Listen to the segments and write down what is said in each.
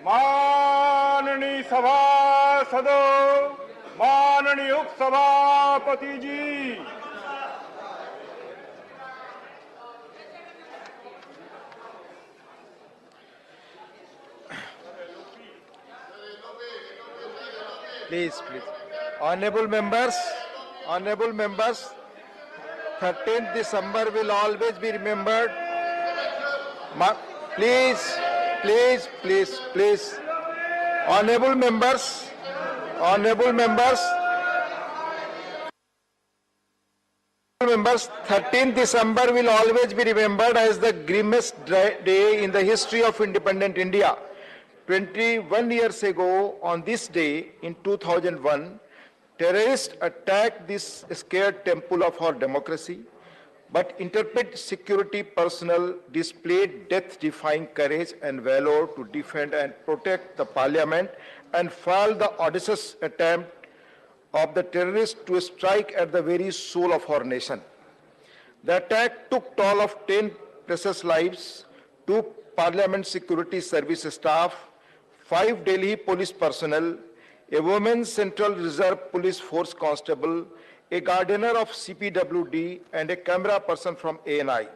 माननीय सभासदों, माननीय उपसभापति जी, please. Honorable members, 13th December will always be remembered. Please. Honorable members, 13th December will always be remembered as the grimmest day in the history of independent India. 21 years ago, on this day in 2001, terrorists attacked this scared temple of our democracy, but intrepid security personnel displayed death-defying courage and valor to defend and protect the parliament and foiled the audacious attempt of the terrorists to strike at the very soul of our nation. The attack took toll of 10 precious lives, 2 Parliament Security Service staff, 5 Delhi police personnel, a women's Central Reserve Police Force constable, a gardener of CPWD, and a camera person from ANI.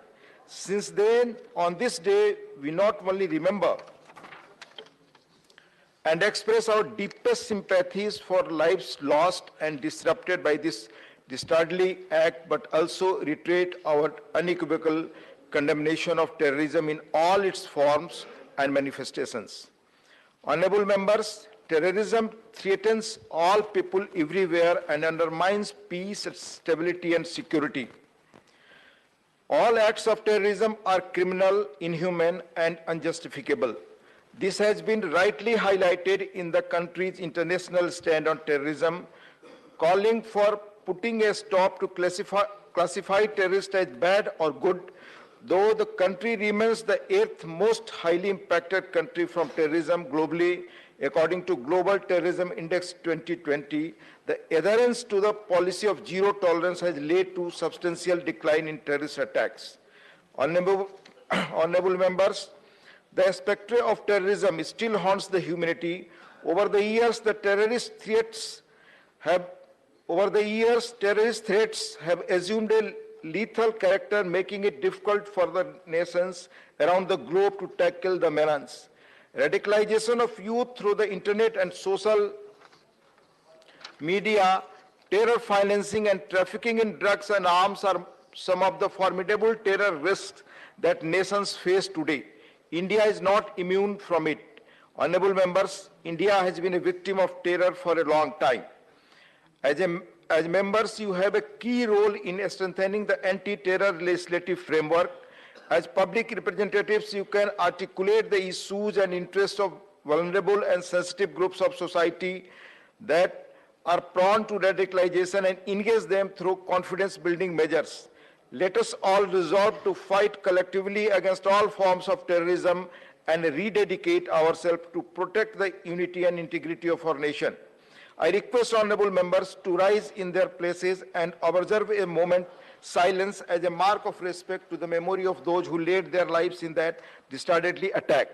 Since then, on this day, we not only remember and express our deepest sympathies for lives lost and disrupted by this dastardly act, but also reiterate our unequivocal condemnation of terrorism in all its forms and manifestations. Honorable members, terrorism threatens all people everywhere and undermines peace, stability, and security. All acts of terrorism are criminal, inhuman, and unjustifiable. This has been rightly highlighted in the country's international stand on terrorism, calling for putting a stop to classify terrorists as bad or good. Though the country remains the 8th most highly impacted country from terrorism globally, according to Global Terrorism Index 2020, the adherence to the policy of zero tolerance has led to substantial decline in terrorist attacks. Honorable members, the spectre of terrorism still haunts the humanity. Over the years, terrorist threats have assumed a lethal character, making it difficult for the nations around the globe to tackle the menace. Radicalization of youth through the internet and social media, terror financing and trafficking in drugs and arms are some of the formidable terror risks that nations face today. India is not immune from it. Honorable members, India has been a victim of terror for a long time. As members, you have a key role in strengthening the anti-terror legislative framework. As public representatives, you can articulate the issues and interests of vulnerable and sensitive groups of society that are prone to radicalization and engage them through confidence-building measures. Let us all resolve to fight collectively against all forms of terrorism and rededicate ourselves to protect the unity and integrity of our nation. I request honorable members to rise in their places and observe a moment silence as a mark of respect to the memory of those who laid their lives in that dastardly attack.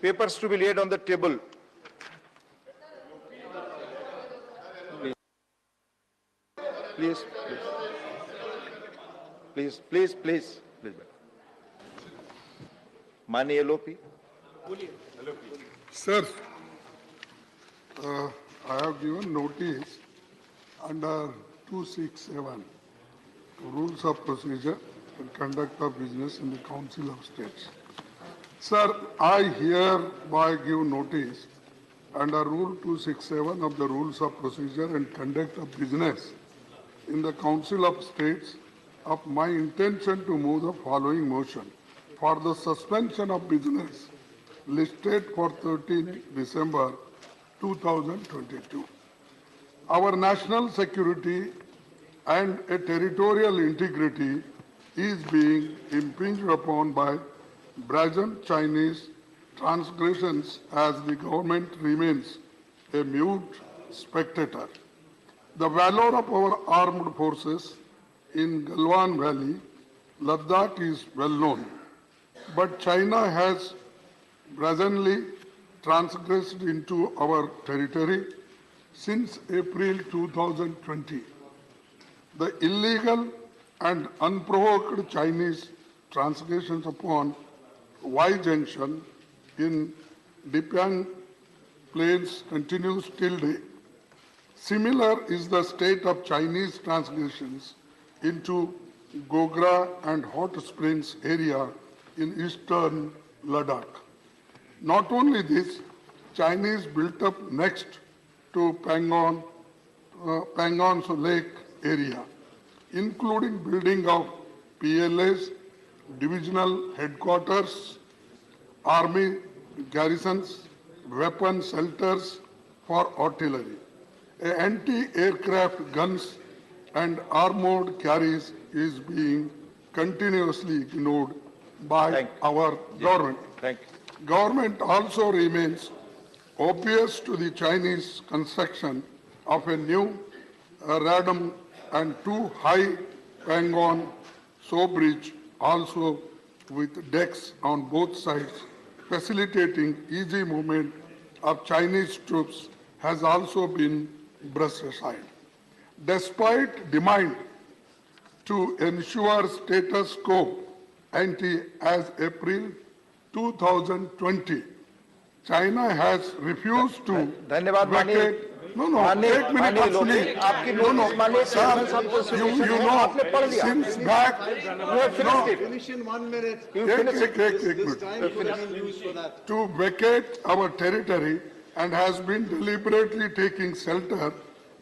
Papers to be laid on the table. Please. Mani LOP. Sir, I have given notice under 267 Rules of Procedure and Conduct of Business in the Council of States. Sir, I hereby give notice under Rule 267 of the Rules of Procedure and Conduct of Business in the Council of States of my intention to move the following motion. for the suspension of business listed for 13 December 2022. Our national security and a territorial integrity is being impinged upon by brazen Chinese transgressions as the government remains a mute spectator. The valor of our armed forces in Galwan Valley, Ladakh is well known, but China has brazenly transgressed into our territory since April 2020. The illegal and unprovoked Chinese transgressions upon Y Junction in Dipiang Plains continues till day. Similar is the state of Chinese transgressions into Gogra and Hot Springs area in eastern Ladakh. Not only this, Chinese built up next to Pangon's Lake area, including building of PLAs, divisional headquarters, army garrisons, weapon shelters for artillery, anti-aircraft guns and armored carriers is being continuously ignored by our government. Government also remains oblivious to the Chinese construction of a new radom and two high Pangon Sow Bridge, also with decks on both sides, facilitating easy movement of Chinese troops has also been brushed aside. Despite demand to ensure status quo ante as April 2020, China has refused to vacate. No, take minute actually. No, sir, you know, since back, Finish in 1 minute. To vacate our territory and has been deliberately taking shelter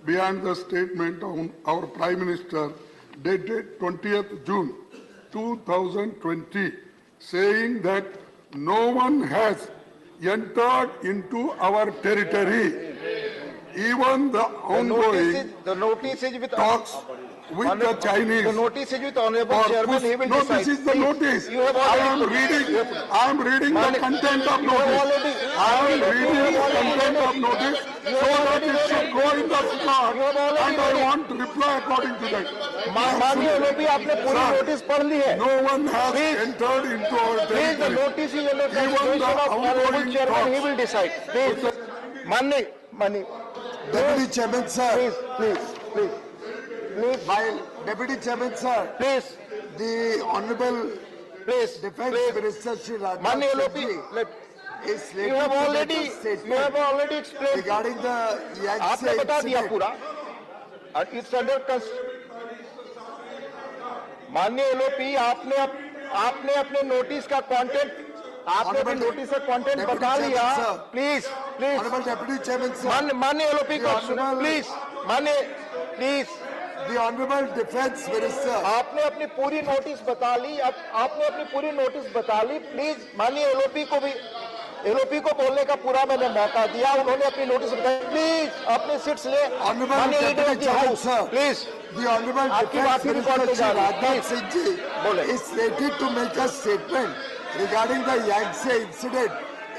beyond the statement of our Prime Minister dated 20th June 2020, saying that no one has entered into our territory. Even the ongoing talks with the Chinese. The notice is with Honorable Chairman. He will No, decide. this is the notice. I am reading the content of notice. I am reading the content of notice so that it should go in the slot, and I want to reply according to that. माननीय LOP आपने पूरी notice पढ़ ली है. No one has entered into our Please, the territory. notice is under Even consideration the of Honorable ongoing Chairman. He will talks. decide. Please, माननीय Deputy Chairman, sir. Please. While Deputy Chairman, sir. Please. The Honorable Please. Defense Minister Shri Rajya माननीय Sabha LOP, is slated you have to make a statement explained. regarding the आपने Yangtze बता दिया incident. पूरा. It's under माननीय LOP, आपने अपने notice का content, आपने अपने नोटिस का कंटेंट बता दिया. Please. Honorable Deputy Chairman, sir. माननीय एलओपी का please. Please. The Honorable Defense Minister. आपने अपनी पूरी नोटिस बता ली. अब आपने अपनी पूरी नोटिस बता ली. प्लीज माननीय एलओपी को बोलने का पूरा मैंने मौका दिया. उन्होंने अपनी नोटिस बताई. प्लीज अपने सीट्स ले. Honorable Deputy Chairman, sir. Please. The Honorable Defense Minister Shri Rajya Sabha is slated to make a statement regarding the Yangtze incident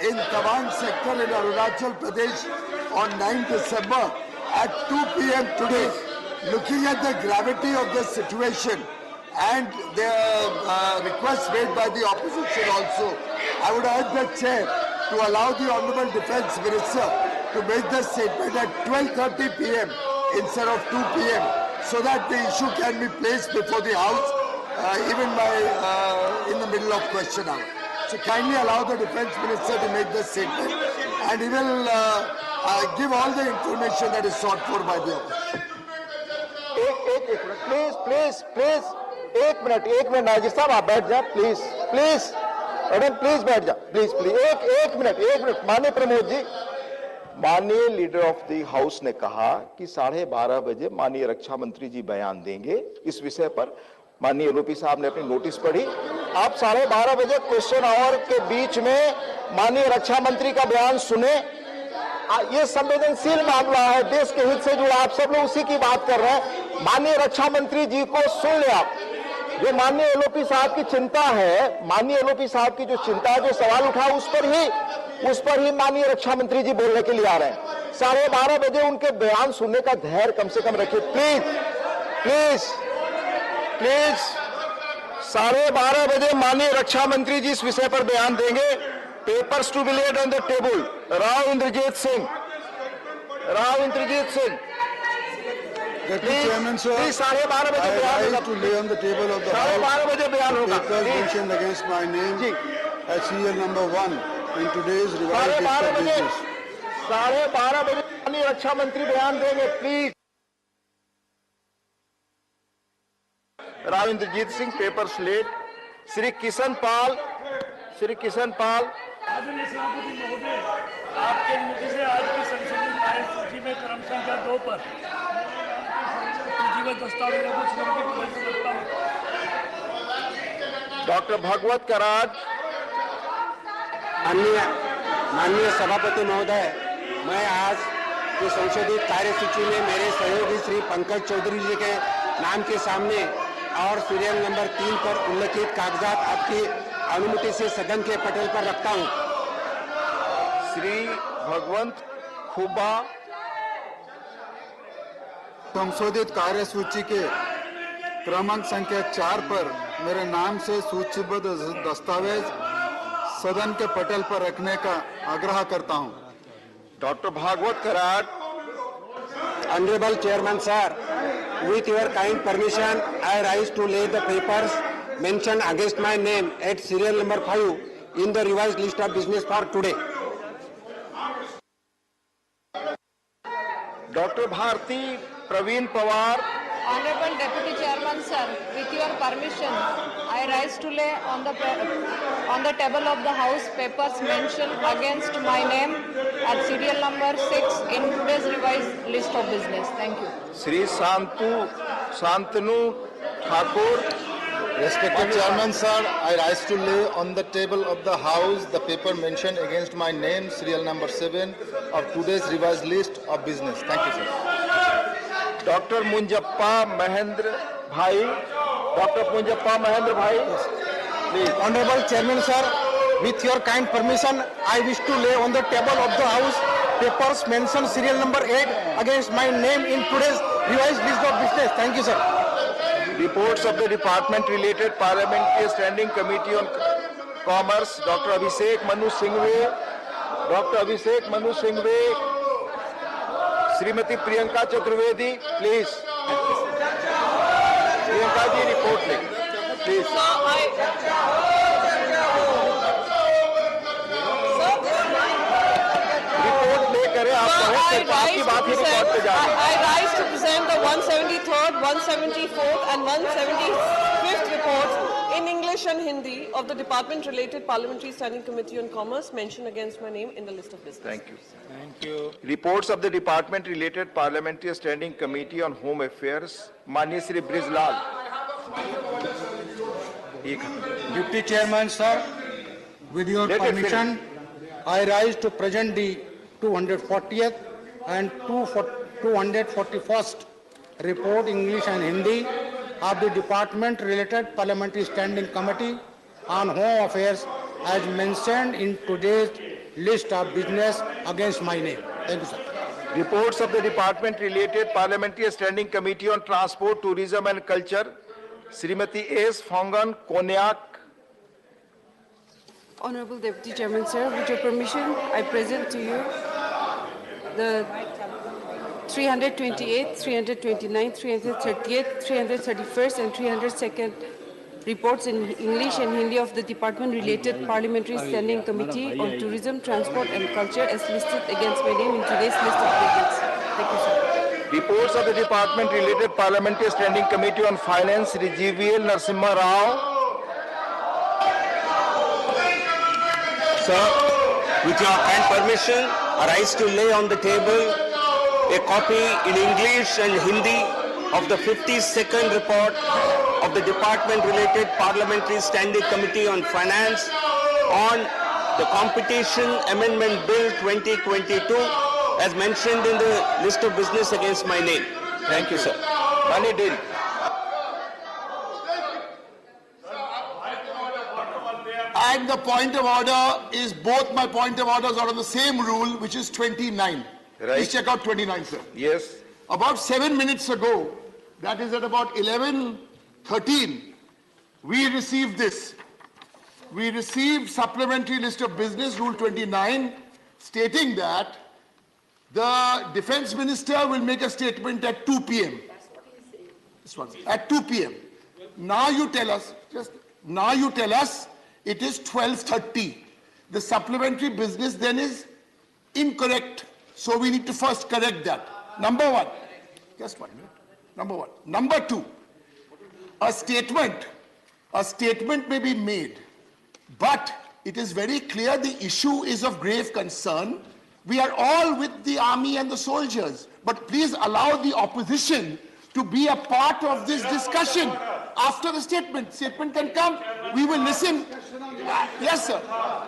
in Tawang sector in Arunachal Pradesh on 9 December at 2 p.m. today. Looking at the gravity of the situation and the request made by the opposition also, I would urge the chair to allow the Honorable Defense Minister to make the statement at 12:30 p.m. instead of 2 p.m. so that the issue can be placed before the House even by in the middle of question hour. So kindly allow the Defense Minister to make the statement and he will give all the information that is sought for by the opposition. Please एक minute नाजिर साहब आप बैठ जाए. Please madam please बैठ जाए. Please एक minute. माननीय प्रमोद जी, माननीय लीडर ऑफ द हाउस ने कहा कि 12:30 बजे माननीय रक्षा मंत्री जी बयान देंगे इस विषय पर. माननीय एलओपी साहब ने अपनी नोटिस पढ़ी। आप 12:30 बजे क्वेश्चन आवर के बीच में माननीय रक्षा मंत्री का बयान सुने। ये संवेदनशील मामला है, देश के हित से जुड़ा, आप सब लोग उसी की बात कर रहे हैं। माननीय रक्षा मंत्री जी को सुन ले आप। जो माननीय एलओपी साहब की चिंता है, माननीय एलओपी साहब की जो चिंता है, जो सवाल उठा, उस पर ही माननीय रक्षा मंत्री जी बोलने के लिए आ रहे हैं। 12:30 बजे उनके बयान सुनने का धैर्य कम से कम रखिए, प्लीज प्लीज प्लीज। 12:30 बजे माननीय रक्षा मंत्री जी इस विषय पर बयान देंगे। Papers to be laid on the table. Rao Inderjit Singh, Rao Inderjit Singh, Deputy Chairman, sir, 12:30 बजे I बयान rise होगा। to lay on the table of the 12:30 House बजे बयान होगा। papers mentioned against my name ji. as serial number 1 in today's revised list of business. 12:30 बजे माननीय रक्षा मंत्री बयान देंगे, please. Rao Inderjit Singh, papers laid. Shri Kishan Pal, Shri Kishan Pal. आदरणीय सभापति महोदय, आपके अनुमति से आज की संशोधित कार्यसूची में क्रम संख्या 2 पर सूचीबद्ध दस्तावेजों को स्वरूप प्रदर्शन करता हूं। डॉक्टर भागवत कराज। माननीय सभापति महोदय, मैं आज की संशोधित कार्यसूची में मेरे सहयोगी श्री पंकज चौधरी जी के नाम के सामने और सीरियल नंबर 3 पर उल्लेखित कागजात आपकी अनुमति से सदन के पटल पर रखता हूं। श्री भगवंत खुबा। संशोधित कार्यसूची के क्रमांक संख्या 4 पर मेरे नाम से सूचीबद्ध दस्तावेज सदन के पटल पर रखने का आग्रह करता हूं। Doctor Bhagavat Karaj. Honorable Chairman, sir, with your kind permission, I rise to lay the papers mentioned against my name at serial number 5 in the revised list of business for today. Doctor Bharati Pravin Pawar. Honorable Deputy Chairman, sir, with your permission, I rise to lay on the table of the House papers mentioned against my name at serial number 6 in today's revised list of business. Thank you. Shri Shantanu Thakur. Respected Chairman, sir, I rise to lay on the table of the House the paper mentioned against my name, serial number 7 of today's revised list of business. Thank you, sir. Doctor Munjappa Mahendra Bhai. Doctor Munjappa Mahendra Bhai, please. Honorable Chairman, sir, with your kind permission, I wish to lay on the table of the House papers mentioned serial number 8 against my name in today's revised list of business. Thank you, sir. Reports of the department related Parliamentary Standing Committee on Commerce, Dr. Abhishek Manu Singhve, Dr. Abhishek Manu Singhve, Shrimati Priyanka Chaturvedi, please. Priyanka ji report लें, please. Report ले करें, आप कहें, आपकी बात ही record पे जा रही है। I rise to present the 173rd, 174th and 175th reports in English and Hindi of the department-related Parliamentary Standing Committee on Commerce mentioned against my name in the list of business. Thank you. Thank you. Reports of the department-related Parliamentary Standing Committee on Home Affairs, माननीय Shri Brijlal. Deputy Chairman, sir, with your permission, I rise to present the 240th and 241st report English and Hindi of the department-related Parliamentary Standing Committee on Home Affairs as mentioned in today's list of business against my name. Thank you, sir. Reports of the department-related Parliamentary Standing Committee on Transport, Tourism and Culture, Srimati S. Fongan Konyak. Honorable Deputy Chairman, sir, with your permission, I present to you the 328th, 329th, 330th, 331st and 302nd reports in English and Hindi of the department-related Parliamentary Standing Committee on Tourism, Transport and Culture as listed against my name in today's list of business. Thank you, sir. Reports of the department-related Parliamentary Standing Committee on Finance, GVL Narasimha Rao. Sir, with your kind permission, I rise to lay on the table a copy in English and Hindi of the 52nd report of the department-related Parliamentary Standing Committee on Finance on the Competition Amendment Bill 2022 as mentioned in the list of business against my name. Thank you, sir. माननीय dairy And the point of order is, both my point of orders are on the same rule, which is 29. Right. Please check out 29, sir. Yes. About 7 minutes ago, that is at about 11:13, we received this. We received supplementary list of business, Rule 29, stating that the Defense Minister will make a statement at 2 p.m. This one, at 2 p.m. Now you tell us, it is 12:30. The supplementary business then is incorrect. So we need to first correct that. Number one. Just 1 minute. Number one. Number two. A statement may be made, but it is very clear the issue is of grave concern. We are all with the army and the soldiers, but please allow the opposition to be a part of this discussion after the statement. Statement can come, we will listen. Yes, sir.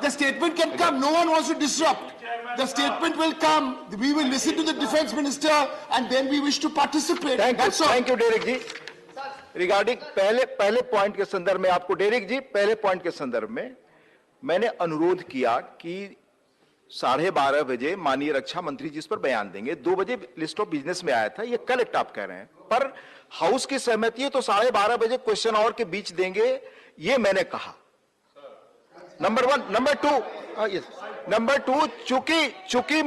The statement can come. No one wants to disrupt. The statement will come. We will listen to the Defense Minister, and then we wish to participate. That's all. Thank you Derek ji. Regarding पहले point के संदर्भ में आपको Derek जी, पहले point के संदर्भ में मैंने अनुरोध किया कि 12:30 बजे माननीय रक्षा मंत्री जिस पर बयान देंगे, 2 बजे लिस्ट ऑफ बिजनेस में आया था, ये कलेक्ट आप कह रहे हैं, पर हाउस की सहमति है तो 12:30 बजे क्वेश्चन आवर के बीच देंगे, ये मैंने कहा. नंबर 1. नंबर 2, चूंकि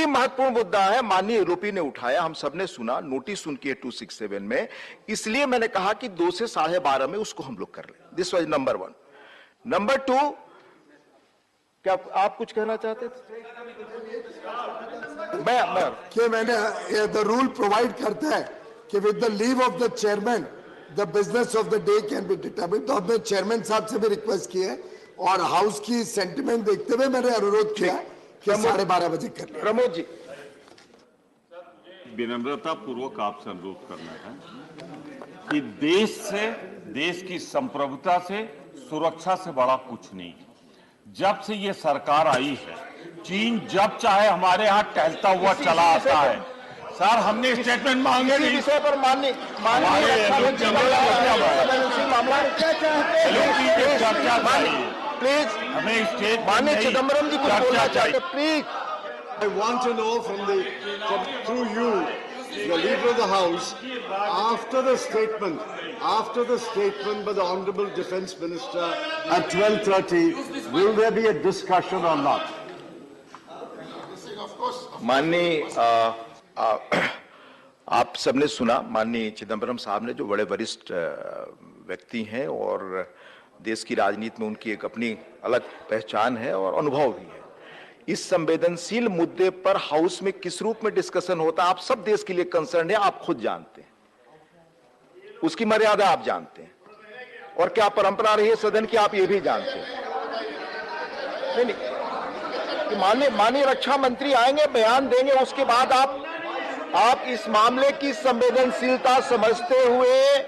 महत्वपूर्ण मुद्दा है, माननीय यूरोपी ने उठाया, हम सबने सुना, नोटिस उनकी है 267 में, इसलिए मैंने कहा कि 2 से 12:30 में उसको हम लोग कर लें. This was number 1. नंबर 2, क्या आप कुछ कहना चाहते थे? मैंने द रूल प्रोवाइड करता है कि with the leave of the chairman the business of the day can be determined. तो हमने चेयरमैन साहब से भी रिक्वेस्ट की है और हाउस की सेंटिमेंट देखते हुए मैंने अनुरोध किया कि 12:30 बजे कर लें. प्रमोद जी, विनम्रता पूर्वक आपसे अनुरोध करना है कि देश की संप्रभुता से, सुरक्षा से बड़ा कुछ नहीं. जब से ये सरकार आई है, चीन जब चाहे हमारे यहाँ टहलता हुआ चला आता है. सर, हमने स्टेटमेंट मांगे नहीं. विषय पर माननीय प्लीज हमें स्टेट माननीय चिदम्बरम जी कुछ बोलना चाहते, please. I want to know through you, the leader of the House, after the statement by the Honorable Defence Minister at 12:30, will there be a discussion or not? माननीय आप सबने सुना, माननीय चिदम्बरम साहब ने, जो बड़े वरिष्ठ व्यक्ति हैं और देश की राजनीति में उनकी एक अपनी अलग पहचान है और अनुभव भी है. इस संवेदनशील मुद्दे पर हाउस में किस रूप में डिस्कशन होता है, आप सब देश के लिए कंसर्न है, आप खुद जानते हैं, उसकी मर्यादा आप जानते हैं, और क्या परंपरा रही है सदन की आप ये भी जानते हैं. नहीं, माननीय रक्षा मंत्री आएंगे, बयान देंगे, उसके बाद आप इस मामले की संवेदनशीलता समझते हुए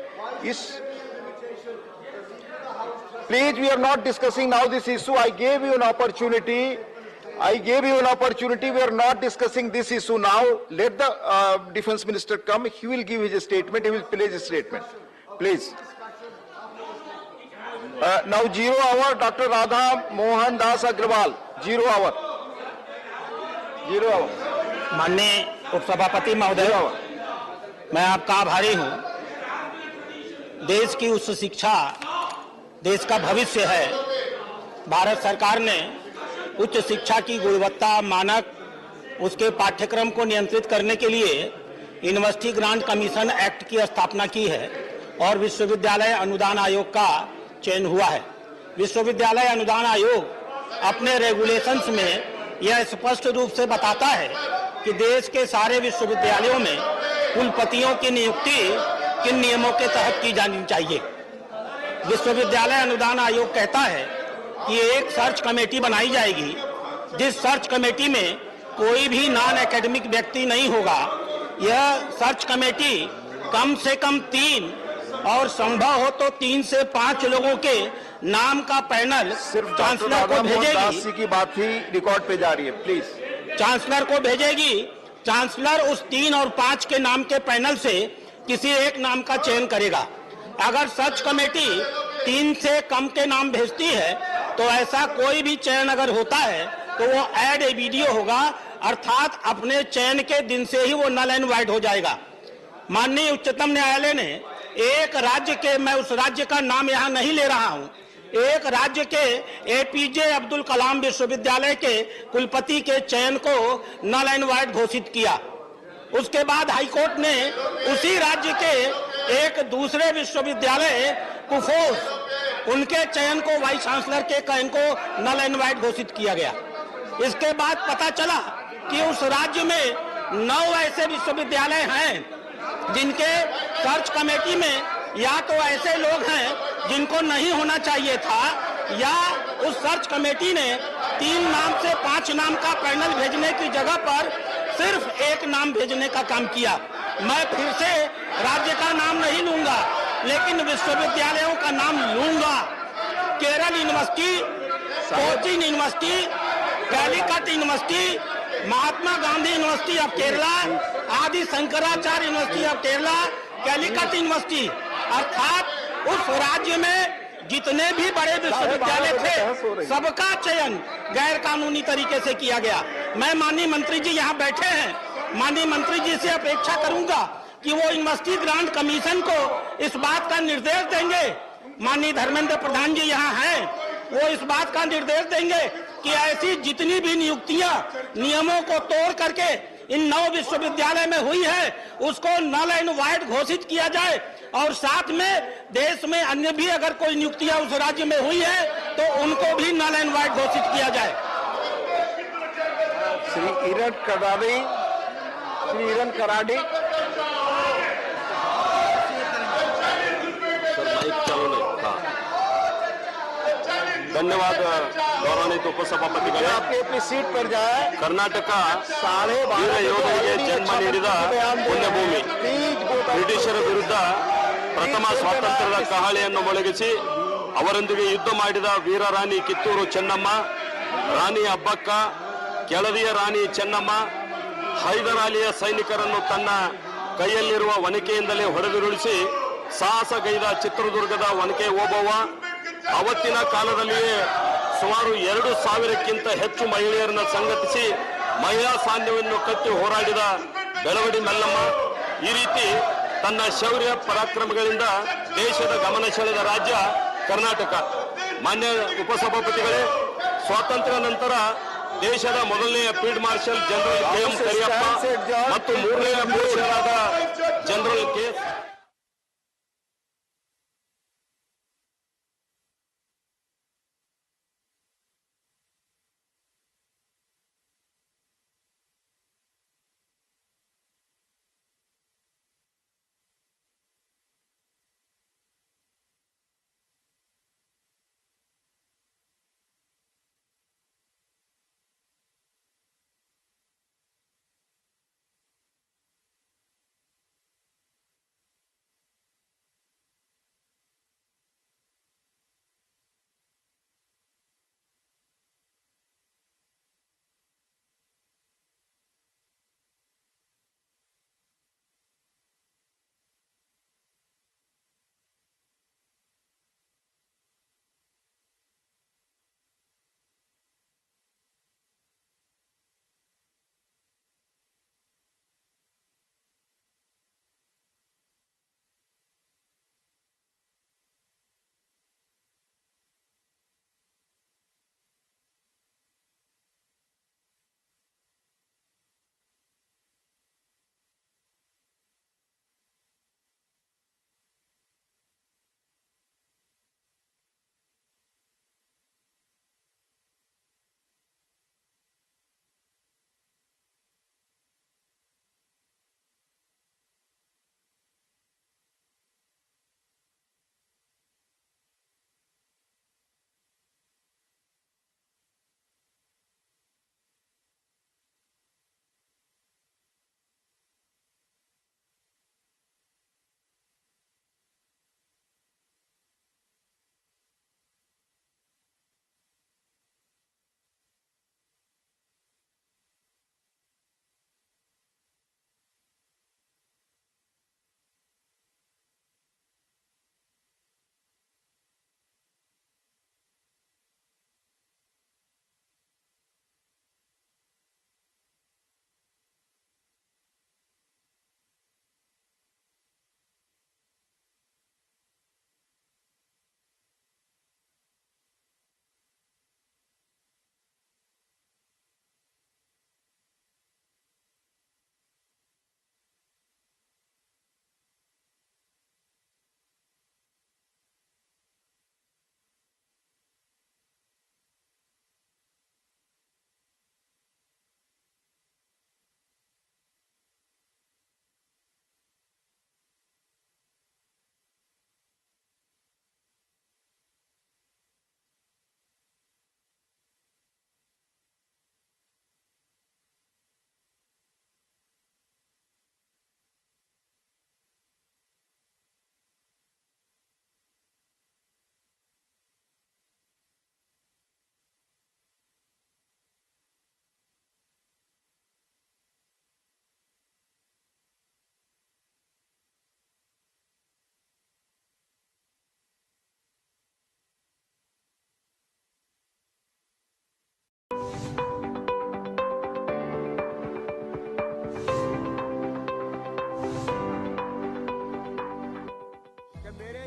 please, we are not discussing now this issue. I gave you an opportunity. We are not discussing this issue now. Let the Defense Minister come. He will give his statement. He will place his statement. Please. Now 0 hour, Dr. Radha Mohan Das Agrawal. 0 hour. माननीय उपसभापति महोदय, मैं आपका आभारी हूं. देश की उच्च शिक्षा देश का भविष्य है. भारत सरकार ने उच्च शिक्षा की गुणवत्ता मानक, उसके पाठ्यक्रम को नियंत्रित करने के लिए यूनिवर्सिटी ग्रांट कमीशन एक्ट की स्थापना की है और विश्वविद्यालय अनुदान आयोग का चयन हुआ है. विश्वविद्यालय अनुदान आयोग अपने रेगुलेशंस में यह स्पष्ट रूप से बताता है कि देश के सारे विश्वविद्यालयों में कुलपतियों की नियुक्ति किन नियमों के तहत की जानी चाहिए. विश्वविद्यालय अनुदान आयोग कहता है कि एक सर्च कमेटी बनाई जाएगी, जिस सर्च कमेटी में कोई भी नॉन एकेडमिक व्यक्ति नहीं होगा. यह सर्च कमेटी कम से कम 3 और संभव हो तो 3 से 5 लोगों के नाम का पैनल सिर्फ चांसलर को भेजेगी। दास की बात ही रिकॉर्ड पे जा रही है, प्लीज। चांसलर को भेजेगी। चांसलर उस 3 और 5 के नाम के पैनल से किसी एक नाम का चयन करेगा। अगर सर्च कमेटी 3 से कम के नाम भेजती है तो ऐसा कोई भी चयन अगर होता है तो वो ऐड ए वीडियो होगा, अर्थात अपने चयन के दिन से ही वो नल एंड वाइड हो जाएगा। माननीय उच्चतम न्यायालय ने एक राज्य के, मैं उस राज्य का नाम यहां नहीं ले रहा हूं, एक राज्य के एपीजे अब्दुल कलाम विश्वविद्यालय के कुलपति के चयन को नल एंड वाइड घोषित किया। उसके बाद हाईकोर्ट ने उसी राज्य के एक दूसरे विश्वविद्यालय कुफोस, उनके चयन को, वाइस चांसलर के चयन को नल एंड वाइड घोषित किया गया। इसके बाद पता चला कि उस राज्य में 9 ऐसे विश्वविद्यालय हैं जिनके सर्च कमेटी में या तो ऐसे लोग हैं जिनको नहीं होना चाहिए था, या उस सर्च कमेटी ने 3 नाम से 5 नाम का पैनल भेजने की जगह पर सिर्फ एक नाम भेजने का काम किया। मैं फिर से राज्य का नाम नहीं लूंगा, लेकिन विश्वविद्यालयों का नाम लूंगा। Kerala university, Cochin university, Calicut university, Mahatma Gandhi university of Kerala, Adi Shankaracharya university of Kerala, Calicut university, अर्थात उस राज्य में जितने भी बड़े विश्वविद्यालय थे सबका चयन गैर कानूनी तरीके से किया गया। मैं माननीय मंत्री जी यहाँ बैठे हैं, माननीय मंत्री जी से अपेक्षा करूंगा कि वो यूनिवर्सिटी ग्रांट कमीशन को इस बात का निर्देश देंगे। माननीय धर्मेंद्र प्रधान जी यहाँ हैं, वो इस बात का निर्देश देंगे कि ऐसी जितनी भी नियुक्तियां नियमों को तोड़ करके इन 9 विश्वविद्यालय में हुई है उसको नल एंड वाइड घोषित किया जाए, और साथ में देश में अन्य भी अगर कोई नियुक्तियां उस राज्य में हुई है तो उनको भी नल एंड वाइड घोषित किया जाए। श्री इरण कराड़ी, श्री इरण कराड़ी। धन्यवाद गौरवान्वित उपसभापतिಗಳೇ, आपके अपनी सीट पर जाए। ಕರ್ನಾಟಕ ವೀರ ಯೋಧರಿಗೆ ಜನ್ಮ ನೀಡಿದ ಪುಣ್ಯಭೂಮಿ. ಬ್ರಿಟಿಷರ ವಿರುದ್ಧ ಪ್ರಥಮ ಸ್ವಾತಂತ್ರ್ಯದ ಕಹಳೆಯನ್ನು ಮೊಳಗಿಸಿ ಅವರೊಂದಿಗೆ ಯುದ್ಧ ಮಾಡಿದ ವೀರ ರಾಣಿ ಕಿತ್ತೂರು ಚೆನ್ನಮ್ಮ, ರಾಣಿ ಅಬ್ಬಕ್ಕ, ಕೆಳದಿಯ ರಾಣಿ ಚೆನ್ನಮ್ಮ, ಹೈದರ್ ಅಲಿಯ ಸೈನಿಕರನ್ನು ತನ್ನ ಕೈಯಲ್ಲಿರುವ ಒನಕೆಯಿಂದಲೇ ಹೊಡೆದುರುಳಿಸಿ ಸಾಹಸಗೈದ ಚಿತ್ರದುರ್ಗದ ಒನಕೆ ಓಬವ್ವ ಅವತ್ತಿನ ಕಾಲದಲ್ಲಿಯೇ ಸುಮಾರು 2,000ಕ್ಕಿಂತ ಹೆಚ್ಚು ಮಹಿಳೆಯರನ್ನು ಸಂಘಟಿಸಿ ಮಹಿಳಾ ಸಾನ್ಯವನ್ನು ಕಟ್ಟಿ ಹೋರಾಡಿದ ಬೆಳವಡಿ ಮಲ್ಲಮ್ಮ, ಈ ರೀತಿ ತನ್ನ ಶೌರ್ಯ ಪರಾಕ್ರಮಗಳಿಂದ ದೇಶದ ಗಮನ ಸೆಳೆದ ರಾಜ್ಯ ಕರ್ನಾಟಕ. ಮಾನ್ಯ ಉಪಸಭಾಪತಿಗಳೇ, ಸ್ವಾತಂತ್ರ್ಯ ನಂತರ ದೇಶದ ಮೊದಲನೆಯ field marshal general K M. Cariappa ಮತ್ತು 3ನೇ ಮಾರ್ಷಲ್ ಜನರಲ್ ಕೆ.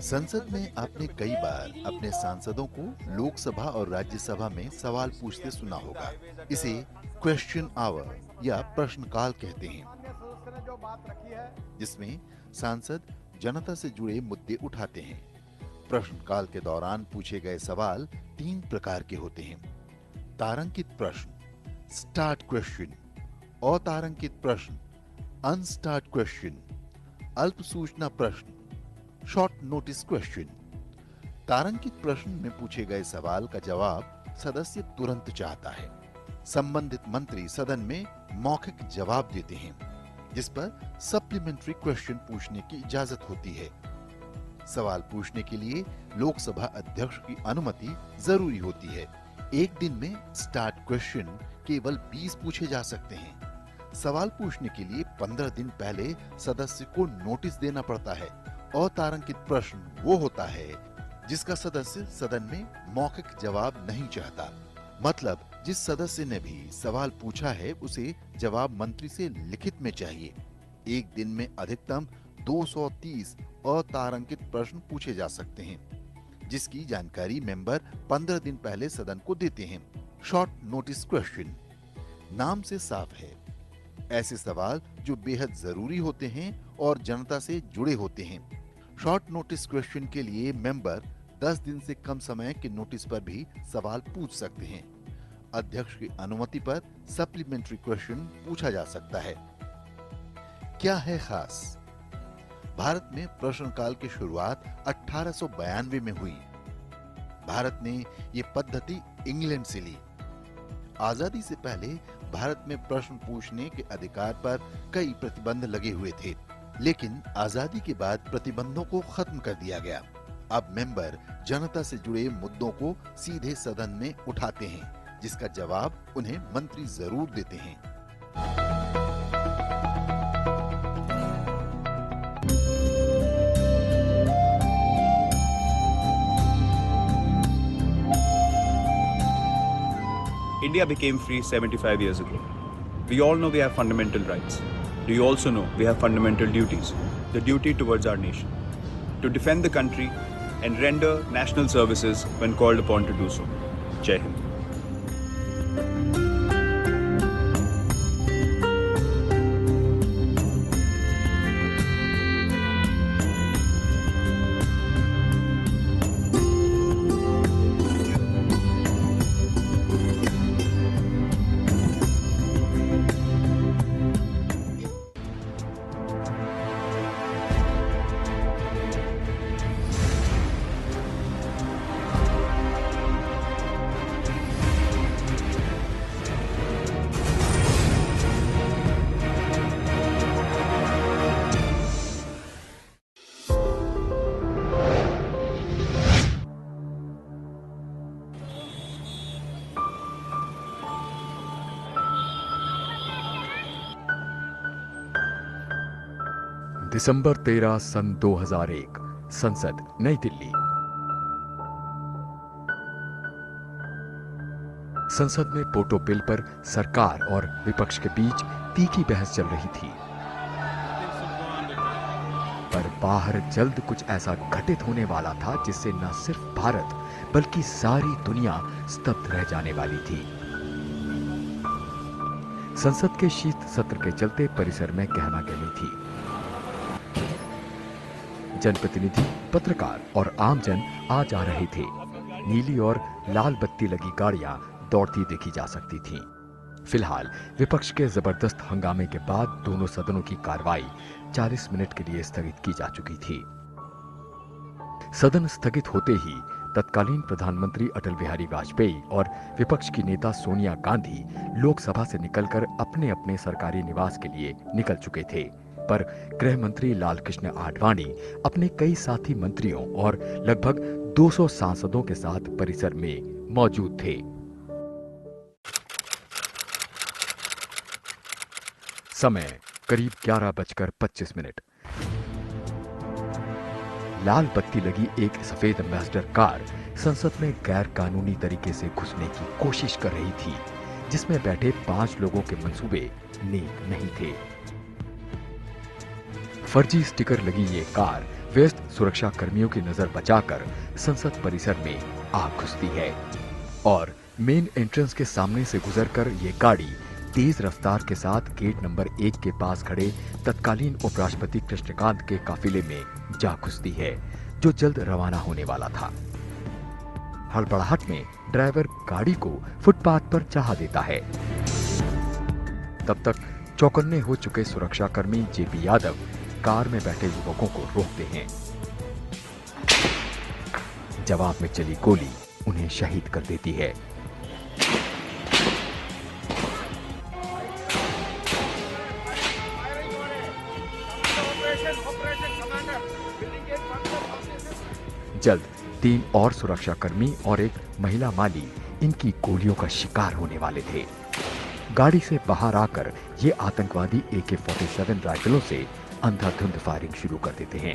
संसद में आपने कई बार अपने सांसदों को लोकसभा और राज्यसभा में सवाल पूछते सुना होगा। इसे क्वेश्चन आवर या प्रश्नकाल कहते हैं, जिसमें सांसद जनता से जुड़े मुद्दे उठाते हैं। प्रश्नकाल के दौरान पूछे गए सवाल 3 प्रकार के होते हैं: तारांकित प्रश्न, स्टार्ट क्वेश्चन, अतारांकित प्रश्न, अनस्टार्ट क्वेश्चन, अल्प सूचना प्रश्न, शॉर्ट नोटिस क्वेश्चन। तारांकित प्रश्न में पूछे गए सवाल का जवाब सदस्य तुरंत चाहता है। संबंधित मंत्री सदन में मौखिक जवाब देते हैं, जिस पर सप्लीमेंट्री क्वेश्चन पूछने की इजाजत होती है। सवाल पूछने के लिए लोकसभा अध्यक्ष की अनुमति जरूरी होती है। एक दिन में स्टार्ट क्वेश्चन केवल 20 पूछे जा सकते हैं। सवाल पूछने के लिए 15 दिन पहले सदस्य को नोटिस देना पड़ता है। अतारांकित प्रश्न वो होता है जिसका सदस्य सदन में मौखिक जवाब नहीं चाहता। मतलब जिस सदस्य ने भी सवाल पूछा है उसे जवाब मंत्री से लिखित में चाहिए। एक दिन में अधिकतम 230 अतारांकित प्रश्न पूछे जा सकते हैं, जिसकी जानकारी मेंबर 15 दिन पहले सदन को देते हैं। शॉर्ट नोटिस क्वेश्चन नाम से साफ है, ऐसे सवाल जो बेहद जरूरी होते हैं और जनता से जुड़े होते हैं। शॉर्ट नोटिस क्वेश्चन के लिए मेंबर 10 दिन से कम समय के नोटिस पर भी सवाल पूछ सकते हैं। अध्यक्ष की अनुमति पर सप्लीमेंट्री क्वेश्चन पूछा जा सकता है। क्या है खास? भारत में प्रश्नकाल की शुरुआत 1892 में हुई। भारत ने ये पद्धति इंग्लैंड से ली। आजादी से पहले भारत में प्रश्न पूछने के अधिकार पर कई प्रतिबंध लगे हुए थे, लेकिन आजादी के बाद प्रतिबंधों को खत्म कर दिया गया। अब मेंबर जनता से जुड़े मुद्दों को सीधे सदन में उठाते हैं, जिसका जवाब उन्हें मंत्री जरूर देते हैं। India became free 75 years ago. We all know we have fundamental rights. Do you also know we have fundamental duties? The duty towards our nation, to defend the country and render national services when called upon to do so. Jai Hind. दिसंबर 13 सन 2001, संसद, नई दिल्ली। संसद में Poto bill पर सरकार और विपक्ष के बीच तीखी बहस चल रही थी, पर बाहर जल्द कुछ ऐसा घटित होने वाला था जिससे न सिर्फ भारत बल्कि सारी दुनिया स्तब्ध रह जाने वाली थी। संसद के शीत सत्र के चलते परिसर में गहमागहमी थी। जनप्रतिनिधि, पत्रकार और आमजन आ जा रहे थे। नीली और लाल बत्ती लगी गाड़ियां दौड़ती देखी जा सकती थीं। फिलहाल विपक्ष के जबरदस्त हंगामे के बाद दोनों सदनों की कार्रवाई 40 मिनट के लिए स्थगित की जा चुकी थी। सदन स्थगित होते ही तत्कालीन प्रधानमंत्री अटल बिहारी वाजपेयी और विपक्ष की नेता सोनिया गांधी लोकसभा से निकलकर अपने अपने सरकारी निवास के लिए निकल चुके थे, पर गृह मंत्री लालकृष्ण आडवाणी अपने कई साथी मंत्रियों और लगभग 200 सांसदों के साथ परिसर में मौजूद थे। समय करीब 11:25। लाल बत्ती लगी एक सफेद एम्बेसडर कार संसद में गैर कानूनी तरीके से घुसने की कोशिश कर रही थी, जिसमें बैठे 5 लोगों के मंसूबे नेक नहीं थे। फर्जी स्टिकर लगी ये कार व्यस्त सुरक्षा कर्मियों की नजर बचाकर संसद परिसर में आग घुसती है और मेन एंट्रेंस के सामने से गुजरकर ये गाड़ी तेज रफ्तार के साथ गेट नंबर 1 के पास खड़े तत्कालीन उपराष्ट्रपति कृष्णकांत के काफिले में जा घुसती है, जो जल्द रवाना होने वाला था। हड़बड़ाहट में ड्राइवर गाड़ी को फुटपाथ पर चढ़ा देता है। तब तक चौकन्ने हो चुके सुरक्षाकर्मी जेपी यादव कार में बैठे युवकों को रोकते हैं। जवाब में चली गोली उन्हें शहीद कर देती है। जल्द 3 और सुरक्षाकर्मी और एक महिला माली इनकी गोलियों का शिकार होने वाले थे। गाड़ी से बाहर आकर ये आतंकवादी AK-47 राइफलों से अंधाधुंध फायरिंग शुरू कर देते हैं।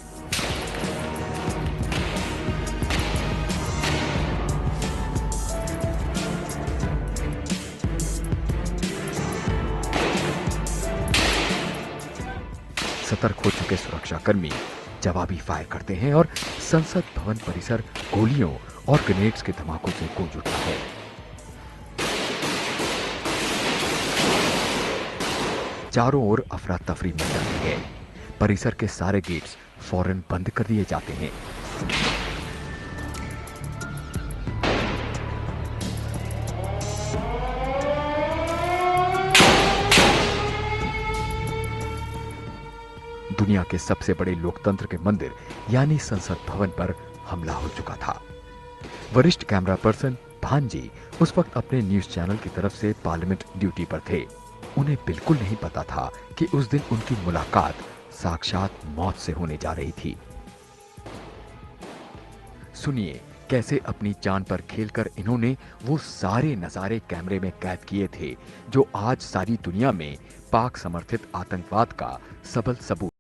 सतर्क हो चुके सुरक्षाकर्मी जवाबी फायर करते हैं और संसद भवन परिसर गोलियों और ग्रेनेड्स के धमाकों से गूंज उठता है। चारों ओर अफरा तफरी मच जाती है। परिसर के सारे गेट्स फौरन बंद कर दिए जाते हैं। दुनिया के सबसे बड़े लोकतंत्र के मंदिर यानी संसद भवन पर हमला हो चुका था। वरिष्ठ कैमरा पर्सन भांजी उस वक्त अपने न्यूज चैनल की तरफ से पार्लियामेंट ड्यूटी पर थे। उन्हें बिल्कुल नहीं पता था कि उस दिन उनकी मुलाकात साक्षात मौत से होने जा रही थी। सुनिए कैसे अपनी जान पर खेलकर इन्होंने वो सारे नजारे कैमरे में कैद किए थे जो आज सारी दुनिया में पाक समर्थित आतंकवाद का सबल सबूत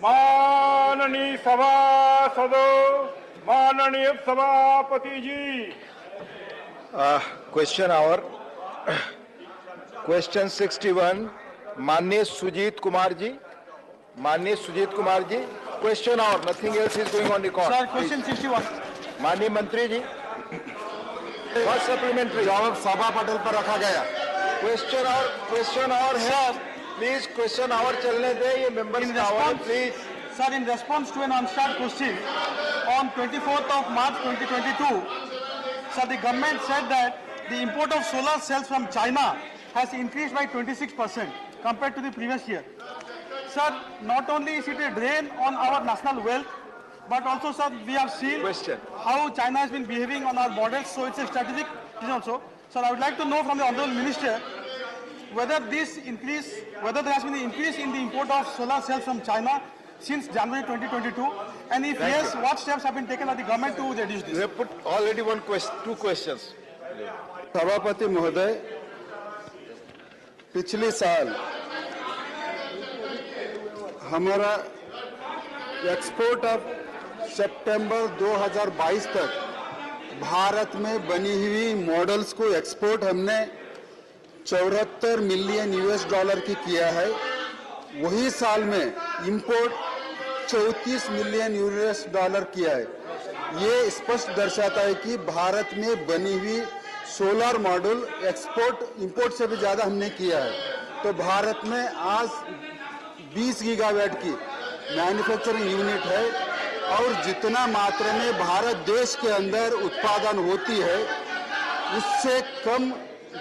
माननीय सभासदों, माननीय सभापति जी। क्वेश्चन आवर क्वेश्चन 61 माननीय Sujeet Kumar ji, question hour, nothing else is going on record. Sir, question 61 माननीय मंत्री जी, फर्स्ट सप्लीमेंट्री जवाब सभा पटल पर रखा गया। क्वेश्चन और है, प्लीज क्वेश्चन आवर चलने दे, ये मेंबर्स का आवर है, please. Sir, in response to an unanswered question on 24th of March 2022, sir, the government said that the import of solar cells from China has increased by 26% compared to the previous year. Sir, not only is it a drain on our national wealth, but also, sir, we have seen how China has been behaving on our borders, so it's a strategic reason also. Sir, I would like to know from the Honorable Minister whether there has been an increase in the import of solar cells from China since January 2022, and if yes, what steps have been taken by the government to reduce this? You have put already two questions. सभापति महोदय, पिछले साल हमारा export of सितंबर 2022 तक भारत में बनी हुई models को एक्सपोर्ट हमने 74 मिलियन US$ की किया है। वही साल में इंपोर्ट 34 मिलियन US$ किया है। ये स्पष्ट दर्शाता है कि भारत में बनी हुई सोलर मॉड्यूल इंपोर्ट से भी ज्यादा हमने किया है। तो भारत में आज 20 गीगावाट की मैन्युफैक्चरिंग यूनिट है, और जितना मात्रा में भारत देश के अंदर उत्पादन होती है, उससे कम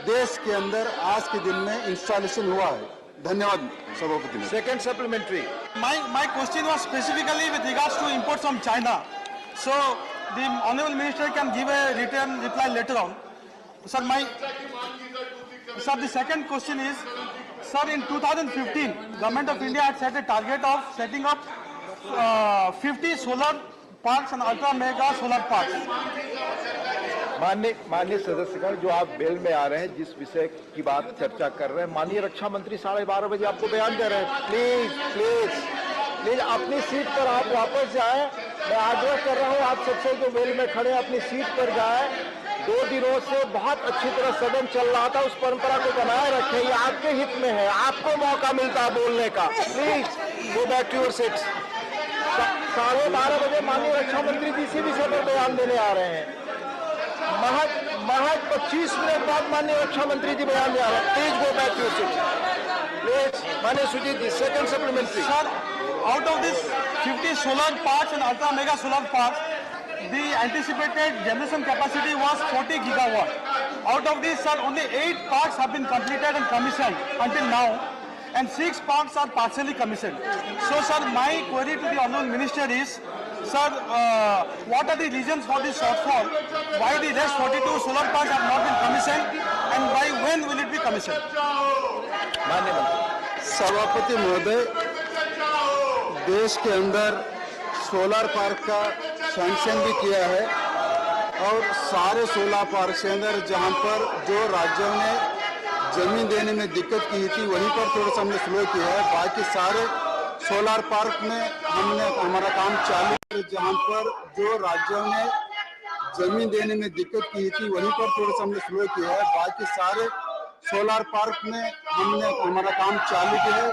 देश के अंदर आज के दिन में इंस्टॉलेशन हुआ है। धन्यवाद सभापति। Second supplementary. My question was specifically with regards to imports from China. So the Honorable Minister can give a written reply later on. Sir, the second question is, sir, in 2015, Government of India had set a target of setting up 50 solar parks and ultra mega solar parks. माननीय सदस्यगण, जो आप bell में आ रहे हैं, जिस विषय की बात चर्चा कर रहे हैं, माननीय रक्षा मंत्री 12:30 बजे आपको बयान दे रहे हैं। प्लीज अपनी सीट पर आप वापस जाएं। मैं आग्रह कर रहा हूं आप सबसे, जो बेल में खड़े अपनी सीट पर जाएं। 2 दिनों से बहुत अच्छी तरह सदन चल रहा था, उस परंपरा को बनाए रखें, ये आपके हित में है, आपको मौका मिलता है बोलने का। Please go back to your seats. 12:30 बजे माननीय रक्षा मंत्री जी इसी विषय पर बयान देने आ रहे हैं। महज 25 मिनट बाद माननीय रक्षा मंत्री जी बयान दे रहे हैं। Please go back to seat. Please माननीय Sujeet ji, second supplementary. Sir, out of this 50 solar parks and ultra mega solar parks, the anticipated generation capacity was 40 gigawatt. Out of this, sir, only 8 parks have been completed and commissioned until now, and 6 parks are partially commissioned. So, sir, my query to the Honorable Minister is, sir, what are the reasons for this shortfall? Why the rest 42 solar parks have not been commissioned, and by when will it be commissioned? सभापति महोदय, देश के अंदर solar park का sanction भी किया है, और सारे सोलर पार्क के अंदर जहां पर जो राज्यों ने जमीन देने में दिक्कत की थी, वहीं पर थोड़ा सा हमने स्लो किया है। बाकी सारे सोलर पार्क में हमने हमारा काम चालू है। जहां पर जो राज्यों ने जमीन देने में दिक्कत की थी, वहीं पर थोड़ा सा हमने स्लो किया है। बाकी सारे सोलर पार्क में हमने हमारा काम चालू किया है,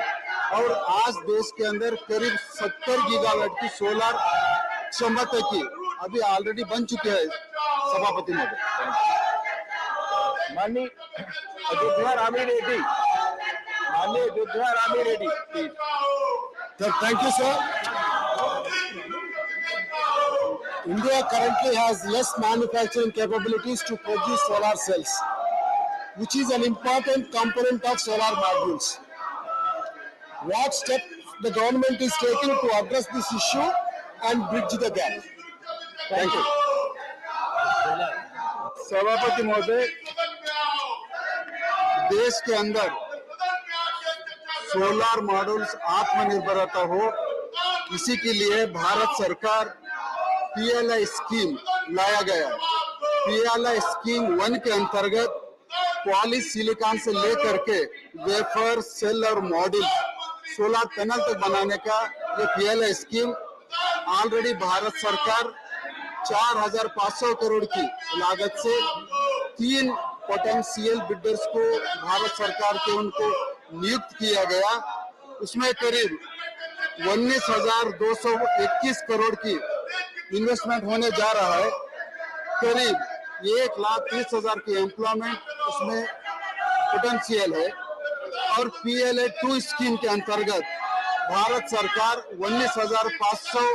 और आज देश के अंदर करीब 70 गीगावाट की सोलर क्षमता की अभी ऑलरेडी बन चुके हैं। सभापति महोदय, माननीय Ayodhya Rami Reddy, please. Thank you, sir. India currently has less manufacturing capabilities to produce solar cells, which is an important component of solar modules. What step the government is taking to address this issue and bridge the gap? Thank you. सभापति महोदय, देश के अंदर solar modules आत्मनिर्भरता हो, इसी के लिए भारत सरकार PLI स्कीम लाया गया। PLI स्कीम 1 के अंतर्गत पॉलीसिलिकॉन से लेकर के वेफर, सेल और मॉड्यूल सोलर पैनल तक बनाने का ये पीएलआई स्कीम ऑलरेडी भारत सरकार 4,500 करोड़ की लागत से 3 पोटेंशियल बिल्डर्स को भारत सरकार के उनको नियुक्त किया गया। उसमें करीब 19,221 करोड़ की इन्वेस्टमेंट होने जा रहा है। करीब 1,30,000 की एम्प्लॉयमेंट उसमें पोटेंशियल है। और पीएलए 2 स्कीम के अंतर्गत भारत सरकार 19,500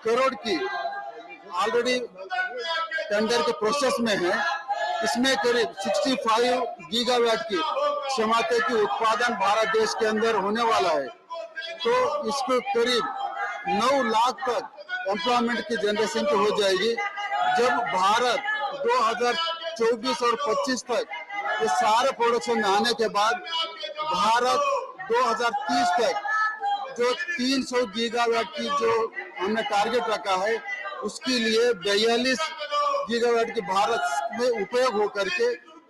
करोड़ की ऑलरेडी टेंडर के प्रोसेस में है। इसमें करीब 65 गीगावाट की क्षमता की उत्पादन भारत देश के अंदर होने वाला है। तो इसको करीब 9 लाख तक एम्प्लॉयमेंट की जनरेशन की हो जाएगी। जब भारत 2024 और 25 तक ये सारे प्रोडक्शन में आने के बाद भारत 2030 तक जो 300 गीगावाट की जो हमने टारगेट रखा है, उसके लिए 42 गीगावाट की भारत में उपयोग होकर के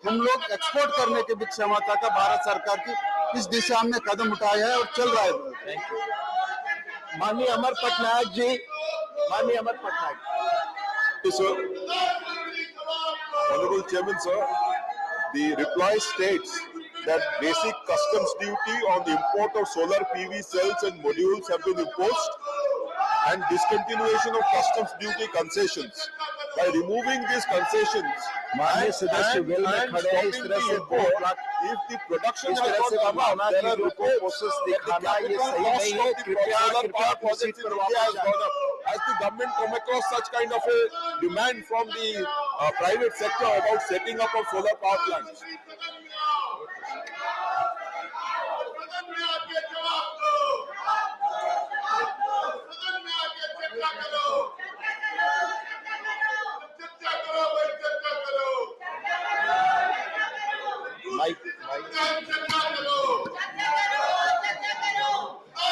हम लोग एक्सपोर्ट करने की भी क्षमता का भारत सरकार की इस दिशा में कदम उठाया है और चल रहा है। माननीय अमर पटनायक जी, माननीय Amar Patnaik. Sir, Honorable Chairman, sir, the reply states that basic customs duty on the import of solar PV cells and modules have been imposed and discontinuation of customs duty concessions. By removing these concessions माननीय सदस्य well में खड़े हैं, इस तरह से if the production इस has तरह से not come भावना up, there की are जो reports प्रोसेस that the दिखाना ये capital सही cost नहीं of है। the कृपया solar कृपया power अपनी projects सीट in पर India has वापस gone up. Has the government come across such kind of a demand from the private sector about setting up of solar power plants?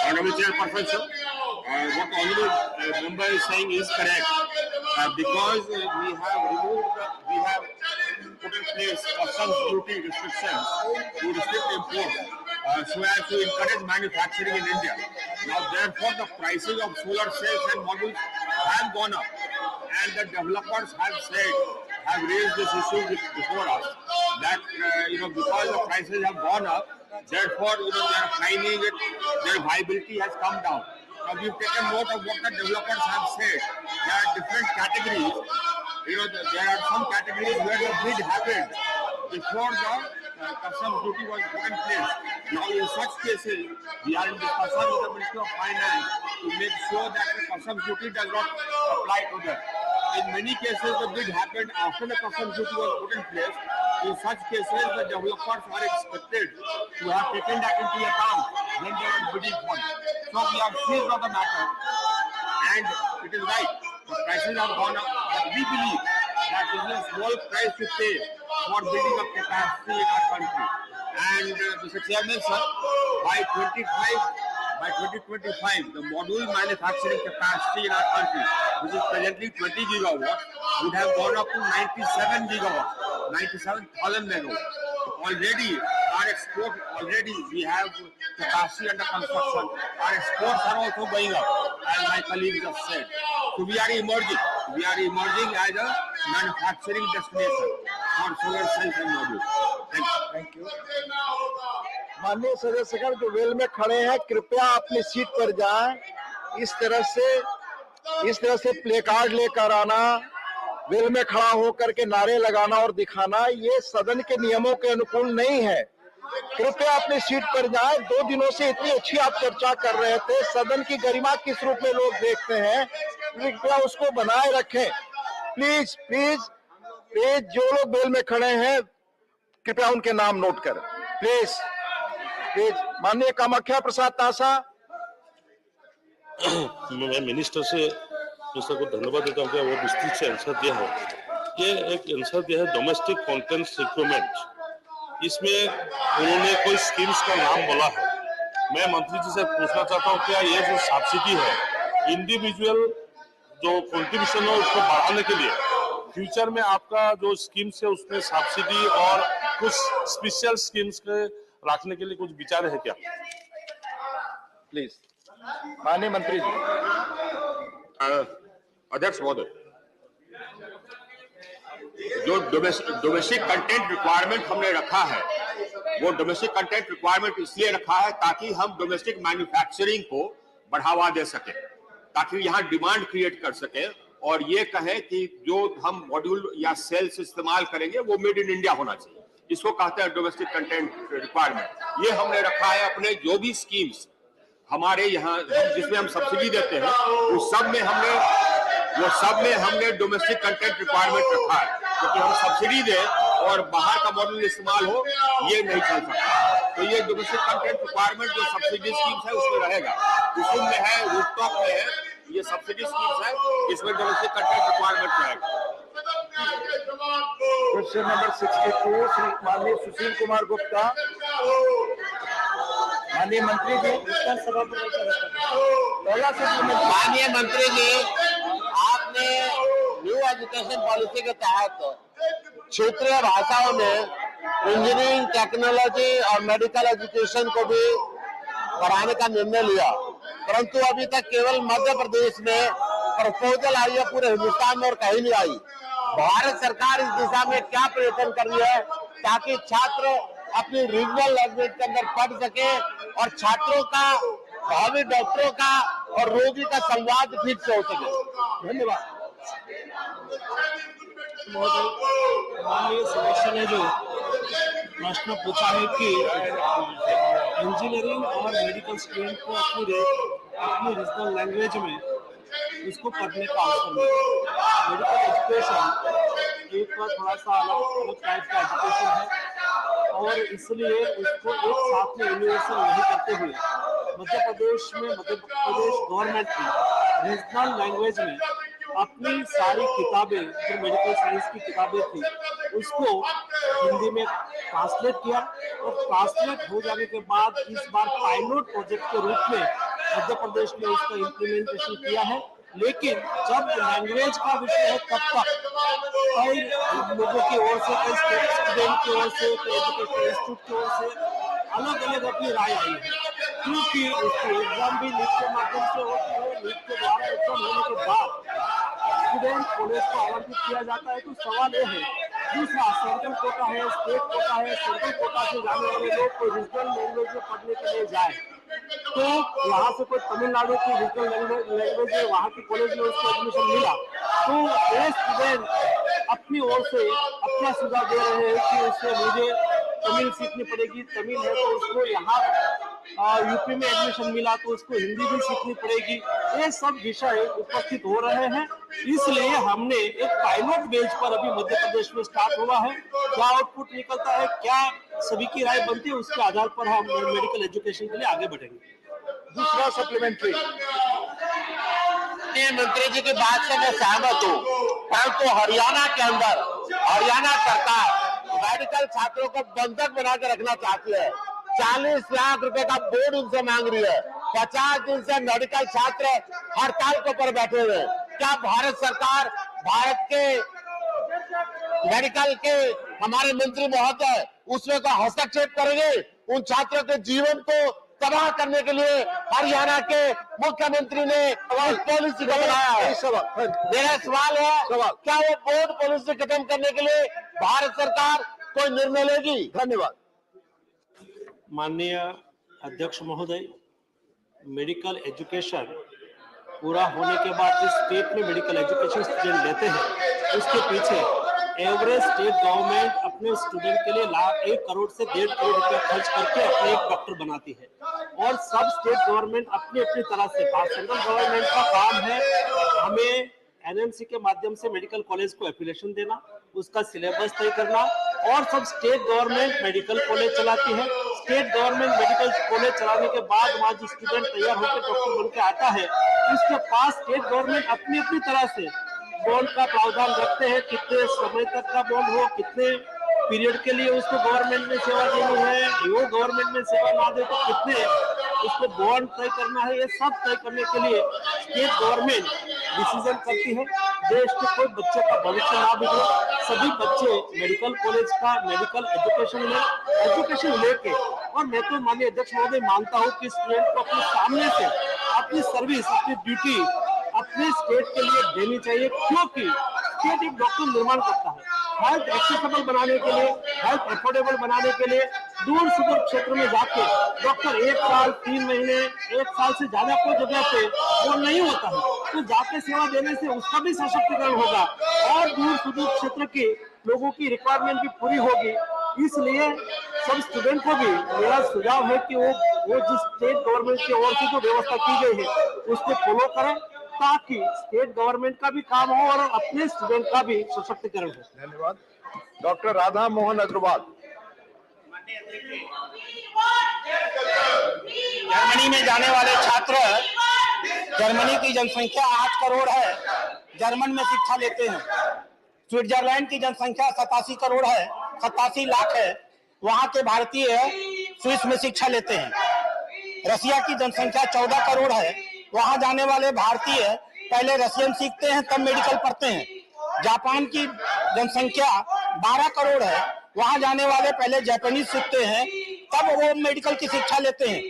Honorable Chairperson, sir, what Honorable member is saying is correct. Because we have put in place customs duty restrictions to restrict import, so as to encourage manufacturing in India. Now, therefore, the prices of solar cells and modules have gone up, and the developers have raised this issue before us that because the prices have gone up, therefore they are finding it, their viability has come down. Now we've taken note of what the developers have said. There are different categories. There are some categories where the bid happened before the customs duty was put in place. Now in such cases, we are in discussion with the Ministry of Finance to make sure that the customs duty does not apply to them. In many cases, the bid happened after the customs duty was put in place. In such cases, the developers are expected to have taken that into account when they were bidding for it. So we have seized on the matter, and it is right. The prices have gone up, but we believe that it is a small price to pay for building up capacity in our country. And Mr. Chairman, sir, by 2025, the module manufacturing capacity in our country, which is presently 20 gigawatts, would have gone up to 97 gigawatts, 97,000 megawatts. Already, we have capacity under construction. Our exports are also going up, as my colleague just said. So we are emerging. We are emerging as a manufacturing destination for solar cells and modules. Thank you. माननीय सदस्यगण जो well में खड़े हैं, कृपया अपनी seat पर जाएं। इस तरह से प्ले कार्ड लेकर आना, वेल में खड़ा होकर के नारे लगाना और दिखाना, ये सदन के नियमों के अनुकूल नहीं है। कृपया अपनी सीट पर जाएं। 2 दिनों से इतनी अच्छी आप चर्चा कर रहे थे, सदन की गरिमा किस रूप में लोग देखते हैं, कृपया उसको बनाए रखें। प्लीज प्लीज प्लीज, जो लोग वेल में खड़े हैं, कृपया उनके नाम नोट करें। Please please. माननीय कामाख्या प्रसाद तासा। मैं मिनिस्टर को धन्यवाद देता हूँ कि वो विस्तृत से आंसर दिया है। ये एक आंसर दिया है डोमेस्टिक कंटेंट रिक्वायरमेंट। इसमें उन्होंने कोई स्कीम्स का नाम बोला है। मैं मंत्री जी से पूछना चाहता हूँ, क्या ये जो सब्सिडी है इंडिविजुअल जो कंट्रीब्यूशन है उसको बढ़ाने के लिए फ्यूचर में आपका जो स्कीम्स है उसमें सब्सिडी और कुछ स्पेशल स्कीम्स के रखने के लिए कुछ विचार है क्या? प्लीज। माननीय मंत्री जी। अध्यक्ष महोदय, जो डोमेस्टिक कंटेंट रिक्वायरमेंट हमने रखा है, वो डोमेस्टिक कंटेंट रिक्वायरमेंट इसलिए रखा है ताकि हम डोमेस्टिक मैन्युफैक्चरिंग को बढ़ावा दे सके, ताकि यहाँ डिमांड क्रिएट कर सके और ये कहें कि जो हम मॉड्यूल या सेल्स इस्तेमाल करेंगे वो मेड इन इंडिया होना चाहिए। इसको कहते हैं डोमेस्टिक कंटेंट रिक्वायरमेंट। ये हमने रखा है अपने जो भी स्कीम्स हमारे यहाँ जिसमें हम सब्सिडी देते हैं, उस सब में हमने डोमेस्टिक कंटेंट रिक्वायरमेंट रखा है, क्योंकि हम सब्सिडी दें और बाहर का मॉडल इस्तेमाल हो, ये नहीं चल सकता। तो ये डोमेस्टिक कंटेंट रिक्वायरमेंट जो सब्सिडी स्कीम्स है उसमें रहेगा। कुसुम में है, रूफटॉप में है, ये सब्सिडी स्कीम्स है, इसमें डोमेस्टिक कंटेंट रिक्वायरमेंट रहेगा। क्वेश्चन नंबर 62 श्री माननीय सुशील कुमार गुप्ता। माननीय मंत्री जी, माननीय मंत्री जी, आपने न्यू एजुकेशन पॉलिसी के तहत क्षेत्रीय भाषाओं में इंजीनियरिंग, टेक्नोलॉजी और मेडिकल एजुकेशन को भी बढ़ाने का निर्णय लिया, परंतु अभी तक केवल मध्य प्रदेश में प्रपोजल आई है, पूरे हिंदुस्तान में और कहीं नहीं आई। भारत सरकार इस दिशा में क्या प्रयत्न कर रही है ताकि छात्र अपनी रीजनल लैंग्वेज के अंदर पढ़ सके और छात्रों का, भावी डॉक्टरों का और रोगी का संवाद ठीक से हो सके? धन्यवाद। माननीय सदस्य ने जो प्रश्न पूछा है कि इंजीनियरिंग और मेडिकल स्टूडेंट को अपनी रीजनल लैंग्वेज में उसको पढ़ने का अवसर मिले। मेडिकल एजुकेशन एक थोड़ा सा अलग टाइप का एजुकेशन है और इसलिए उसको एक साथ में यूनिवर्सल नहीं करते हुए मध्य प्रदेश गवर्नमेंट की रीजनल लैंग्वेज में अपनी सारी किताबें, जो मेडिकल साइंस की किताबें थी, उसको हिंदी में ट्रांसलेट किया और ट्रांसलेट हो जाने के बाद इस बार पायलट प्रोजेक्ट के रूप में मध्य प्रदेश में उसका इम्प्लीमेंटेशन किया है। लेकिन जब लैंग्वेज का विषय है तब तक कई लोगों की ओर से, कई स्टूडेंट की ओर से, कई एजुकेशन इंस्टीट्यूट की ओर से अलग अलग अपनी राय आई है, क्योंकि उसकी एग्जाम भी नीट के माध्यम से होती है। नीट के द्वारा एग्जाम होने के बाद स्टूडेंट कॉलेज को आवंटित किया जाता है। तो सवाल ये है, दूसरा सेंट्रल कोटा है, स्टेट कोटा है, सेंट्रल कोटा से जाने वाले लोग कोई रीजनल लैंग्वेज में पढ़ने के लिए जाए तो यहाँ से कोई तमिलनाडु की रीजनल लैंग्वेज है, वहाँ की कॉलेज में उसको एडमिशन मिला तो ये स्टूडेंट अपनी ओर से अपना सुझाव दे रहे हैं कि उससे मुझे तमिल सीखनी पड़ेगी, तमिल है तो उसको यहाँ यूपी में एडमिशन मिला तो उसको हिंदी भी सीखनी पड़ेगी। ये सब विषय उपस्थित हो रहे हैं, इसलिए हमने एक पायलट बेस पर अभी मध्य प्रदेश में स्टार्ट हुआ है। क्या आउटपुट निकलता है, क्या सभी की राय बनती है, उसके आधार पर हम मेडिकल एजुकेशन के लिए आगे बढ़ेंगे। दूसरा सप्लीमेंट्री। मंत्री जी की बात से मैं सहमत हूँ, परंतु हरियाणा के अंदर हरियाणा सरकार मेडिकल छात्रों को बंधक बना के रखना चाहती है। 40 लाख रुपए का बोर्ड उनसे मांग रही है। 50 दिन से मेडिकल छात्र हड़ताल के ऊपर बैठे हुए। क्या भारत सरकार, भारत के मेडिकल के हमारे मंत्री महोदय उसमें का हस्तक्षेप करेंगे? उन छात्रों के जीवन को तबाह करने के लिए हरियाणा के मुख्यमंत्री ने इस पॉलिसी को बनाया है। मेरा सवाल है, क्या वो बोर्ड पॉलिसी खत्म करने के लिए भारत सरकार कोई निर्णय लेगी? धन्यवाद। माननीय अध्यक्ष महोदय, मेडिकल एजुकेशन पूरा होने के बाद जिस स्टेट में मेडिकल एजुकेशन स्टूडेंट लेते हैं उसके पीछे एवरेज स्टेट गवर्नमेंट अपने स्टूडेंट के लिए 1 करोड़ से 1.5 करोड़ रुपया खर्च करके अपने एक डॉक्टर बनाती है और सब स्टेट गवर्नमेंट अपनी अपनी तरह से, सेंट्रल गवर्नमेंट का काम है हमें एनएमसी के माध्यम से मेडिकल कॉलेज को एफिलिएशन देना, उसका सिलेबस तय करना और सब स्टेट गवर्नमेंट मेडिकल कॉलेज चलाती है। स्टेट गवर्नमेंट मेडिकल कॉलेज चलाने के बाद वहाँ जो स्टूडेंट तैयार होकर डॉक्टर बन के आता है उसके पास स्टेट गवर्नमेंट अपनी अपनी तरह से बॉन्ड का प्रावधान रखते हैं, कितने समय तक का बॉन्ड हो, कितने पीरियड के लिए उसको गवर्नमेंट में सेवा देनी है, वो गवर्नमेंट में सेवा ना दे तो कितने उसको बॉन्ड तय करना है। ये सब तय करने के लिए स्टेट गवर्नमेंट डिसीजन करती है। देश के कोई बच्चे का भविष्य ना बिगड़े, सभी बच्चे मेडिकल कॉलेज का मेडिकल एजुकेशन लेके, और मैं तो माननीय अध्यक्ष महोदय मानता हूँ कि स्टूडेंट को अपने सामने से अपनी सर्विस, अपनी ड्यूटी अपने स्टेट के लिए देनी चाहिए, क्योंकि स्टेट एक डॉक्टर निर्माण करता है। हेल्थ एक्सेसिबल बनाने के लिए, हेल्थ अफोर्डेबल बनाने के लिए दूर सुदूर क्षेत्र में जाके डॉक्टर 1 साल 3 महीने 1 साल से ज्यादा कोई जगह पे वो नहीं होता है, तो जाके सेवा देने से उसका भी सशक्तिकरण होगा और दूर सुदूर क्षेत्र के लोगों की रिक्वायरमेंट भी पूरी होगी। इसलिए सब स्टूडेंट को भी मेरा सुझाव है कि वो जिस स्टेट गवर्नमेंट की ओर से जो व्यवस्था की गई है उसको फॉलो करें, ताकि स्टेट गवर्नमेंट का भी काम हो और अपने स्टूडेंट का भी सशक्तिकरण हो। धन्यवाद। डॉक्टर राधा मोहन अग्रवाल। जर्मनी में जाने वाले छात्र, जर्मनी की जनसंख्या 8 करोड़ है, जर्मन में शिक्षा लेते हैं। स्विट्जरलैंड की जनसंख्या 87 करोड़ है, 87 लाख है, वहां के भारतीय स्विस में शिक्षा लेते हैं। रसिया की जनसंख्या 14 करोड़ है, वहां जाने वाले भारतीय पहले रशियन सीखते हैं तब मेडिकल पढ़ते हैं। जापान की जनसंख्या 12 करोड़ है, वहां जाने वाले पहले जापानीज सीखते हैं तब वो मेडिकल की शिक्षा लेते हैं।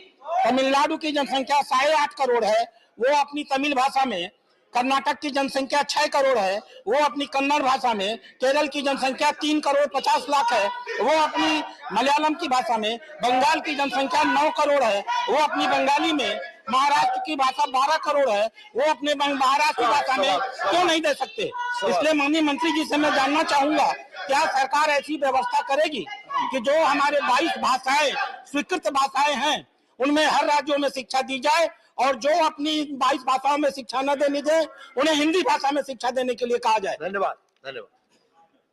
तमिलनाडु की जनसंख्या 8.5 करोड़ है, वो अपनी तमिल भाषा में, कर्नाटक की जनसंख्या 6 करोड़ है, वो अपनी कन्नड़ भाषा में, केरल की जनसंख्या 3 करोड़ 50 लाख है, वो अपनी मलयालम की भाषा में, बंगाल की जनसंख्या 9 करोड़ है, वो अपनी बंगाली में, महाराष्ट्र की भाषा 12 करोड़ है, वो अपने महाराष्ट्र की भाषा में क्यों नहीं दे सकते? इसलिए माननीय मंत्री जी से मैं जानना चाहूंगा, क्या सरकार ऐसी व्यवस्था करेगी कि जो हमारे 22 भाषाएं स्वीकृत भाषाएं हैं उनमें हर राज्यों में शिक्षा दी जाए, और जो अपनी 22 भाषाओं में शिक्षा न देने दें उन्हें हिंदी भाषा में शिक्षा देने के लिए कहा जाए। धन्यवाद। धन्यवाद।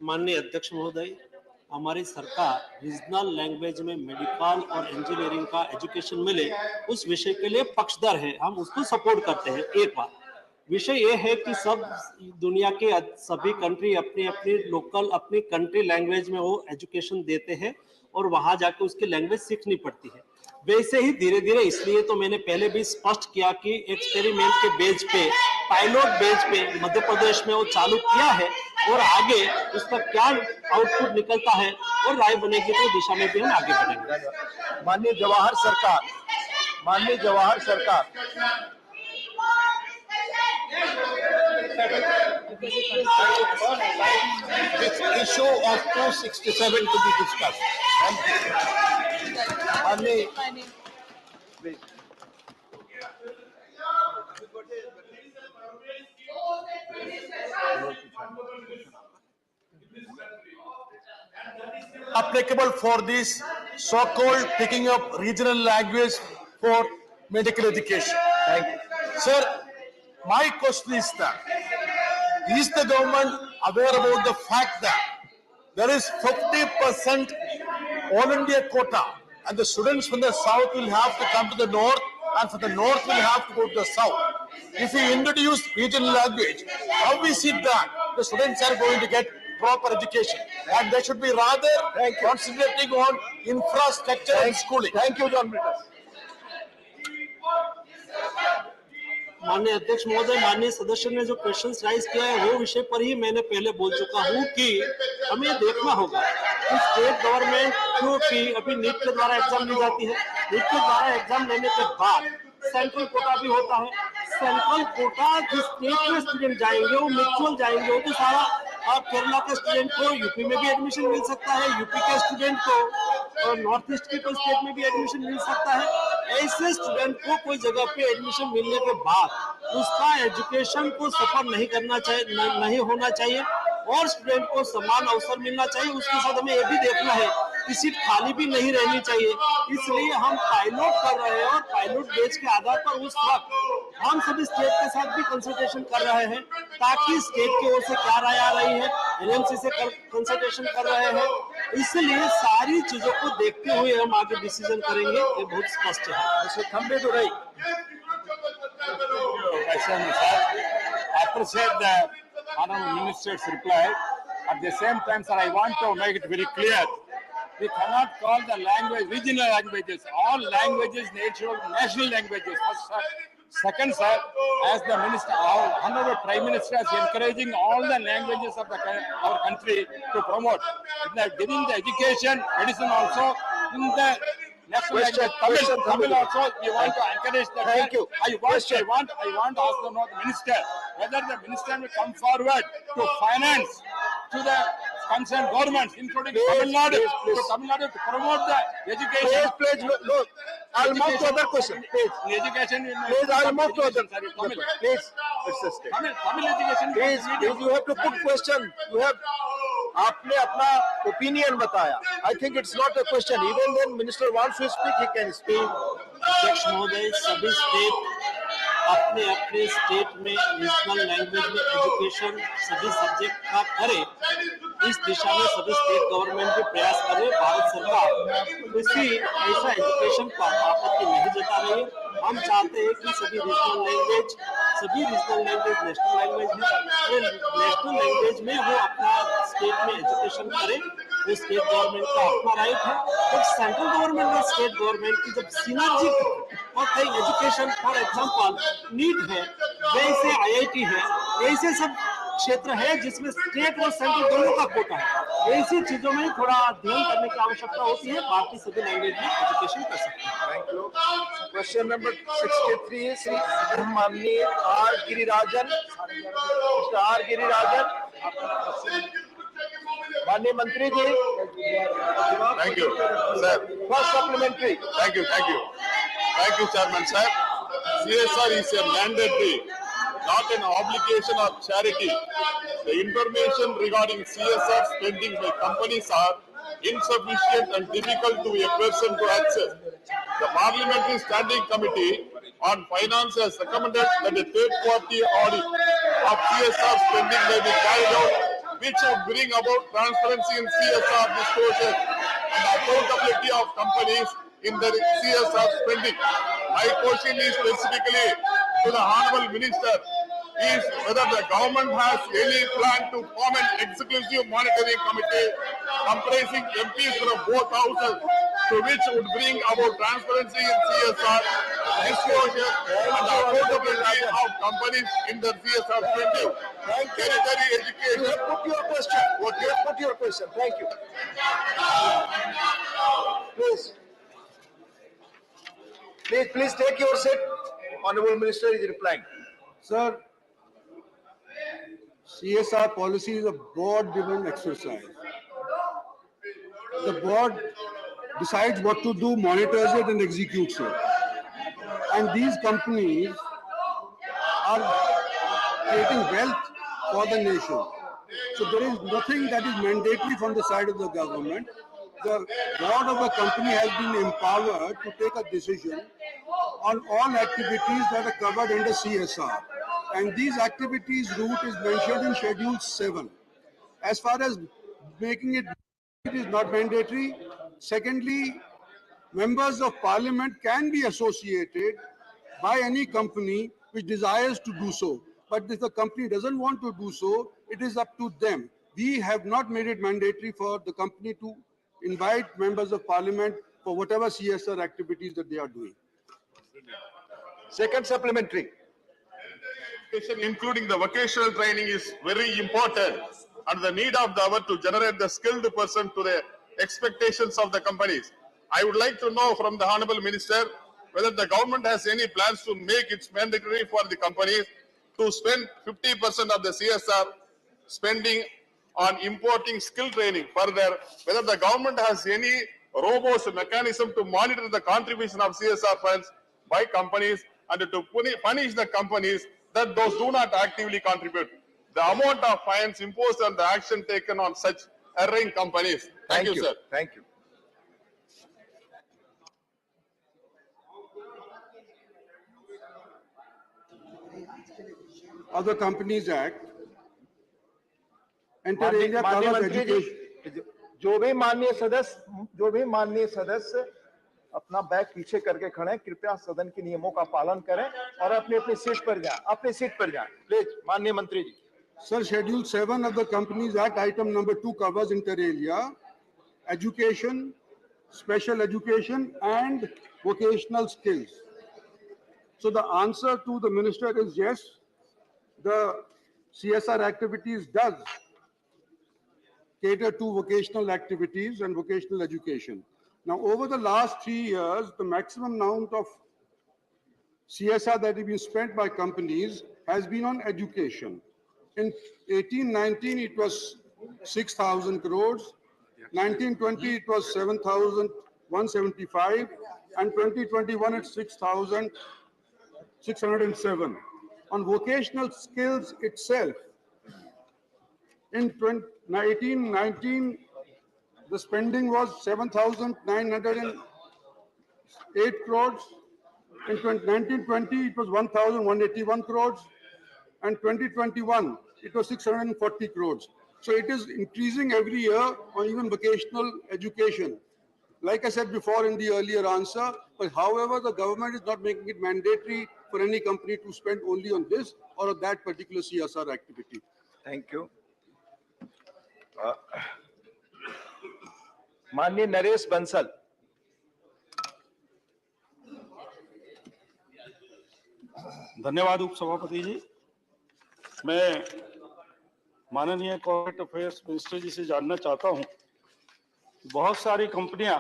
माननीय अध्यक्ष महोदय, हमारी सरकार रीजनल लैंग्वेज में मेडिकल और इंजीनियरिंग का एजुकेशन मिले उस विषय के लिए पक्षधर है, हम उसको सपोर्ट करते हैं। एक बात विषय ये है कि सब दुनिया के सभी कंट्री अपनी अपनी लोकल अपनी कंट्री लैंग्वेज में वो एजुकेशन देते हैं और वहां जाके उसकी लैंग्वेज सीखनी पड़ती है। वैसे ही धीरे धीरे, इसलिए तो मैंने पहले भी स्पष्ट किया कि एक्सपेरिमेंट के बेस पे, पायलट बेस पे मध्य प्रदेश में वो चालू किया है और आगे उसका क्या आउटपुट निकलता है और राय बनेगी तो दिशा में भी हम आगे बढ़ेंगे। माननीय जवाहर सरकार, माननीय जवाहर सरकार। This issue of 267 to be discussed. Applicable for this so-called picking up regional language for medical education. Thank you. Sir, my question is that, is the government aware about the fact that there is 50% all India quota and the students from the south will have to come to the north and from the north will have to go to the south? If we introduce regional language, how we see that the students are going to get proper education, and they should be rather concentrating on infrastructure and schooling. Thank you, John Britas. माननीय अध्यक्ष महोदय, माननीय सदस्य ने जो questions rise किया है वो विषय पर ही मैंने पहले बोल चुका हूं कि हमें देखना होगा कि स्टेट गवर्नमेंट, क्योंकि अभी नीट के द्वारा एग्जाम ली जाती है, नीट के द्वारा एग्जाम लेने के बाद सेंट्रल कोटा भी होता है। सेंट्रल कोटा जिस स्टेट में स्टूडेंट जाएंगे वो म्यूचुअल जाएंगे, वो तो सारा केरला के स्टूडेंट को यूपी में भी एडमिशन मिल सकता है, यूपी के स्टूडेंट को नॉर्थ ईस्ट के कोई स्टेट में भी एडमिशन मिल सकता है। ऐसे स्टूडेंट को कोई जगह पे एडमिशन मिलने के बाद उसका एजुकेशन को सफर नहीं करना चाहिए, नहीं होना चाहिए और स्टूडेंट को समान अवसर मिलना चाहिए। उसके साथ हमें ये भी देखना है कि सीट खाली भी नहीं रहनी चाहिए, इसलिए हम पायलट कर रहे हैं और पायलट बेच के आधार पर उस वक्त हम सभी स्टेट के साथ भी कंसल्टेशन कर रहे हैं ताकि स्टेट की ओर से क्या राय आ रही है, एनएमसी से कंसल्टेशन कर रहे हैं। इसलिए सारी चीजों को देखते हुए हम आगे डिसीजन करेंगे, ये बहुत स्पष्ट है। खंबे तो रही I appreciate the Honorable Minister's reply. At the same time, sir, I want to make it very clear. We cannot call the language regional languages. All languages, national languages. First, sir. Second, sir, as the minister, our Honorable Prime Minister is encouraging all the languages of our country to promote. Giving the education, medicine also, in the national Question, language, question, Tamil Tamil. also, we want to encourage that. Thank you. I want to ask the minister whether the minister will come forward to finance to the concerned governments, including Tamil Nadu, to Tamil Nadu to promote the education. Please, look, I'll move to other question. Please, Education in please, I'll move to other. Tamil. Please, it's a step. Tamil education. Please, you have to put question. You have. आपने अपना opinion बताया. I think it's not a question. Even when minister wants to speak, he can speak. अध्यक्ष महोदय, सभी state अपने अपने state में regional language में एजुकेशन सभी सब्जेक्ट का करे, इस दिशा में सभी स्टेट गवर्नमेंट भी प्रयास कर रहे हैं। भारत सरकार किसी ऐसा एजुकेशन का आपत्ति नहीं जता रही है। हम चाहते हैं कि सभी रीजनल लैंग्वेज नेशनल लैंग्वेज है, नेशनल लैंग्वेज में वो अपना स्टेट में एजुकेशन करे, वो स्टेट गवर्नमेंट का अपना राइट है। तो सेंट्रल गवर्नमेंट और स्टेट गवर्नमेंट की जब सिनर्जी और कई एजुकेशन फॉर एग्जांपल नीट है, वैसे आईआईटी है, ऐसे सब क्षेत्र है जिसमें स्टेट और सेंट्रल दोनों का कोटा है। ऐसी चीजों में थोड़ा अध्ययन करने की आवश्यकता होती है, बाकी सभी लैंग्वेज में एजुकेशन कर सकते हैं। Thank you. Question number 63 Shri माननीय R Girirajan, mister R Girirajan, माननीय मंत्री जी। Thank you, sir. First supplementary. Thank you, Chairman, sir. CSR is a mandatory, not an obligation or charity. The information regarding CSR spending by companies are insufficient and difficult to a person to access. The Parliamentary Standing Committee on Finance has recommended that a third-party audit of CSR spending may be carried out, which would bring about transparency in CSR disclosure and accountability of companies in their CSR spending. My question is specifically to the Honourable Minister is whether the government has any plan to form an executive monitoring committee comprising MPs from both houses, to which would bring about transparency in CSR, disclosure and accountability of companies in their CSR spending. Tertiary education. Put your question. Okay, put your question. Thank you. Please take your seat. Honorable Minister is replying. Sir, CSR policy is a board-driven exercise. The board decides what to do, monitors it, and executes it. And these companies are creating wealth for the nation. So there is nothing that is mandatory from the side of the government. The board of a company has been empowered to take a decision on all activities that are covered under CSR. And these activities route is mentioned in Schedule 7. As far as making it is not mandatory. Secondly, members of parliament can be associated by any company which desires to do so. But if the company doesn't want to do so, it is up to them. We have not made it mandatory for the company to invite members of parliament for whatever CSR activities that they are doing. Second supplementary. Including the vocational training is very important, and the need of the hour to generate the skilled person to the expectations of the companies. I would like to know from the Honourable Minister whether the government has any plans to make it mandatory for the companies to spend 50% of the CSR spending on importing skill training. Further, whether the government has any robust mechanism to monitor the contribution of CSR funds by companies and to punish the companies that those do not actively contribute. The amount of fines imposed and the action taken on such erring companies. Thank you, sir. Thank you. Other Companies Act, enter area covers education. जो भी माननीय सदस्य अपना bag पीछे करके खड़े हैं, कृपया सदन के नियमों का पालन करें और अपनी सीट पर जाएं। प्लीज, माननीय मंत्री जी। Sir, Schedule 7 of the Companies Act, item number 2 covers inter alia, education, special education and vocational skills. So the answer to the minister is yes, the CSR activities does cater to vocational activities and vocational education. Now, over the last 3 years, the maximum amount of CSR that has been spent by companies has been on education. In 18-19, it was 6,000 crores. 19-20, it was 7,175, and 2021, it's 6,607. On vocational skills itself, in 2018-19, the spending was 7,908 crores. In 19-20, it was 1,181 crores. And 2021, it was 640 crores. So it is increasing every year on even vocational education. Like I said before in the earlier answer, but however, the government is not making it mandatory for any company to spend only on this or on that particular CSR activity. Thank you. माननीय नरेश बंसल। धन्यवाद उपसभापति जी। मैं माननीय corporate affairs minister जी से जानना चाहता हूं, बहुत सारी कंपनियां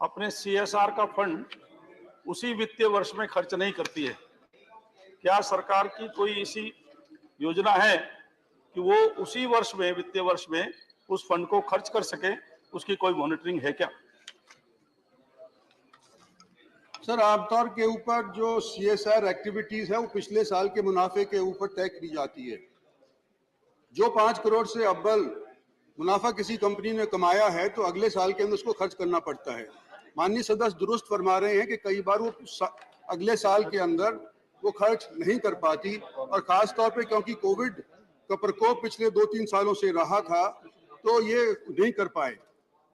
अपने सीएसआर का फंड उसी वित्तीय वर्ष में खर्च नहीं करती है। क्या सरकार की कोई ऐसी योजना है कि वो उसी वर्ष में, वित्तीय वर्ष में उस फंड को खर्च कर सके? उसकी कोई मॉनिटरिंग है क्या? सर, आमतौर के ऊपर जो सीएसआर एक्टिविटीज है वो पिछले साल के मुनाफे के ऊपर तय की जाती है। जो 5 करोड़ से अव्वल मुनाफा किसी कंपनी ने कमाया है तो अगले साल के अंदर उसको खर्च करना पड़ता है। माननीय सदस्य दुरुस्त फरमा रहे हैं कि कई बार वो अगले साल के अंदर वो खर्च नहीं कर पाती, और खास तौर पे क्योंकि कोविड का प्रकोप पिछले 2-3 सालों से रहा था तो ये नहीं कर पाए।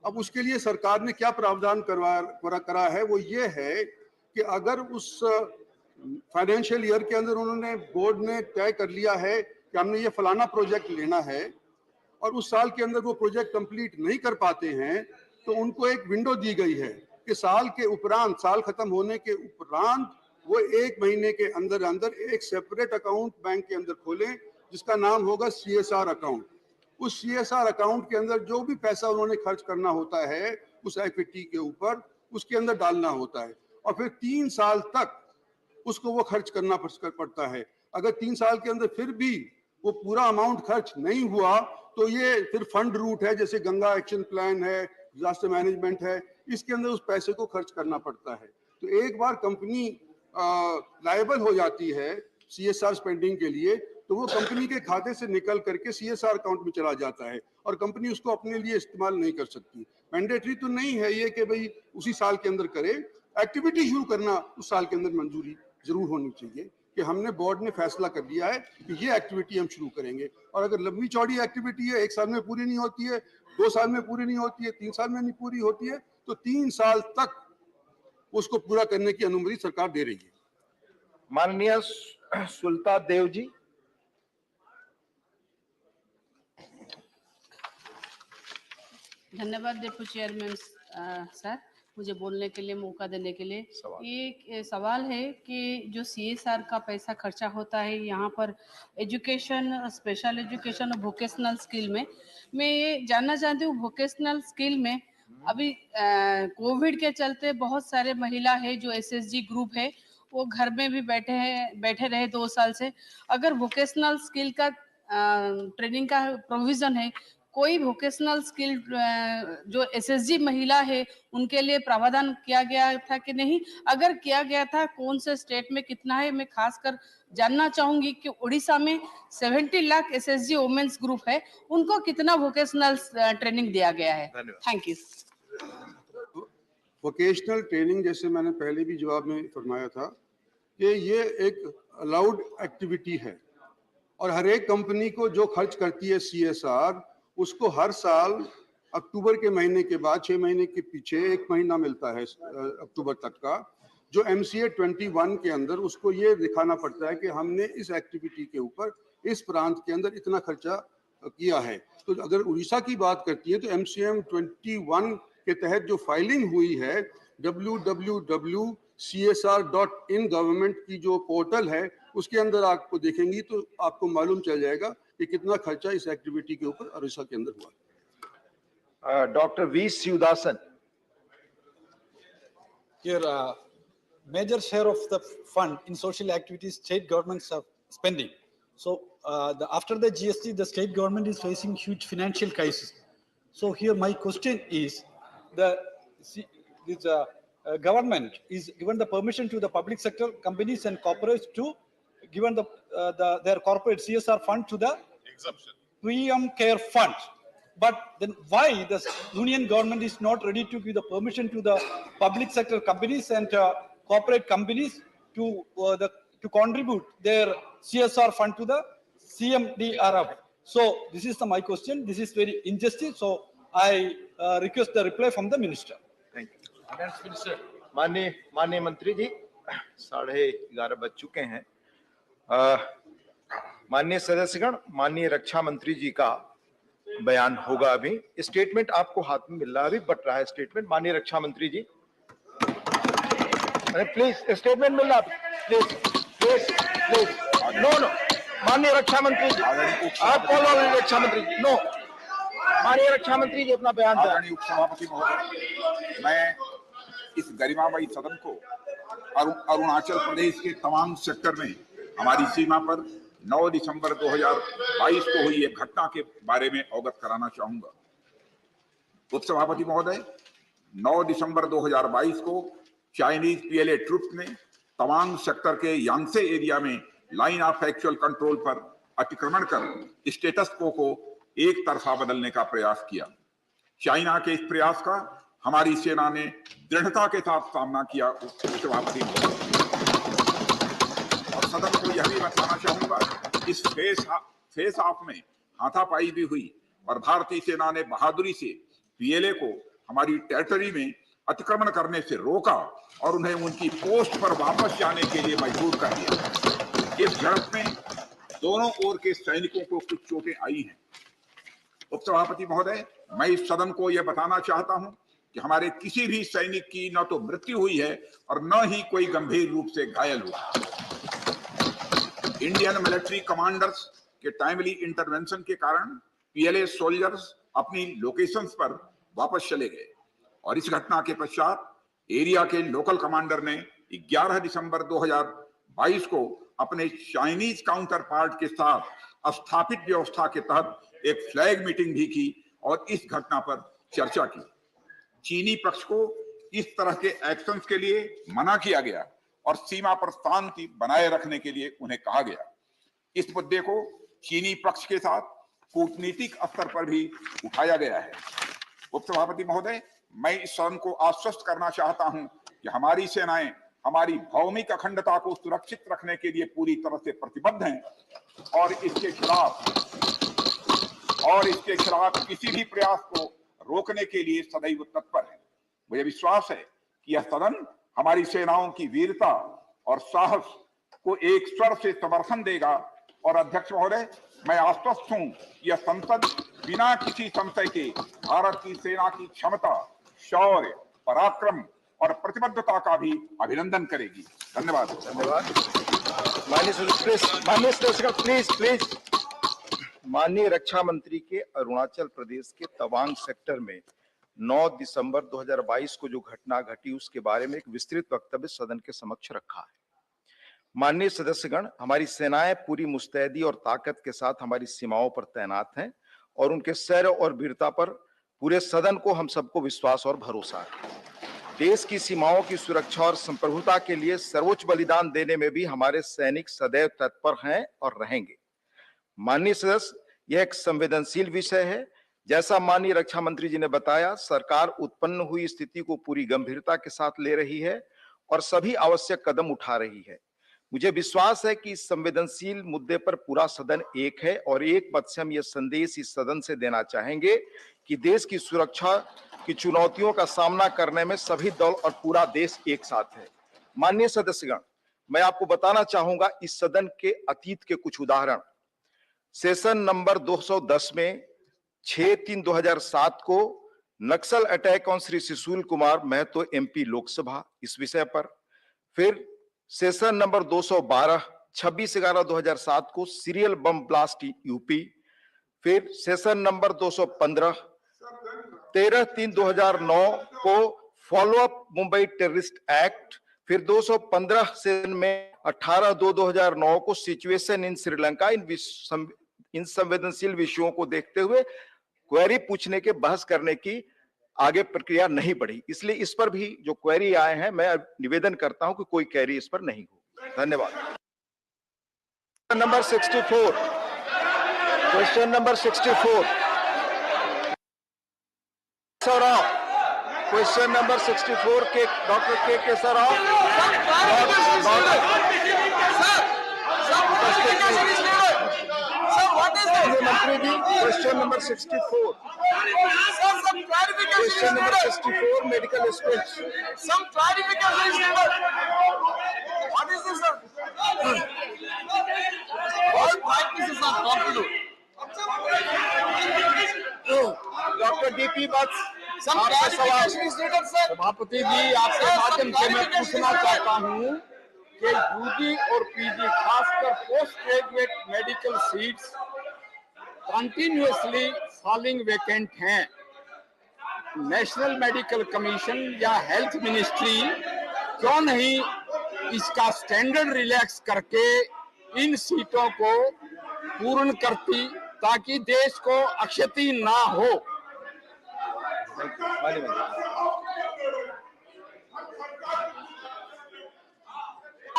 अब उसके लिए सरकार ने क्या प्रावधान करा है, वो ये है कि अगर उस फाइनेंशियल ईयर के अंदर उन्होंने, बोर्ड ने तय कर लिया है कि हमने ये फलाना प्रोजेक्ट लेना है और उस साल के अंदर वो प्रोजेक्ट कंप्लीट नहीं कर पाते हैं, तो उनको एक विंडो दी गई है कि साल के उपरांत, साल खत्म होने के उपरांत वो 1 महीने के अंदर अंदर एक सेपरेट अकाउंट बैंक के अंदर खोलें जिसका नाम होगा सीएसआर अकाउंट। उस सीएसआर अकाउंट के अंदर जो भी पैसा उन्होंने खर्च करना होता है उस एक्टिविटी के ऊपर, उसके अंदर डालना होता है और फिर 3 साल तक उसको वो खर्च करना पड़ता है। अगर 3 साल के अंदर फिर भी वो पूरा अमाउंट खर्च नहीं हुआ तो ये फिर फंड रूट है, जैसे गंगा एक्शन प्लान है, डिजास्टर मैनेजमेंट है, इसके अंदर उस पैसे को खर्च करना पड़ता है। तो एक बार कंपनी लायबल हो जाती है सीएसआर स्पेंडिंग के लिए तो वो कंपनी के खाते से निकल करके सीएसआर अकाउंट में चला जाता है और कंपनी उसको अपने लिए इस्तेमाल नहीं कर सकती। मैंडेटरी तो नहीं है ये कि भाई उसी साल के अंदर करे, एक्टिविटी शुरू करना उस साल के अंदर मंजूरी जरूर होनी चाहिए कि हमने, बोर्ड ने फैसला कर लिया है कि ये एक्टिविटी हम शुरू करेंगे। और अगर लंबी चौड़ी एक्टिविटी है, 1 साल में पूरी नहीं होती है, 2 साल में पूरी नहीं होती है, 3 साल में नहीं पूरी होती है, तो 3 साल तक उसको पूरा करने की अनुमति सरकार दे रही है। माननीय सुलता देव जी। धन्यवाद डिप्टी चेयरमैन सर, मुझे बोलने के लिए, मौका देने के लिए। एक सवाल है कि जो सीएसआर का पैसा खर्चा होता है यहाँ पर एजुकेशन, स्पेशल एजुकेशन और वोकेशनल स्किल में, मैं ये जानना चाहती हूँ वोकेशनल स्किल में अभी कोविड के चलते बहुत सारे महिला है जो एसएसजी ग्रुप है वो घर में भी बैठे रहे 2 साल से। अगर वोकेशनल स्किल का ट्रेनिंग का प्रोविजन है, कोई वोकेशनल स्किल जो एसएसजी महिला है उनके लिए प्रावधान किया गया था कि नहीं? अगर किया गया था, कौन से स्टेट में कितना है? मैं खासकर जानना चाहूंगी कि उड़ीसा में 70 लाख एसएसजी वुमेन्स ग्रुप है, उनको कितना वोकेशनल ट्रेनिंग दिया गया है? Thank you. वोकेशनल ट्रेनिंग, जैसे मैंने पहले भी जवाब में फरमाया था कि ये एक अलाउड एक्टिविटी है और हर एक कंपनी को जो खर्च करती है सीएसआर उसको हर साल अक्टूबर के महीने के बाद 6 महीने के पीछे 1 महीना मिलता है अक्टूबर तक का, जो MCA 21 के अंदर उसको ये दिखाना पड़ता है कि हमने इस एक्टिविटी के ऊपर इस प्रांत के अंदर इतना खर्चा किया है। तो अगर उड़ीसा की बात करती है तो MCM 21 के तहत जो फाइलिंग हुई है www.csr.in गवर्नमेंट की जो पोर्टल है उसके अंदर आपको देखेंगी तो आपको मालूम चल जाएगा कि कितना खर्चा इस एक्टिविटी के ऊपर उड़ीसा के अंदर हुआ। Doctor V Sivadasan. here major share of the fund in social activities state governments are spending. So after the GST, the state government is facing huge financial crisis. So here my question is, this government is given the permission to the public sector companies and corporates to given their corporate CSR fund to the Exemption. PM Care Fund. But then why the union government is not ready to give the permission to the public sector companies and corporate companies to contribute their CSR fund to the CMDRF? So this is my question. This is very injustice. So I request the reply from the minister. Thank you. माननीय मंत्री जी, 11:30 बज चुके हैं। माननीय सदस्यगण, माननीय रक्षा मंत्री जी का बयान होगा अभी। स्टेटमेंट आपको हाथ में मिल रहा है, अभी बट रहा है स्टेटमेंट। माननीय रक्षा मंत्री जी, अरे प्लीज स्टेटमेंट मिल रहा, please please please. No no, माननीय रक्षा मंत्री जी, आप कॉल वाले रक्षा मंत्री जी, नो, माननीय रक्षा मंत्री जी अपना बयान दें। आदरणीय उपसभापति महोदय, मैं इस गरिमामयी सदन को अरुणाचल प्रदेश के तवांग सेक्टर में हमारी सीमा पर 9 दिसंबर 2022 को हुई एक घटना के बारे में अवगत कराना चाहूंगा। उपसभापति महोदय, 9 दिसंबर 2022 को चाइनीज पीएलए ट्रुप्स ने तवांग सेक्टर के यांगसे एरिया में लाइन ऑफ एक्चुअल कंट्रोल पर अतिक्रमण कर स्टेटस को एक तरफा बदलने का प्रयास किया। चाइना के इस प्रयास का हमारी सेना ने दृढ़ता के साथ सामना किया। उपसभापति और सदन को यह भी बताना चाहूंगा, इस फेस ऑफ में हाथापाई भी हुई और भारतीय सेना ने बहादुरी से पीएलए को हमारी टेरिटरी में अतिक्रमण करने से रोका और उन्हें उनकी पोस्ट पर वापस जाने के लिए मजबूर कर दिया। इस झड़प में दोनों ओर के सैनिकों को कुछ चोटें आई हैं। उपसभापति महोदय, मैं इस सदन को यह बताना चाहता हूं कि हमारे किसी भी सैनिक की न तो मृत्यु हुई है और न ही कोई गंभीर रूप से घायल हुआ। इंडियन मिलिट्री कमांडर्स के टाइमली इंटरवेंशन के कारण पीएलए सोल्जर्स अपनी लोकेशंस पर वापस चले गए और इस घटना के पश्चात एरिया के लोकल कमांडर ने 11 दिसंबर 2022 को अपने चाइनीज काउंटर पार्ट के साथ स्थापित व्यवस्था के तहत एक फ्लैग मीटिंग भी की और इस घटना पर चर्चा की। चीनी पक्ष को इस तरह के एक्शंस के लिए मना किया गया और सीमा पर शांति बनाए रखने के लिए उन्हें कहा गया। इस मुद्दे को चीनी पक्ष के साथ कूटनीतिक स्तर पर भी उठाया गया है। उपसभापति महोदय, मैं इस सदन को आश्वस्त करना चाहता हूं कि हमारी सेनाएं हमारी भौमिक अखंडता को सुरक्षित रखने के लिए पूरी तरह से प्रतिबद्ध हैं और इसके खिलाफ किसी भी प्रयास को रोकने के लिए सदैव तत्पर है। मुझे विश्वास है कि यह सदन हमारी सेनाओं की वीरता और साहस को एक स्वर से समर्थन देगा और अध्यक्ष महोदय, मैं आश्वस्त हूं कि यह संसद बिना किसी संशय के भारत की सेना की क्षमता, शौर्य, पराक्रम और प्रतिबद्धता का भी अभिनंदन करेगी। धन्यवाद। माननीय रक्षा मंत्री के अरुणाचल प्रदेश के तवांग सेक्टर में 9 दिसंबर 2022 को जो घटना घटी उसके बारे में एक विस्तृत वक्तव्य सदन के समक्ष रखा है। माननीय सदस्यगण, हमारी सेनाएं पूरी मुस्तैदी और ताकत के साथ हमारी सीमाओं पर तैनात हैं और उनके शौर्य और वीरता पर पूरे सदन को हम सबको विश्वास और भरोसा है। देश की सीमाओं की सुरक्षा और संप्रभुता के लिए सर्वोच्च बलिदान देने में भी हमारे सैनिक सदैव तत्पर हैं और रहेंगे। माननीय सदस्य, यह एक संवेदनशील विषय है। जैसा माननीय रक्षा मंत्री जी ने बताया, सरकार उत्पन्न हुई स्थिति को पूरी गंभीरता के साथ ले रही है और सभी आवश्यक कदम उठा रही है। मुझे विश्वास है कि इस संवेदनशील मुद्दे पर पूरा सदन एक है और एक मत से हम यह संदेश इस सदन से देना चाहेंगे कि देश की सुरक्षा की चुनौतियों का सामना करने में सभी दल और पूरा देश एक साथ है। माननीय सदस्यगण, मैं आपको बताना चाहूंगा इस सदन के अतीत के कुछ उदाहरण। सेशन नंबर 210 में 6/3/2007 को Naxal attack on Shri Sushil Kumar Mahato MP Lok Sabha, इस विषय पर। फिर सेशन नंबर 212 26/11/2007 को सीरियल बम ब्लास्ट यूपी। फिर सेशन नंबर 215 13/3/2009 को follow up Mumbai terrorist act, फिर 215 सेशन में 18/2/2009 को सिचुएशन इन श्रीलंका, इन संवेदनशील विषयों को देखते हुए क्वेरी पूछने के बहस करने की आगे प्रक्रिया नहीं बढ़ी। इसलिए इस पर भी जो क्वेरी आए हैं, मैं निवेदन करता हूं कि कोई क्वेरी इस पर नहीं हो। धन्यवाद। Number 64, question number 64 question number 64 के डॉक्टर के सराव मंत्री जी, question number 64, question number 64 medical students, some clarification is needed. What is this sir? What practices are popular? Doctor DP बट्स, सभापति जी, आपके माध्यम से मैं पूछना चाहता हूं कि यूजी और पीजी, खासकर post graduate medical seats continuously falling vacant हैं। नेशनल मेडिकल कमीशन या हेल्थ मिनिस्ट्री क्यों नहीं इसका स्टैंडर्ड रिलैक्स करके इन सीटों को पूर्ण करती, ताकि देश को अक्षति ना हो।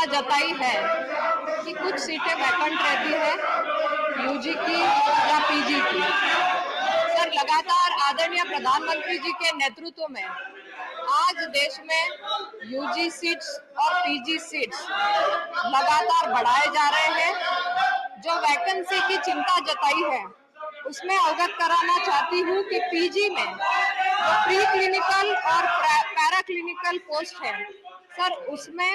जताई है कि कुछ सीटें वैकेंट रहती है यूजी की या पीजी की। सर, लगातार आदरणीय प्रधानमंत्री जी के नेतृत्व में आज देश में यूजी सीट्स और पीजी सीट्स लगातार बढ़ाए जा रहे हैं। जो वैकेंसी की चिंता जताई है उसमें अवगत कराना चाहती हूँ कि पीजी में जो प्री क्लिनिकल और पैरा क्लिनिकल पोस्ट है सर, उसमें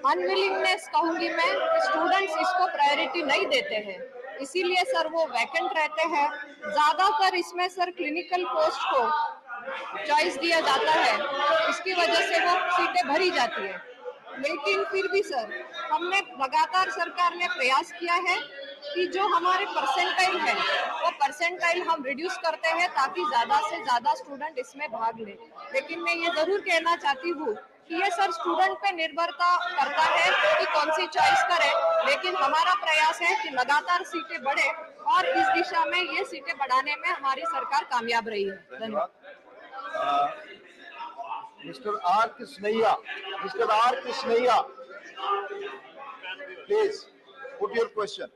अनविलिंगनेस कहूंगी मैं, स्टूडेंट्स इसको प्रायोरिटी नहीं देते हैं, इसीलिए सर वो वैकेंट रहते हैं। ज्यादातर इसमें सर क्लिनिकल पोस्ट को चॉइस दिया जाता है, इसकी वजह से वो सीटें भरी जाती है। लेकिन फिर भी सर हमने लगातार, सरकार ने प्रयास किया है कि जो हमारे परसेंटाइल है वो परसेंटाइल हम रिड्यूस करते हैं ताकि ज्यादा से ज्यादा स्टूडेंट इसमें भाग ले। लेकिन मैं ये जरूर कहना चाहती हूँ कि ये सर स्टूडेंट पे निर्भरता करता है कि कौन सी चॉइस करे, लेकिन हमारा प्रयास है कि लगातार सीटें बढ़े और इस दिशा में ये सीटें बढ़ाने में हमारी सरकार कामयाब रही है। धन्यवाद। Mister R Krishnaiah, mister R Krishnaiah, please put your question.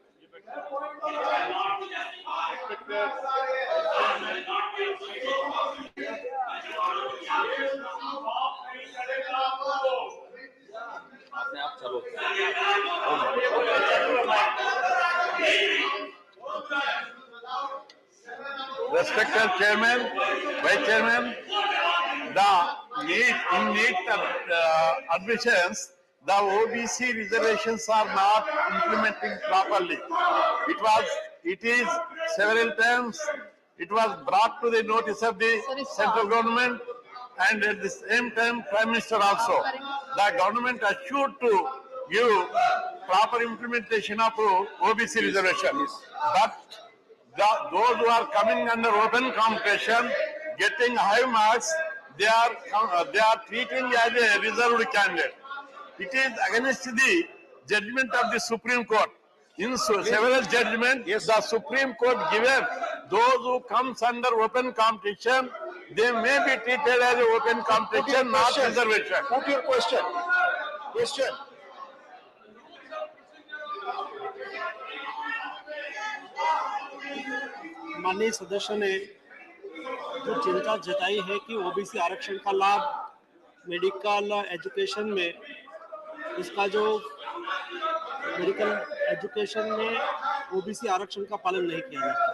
Respected Chairman, Vice Chairman, in NEET admissions, the OBC reservations are not implementing properly. It is several times, it was brought to the notice of the central government and at the same time Prime Minister also. The government assured to give proper implementation of OBC reservations. But those who are coming under open competition, getting high marks, they are treating as a reserved candidate. It is against the judgment of the Supreme Court. In several judgments, the Supreme Court given those who comes under open competition, they may be treated as an open competition, not reservation. Put your question. Question. माननीय सदस्य ने जो चिंता जताई है कि OBC आरक्षण का लाभ मेडिकल एजुकेशन में, इसका जो मेडिकल एजुकेशन में ओबीसी आरक्षण का पालन नहीं किया जाता।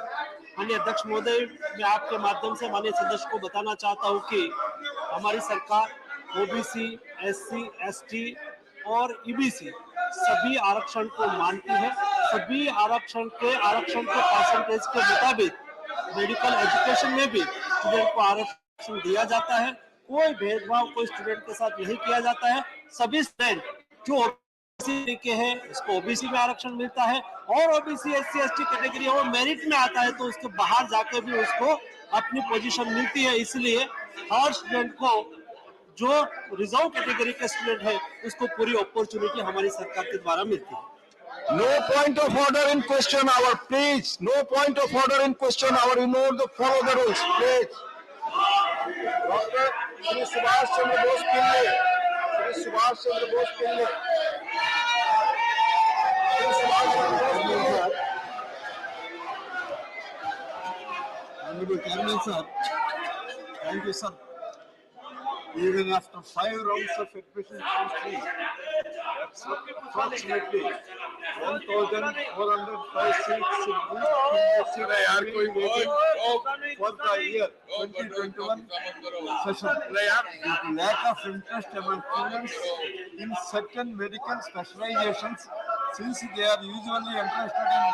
माननीय अध्यक्ष महोदय, मैं आपके माध्यम से माननीय सदस्य को बताना चाहता हूं कि हमारी सरकार ओबीसी, एससी, एसटी और ईबीसी सभी आरक्षण को मानती है। सभी आरक्षण के परसेंटेज के मुताबिक मेडिकल एजुकेशन में भी स्टूडेंट को आरक्षण दिया जाता है। कोई भेदभाव कोई स्टूडेंट के साथ नहीं किया जाता है। सभी स्टूडेंट जो ओबीसी के हैं उसको ओबीसी में आरक्षण मिलता है, और ओबीसी, एससी, एसटी कैटेगरी वो मेरिट में आता है तो उसके बाहर जाकर भी उसको अपनी पोजीशन मिलती है। इसलिए हर स्टूडेंट को, जो रिजर्व कैटेगरी के स्टूडेंट है, उसको पूरी अपॉर्चुनिटी हमारी सरकार के द्वारा मिलती है। No point of order in question hour, please. No point of order in question hour. You know the follow the rules, please. Dr. Shri Subhash Chandra Bose Pillai. Shri Subhash Chandra Bose Pillai. Shri Subhash Chandra Bose Pillai. Honorable Chairman, sir. Thank you, sir. Even after 5 rounds of admission, that's approximately 1,405 seats for the year 2021 session. Due to lack of interest among students in certain medical specializations, since they are usually interested in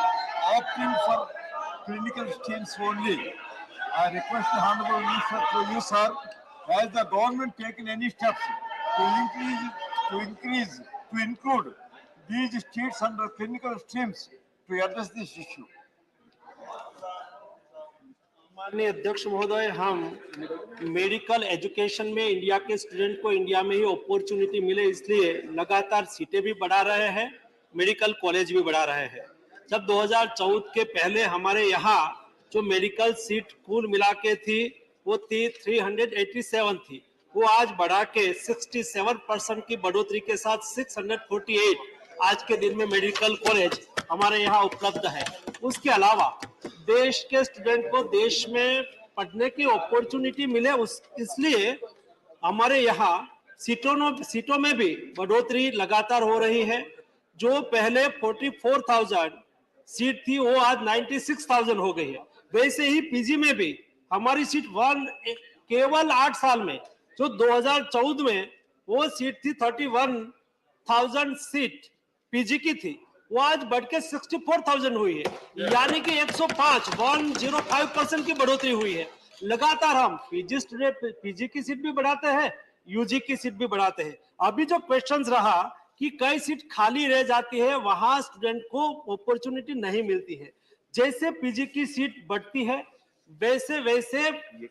opting for clinical streams only, I request the Honorable Minister to you, sir, has the government taken any steps to include these streets under clinical streams to address this issue? माननीय अध्यक्ष महोदय, हम medical education में India के student को India में ही opportunity मिले, इसलिए लगातार सीटें भी बढ़ा रहे हैं, मेडिकल कॉलेज भी बढ़ा रहे हैं। जब 2014 के पहले हमारे यहाँ जो मेडिकल सीट कुल मिला के थी वो थी 387 थी, वो आज बढ़ा के 67% की बढ़ोतरी के साथ 648 आज के दिन में मेडिकल कॉलेज हमारे यहाँ उपलब्ध है। उसके अलावा देश के स्टूडेंट को देश में पढ़ने की अपॉर्चुनिटी मिले, इसलिए हमारे यहाँ सीटों में भी बढ़ोतरी लगातार हो रही है। जो पहले 44,000 सीट थी वो आज 96,000 हो गई है। वैसे ही पीजी में भी हमारी सीट केवल 8 साल में, जो 2014 में वो सीट थी 31,000 सीट पीजी की थी, वो आज बढ़ के 64,000 हुई है, यानी कि 105% की बढ़ोतरी हुई है। लगातार हम पीजी की सीट भी बढ़ाते हैं, यूजी की सीट भी बढ़ाते हैं। अभी जो क्वेश्चंस रहा कि कई सीट खाली रह जाती है, वहां स्टूडेंट को अपॉर्चुनिटी नहीं मिलती है। जैसे पीजी की सीट बढ़ती है वैसे वैसे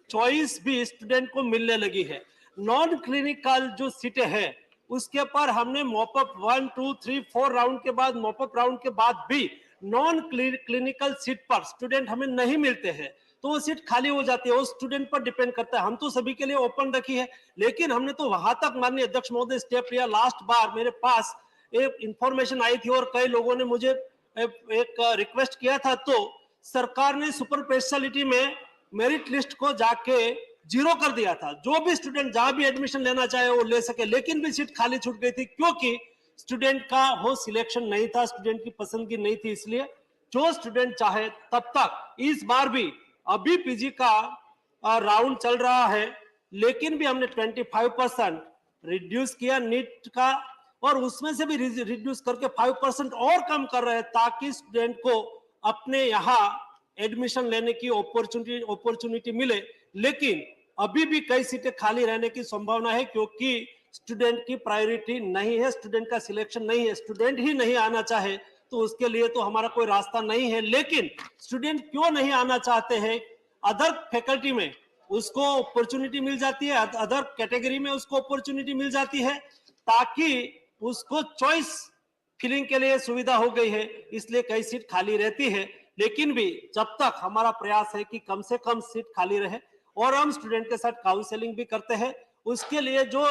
चॉइस भी स्टूडेंट को मिलने लगी है। नॉन क्लिनिकल जो सीटें हैं उसके पर हमने मॉपअप 1, 2, 3, 4 राउंड के बाद, मॉपअप राउंड के बाद भी नॉन क्लिनिकल सीट पर स्टूडेंट हमें नहीं मिलते हैं, तो वो सीट खाली हो जाती है। वो स्टूडेंट पर डिपेंड करता है। हम तो सभी के लिए ओपन रखी है, लेकिन हमने तो वहां तक माननीय अध्यक्ष महोदय स्टेप लिया। लास्ट बार मेरे पास एक इंफॉर्मेशन आई थी और कई लोगों ने मुझे एक रिक्वेस्ट किया था, तो सरकार ने सुपर स्पेशलिटी में मेरिट लिस्ट को जाके 0 कर दिया था। जो भी स्टूडेंट जहां भी एडमिशन लेना चाहे वो ले सके, लेकिन भी सीट खाली छूट गई थी क्योंकि स्टूडेंट का वो सिलेक्शन नहीं था, स्टूडेंट की पसंद की नहीं थी। इसलिए जो स्टूडेंट चाहे तब तक, इस बार भी अभी पीजी का राउंड चल रहा है, लेकिन भी हमने 25% रिड्यूस किया नीट का, और उसमें से भी रिड्यूस करके 5% और कम कर रहे हैं ताकि स्टूडेंट को अपने यहाँ एडमिशन लेने की अपॉर्चुनिटी मिले। लेकिन अभी भी कई सीटें खाली रहने की संभावना है क्योंकि स्टूडेंट की प्रायोरिटी नहीं है, स्टूडेंट का सिलेक्शन नहीं है। स्टूडेंट ही नहीं आना चाहे तो उसके लिए तो हमारा कोई रास्ता नहीं है। लेकिन स्टूडेंट क्यों नहीं आना चाहते हैं, अदर फैकल्टी में उसको अपॉर्चुनिटी मिल जाती है, अदर कैटेगरी में उसको अपॉर्चुनिटी मिल जाती है, ताकि उसको चॉइस फिलिंग के लिए सुविधा हो गई है, इसलिए कई सीट खाली रहती है। लेकिन भी जब तक हमारा प्रयास है कि कम से कम सीट खाली रहे, और हम स्टूडेंट के साथ काउंसलिंग भी करते हैं, उसके लिए जो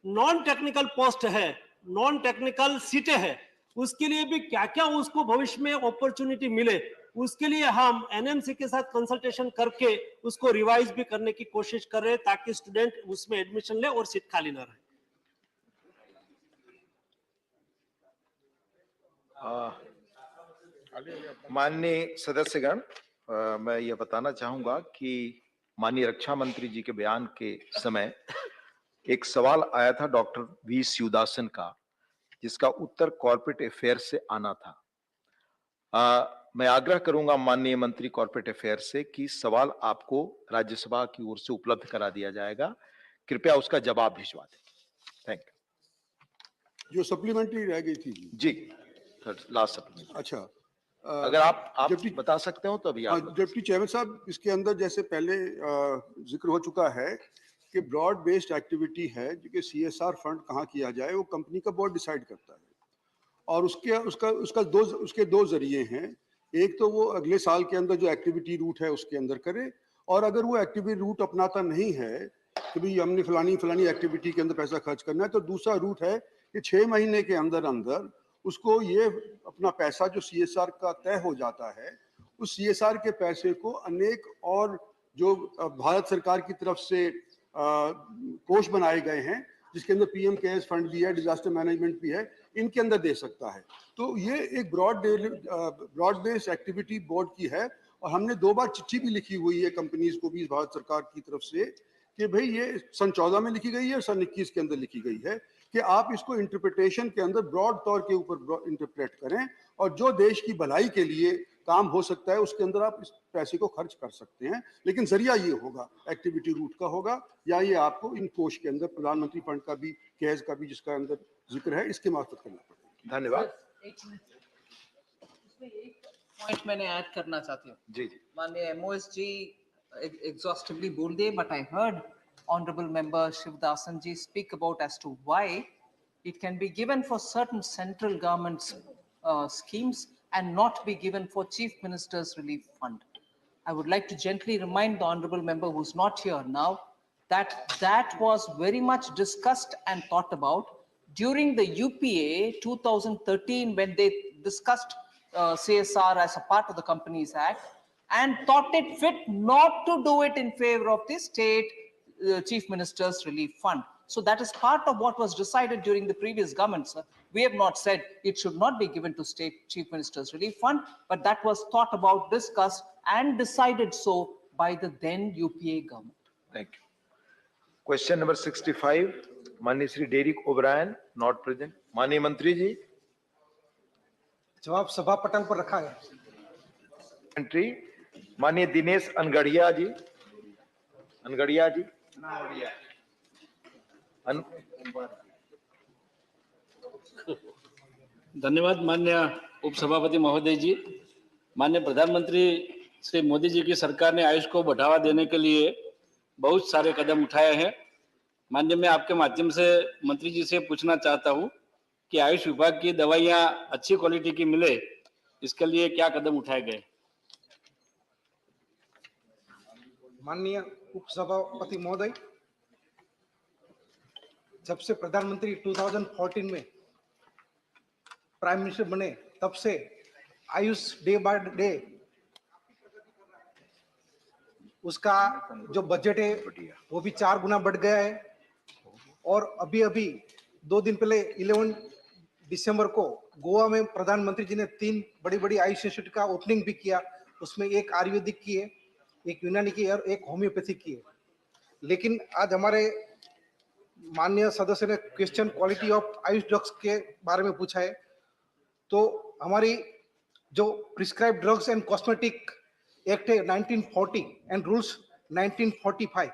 नॉन टेक्निकल पोस्ट है, नॉन टेक्निकल सीटें हैं, उसके लिए भी क्या क्या उसको भविष्य में अपॉर्चुनिटी मिले, उसके लिए हम एनएमसी के साथ कंसल्टेशन करके उसको रिवाइज भी करने की कोशिश कर रहे हैं ताकि स्टूडेंट उसमें एडमिशन ले और सीट खाली ना रहे। माननीय सदस्यगण, मैं यह बताना चाहूंगा कि माननीय रक्षा मंत्री जी के बयान के समय एक सवाल आया था डॉक्टर वी शिवदासन का, जिसका उत्तर कॉर्पोरेट अफेयर से आना था। मैं आग्रह करूंगा माननीय मंत्री कॉर्पोरेट अफेयर से कि सवाल आपको राज्यसभा की ओर से उपलब्ध करा दिया जाएगा, कृपया उसका जवाब भिजवा दें। Thank you. जो सप्लीमेंट्री रह गई थी जी, लास्ट सप्लीमेंट्री। अच्छा, अगर आप बता सकते हो तो अभी आप। डिप्टी चेयरमैन साहब, इसके अंदर जैसे पहले जिक्र हो चुका है कि ब्रॉड बेस्ड एक्टिविटी है जो कि CSR फंड कहाँ किया जाए वो कंपनी का बोर्ड डिसाइड करता है। और उसके दो जरिए हैं। एक तो वो अगले साल के अंदर जो एक्टिविटी रूट है उसके अंदर करे, और अगर वो एक्टिविटी रूट अपनाता नहीं है कि भाई हमने फलानी एक्टिविटी के अंदर पैसा खर्च करना है, तो दूसरा रूट है कि 6 महीने के अंदर अंदर उसको ये अपना पैसा जो CSR का तय हो जाता है, उस CSR के पैसे को अनेक और जो भारत सरकार की तरफ से कोष बनाए गए हैं, जिसके अंदर PM केयर्स फंड भी है, डिजास्टर मैनेजमेंट भी है, इनके अंदर दे सकता है। तो ये एक ब्रॉड बेस्ड एक्टिविटी बोर्ड की है, और हमने 2 बार चिट्ठी भी लिखी हुई है कंपनीज को भी भारत सरकार की तरफ से कि भाई ये सन 14 में लिखी गई है और सन 21 के अंदर लिखी गई है कि आप इसको इंटरप्रिटेशन के अंदर ब्रॉड तौर के ऊपर इंटरप्रेट करें, और जो देश की भलाई के लिए काम हो सकता है उसके अंदर आप इस पैसे को खर्च कर सकते हैं। लेकिन जरिया ये होगा, एक्टिविटी रूट का होगा, या ये आपको इन कोष के अंदर प्रधानमंत्री फंड का भी, केयर्स का भी जिसका अंदर जिक्र है, इसके मार्फत करना पड़ेगा। धन्यवाद। एक पॉइंट मैंने ऐड करना चाहती हूँ। जी माननीय MOS जी एग्जॉस्टिवली बोल दिए, but I heard honourable member Sivadasan ji speak about as to why it can be given for certain central government schemes and not be given for Chief Minister's Relief Fund. I would like to gently remind the honorable member who's not here now that that was very much discussed and thought about during the UPA 2013 when they discussed CSR as a part of the Companies Act and thought it fit not to do it in favor of the state Chief Minister's Relief Fund. So that is part of what was decided during the previous government, sir. We have not said it should not be given to State Chief Minister's Relief Fund, but that was thought about, discussed, and decided so by the then UPA government. Thank you. Question number 65, माननीय Shri Derek O'Brien, not present. माननीय मंत्री जी, जवाब सभा पटल पर रखा है। मंत्री माननीय दिनेश अनगढ़िया जी, धन्यवाद माननीय उपसभापति महोदय जी। माननीय प्रधानमंत्री श्री मोदी जी की सरकार ने आयुष को बढ़ावा देने के लिए बहुत सारे कदम उठाए हैं। माननीय, मैं आपके माध्यम से मंत्री जी से पूछना चाहता हूं कि आयुष विभाग की दवाइयां अच्छी क्वालिटी की मिले, इसके लिए क्या कदम उठाए गए? माननीय उपसभापति महोदय, जब से प्रधानमंत्री 2014 में प्राइम मिनिस्टर बने तब से आयुष डे बाय डे उसका जो बजट है वो भी 4 गुना बढ़ गया है। और अभी 2 दिन पहले 11 दिसंबर को गोवा में प्रधानमंत्री जी ने 3 बड़ी आयुष इंस्टीट्यूट का ओपनिंग भी किया। उसमें एक आयुर्वेदिक की है, एक यूनानी की है और एक होम्योपैथिक की है। लेकिन आज हमारे माननीय सदस्य ने question quality of Ayush drugs के बारे में पूछा है, तो हमारी जो prescribe drugs and cosmetic act है 1940 एंड रूल्स 1945,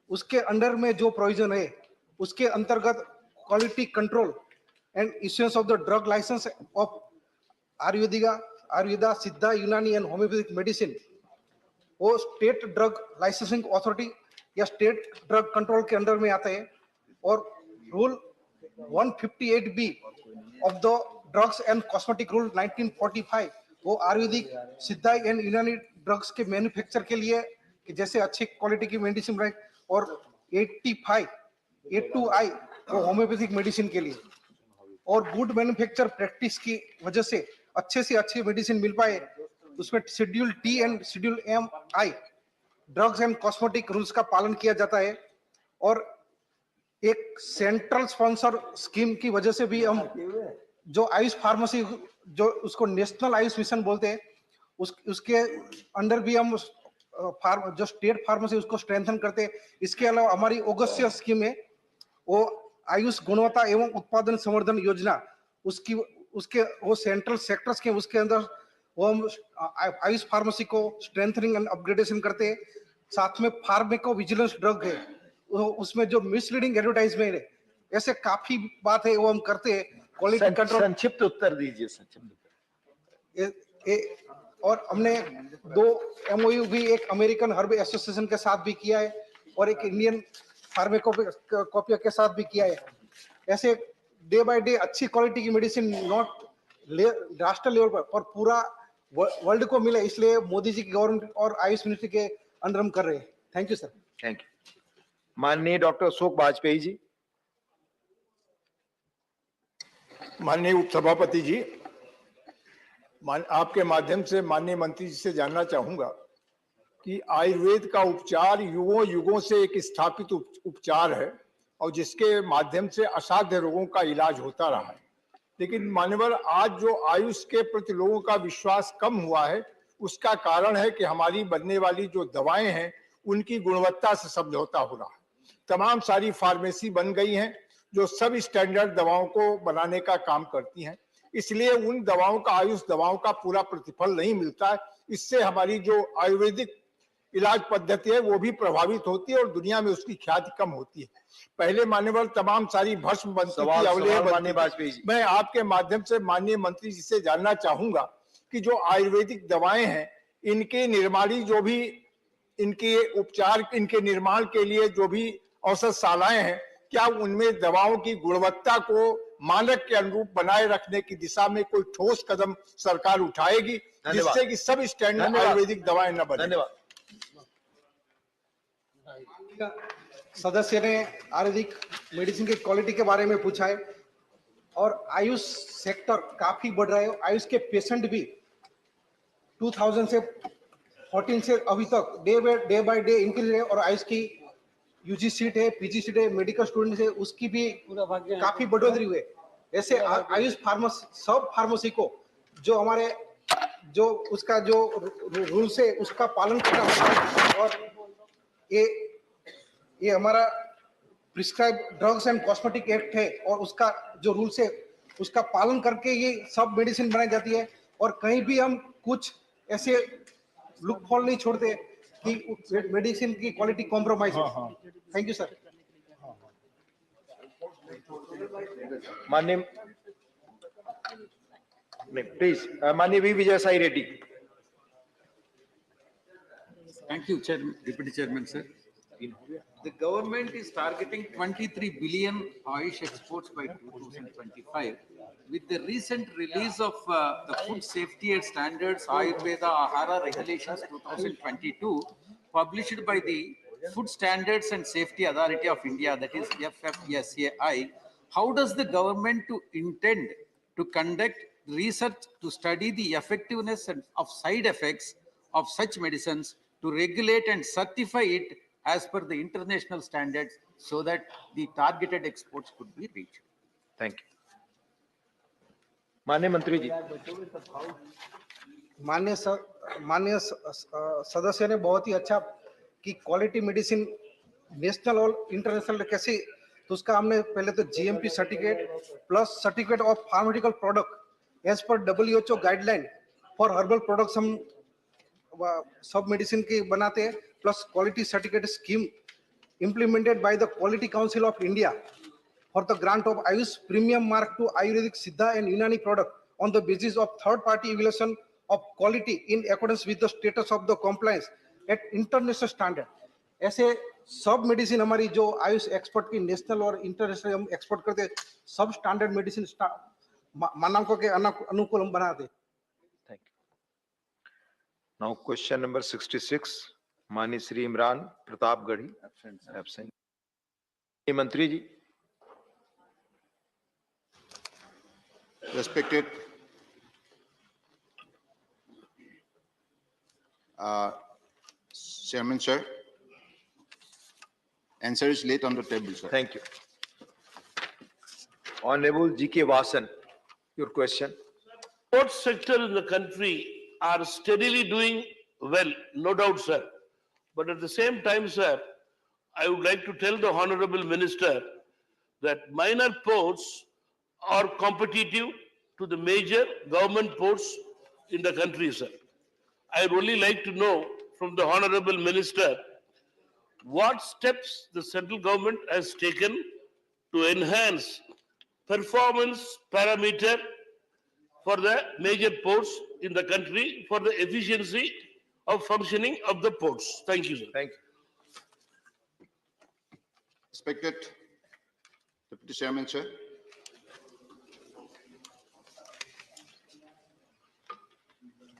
उसके अंडर में जो प्रोविजन है उसके अंतर्गत quality control and issuance of the drug licence of Ayurveda, Siddha, Unani and homeopathic medicine, वो स्टेट ड्रग लाइसेंसिंग अथॉरिटी या स्टेट ड्रग कंट्रोल के अंडर में आता है। और rule 158B of the drugs and cosmetic rule 1945 वो आयुर्वेदिक, सिद्धा एंड यूनानी ड्रग्स के मैन्युफैक्चर के लिए कि जैसे अच्छी क्वालिटी की मेडिसिन रहे, और 82I वो होम्योपैथिक मेडिसिन के लिए। और गुड मैन्युफैक्चर प्रैक्टिस की वजह से अच्छी मेडिसिन मिल पाए, उसमें schedule T and schedule MI drugs and cosmetic rules का पालन किया जाता है। और एक सेंट्रल स्पॉन्सर स्कीम की वजह से भी हम जो आयुष फार्मेसी, जो उसको नेशनल आयुष मिशन बोलते हैं, उसके अंडर भी हम जो स्टेट फार्मेसी उसको स्ट्रेंथन करते हैं। इसके अलावा हमारी अगस्त्य स्कीम है, वो आयुष गुणवत्ता एवं उत्पादन संवर्धन योजना, उसके वो सेंट्रल सेक्टर्स के, उसके अंदर वो हम आयुष फार्मेसी को स्ट्रेंथनिंग एंड अपग्रेडेशन करते हैं। साथ में फार्मेको विजिलेंस ड्रग है, उसमें जो मिसलीडिंग एडवर्टाइजमेंट है, ऐसे काफी बात है वो हम करते हैं। क्वालिटी कंट्रोल, संक्षिप्त उत्तर दीजिए। और हमने 2 MOU भी एक अमेरिकन हर्ब एसोसिएशन के साथ भी किया है और एक इंडियन फार्माकोपिया के साथ भी किया है। ऐसे डे बाय डे अच्छी क्वालिटी की मेडिसिन नॉट राष्ट्र लेवल पर पूरा वर्ल्ड को मिले, इसलिए मोदी जी की गवर्नमेंट और आयुष मिनिस्ट्री के अंडर हम कर रहे हैं। Thank you sir. Thank you. माननीय डॉक्टर अशोक वाजपेयी जी। माननीय उपसभापति जी, आपके माध्यम से माननीय मंत्री जी से जानना चाहूंगा कि आयुर्वेद का उपचार युगों युगों से एक स्थापित उपचार है और जिसके माध्यम से असाध्य रोगों का इलाज होता रहा है, लेकिन मान्यवर आज जो आयुष के प्रति लोगों का विश्वास कम हुआ है, उसका कारण है कि हमारी बनने वाली जो दवाएं हैं उनकी गुणवत्ता से समझौता हो रहा है। तमाम सारी फार्मेसी बन गई हैं जो सब स्टैंडर्ड दवाओं को बनाने का काम करती हैं, इसलिए उन दवाओं का, आयुष दवाओं का पूरा प्रतिफल नहीं मिलता है। इससे हमारी जो आयुर्वेदिक इलाज पद्धति है वो भी प्रभावित होती है और दुनिया में उसकी ख्याति कम होती है। पहले मान्यवर तमाम सारी भस्म बनती थी, अवलेह बनती थी। मैं आपके माध्यम से माननीय मंत्री जी से जानना चाहूंगा कि जो आयुर्वेदिक दवाएं हैं, इनके निर्माणी जो भी इनके उपचार, इनके निर्माण के लिए जो भी औषधशालाएं हैं, क्या उनमें दवाओं की गुणवत्ता को मानक के अनुरूप बनाए रखने की दिशा में कोई ठोस कदम सरकार उठाएगी जिससे कि सब स्टैंडर्ड आयुर्वेदिक दवाएं न बने? धन्यवाद। सदस्य ने आयुर्वेदिक मेडिसिन की क्वालिटी के बारे में पूछा है और आयुष सेक्टर काफी बढ़ रहा है। आयुष के पेशेंट भी 2014 से अभी तक डे बाय डे इंक्रीज है और आयुष की यूजी सीट है, पीजी सीट है, मेडिकल स्टूडेंट है, उसकी भी काफी बढ़ोतरी हुई है। ऐसे आयुष सब फार्मेसी को जो हमारे जो उसका जो रूल्स है उसका पालन करना होता है और ये हमारा prescribe drugs and cosmetic act है और उसका जो रूल्स है उसका पालन करके ये सब मेडिसिन बनाई जाती है और कहीं भी हम कुछ ऐसे लुक होल नहीं छोड़ते कि मेडिसिन की क्वालिटी कॉम्प्रोमाइज हो। Thank you sir. माननीय प्लीज माननीय V Vijay Sai Reddy. Thank you, Deputy Chairman, sir. The government is targeting 23 billion Ayush exports by 2025. With the recent release of the Food Safety and Standards Ayurveda Ahara Regulations 2022, published by the Food Standards and Safety Authority of India, that is FFSAI, how does the government intend to conduct research to study the effectiveness of side effects of such medicines, to regulate and certify it as per the international standards so that the targeted exports could be reached? Thank you. माननीय मंत्री जी। माननीय सदस्य ने बहुत ही अच्छा कि quality medicine national और इंटरनेशनल कैसे, तो उसका हमने पहले तो GMP certificate plus certificate of pharmaceutical product as पर WHO guideline for herbal products हम सब मेडिसिन की बनाते हैं, plus quality certificate scheme implemented by the Quality Council of India for the grant of Ayush premium mark to Ayurvedic Siddha and Unani product on the basis of third-party evaluation of quality in accordance with the status of the compliance at international standard. ऐसे सब medicine हमारी जो Ayush export की national और international हम export करते, सब standard medicine मानकों के अनुकूल हम बनाते। Thank you. Now question number 66, माननीय श्री इमरान प्रतापगढ़ी, एब्सेंट। मंत्री जी। Respected Chairman, sir, answer is laid on the table, sir. Thank you. Honorable G.K. Vasan, your question. Sports sector in the country are steadily doing well, no doubt, sir. But at the same time, sir, I would like to tell the Honorable Minister that minor ports are competitive to the major government ports in the country, sir. I would only like to know from the Honorable Minister what steps the central government has taken to enhance performance parameter for the major ports in the country for the efficiency of functioning of the ports. Thank you, sir. Thank you. Respected Deputy Chairman, sir.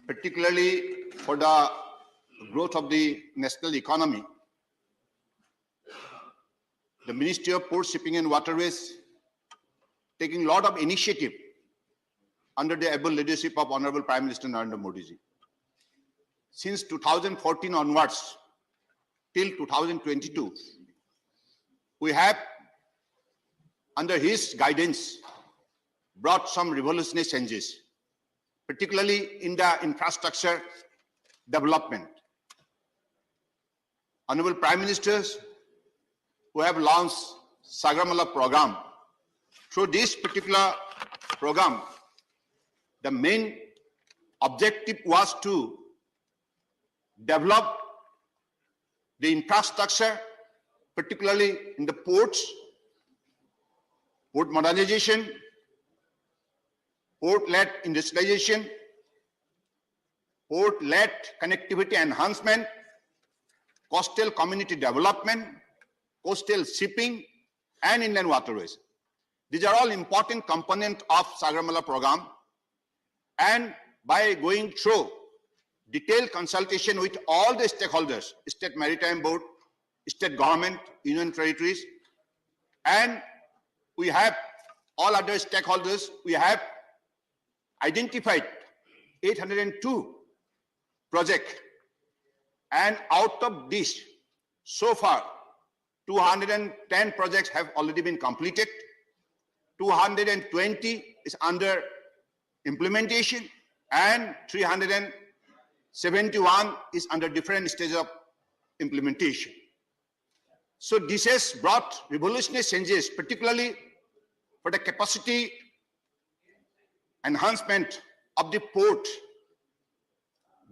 Particularly for the growth of the national economy, the Ministry of Port, Shipping and Waterways taking a lot of initiative under the able leadership of Honorable Prime Minister Narendra Modi ji. Since 2014 onwards till 2022, we have, under his guidance, brought some revolutionary changes, particularly in the infrastructure development. Honorable Prime Ministers who have launched Sagarmala program. Through this particular program, the main objective was to develop the infrastructure, particularly in the ports, port modernization, port-led industrialization, port-led connectivity enhancement, coastal community development, coastal shipping, and inland waterways. These are all important components of Sagarmala program. And by going through detailed consultation with all the stakeholders, State Maritime Board, state government, union territories, and we have all other stakeholders, we have identified 802 projects. And out of this, so far, 210 projects have already been completed. 220 is under implementation, and 371 is under different stages of implementation. So this has brought revolutionary changes, particularly for the capacity enhancement of the port,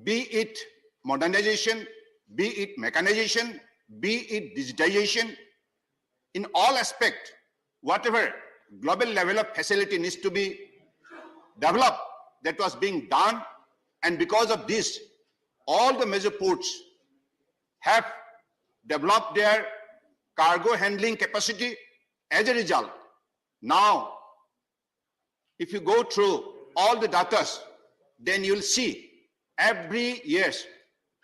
be it modernization, be it mechanization, be it digitization. In all aspects, whatever global level of facility needs to be developed, that was being done. And because of this, all the major ports have developed their cargo handling capacity. As a result, now, if you go through all the data, then you'll see every year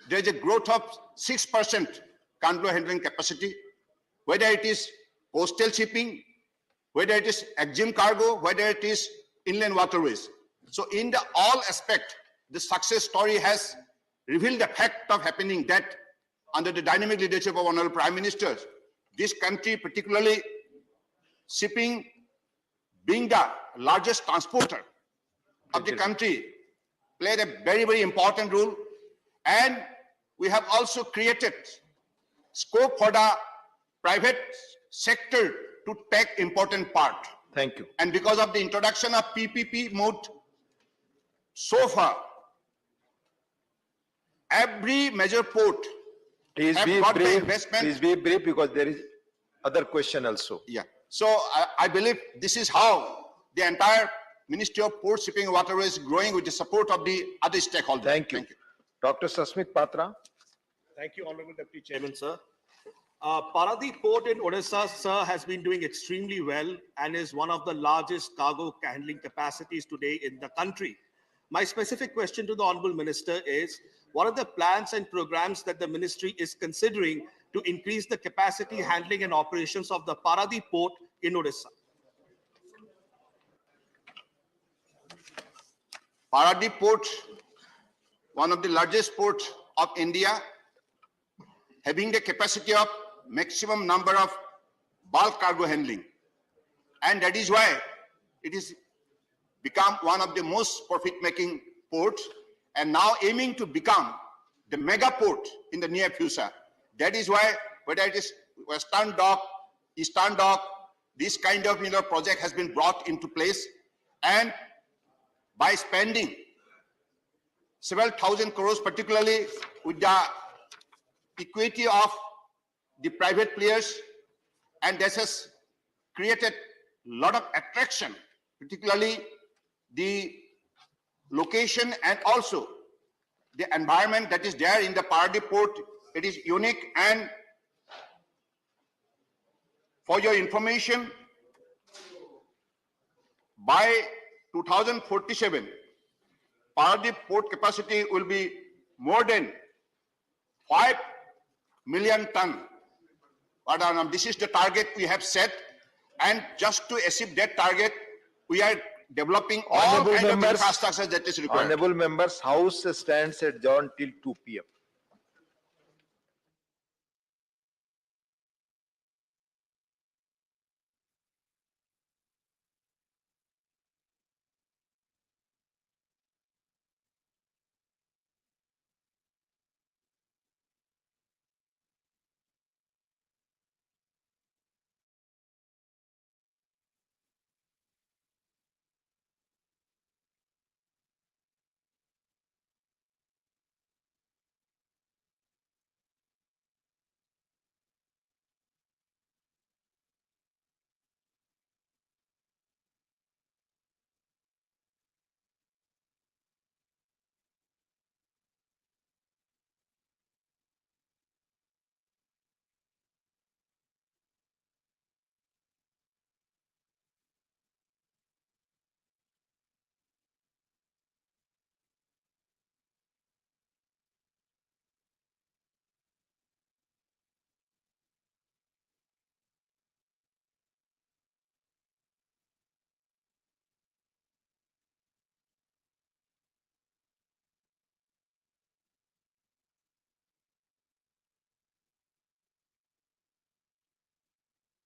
there's a growth of 6% cargo handling capacity, whether it is coastal shipping, whether it is exim cargo, whether it is inland waterways. So in the all aspect, the success story has revealed the fact of happening that under the dynamic leadership of Honorable Prime Minister, this country, particularly shipping, being the largest transporter of the country, played a very, very important role. And we have also created scope for the private sector to take important part. Thank you. And because of the introduction of PPP mode, so far, every major port Please have be got the brief. investment. Please be brief because there is other question also. Yeah. So I believe this is how the entire Ministry of Port, Shipping and Waterways is growing with the support of the other stakeholders. Thank you. Dr. Sasmit Patra. Thank you, Honorable Deputy Chairman, sir. Paradip Port in Odisha, sir, has been doing extremely well and is one of the largest cargo handling capacities today in the country. My specific question to the Honorable Minister is, what are the plans and programs that the ministry is considering to increase the capacity handling and operations of the Paradip Port in Odisha? Paradip Port, one of the largest ports of India, having the capacity of maximum number of bulk cargo handling. And that is why it is become one of the most profit-making ports, and now aiming to become the mega port in the near future. That is why, whether it is Western Dock, Eastern Dock, this kind of project has been brought into place, and by spending several thousand crores, particularly with the equity of the private players, and this has created a lot of attraction, particularly the location and also the environment that is there in the Paradip Port. It is unique, and For your information, by 2047, Paradip port capacity will be more than 5 million ton. But this is the target we have set, and just to achieve that target, we are developing all kinds of infrastructure that is required. Honorable members, House stands adjourned till 2 p.m.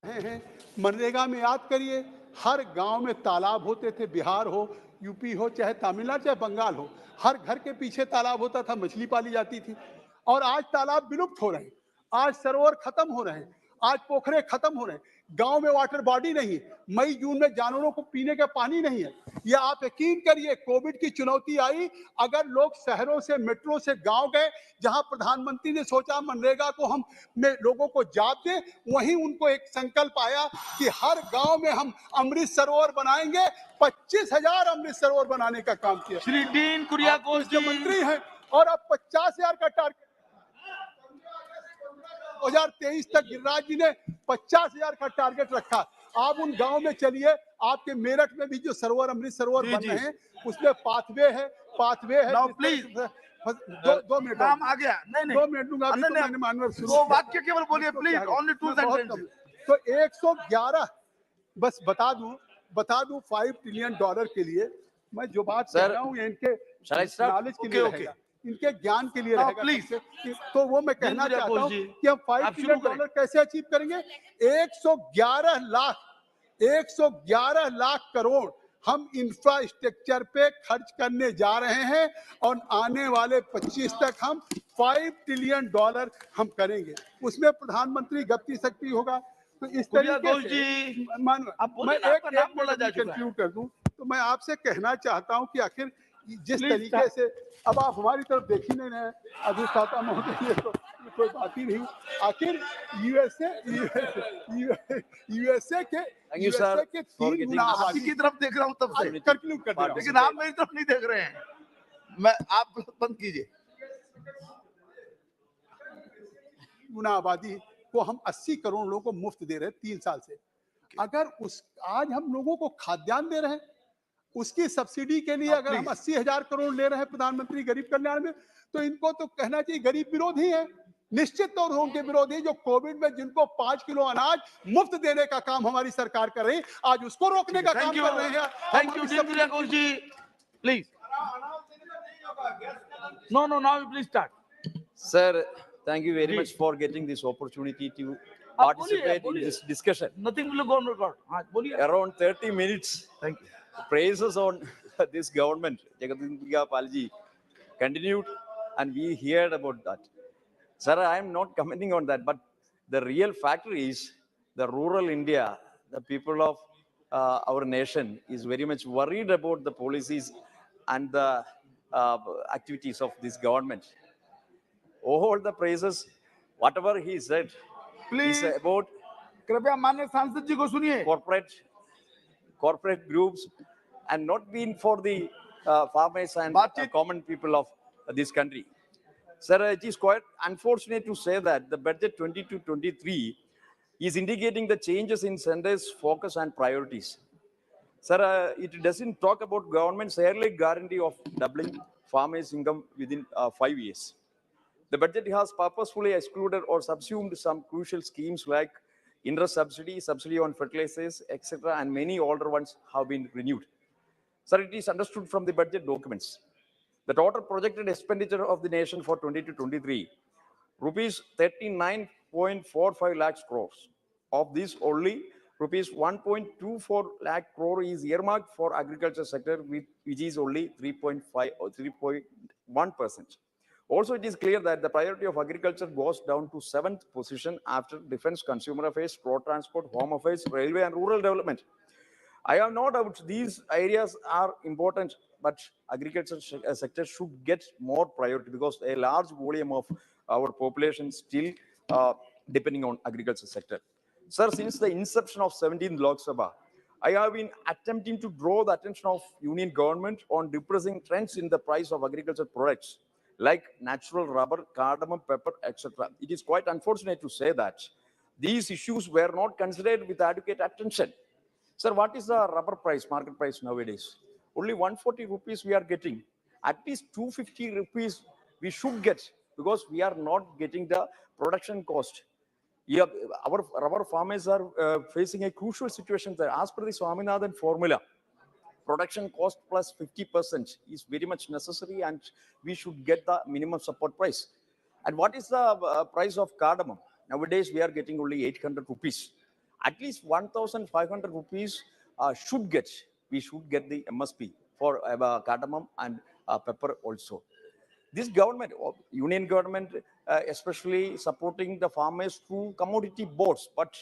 हैं मनरेगा में याद करिए, हर गांव में तालाब होते थे, बिहार हो, यूपी हो, चाहे तमिलनाडु, चाहे बंगाल हो, हर घर के पीछे तालाब होता था, मछली पाली जाती थी। और आज तालाब विलुप्त हो रहे हैं, आज सरोवर खत्म हो रहे हैं, आज पोखरे खत्म हो रहे हैं, गांव में वाटर बॉडी नहीं है, मई जून में जानवरों को पीने का पानी नहीं है। ये आप यकीन करिए, कोविड की चुनौती आई, अगर लोग शहरों से, मेट्रो से गांव गए, जहां प्रधानमंत्री ने सोचा मनरेगा को हम लोगों को जाप दें, वहीं उनको एक संकल्प आया कि हर गांव में हम अमृत सरोवर बनाएंगे। 25,000 अमृत सरोवर बनाने का काम किया। श्री डीन कुरियाकोस जी मंत्री हैं, और अब 50,000 का टारगेट 2023 तक गिरिराज जी ने 50,000 का टारगेट रखा। आप उन गांव में चलिए, आपके मेरठ में भी जो सरोवर, अमृत सरोवर बन रहे हैं, उसमें पाथवे है। प्लीज दो मिनट काम आ गया। नहीं 2 मिनट दूंगा, मैंने मानवर शुरू दो वाक्य केवल बोलिए प्लीज, ओनली 2 सेंटेंसेस। तो 111 बस बता दूं 5 ट्रिलियन डॉलर के लिए मैं जो बात कह रहा हूँ, ये इनके नॉलेज के लिए रहेगा, इनके ज्ञान के लिए रहेगा प्लीज। तो वो मैं कहना चाहता हूँ कि हम 5 ट्रिलियन डॉलर कैसे अचीव करेंगे। 111 लाख करोड़ हम इंफ्रास्ट्रक्चर पे खर्च करने जा रहे हैं, और आने वाले 25 तक हम 5 ट्रिलियन डॉलर हम करेंगे। उसमें प्रधानमंत्री गति शक्ति होगा। तो इस तरीके से मैं एक कंक्लूड कर दूं, तो मैं आपसे कहना चाहता हूं कि आखिर जिस तरीके से, अब आप हमारी तरफ देख ही नहीं रहे हैं अधिष्ठाता महोदय, तो कोई बात ही नहीं। आखिर यूएसए के 3 गुना आपकी की तरफ देख रहा हूं तब से, कंक्लूड कर रहा हूं, लेकिन आप मेरी तरफ नहीं देख रहे हैं। मैं आप बंद कीजिए। गुना आबादी को हम 80 करोड़ लोगों को मुफ्त दे रहे हैं 3 साल से। अगर आज हम लोगों को खाद्यान्न दे रहे हैं, उसकी सब्सिडी के लिए अगर हम 80,000 करोड़ ले रहे हैं प्रधानमंत्री गरीब कल्याण में, तो इनको तो कहना चाहिए गरीब विरोधी है। निश्चित तौर पर उनके विरोधी जो कोविड में जिनको 5 किलो अनाज मुफ्त देने का काम हमारी सरकार कर रही है, आज उसको रोकने का काम कर रहे हैं। Thank you ji, please. No, now you please start. Sir, thank you very much for getting this opportunity to participate in this discussion. Nothing will go on record. Around 30 minutes. Thank you. Praises on this government, Jagadindra Palji, continued, and we heard about that. Sir, I am not commenting on that, but the real factor is the rural India, the people of our nation is very much worried about the policies and the activities of this government. All the praises, whatever he said, please is about corporate groups and not been for the farmers and common people of this country. Sir, it is quite unfortunate to say that the budget 22-23 is indicating the changes in center's focus and priorities. Sir, it doesn't talk about government's early guarantee of doubling farmers' income within 5 years. The budget has purposefully excluded or subsumed some crucial schemes like interest subsidy, subsidy on fertilizers, etc., and many older ones have been renewed. Sir, it is understood from the budget documents. The total projected expenditure of the nation for 20 to 23, rupees 39.45 lakhs crores. Of this, only rupees 1.24 lakh crore is earmarked for agriculture sector, which is only 3.5 or 3.1%. Also, it is clear that the priority of agriculture goes down to 7th position after defense, consumer affairs, road transport, home affairs, railway, and rural development. I have no doubt these areas are important, but agriculture sector should get more priority because a large volume of our population still depending on agriculture sector. Sir, since the inception of 17th Lok Sabha, I have been attempting to draw the attention of Union government on depressing trends in the price of agricultural products like natural rubber, cardamom, pepper, etc. It is quite unfortunate to say that these issues were not considered with adequate attention. Sir, what is the rubber price, market price nowadays? Only 140 rupees we are getting. At least 250 rupees we should get because we are not getting the production cost. Yeah, our rubber farmers are facing a crucial situation there. As per the Swaminathan formula, production cost plus 50% is very much necessary and we should get the minimum support price. And what is the price of cardamom? Nowadays, we are getting only 800 rupees. At least 1,500 rupees we should get the MSP for cardamom and pepper also. This government, union government, especially supporting the farmers through commodity boards. But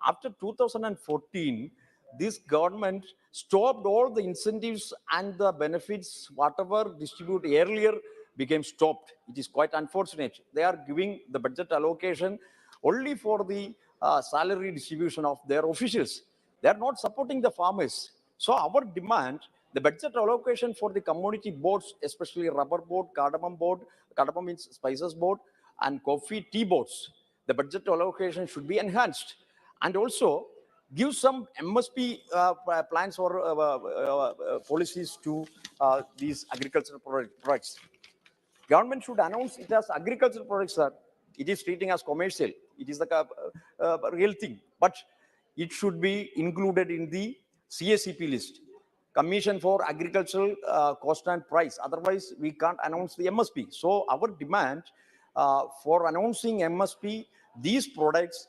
after 2014, this government stopped all the incentives and the benefits, whatever distributed earlier became stopped. It is quite unfortunate. They are giving the budget allocation only for the salary distribution of their officials. They are not supporting the farmers. So our demand, the budget allocation for the commodity boards, especially rubber board, cardamom means spices board, and coffee tea boards, the budget allocation should be enhanced. And also give some MSP plans or policies to these agricultural products. Government should announce it as agricultural products, sir. It is treating as commercial. It is the real thing. But it should be included in the CACP list, Commission for Agricultural Cost and Price. Otherwise, we can't announce the MSP. So our demand for announcing MSP, these products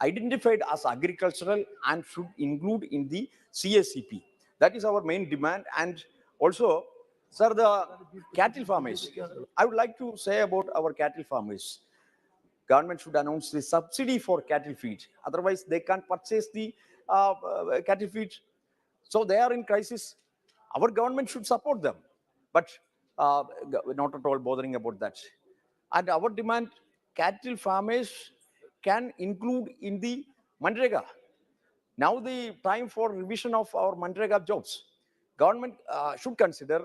identified as agricultural and should include in the CACP. That is our main demand. And also, sir, the cattle farmers, I would like to say about our cattle farmers. Government should announce the subsidy for cattle feed. Otherwise, they can't purchase the cattle feed. So they are in crisis. Our government should support them, but not at all bothering about that. And our demand, cattle farmers can include in the Manrega. Now the time for revision of our Manrega jobs. Government should consider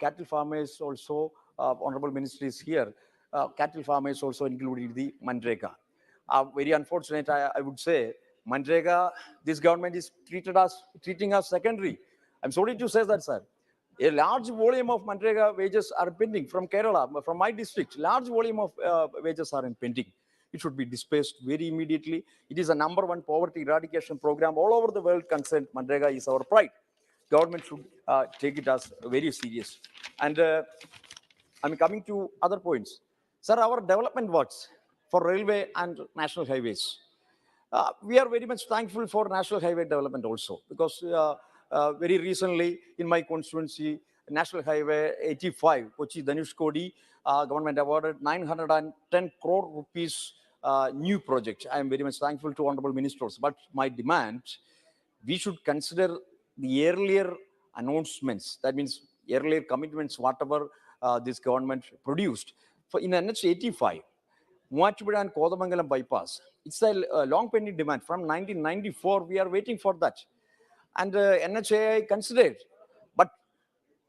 cattle farmers also, Honorable Minister is here, cattle farmers also included the Manrega. Very unfortunate, I would say, Manrega, this government is treating us secondary. I'm sorry to say that, sir. A large volume of Manrega wages are pending from Kerala, from my district. Large volume of wages are in pending. It should be dispersed very immediately. It is a #1 poverty eradication program all over the world concerned. Manrega is our pride. Government should take it as very serious. And I'm coming to other points. Sir, our development works for railway and national highways. We are very much thankful for national highway development also, because very recently in my constituency, National Highway 85, Kochi Dhanushkodi, government awarded 910 crore rupees new project. I am very much thankful to honorable ministers. But my demand, we should consider the earlier announcements. That means earlier commitments, whatever this government produced. For in NH 85, Muachipudi and Kodamangalam bypass. It's a long pending demand. From 1994, we are waiting for that. And NHAI considered, but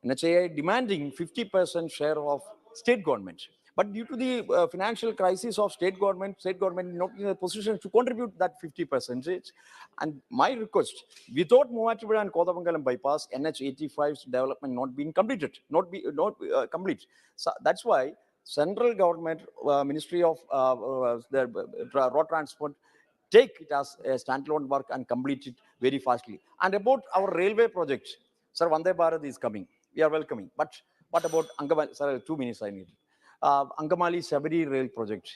NHAI demanding 50% share of state government. But due to the financial crisis of state government not in a position to contribute that 50%. And my request, without Movattupuzha and Kodamangalam bypass, NH85's development not being completed, not complete. So that's why central government, Ministry of Road Transport, take it as a standalone work and complete it very fastly. And about our railway project, sir, Vande Bharat is coming. We are welcoming. But what about Angamali? Sir, 2 minutes I need. Angamali Sabari rail project.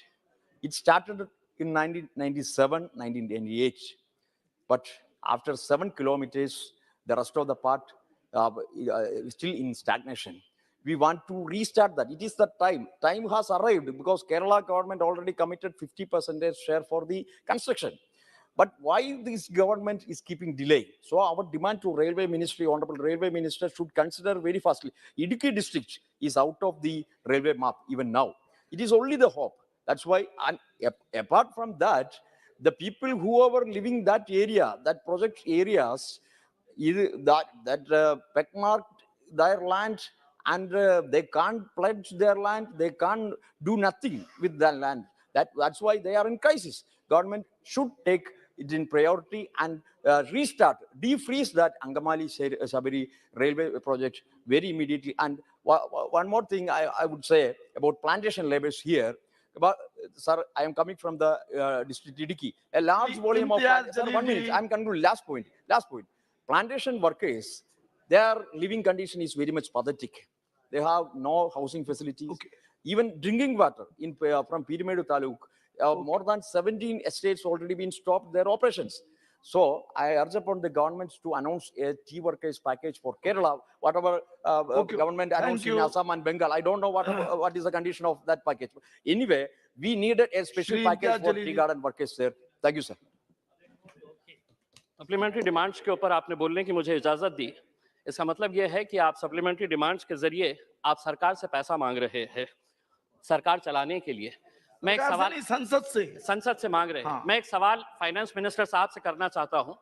It started in 1997, 1998. But after 7 kilometers, the rest of the part is still in stagnation. We want to restart that. It is the time. Time has arrived because Kerala government already committed 50% share for the construction. But why this government is keeping delay? So our demand to Railway Ministry, Honorable Railway Minister, should consider very fastly. Idukki district is out of the railway map even now. It is only the hope. That's why, and apart from that, the people who are living that area, that project areas, peckmarked their land, and they can't pledge their land, they can't do nothing with their land. That's why they are in crisis. Government should take it in priority and restart, defreeze that Angamali Sabari railway project very immediately. And one more thing I would say about plantation laborers here. Sir, I am coming from the district Idukki. A large volume of sir, 1 minute. I'm concluding. Last point. Plantation workers, their living condition is very much pathetic. They have no housing facilities, even drinking water from Pirimedu Taluk. More than 17 estates already been stopped their operations. So I urge upon the government to announce a tea workers package for Kerala, whatever government announced in Assam and Bengal. I don't know what is the condition of that package. Anyway, we needed a special package for tea garden workers there. Thank you, sir. Supplementary demands के ऊपर आपने बोलने की मुझे इजाजत दी, इसका मतलब यह है कि आप सप्लीमेंट्री डिमांड्स के जरिए आप सरकार से पैसा मांग रहे हैं सरकार चलाने के लिए। मैं एक सवाल संसद से मांग रहे हैं। मैं एक सवाल फाइनेंस मिनिस्टर साहब से करना चाहता हूं,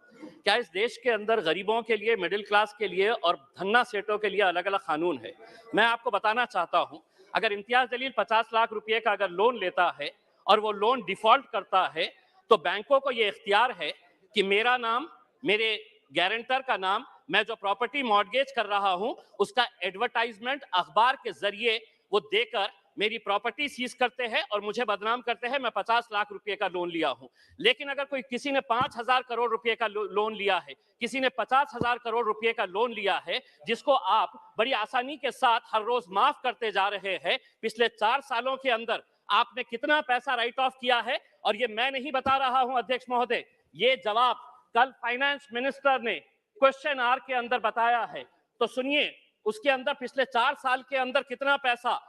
क्या इस देश के अंदर गरीबों के लिए, मिडिल क्लास के लिए और धन्ना सेठों के लिए अलग अलग कानून है? मैं आपको बताना चाहता हूं, अगर इम्तियाज जलील 50 लाख रुपए का अगर लोन लेता है और वो लोन डिफॉल्ट करता है, तो बैंकों को ये इख्तियार है कि मेरा नाम, मेरे गारंटर का नाम, मैं जो प्रॉपर्टी मॉर्गेज कर रहा हूं, उसका एडवर्टाइजमेंट अखबार के जरिए वो देकर मेरी प्रॉपर्टी सीज करते हैं और मुझे बदनाम करते हैं मैं 50 लाख रुपए का लोन लिया हूं। लेकिन अगर किसी ने 5,000 करोड़ रुपए का लोन लिया है, किसी ने 50,000 करोड़ रुपए का लोन लिया है, जिसको आप बड़ी आसानी के साथ हर रोज माफ करते जा रहे हैं, पिछले 4 सालों के अंदर आपने कितना पैसा राइट ऑफ किया है? और ये मैं नहीं बता रहा हूं अध्यक्ष महोदय, ये जवाब कल फाइनेंस मिनिस्टर ने क्वेश्चन आवर के अंदर बताया है। तो सुनिए, उसके अंदर पिछले 4 साल के अंदर कितना पैसा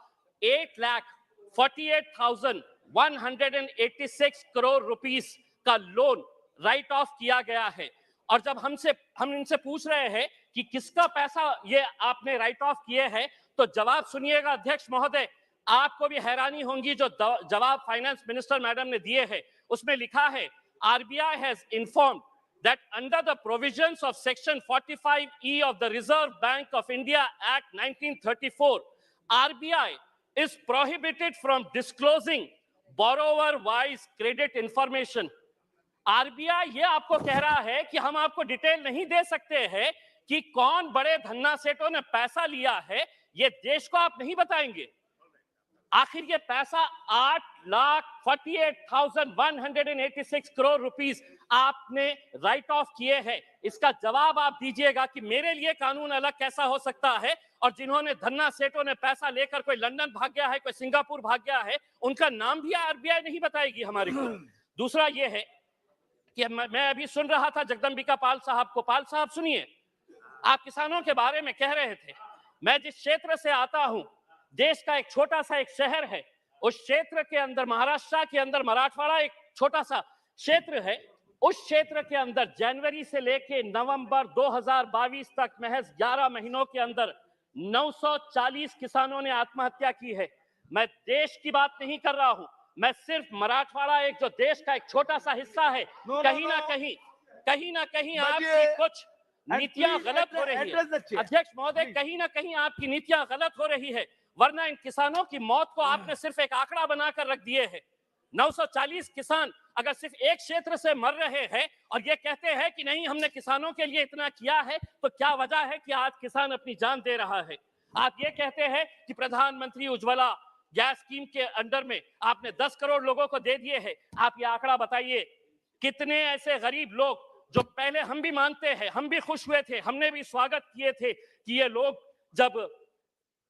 8,48,186 करोड़ रुपीस का लोन राइट ऑफ किया गया है। और जब हम इनसे पूछ रहे हैं कि किसका पैसा ये आपने राइट ऑफ किए हैं, तो जवाब सुनिएगा अध्यक्ष महोदय, आपको भी हैरानी होगी जो जवाब फाइनेंस मिनिस्टर मैडम ने दिए हैं। उसमें लिखा है, RBI has informed that under the provisions of Section 45E of the Reserve Bank of India Act 1934, RBI is prohibited from disclosing borrower-wise credit information. RBI ये आपको कह रहा है कि हम आपको डिटेल नहीं दे सकते हैं कि कौन बड़े धन्ना सेठों ने पैसा लिया है, ये देश को आप नहीं बताएंगे। आखिर ये पैसा 8,48,186 करोड़ रुपीस आपने राइट ऑफ किए हैं। इसका जवाब आप दीजिएगा कि मेरे लिए कानून अलग कैसा हो सकता है, और जिन्होंने धन्ना सेठों ने पैसा लेकर कोई लंदन भाग गया है, कोई सिंगापुर भाग गया है, उनका नाम भी RBI नहीं बताएगी हमारे को। दूसरा ये है कि मैं अभी सुन रहा था जगदम्बिका पाल साहब को। पाल साहब सुनिए, आप किसानों के बारे में कह रहे थे। मैं जिस क्षेत्र से आता हूं, देश का एक छोटा सा एक शहर है, उस क्षेत्र के अंदर, महाराष्ट्र के अंदर मराठवाड़ा एक छोटा सा क्षेत्र है, उस क्षेत्र के अंदर जनवरी से लेके नवंबर 2022 तक महज 11 महीनों के अंदर 940 किसानों ने आत्महत्या की है। मैं देश की बात नहीं कर रहा हूं, मैं सिर्फ मराठवाड़ा एक जो देश का एक छोटा सा हिस्सा है, कहीं ना कहीं आपकी कुछ नीतियां गलत हो रही है। अध्यक्ष महोदय, कहीं ना कहीं आपकी नीतियां गलत हो रही है। वरना इन किसानों की मौत को आपने सिर्फ एक आंकड़ा बनाकर रख दिए है। 940 किसान अगर सिर्फ एक क्षेत्र से मर रहे हैं और ये कहते हैं कि नहीं हमने किसानों के लिए इतना किया है, तो क्या वजह है कि आज किसान अपनी जान दे रहा है? आप ये कहते हैं कि प्रधानमंत्री उज्ज्वला गैस स्कीम के अंडर में आपने 10 करोड़ लोगों को दे दिए हैं। आप ये आंकड़ा बताइए, कितने ऐसे गरीब लोग जो पहले हम भी मानते हैं, हम भी खुश हुए थे, हमने भी स्वागत किए थे कि ये लोग जब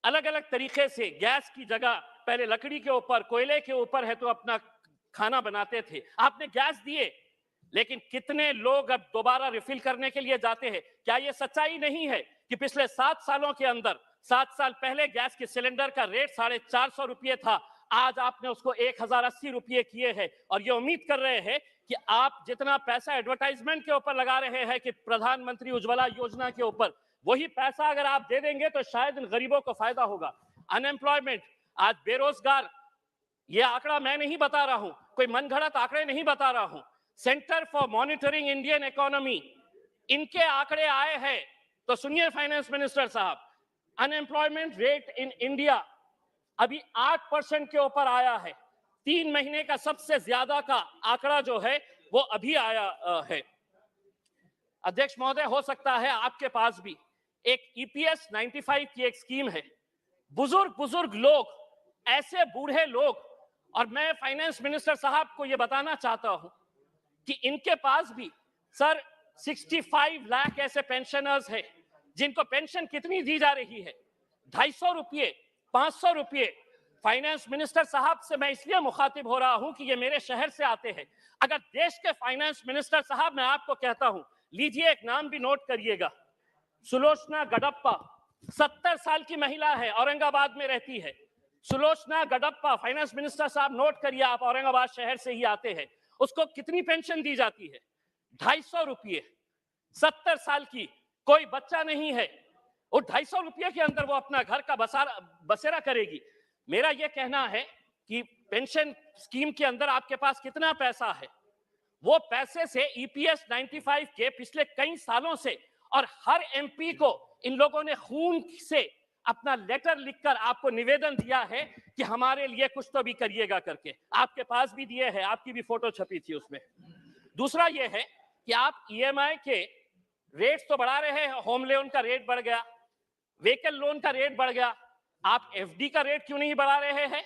अलग अलग तरीके से गैस की जगह पहले लकड़ी के ऊपर, कोयले के ऊपर है तो अपना खाना बनाते थे, आपने गैस दिए, लेकिन कितने लोग अब दोबारा रिफिल करने के लिए जाते हैं? क्या यह सच्चाई नहीं है कि पिछले 7 सालों के अंदर, 7 साल पहले गैस के सिलेंडर का रेट 450 रुपये था, आज आपने उसको 1080 रुपये किए हैं और ये उम्मीद कर रहे हैं कि आप जितना पैसा एडवर्टाइजमेंट के ऊपर लगा रहे हैं कि प्रधानमंत्री उज्ज्वला योजना के ऊपर, वही पैसा अगर आप दे देंगे तो शायद इन गरीबों को फायदा होगा। अनएम्प्लॉयमेंट, आज बेरोजगार, ये आंकड़ा मैं नहीं बता रहा हूं, कोई मनगढ़ंत आंकड़े नहीं बता रहा हूं, centre for monitoring Indian economy, इनके आंकड़े आए हैं। तो सुनिए फाइनेंस मिनिस्टर साहब, अनएम्प्लॉयमेंट रेट इन इंडिया अभी 8% के ऊपर आया है। 3 महीने का सबसे ज्यादा का आंकड़ा जो है वो अभी आया है। अध्यक्ष महोदय, हो सकता है आपके पास भी एक ईपीएस 95 की एक स्कीम है। बुजुर्ग लोग, ऐसे बूढ़े लोग, और मैं फाइनेंस मिनिस्टर साहब को यह बताना चाहता हूं कि इनके पास भी सर 65 लाख ऐसे पेंशनर्स हैं जिनको पेंशन कितनी दी जा रही है? 250 रुपये, 500 रुपये। फाइनेंस मिनिस्टर साहब से मैं इसलिए मुखातिब हो रहा हूं कि ये मेरे शहर से आते हैं। अगर देश के फाइनेंस मिनिस्टर साहब, मैं आपको कहता हूं, लीजिए एक नाम भी नोट करिएगा, सुलोचना गडप्पा, 70 साल की महिला है, औरंगाबाद में रहती है। सुलोचना गडप्पा, फाइनेंस मिनिस्टर साहब नोट करिए, आप औरंगाबाद शहर से ही आते हैं। उसको कितनी पेंशन दी जाती है? 250 रुपये। 70 साल की, कोई बच्चा नहीं है, और 250 रुपये के अंदर वो अपना घर का बसेरा करेगी। मेरा यह कहना है कि पेंशन स्कीम के अंदर आपके पास कितना पैसा है, वो पैसे से ईपीएस 95 के पिछले कई सालों से, और हर एमपी को इन लोगों ने खून से अपना लेटर लिखकर आपको निवेदन दिया है कि हमारे लिए कुछ तो भी करिएगा करके, आपके पास भी दिए हैं, आपकी भी फोटो छपी थी उसमें। दूसरा यह है कि आप ईएमआई के रेट्स तो बढ़ा रहे हैं, होम लोन का रेट बढ़ गया, व्हीकल लोन का रेट बढ़ गया, आप एफडी का रेट क्यों नहीं बढ़ा रहे हैं?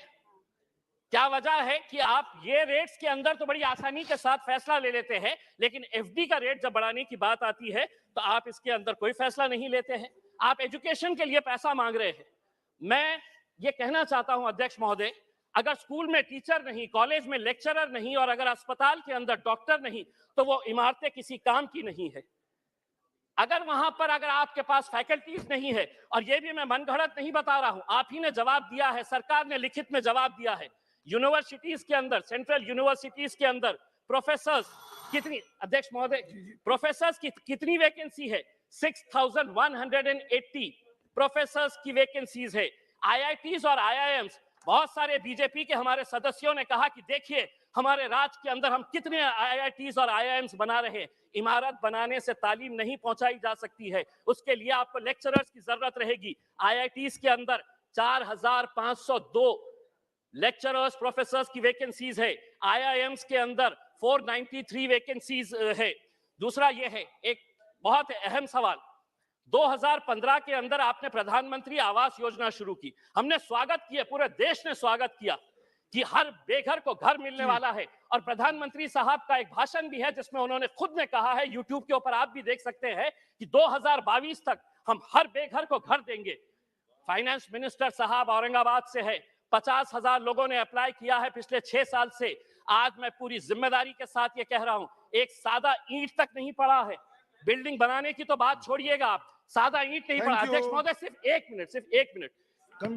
क्या वजह है कि आप ये रेट्स के अंदर तो बड़ी आसानी के साथ फैसला ले लेते हैं, लेकिन एफडी का रेट जब बढ़ाने की बात आती है तो आप इसके अंदर कोई फैसला नहीं लेते हैं। आप एजुकेशन के लिए पैसा मांग रहे हैं। मैं ये कहना चाहता हूं अध्यक्ष महोदय, अगर स्कूल में टीचर नहीं, कॉलेज में लेक्चरर नहीं, और अगर अस्पताल के अंदर डॉक्टर नहीं, तो वो इमारतें किसी काम की नहीं है। अगर वहां पर अगर आपके पास फैकल्टीज नहीं है, और ये भी मैं मनगढ़ंत नहीं बता रहा हूं, आप ही ने जवाब दिया है, सरकार ने लिखित में जवाब दिया है, यूनिवर्सिटीज के अंदर, सेंट्रल यूनिवर्सिटीज के अंदर प्रोफेसर्स कितनी, अध्यक्ष महोदय, प्रोफेसर्स की कितनी वैकेंसी है? 6180 प्रोफेसर्स की वैकेंसीज है। आईआईटीज और आईआईएम्स, बहुत सारे बीजेपी के हमारे सदस्यों ने कहा कि देखिए हमारे राज्य के अंदर हम कितने आईआईटीज और आईआईएम्स बना रहे हैं। इमारत बनाने से तालीम नहीं पहुंचाई जा सकती है, उसके लिए आपको लेक्चरर्स की जरूरत रहेगी। आईआईटीज के अंदर 4502 लेक्चरर्स, प्रोफेसर्स की वैकेंसीज है। आईआईएम्स के अंदर 493 वैकेंसीज है। दूसरा ये है, एक बहुत अहम सवाल, 2015 के अंदर आपने प्रधानमंत्री आवास योजना शुरू की, हमने स्वागत किया, पूरे देश ने स्वागत किया कि हर बेघर को घर मिलने वाला है। और प्रधानमंत्री साहब का एक भाषण भी है जिसमें उन्होंने खुद ने कहा है, यूट्यूब के ऊपर आप भी देख सकते हैं, कि 2022 तक हम हर बेघर को घर देंगे। फाइनेंस मिनिस्टर साहब औरंगाबाद से है, 50,000 लोगों ने अप्लाई किया है पिछले 6 साल से। आज मैं पूरी जिम्मेदारी के साथ ये कह रहा हूं, एक सादा ईंट तक नहीं पड़ा है। बिल्डिंग बनाने की तो बात छोड़िएगा आप, सादा ईंट नहीं पड़ा। अध्यक्ष महोदय, सिर्फ एक मिनट,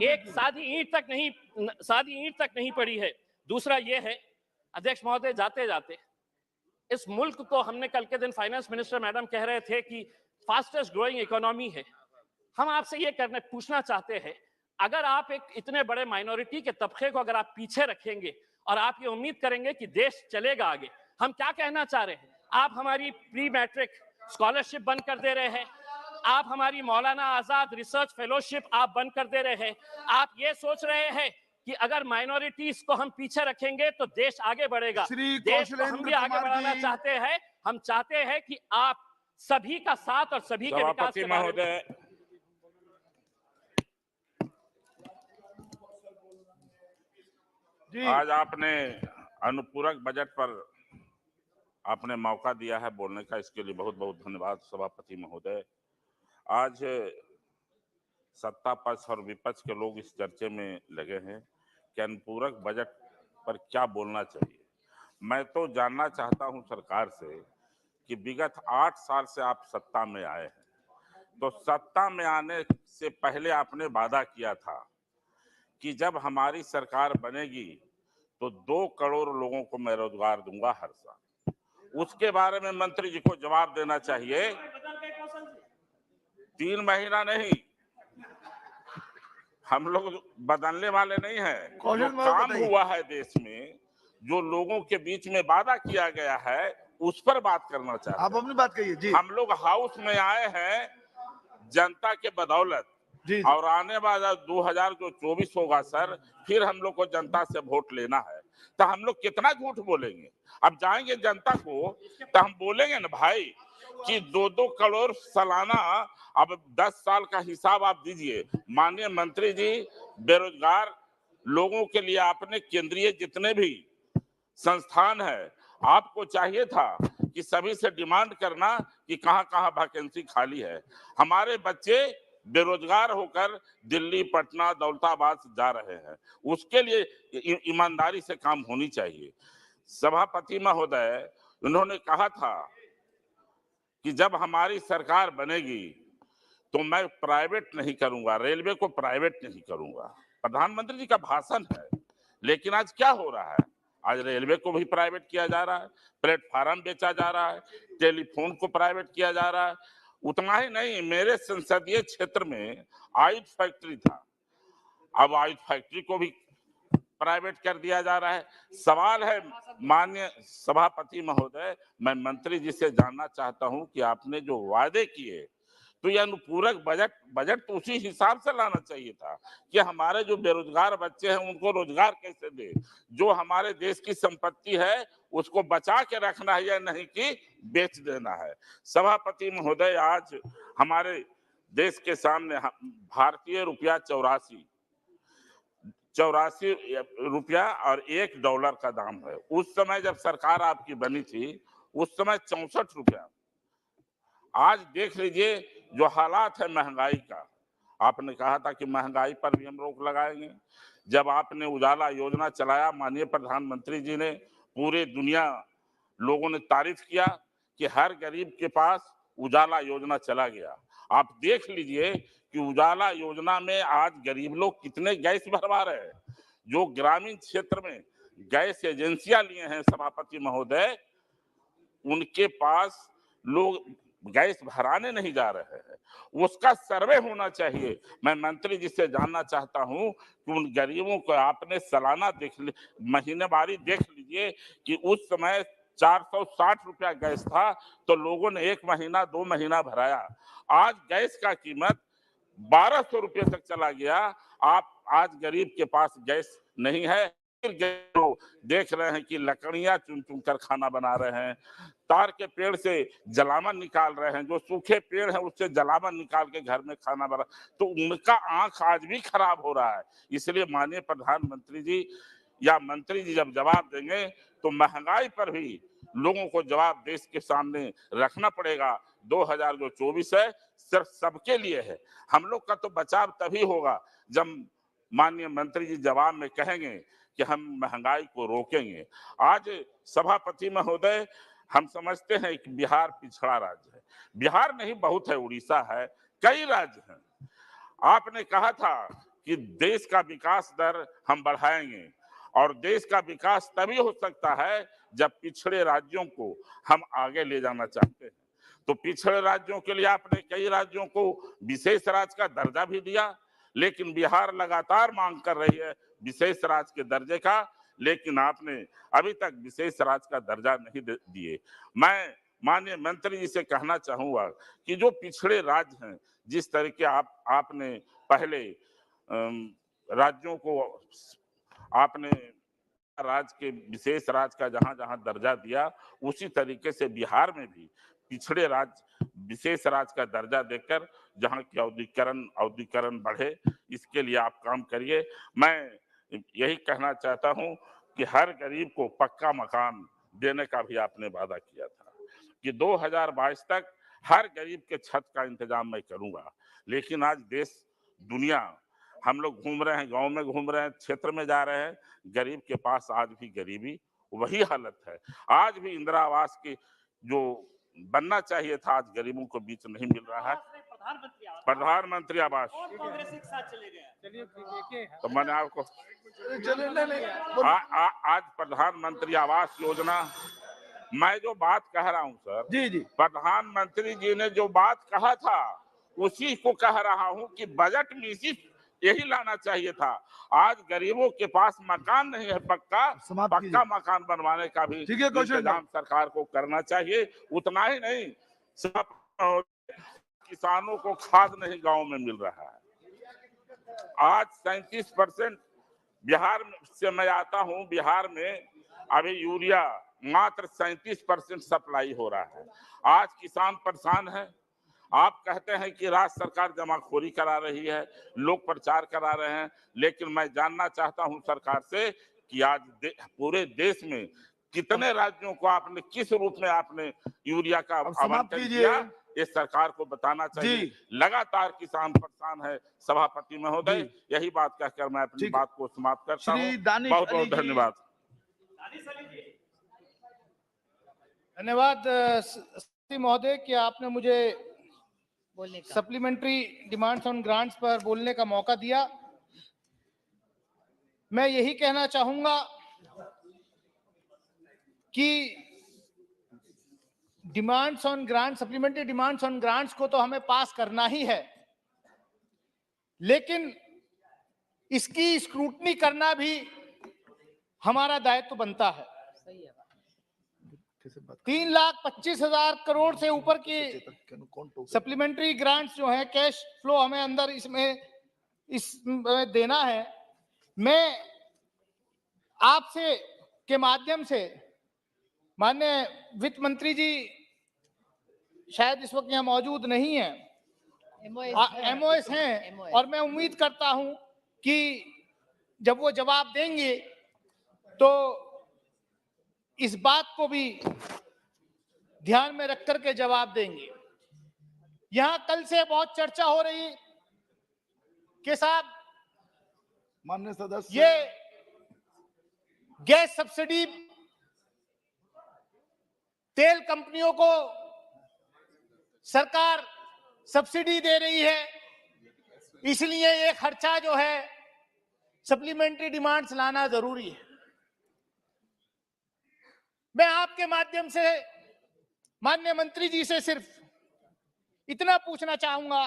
एक सादी ईंट तक नहीं पड़ी है। दूसरा ये है अध्यक्ष महोदय, जाते जाते इस मुल्क को, हमने कल के दिन फाइनेंस मिनिस्टर मैडम कह रहे थे कि फास्टेस्ट ग्रोइंग इकोनॉमी है, हम आपसे ये पूछना चाहते हैं, अगर आप एक इतने बड़े माइनॉरिटी के तबके को अगर आप पीछे रखेंगे और आप ये उम्मीद करेंगे कि देश चलेगा आगे, हम क्या कहना चाह रहे हैं? आप हमारी प्री मैट्रिक स्कॉलरशिप बंद कर दे रहे हैं, आप हमारी मौलाना आजाद रिसर्च फेलोशिप आप बंद कर दे रहे हैं। आप ये सोच रहे हैं कि अगर माइनॉरिटीज को हम पीछे रखेंगे तो देश आगे बढ़ेगा। देश को हम भी आगे बढ़ाना चाहते हैं। हम चाहते हैं कि आप सभी का साथ और सभी के विकास के बारे में। आज आपने अनुपूरक बजट पर आपने मौका दिया है बोलने का, इसके लिए बहुत बहुत धन्यवाद सभापति महोदय। आज सत्ता पक्ष और विपक्ष के लोग इस चर्चे में लगे हैं कि अनुपूरक बजट पर क्या बोलना चाहिए। मैं तो जानना चाहता हूं सरकार से कि विगत 8 साल से आप सत्ता में आए हैं, तो सत्ता में आने से पहले आपने वादा किया था कि जब हमारी सरकार बनेगी तो 2 करोड़ लोगों को मैं रोजगार दूंगा हर साल। उसके बारे में मंत्री जी को जवाब देना चाहिए। 3 महीना नहीं, हम लोग बदलने वाले नहीं हैं। जो काम हुआ है देश में, जो लोगों के बीच में वादा किया गया है, उस पर बात करना चाहते हैं। आप अपनी बात कहिए जी। हम लोग हाउस में आए हैं जनता के बदौलत जी। और आने वाला 2024 होगा सर, फिर हम लोग को जनता से वोट लेना है, तो हम लोग कितना झूठ बोलेंगे। अब जाएंगे जनता को तो हम बोलेंगे ना भाई कि 2-2 करोड़ सालाना, अब 10 साल का हिसाब आप दीजिए। माननीय मंत्री जी, बेरोजगार लोगों के लिए आपने केंद्रीय जितने भी संस्थान है, आपको चाहिए था कि सभी से डिमांड करना कि कहां-कहां वैकेंसी खाली है। हमारे बच्चे बेरोजगार होकर दिल्ली, पटना, दौलताबाद जा रहे हैं, उसके लिए ईमानदारी से काम होनी चाहिए। सभापति महोदय, उन्होंने कहा था कि जब हमारी सरकार बनेगी तो मैं प्राइवेट नहीं करूंगा, रेलवे को प्राइवेट नहीं करूंगा। प्रधानमंत्री जी का भाषण है, लेकिन आज क्या हो रहा है? आज रेलवे को भी प्राइवेट किया जा रहा है, प्लेटफार्म बेचा जा रहा है, टेलीफोन को प्राइवेट किया जा रहा है। उतना ही नहीं, मेरे संसदीय क्षेत्र में आयुध फैक्ट्री था, अब आयुध फैक्ट्री को भी प्राइवेट कर दिया जा रहा है। सवाल है माननीय सभापति महोदय, मैं मंत्री जी से जानना चाहता हूं कि आपने जो वादे किए, तो यह अनुपूरक बजट तो उसी हिसाब से लाना चाहिए था कि हमारे जो बेरोजगार बच्चे हैं उनको रोजगार कैसे दे, जो हमारे देश की संपत्ति है उसको बचा के रखना है या नहीं कि बेच देना है। सभापति महोदय, आज हमारे देश के सामने भारतीय रुपया 84 रुपया और $1 का दाम है। उस समय जब सरकार आपकी बनी थी, उस समय 64 रुपया। आज देख लीजिए जो हालात है महंगाई का। आपने कहा था कि महंगाई पर भी हम रोक लगाएंगे। जब आपने उजाला योजना चलाया, माननीय प्रधानमंत्री जी ने, पूरे दुनिया लोगों ने तारीफ किया कि हर गरीब के पास उजाला योजना चला गया। आप देख लीजिए कि उजाला योजना में आज गरीब लोग कितने गैस भरवा रहे हैं। जो ग्रामीण क्षेत्र में गैस एजेंसियां लिए हैं सभापति महोदय, उनके पास लोग गैस भराने नहीं जा रहे हैं। उसका सर्वे होना चाहिए। मैं मंत्री जी से जानना चाहता हूं कि उन गरीबों को आपने सालाना महीनेवारी देख लीजिए कि उस समय 460 रुपया गैस था, तो लोगों ने 1 महीना 2 महीना भराया। आज गैस का कीमत 1200 रुपये तक चला गया। आप आज गरीब के पास गैस नहीं है, देख रहे हैं कि लकड़ियां चुन चुन कर खाना बना रहे हैं, तार के पेड़ से जलावन निकाल रहे हैं, जो सूखे पेड़ हैं उससे जलावन निकाल के घर में खाना बना, तो उनका आंख आज भी खराब हो रहा है। इसलिए माननीय प्रधानमंत्री जी या मंत्री जी जब जवाब देंगे तो महंगाई पर भी लोगों को जवाब देश के सामने रखना पड़ेगा। 2024 है, सिर्फ सबके लिए है। हम लोग का तो बचाव तभी होगा जब माननीय मंत्री जी जवाब में कहेंगे कि हम महंगाई को रोकेंगे। आज सभापति महोदय, हम समझते हैं कि बिहार पिछड़ा राज्य है। बिहार नहीं, बहुत है, उड़ीसा है, कई राज्य हैं। आपने कहा था कि देश का विकास दर हम बढ़ाएंगे, और देश का विकास तभी हो सकता है जब पिछड़े राज्यों को हम आगे ले जाना चाहते हैं। तो पिछड़े राज्यों के लिए आपने कई राज्यों को विशेष राज्य का दर्जा भी दिया, लेकिन बिहार लगातार मांग कर रही है विशेष राज्य के दर्जे का, लेकिन आपने अभी तक विशेष राज्य का दर्जा नहीं दिए। मैं माननीय मंत्री जी से कहना चाहूंगा कि जो पिछड़े राज्य हैं, जिस तरीके आपने पहले राज्यों को आपने राज्य के विशेष राज्य का जहां जहां दर्जा दिया, उसी तरीके से बिहार में भी पिछड़े राज्य विशेष राज्य का दर्जा देकर जहां की औद्योगिकरण बढ़े, इसके लिए आप काम करिए। मैं यही कहना चाहता हूं कि हर गरीब को पक्का मकान देने का भी आपने वादा किया था कि 2022 तक हर गरीब के छत का इंतजाम मैं करूंगा। लेकिन आज देश दुनिया हम लोग घूम रहे हैं, गांव में घूम रहे हैं, क्षेत्र में जा रहे हैं, गरीब के पास आज भी गरीबी वही हालत है। आज भी इंदिरा आवास की जो बनना चाहिए था, आज गरीबों को बीच नहीं मिल रहा है। प्रधानमंत्री आवास कांग्रेस एक साथ चले गए। तो मैंने आपको आज प्रधानमंत्री आवास योजना, मैं जो बात कह रहा हूं सर, जी प्रधानमंत्री जी ने जो बात कहा था उसी को कह रहा हूं कि बजट में यही लाना चाहिए था। आज गरीबों के पास मकान नहीं है, पक्का मकान बनवाने का भी इंतजाम सरकार को करना चाहिए। उतना ही नहीं, किसानों को खाद नहीं गांव में मिल रहा है। आज 37% बिहार से मैं आता हूं, बिहार में अभी यूरिया मात्र 37% सप्लाई हो रहा है। आज किसान परेशान है। आप कहते हैं कि राज्य सरकार जमाखोरी करा रही है, लोग प्रचार करा रहे हैं, लेकिन मैं जानना चाहता हूं सरकार से कि आज पूरे देश में कितने राज्यों को आपने किस रूप में आपने यूरिया का आवंटन किया, ये सरकार को बताना चाहिए। लगातार किसान परेशान है। सभापति महोदय, यही बात कहकर मैं अपनी बात को समाप्त करता हूँ। बहुत बहुत धन्यवाद। धन्यवाद महोदय कि आपने मुझे सप्लीमेंट्री डिमांड्स ऑन ग्रांट्स पर बोलने का मौका दिया। मैं यही कहना चाहूंगा कि demands on grant, supplementary demands on grants को तो हमें पास करना ही है, लेकिन इसकी स्क्रूटनी करना भी हमारा दायित्व बनता है। 3,25,000 करोड़ से ऊपर की सप्लीमेंट्री ग्रांट्स जो है, कैश फ्लो हमें अंदर इसमें देना है। मैं आपसे के माध्यम से, माननीय वित्त मंत्री जी शायद इस वक्त यहाँ मौजूद नहीं है, एमओएस हैं, और मैं उम्मीद करता हूं कि जब वो जवाब देंगे तो इस बात को भी ध्यान में रख करके जवाब देंगे। यहां कल से बहुत चर्चा हो रही कि साहब माननीय सदस्य, ये गैस सब्सिडी तेल कंपनियों को सरकार सब्सिडी दे रही है, इसलिए ये खर्चा जो है सप्लीमेंट्री डिमांड्स लाना जरूरी है। मैं आपके माध्यम से माननीय मंत्री जी से सिर्फ इतना पूछना चाहूंगा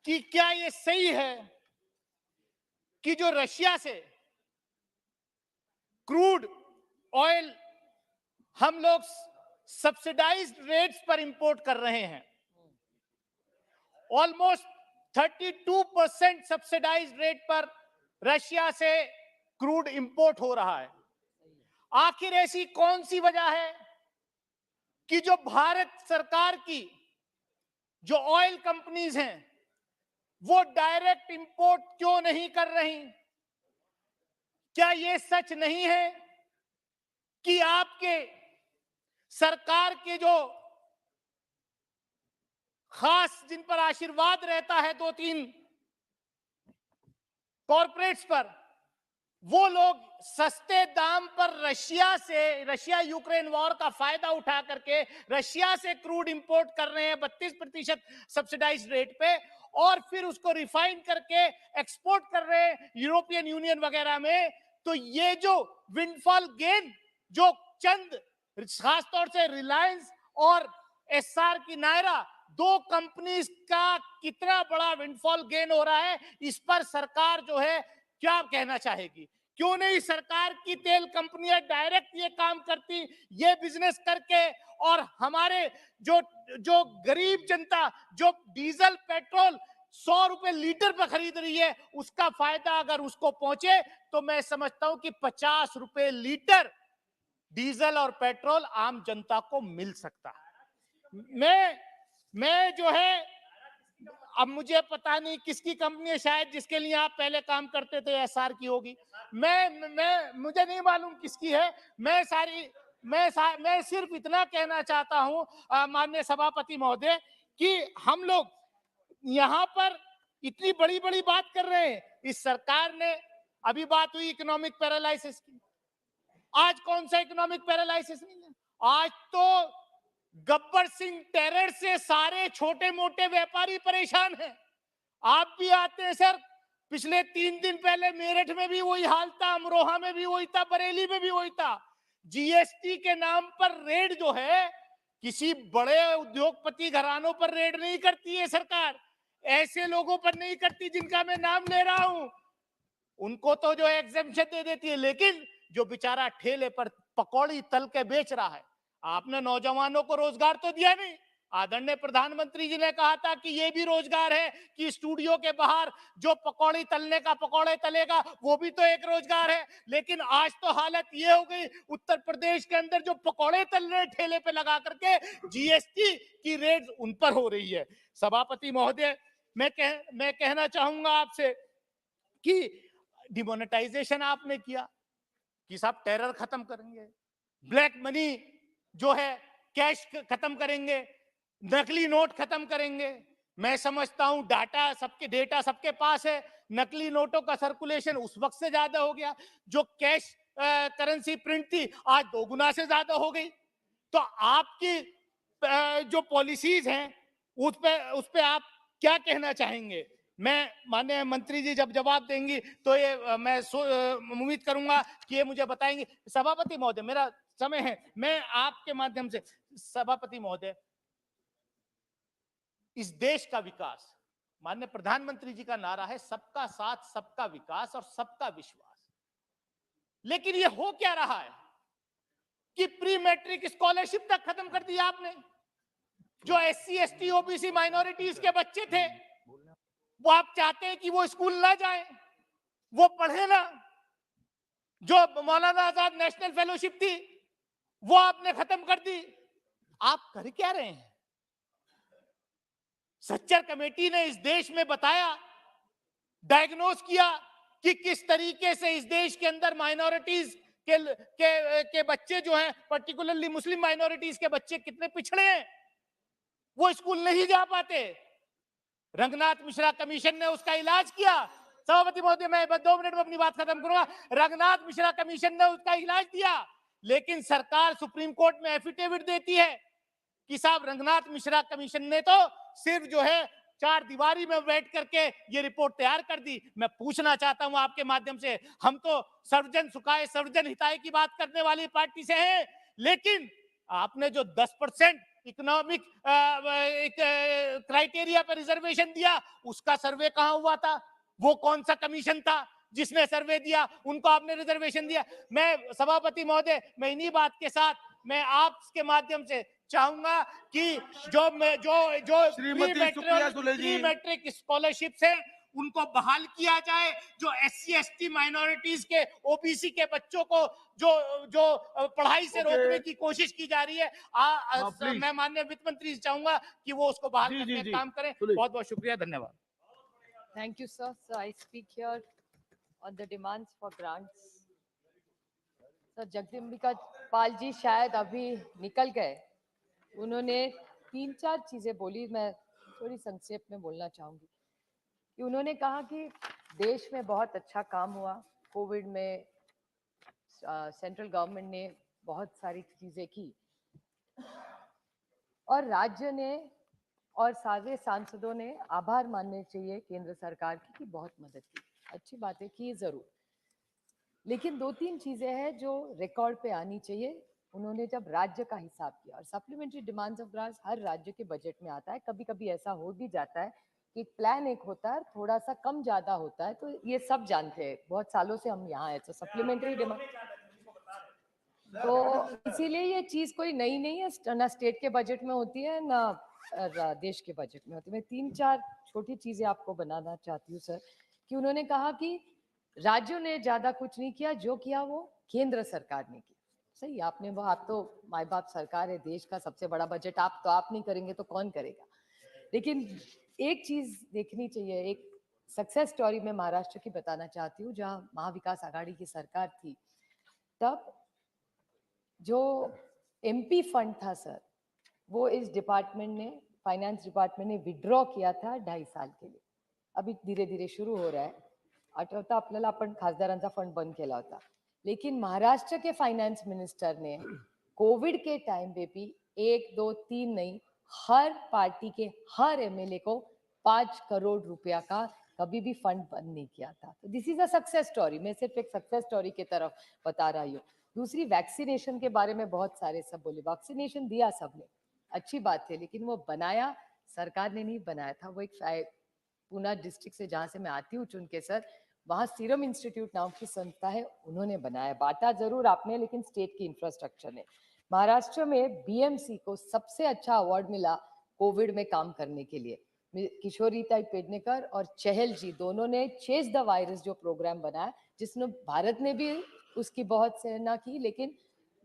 कि क्या ये सही है कि जो रशिया से क्रूड ऑयल हम लोग सब्सिडाइज्ड रेट्स पर इंपोर्ट कर रहे हैं, ऑलमोस्ट 32% सब्सिडाइज्ड रेट पर रशिया से क्रूड इंपोर्ट हो रहा है। आखिर ऐसी कौन सी वजह है कि जो भारत सरकार की जो ऑयल कंपनीज हैं वो डायरेक्ट इंपोर्ट क्यों नहीं कर रही? क्या ये सच नहीं है कि आपके सरकार के जो खास जिन पर आशीर्वाद रहता है 2-3 कॉरपोरेट्स पर, वो लोग सस्ते दाम पर रशिया यूक्रेन वॉर का फायदा उठा करके रशिया से क्रूड इंपोर्ट कर रहे हैं 32% सब्सिडाइज्ड रेट पे, और फिर उसको रिफाइन करके एक्सपोर्ट कर रहे हैं यूरोपियन यूनियन वगैरह में। तो ये जो विंडफॉल गेन जो चंद खासतौर से रिलायंस और एसआर की नायरा 2 कंपनीज का कितना बड़ा विंडफॉल गेन हो रहा है, इस पर सरकार जो है क्या कहना चाहेगी? क्यों नहीं सरकार की तेल कंपनियां डायरेक्ट ये काम करती, ये बिजनेस करके, और हमारे जो जो गरीब जनता जो डीजल पेट्रोल 100 रुपए लीटर पर खरीद रही है, उसका फायदा अगर उसको पहुंचे तो मैं समझता हूं कि 50 रुपए लीटर डीजल और पेट्रोल आम जनता को मिल सकता है। मैं जो है, अब मुझे पता नहीं किसकी कंपनी है, शायद जिसके लिए आप पहले काम करते थे एसआर की होगी, मुझे नहीं मालूम किसकी है। मैं सिर्फ इतना कहना चाहता हूं माननीय सभापति महोदय कि हम लोग यहाँ पर इतनी बड़ी बड़ी बात कर रहे हैं। इस सरकार ने, अभी बात हुई इकोनॉमिक पैरालाइसिस की, आज कौन सा इकोनॉमिक पैरालाइसिस नहीं है? आज तो गब्बर सिंह टेरर से सारे छोटे मोटे व्यापारी परेशान हैं। आप भी आते हैं सर, पिछले 3 दिन पहले मेरठ में भी वही हाल था, अमरोहा में भी वही था, बरेली में भी वही था। जीएसटी के नाम पर रेड जो है, किसी बड़े उद्योगपति घरानों पर रेड नहीं करती है सरकार, ऐसे लोगों पर नहीं करती जिनका मैं नाम ले रहा हूं, उनको तो जो एग्जेम्पशन दे देती है। लेकिन जो बेचारा ठेले पर पकौड़ी तल के बेच रहा है, आपने नौजवानों को रोजगार तो दिया नहीं। आदरणीय प्रधानमंत्री जी ने कहा था कि ये भी रोजगार है कि स्टूडियो के बाहर जो पकौड़ी तलने का पकौड़े तलेगा, वो भी तो एक रोजगार है। लेकिन आज तो हालत ये हो गई, उत्तर प्रदेश के अंदर जो पकौड़े तल रहे ठेले पे लगा करके, जीएसटी की रेड उन पर हो रही है। सभापति महोदय, मैं कहना चाहूंगा आपसे कि डिमोनेटाइजेशन आपने किया कि साहब टेरर खत्म करेंगे, ब्लैक मनी जो है कैश खत्म करेंगे, नकली नोट खत्म करेंगे। मैं समझता हूं डेटा सबके पास है, नकली नोटों का सर्कुलेशन उस वक्त से ज्यादा हो गया, जो कैश करेंसी प्रिंट थी आज 2 गुना से ज्यादा हो गई। तो आपकी जो पॉलिसीज हैं उस पे आप क्या कहना चाहेंगे? मैं माननीय मंत्री जी जब जवाब देंगी तो ये मैं उम्मीद करूंगा कि ये मुझे बताएंगे। सभापति महोदय, मेरा समय है, मैं आपके माध्यम से, सभापति महोदय, इस देश का विकास, माननीय प्रधानमंत्री जी का नारा है सबका साथ सबका विकास और सबका विश्वास, लेकिन ये हो क्या रहा है कि प्री मैट्रिक स्कॉलरशिप तक खत्म कर दिया आपने। जो एससी एसटी ओबीसी माइनॉरिटीज के बच्चे थे, वो आप चाहते हैं कि वो स्कूल ना जाएं, वो पढ़े ना। जो मौलाना आजाद नेशनल फेलोशिप थी, वो आपने खत्म कर दी। आप कर क्या रहे हैं? सच्चर कमेटी ने इस देश में बताया, डायग्नोज किया कि किस तरीके से इस देश के अंदर माइनॉरिटीज के बच्चे जो हैं, पर्टिकुलरली मुस्लिम माइनॉरिटीज के बच्चे कितने पिछड़े हैं, वो स्कूल नहीं जा पाते। रंगनाथ मिश्रा कमीशन ने उसका इलाज किया। सभापति महोदय, मैं 2 मिनट में अपनी बात खत्म करूंगा। रंगनाथ मिश्रा कमीशन ने उसका इलाज दिया, लेकिन सरकार सुप्रीम कोर्ट में एफिडेविट देती है कि साहब रंगनाथ मिश्रा कमीशन ने तो सिर्फ जो है 4 दीवारी में बैठ करके ये रिपोर्ट तैयार कर दी। मैं पूछना चाहता हूं आपके माध्यम से, हम तो सर्वजन सुखाए सर्वजन हिताय की बात करने वाली पार्टी से हैं, लेकिन आपने जो 10% इकोनॉमिक क्राइटेरिया पर रिजर्वेशन दिया, उसका सर्वे कहां हुआ था? वो कौन सा कमीशन था जिसने सर्वे दिया? उनको आपने रिजर्वेशन दिया। मैं सभापति महोदय, मैं इन्हीं बात के साथ मैं आपके माध्यम से चाहूंगा कि जो प्री मैट्रिक स्कॉलरशिप है उनको बहाल किया जाए। जो एससी एसटी माइनॉरिटीज के ओबीसी के बच्चों को जो पढ़ाई से रोकने की कोशिश की जा रही है, मैं माननीय वित्त मंत्री से चाहूंगा कि वो उसको बहाल करने का काम करें। बहुत बहुत शुक्रिया, धन्यवाद। Thank you, sir. So I speak here on the demands for grants. Sir, Jagdambika Pal ji शायद अभी निकल गए। उन्होंने 3-4 चीजें बोली, मैं थोड़ी संक्षेप में बोलना चाहूंगी कि उन्होंने कहा कि देश में बहुत अच्छा काम हुआ, कोविड में सेंट्रल गवर्नमेंट ने बहुत सारी चीजें की और राज्य ने और सारे सांसदों ने आभार मानने चाहिए केंद्र सरकार की बहुत मदद की। अच्छी बात है की जरूर, लेकिन 2-3 चीजें हैं जो रिकॉर्ड पे आनी चाहिए। उन्होंने जब राज्य का हिसाब किया, और सप्लीमेंट्री डिमांड्स ऑफ ग्रांट्स हर राज्य के बजट में आता है, कभी कभी ऐसा हो भी जाता है कि प्लान एक होता है, थोड़ा सा कम ज्यादा होता है, तो ये सब जानते हैं, बहुत सालों से हम यहाँ हैं, तो सप्लीमेंट्री डिमांड, तो इसीलिए ये चीज कोई नई नहीं है, ना स्टेट के बजट में होती है ना देश के बजट में होती है। मैं 3-4 छोटी चीजें आपको बनाना चाहती हूँ सर, कि उन्होंने कहा कि राज्यों ने ज्यादा कुछ नहीं किया, जो किया वो केंद्र सरकार ने किया। सही, आपने वो, आप तो माई बाप सरकार है, देश का सबसे बड़ा बजट आप नहीं करेंगे तो कौन करेगा। लेकिन एक चीज देखनी चाहिए, एक सक्सेस स्टोरी में महाराष्ट्र की बताना चाहती हूँ, जहाँ महाविकास आघाड़ी की सरकार थी, तब जो एमपी फंड था सर, वो इस डिपार्टमेंट ने, फाइनेंस डिपार्टमेंट ने विड्रॉ किया था 2.5 साल के लिए। अभी धीरे धीरे शुरू हो रहा है। आठवतं आपल्याला आपण खासदारांचा फंड बंद केला होता, लेकिन महाराष्ट्र के फाइनेंस मिनिस्टर ने कोविड के टाइम पे भी 1, 2, 3 नहीं, हर पार्टी के हर एमएलए को 5 करोड़ रुपया का कभी भी फंड बंद नहीं किया था। तो this is a success story. मैं सिर्फ एक सक्सेस स्टोरी की तरफ बता रही हूँ। दूसरी, वैक्सीनेशन के बारे में बहुत सारे सब बोले, वैक्सीनेशन दिया सबने, अच्छी बात है, लेकिन वो बनाया सरकार ने नहीं बनाया था। वो एक पूना डिस्ट्रिक्ट से जहाँ से मैं आती हूँ चुन के सर, वहाँ सीरम इंस्टीट्यूट नाम की संस्था है, उन्होंने बनाया। बांटा जरूर आपने, लेकिन स्टेट की इंफ्रास्ट्रक्चर ने। महाराष्ट्र में बीएमसी को सबसे अच्छा अवार्ड मिला कोविड में काम करने के लिए। किशोरीताई पेडनेकर और चहल जी दोनों ने चेस द वायरस जो प्रोग्राम बनाया, जिसमें भारत ने भी उसकी बहुत सराहना की, लेकिन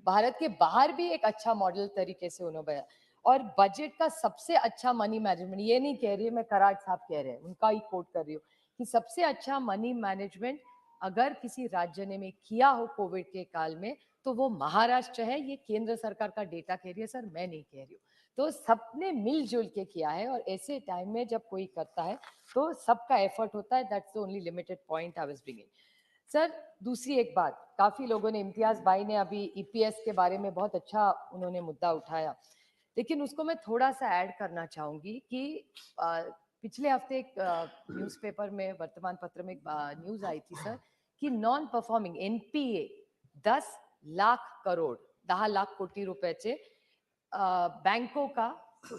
भारत के बाहर भी एक अच्छा मॉडल तरीके से उन्होंने बनाया। और बजट का सबसे अच्छा मनी मैनेजमेंट, ये नहीं कह रही मैं, कराड़ साहब कह रहे हैं, उनका ही कोट कर रही हूँ, कि सबसे अच्छा मनी मैनेजमेंट अगर किसी राज्य ने में किया हो कोविड के काल में, तो वो महाराष्ट्र है। ये केंद्र सरकार का डेटा कह रही है सर, मैं नहीं कह रही हूँ। तो सबने मिलजुल के किया है, और ऐसे टाइम में जब कोई करता है तो सबका एफर्ट होता है। That's the only limited point I was bringing. Sir, दूसरी एक बात, काफी लोगों ने, इम्तियाज भाई ने अभी ईपीएस के बारे में बहुत अच्छा उन्होंने मुद्दा उठाया, लेकिन उसको मैं थोड़ा सा ऐड करना चाहूंगी कि पिछले हफ्ते एक न्यूज़पेपर में, वर्तमान पत्र में एक न्यूज आई थी सर, कि non performing NPA 10 lakh crore, 10 lakh कोटी रुपयाचे बैंकों का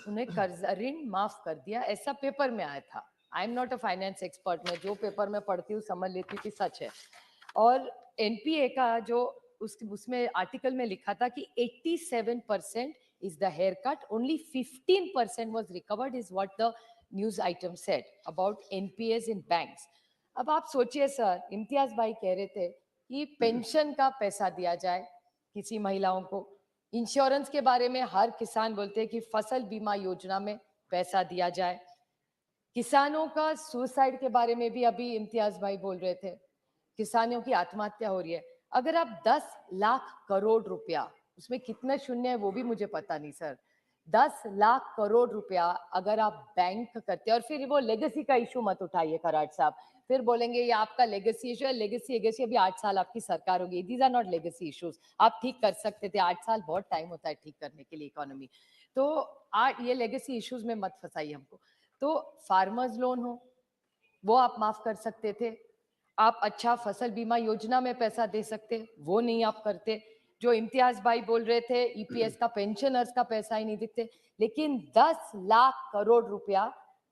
उन्हें कर्ज ऋण माफ कर दिया, ऐसा पेपर में आया था। I am not a finance expert, मैं जो पेपर में पढ़ती हूँ समझ लेती हूँ कि सच है। और एनपीए का जो उसमें आर्टिकल में लिखा था कि 87% is the haircut, only 15% was recovered, is what the news item said about NPAs in banks. अब आप सोचिए सर, इम्तियाज भाई कह रहे थे कि पेंशन का पैसा दिया जाए किसी महिलाओं को, इंश्योरेंस के बारे में हर किसान बोलते हैं कि फसल बीमा योजना में पैसा दिया जाए, किसानों का सुसाइड के बारे में भी अभी इम्तियाज भाई बोल रहे थे, किसानों की आत्महत्या हो रही है। अगर आप 10 लाख करोड़ रुपया, उसमें कितने शून्य है वो भी मुझे पता नहीं सर, 10 लाख करोड़ रुपया अगर आप बैंक करते हैं, और फिर वो लेगेसी का इशू मत उठाइए कराड़ साहब, फिर बोलेंगे ये आपका लेगेसी इशू है। लेगेसी अभी 8 साल आपकी सरकार होगी, these are not legacy issues, आप ठीक कर सकते थे। 8 साल बहुत टाइम होता है ठीक करने के लिए इकोनॉमी, तो ये लेगेसी इश्यूज में मत फंसाइए हमको। तो फार्मर्स लोन हो वो आप माफ कर सकते थे, आप अच्छा फसल बीमा योजना में पैसा दे सकते, वो नहीं आप करते। जो इम्तियाज भाई बोल रहे थे ईपीएस का, पेंशनर्स का पैसा ही नहीं दिखते, लेकिन 10 लाख करोड़ रुपया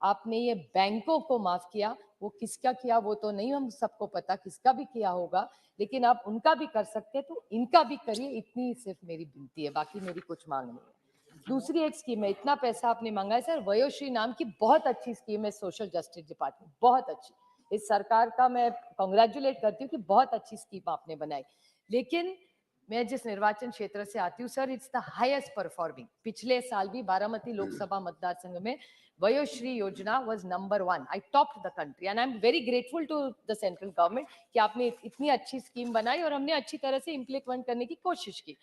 आपने ये बैंकों को माफ किया। वो किसका किया वो तो नहीं हम सबको पता, किसका भी किया होगा, लेकिन आप उनका भी कर सकते तो इनका भी करिए, इतनी सिर्फ मेरी विनती है, बाकी मेरी कुछ मांग नहीं है। दूसरी एक स्कीम है, इतना पैसा आपने मांगा है सर, वयोश्री नाम की बहुत अच्छी स्कीम है सोशल जस्टिस डिपार्टमेंट, बहुत अच्छी, इस सरकार का मैं कॉन्ग्रेचुलेट करती हूँ कि बहुत अच्छी स्कीम आपने बनाई। लेकिन मैं जिस निर्वाचन क्षेत्र से आती हूँ sir, it's the highest performing. पिछले साल भी बारामती लोकसभा मतदार संघ में Vayoshri Yojana was number 1, I topped the country, and I am very grateful to the central government कि आपने इतनी अच्छी स्कीम बनाई और हमने अच्छी तरह से इम्प्लीमेंट करने की कोशिश की।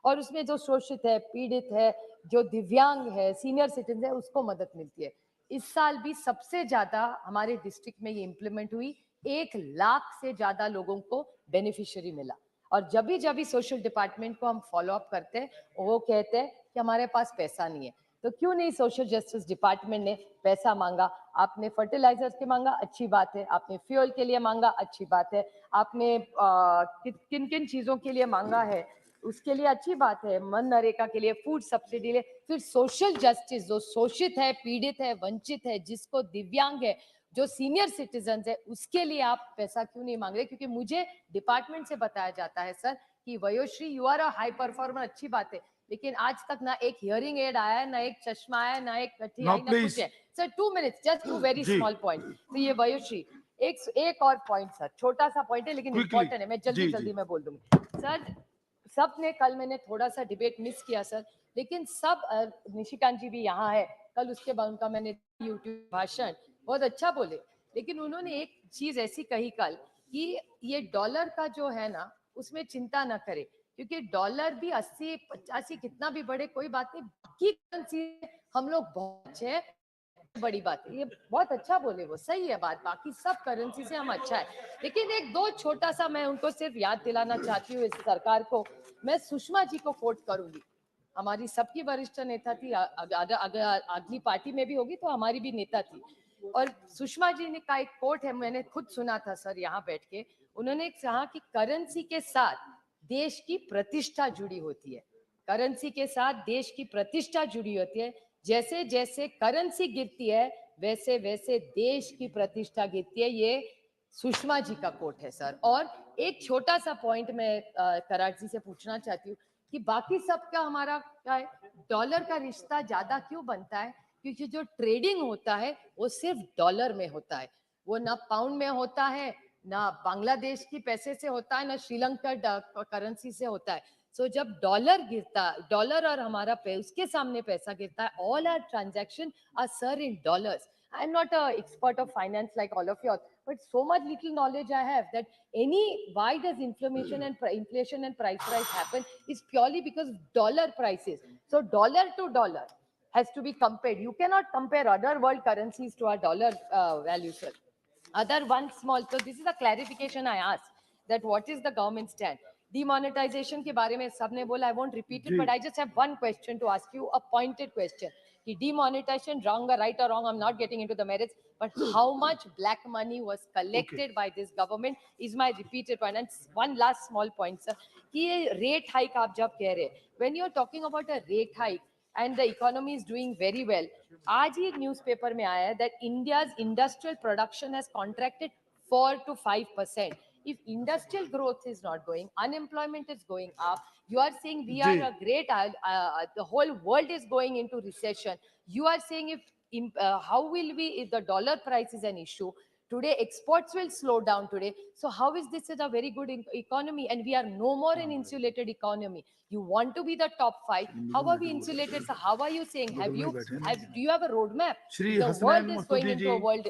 और उसमें जो शोषित है, पीड़ित है, जो दिव्यांग है, सीनियर सिटीजन है, उसको मदद मिलती है। इस साल भी सबसे ज्यादा हमारे डिस्ट्रिक्ट में ये इम्प्लीमेंट हुई, 1 लाख से ज्यादा लोगों को बेनिफिशियरी मिला। और जब भी सोशल डिपार्टमेंट को हम फॉलो अप करते हैं, वो कहते हैं कि हमारे पास पैसा नहीं है, तो क्यों नहीं सोशल जस्टिस डिपार्टमेंट ने पैसा मांगा। आपने फर्टिलाइजर्स के मांगा, अच्छी बात है, आपने फ्यूल के लिए मांगा, अच्छी बात है, आपने किन किन चीजों के लिए मांगा है उसके लिए अच्छी बात है, मनरेगा के लिए, फूड सब्सिडी लिए, फिर सोशल जस्टिस, जो शोषित है, पीड़ित है, वंचित है, जिसको दिव्यांग है, जो सीनियर सिटीजन है, उसके लिए आप पैसा क्यों नहीं मांग रहे? क्योंकि मुझे डिपार्टमेंट से बताया जाता है सर कि Vayoshri you are a high performer, अच्छी बात है, लेकिन आज तक ना एक हियरिंग एड आया है, ना एक चश्मा आया है, ना एक कठी आई, ना कुछ है। Sir 2 minutes, just 2 very small point. तो ये वयोश्री, एक और पॉइंट सर, छोटा सा पॉइंट है लेकिन इंपॉर्टेंट है, मैं जल्दी मैं बोल दूंगी सर। सब ने कल, मैंने थोड़ा सा डिबेट मिस किया सर, लेकिन सब निशिकांत जी भी यहाँ है, कल उसके बाद उनका मैंने यूट्यूब भाषण बहुत अच्छा बोले, लेकिन उन्होंने एक चीज ऐसी कही कल कि ये डॉलर का जो है ना, उसमें चिंता ना करे, क्योंकि डॉलर भी 80-85 कितना भी बढ़े कोई बात नहीं, बाकी करेंसी हम लोग बहुत अच्छे हैं, बड़ी बात है, ये बहुत अच्छा बोले, वो सही है बात, बाकी सब करेंसी से हम अच्छा है। लेकिन एक दो छोटा सा मैं उनको सिर्फ याद दिलाना चाहती हूँ इस सरकार को, मैं सुषमा जी को कोट करूंगी, हमारी सबकी वरिष्ठ नेता थी, अगर अगली पार्टी में भी होगी तो हमारी भी नेता थी, और सुषमा जी ने का एक कोट है, मैंने खुद सुना था सर यहाँ बैठ के, उन्होंने कहा कि करेंसी के साथ देश की प्रतिष्ठा जुड़ी होती है, करेंसी के साथ देश की प्रतिष्ठा जुड़ी होती है, जैसे जैसे करेंसी गिरती है वैसे वैसे देश की प्रतिष्ठा गिरती है, ये सुषमा जी का कोट है सर। और एक छोटा सा पॉइंट मैं कराट जी से पूछना चाहती हूँ कि बाकी सबका हमारा क्या है, डॉलर का रिश्ता ज्यादा क्यों बनता है? क्योंकि जो ट्रेडिंग होता है वो सिर्फ डॉलर में होता है, वो ना पाउंड में होता है, ना बांग्लादेश की पैसे से होता है, ना श्रीलंका करेंसी से होता है। सो जब डॉलर गिरता, डॉलर और हमारा उसके सामने पैसा गिरता है, all our transaction are sir in dollars. I'm not an expert of finance like all of you, but so much little knowledge I have that why does inflation and price rise happen is purely because dollar prices. So dollar to dollar has to be compared. You cannot compare other world currencies to our dollar value, sir. Other one small, so this is a clarification I asked, that what is the government stand? Demonetization के बारे में सबने बोला, I won't repeat it, but I just have one question to ask you, a pointed question. कि demonetization, wrong or right or wrong, I'm not getting into the merits, but how much black money was collected by this government is my repeated point. And one last small point, sir, कि ये rate hike आप जब कह रहे, when you're talking about a rate hike and the economy is doing very well, आज ही newspaper में आया है that India's industrial production has contracted 4 to 5%. If industrial growth is not going, unemployment is going up, you are saying we are a great, the whole world is going into recession. You are saying how will we, if the dollar price is an issue, today exports will slow down today. So how is this a very good economy? And we are no more an insulated economy. You want to be the top 5. How are we insulated? So how are you saying? Do you have a roadmap? The world is going into a world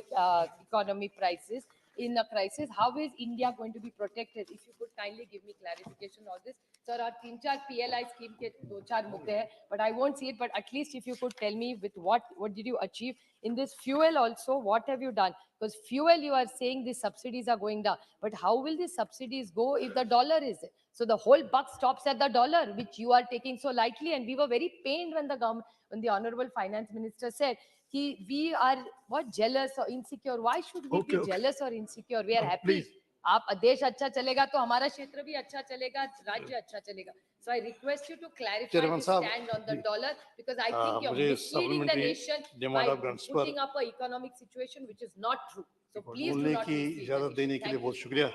economy crisis. In a crisis, how is India going to be protected? If you could kindly give me clarification on this. Sir, our 3-4 PLI scheme ke 2-4 mudde hai, but I won't see it, but at least if you could tell me with what did you achieve in this fuel also, what have you done? Because fuel, you are saying the subsidies are going down, but how will the subsidies go if the dollar is it? So the whole buck stops at the dollar, which you are taking so lightly, and we were very pained when the Honorable Finance Minister said we are what, jealous or insecure. Why should we be jealous or insecure? We are happy. आप देश अच्छा चलेगा तो हमारा क्षेत्र भी अच्छा चलेगा, राज्य अच्छा चलेगा. So I request you to clarify the stand on the dollar, because I think you're misleading the nation by putting up an economic situation which is not true. So please do not mislead the nation. देने के लिए बहुत शुक्रिया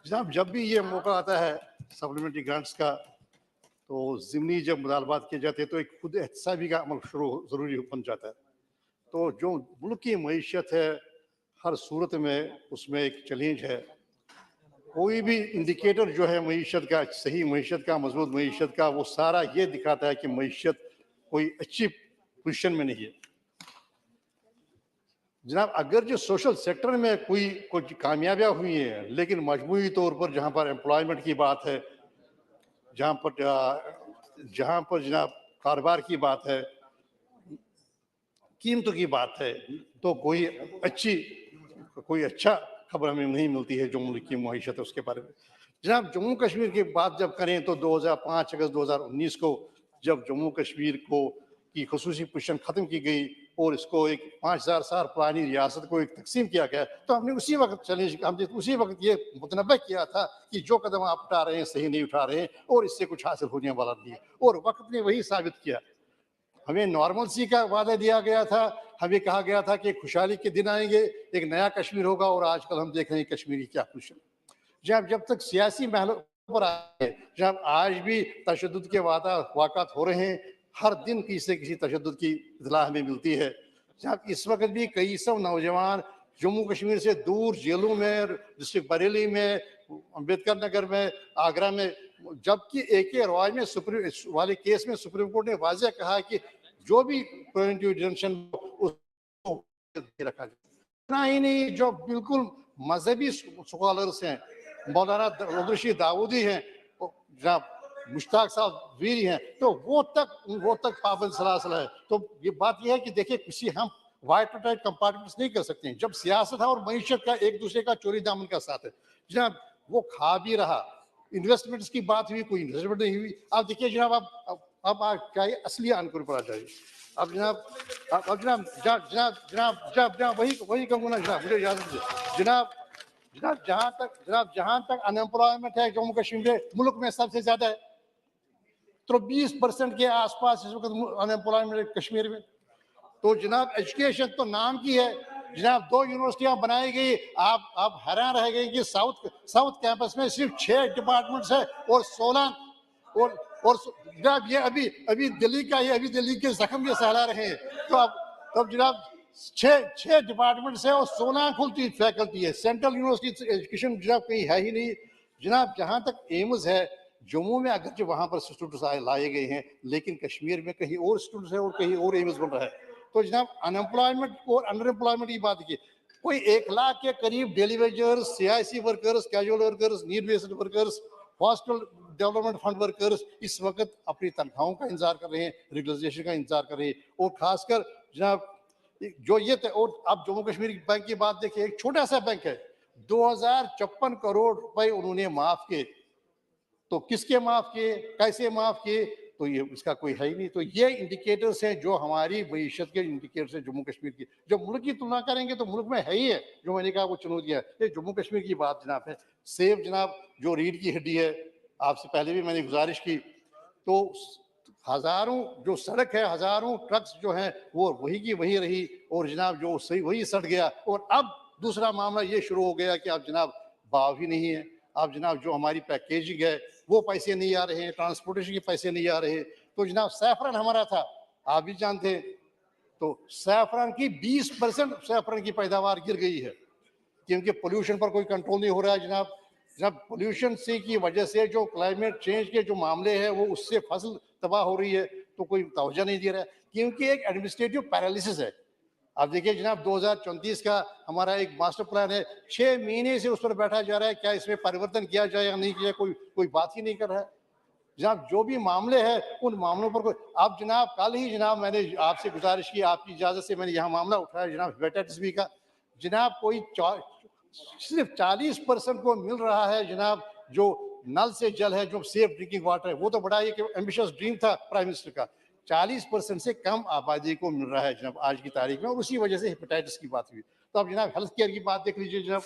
जनाब. जब भी ये मौका आता है सप्लीमेंट्री ग्रांट्स का, तो ज़िमनी जब मुतालबात किए जाते हैं तो एक खुद एहतसाबी का अमल शुरू ज़रूरी बन जाता है. तो जो मुल्क की मईशत है हर सूरत में उसमें एक चैलेंज है. कोई भी इंडिकेटर जो है मईशत का, सही मईशत का, मजबूत मईशत का, वो सारा ये दिखाता है कि मईशत कोई अच्छी पोजीशन में नहीं है. जनाब, अगर जो सोशल सेक्टर में कोई कामयाबियाँ हुई हैं, लेकिन मजमूई तौर पर जहाँ पर एम्प्लॉयमेंट की बात है, जहाँ पर जनाब कारोबार की बात है, कीमतों की बात है, तो कोई अच्छा खबर हमें नहीं मिलती है जो मुल्क की मईशत है उसके बारे में. जनाब, जम्मू कश्मीर की बात जब करें तो 5 अगस्त 2019 को जब जम्मू कश्मीर की खसूसी पोजीशन ख़त्म की गई, और इसको एक 5000 साल पुरानी रियासत को एक तकसीम किया गया, तो हमने उसी वक्त चैलेंज, हमने उसी वक्त ये मुतनबा किया था कि जो कदम आप उठा रहे हैं सही नहीं उठा रहे हैं और इससे कुछ हासिल होने वाला नहीं है, और वक्त ने वही साबित किया। हमें नॉर्मलसी का वादा दिया गया था, हमें कहा गया था कि खुशहाली के दिन आएंगे, एक नया कश्मीर होगा, और आजकल हम देख रहे हैं कश्मीर की क्या खुशी। जब तक सियासी महलों पर आए, जब आज भी तशद्दुद के वाक़ात हो रहे हैं, हर दिन किसी से किसी तशद्दुद की इत्तला हमें मिलती है। जब इस वक्त भी कई सौ नौजवान जम्मू कश्मीर से दूर जेलों में, डिस्ट्रिक्ट बरेली में, अम्बेडकर नगर में, आगरा में, जबकि एक रॉय में सुप्रीम वाले केस में सुप्रीम कोर्ट ने वाज़ेह कहा कि जो भी प्रिवेंटिव डिटेंशन उसको रखा जाए। इतना ही नहीं, जो बिल्कुल मजहबी स्कॉलर्स हैं, मौलाना रशीद दाऊदी हैं, जनाब मुश्ताक साहब वीरी हैं, तो वो तक पाबंद सलासल है। तो ये बात यह है कि देखिए, किसी हम वाइट टाइट कंपार्टमेंट्स नहीं कर सकते हैं। जब सियासत है और मईशत का एक दूसरे का चोरी दामन का साथ है, जनाब वो खा भी रहा। इन्वेस्टमेंट्स की बात हुई, कोई इन्वेस्टमेंट नहीं हुई। आप देखिए जनाब, अब क्या असली आंकुर पर आ जाइए। अब जनाब वही कहूँगा ना जनाब, मुझे इजाजत दीजिए जनाब, जहां तक अनएम्प्लॉयमेंट है जम्मू कश्मीर में, मुल्क में सबसे ज्यादा है। तो 20% के आसपास इस वक्त अनएम्प्लॉयमेंट है कश्मीर में। तो जनाब एजुकेशन तो नाम की है, जनाब 2 यूनिवर्सिटियां बनाई गई, आप हैरान रह गए कि साउथ कैंपस में सिर्फ 6 डिपार्टमेंट्स है और 16 और जनाब ये अभी दिल्ली के जख्म ये सहला रहे हैं। तो अब जनाब 6 डिपार्टमेंट्स है और 16 खुलती फैकल्टी है। सेंट्रल यूनिवर्सिटी एजुकेशन जनाब कहीं है ही नहीं। जनाब जहां तक एम्स है, जम्मू में अगर जो वहां पर स्टूडेंट्स लाए गए हैं, लेकिन कश्मीर में कहीं और स्टूडेंट्स है और कहीं और एम्स बन रहा है। तो जनाब अनएम्प्लॉयमेंट और अंडर एम्प्लॉयमेंट की बात की, कोई 1 लाख के करीब डेली वेजर्स, सियासी workers, casual workers, need based workers, hostel development fund workers इस वक्त अपनी तनख्वाहों का इंतजार कर रहे हैं, रेगुलराइजेशन का इंतजार कर रहे हैं। और खासकर जनाब जो ये और आप जम्मू कश्मीर बैंक की बात देखिए, एक छोटा सा बैंक है, 2054 करोड़ रुपए उन्होंने माफ किए। तो किसके माफ किए, कैसे माफ किए, तो ये इसका कोई है ही नहीं। तो ये इंडिकेटर्स हैं जो हमारी मईशत के इंडिकेटर्स हैं जम्मू कश्मीर की। जब मुल्क की तुलना करेंगे तो मुल्क में है ही है, जो मैंने कहा वो चुनौतियां। ये जम्मू कश्मीर की बात जनाब है। सेब जनाब जो रीढ़ की हड्डी है, आपसे पहले भी मैंने गुजारिश की, तो हजारों जो सड़क है, हजारों ट्रक्स जो हैं वो वही की वही रही, और जनाब जो सही वही सड़ गया। और अब दूसरा मामला ये शुरू हो गया कि अब जनाब भाव ही नहीं है। अब जनाब जो हमारी पैकेजिंग है वो पैसे नहीं आ रहे हैं, ट्रांसपोर्टेशन के पैसे नहीं आ रहे। तो जनाब सैफरन हमारा था, आप भी जानते हैं, तो सैफरन की 20% सैफरन की पैदावार गिर गई है, क्योंकि पोल्यूशन पर कोई कंट्रोल नहीं हो रहा है जनाब। जब पोल्यूशन से की वजह से जो क्लाइमेट चेंज के जो मामले हैं वो उससे फसल तबाह हो रही है, तो कोई तवज्जो नहीं दे रहा है, क्योंकि एक एडमिनिस्ट्रेटिव पैरालिसिस है। आप देखिए जनाब 2034 का हमारा एक मास्टर प्लान है, 6 महीने से उस पर बैठा जा रहा है, क्या इसमें परिवर्तन किया जाए या नहीं किया, कोई बात ही नहीं कर रहा है। जनाब जो भी मामले हैं उन मामलों पर कोई, आप जनाब कल ही जनाब मैंने आपसे गुजारिश की, आपकी इजाजत से मैंने यहाँ मामला उठाया जनाब हेपेटाइटिस बी का। जनाब कोई सिर्फ 40% को मिल रहा है जनाब, जो नल से जल है, जो सेफ ड्रिंकिंग वाटर है। वो तो बड़ा एक एम्बिशियस ड्रीम था प्राइम मिनिस्टर का। 40% से कम आबादी को मिल रहा है जनाब आज की तारीख में, और उसी वजह से हेपेटाइटिस की बात हुई। तो अब जनाब हेल्थ केयर की बात देख लीजिए जनाब,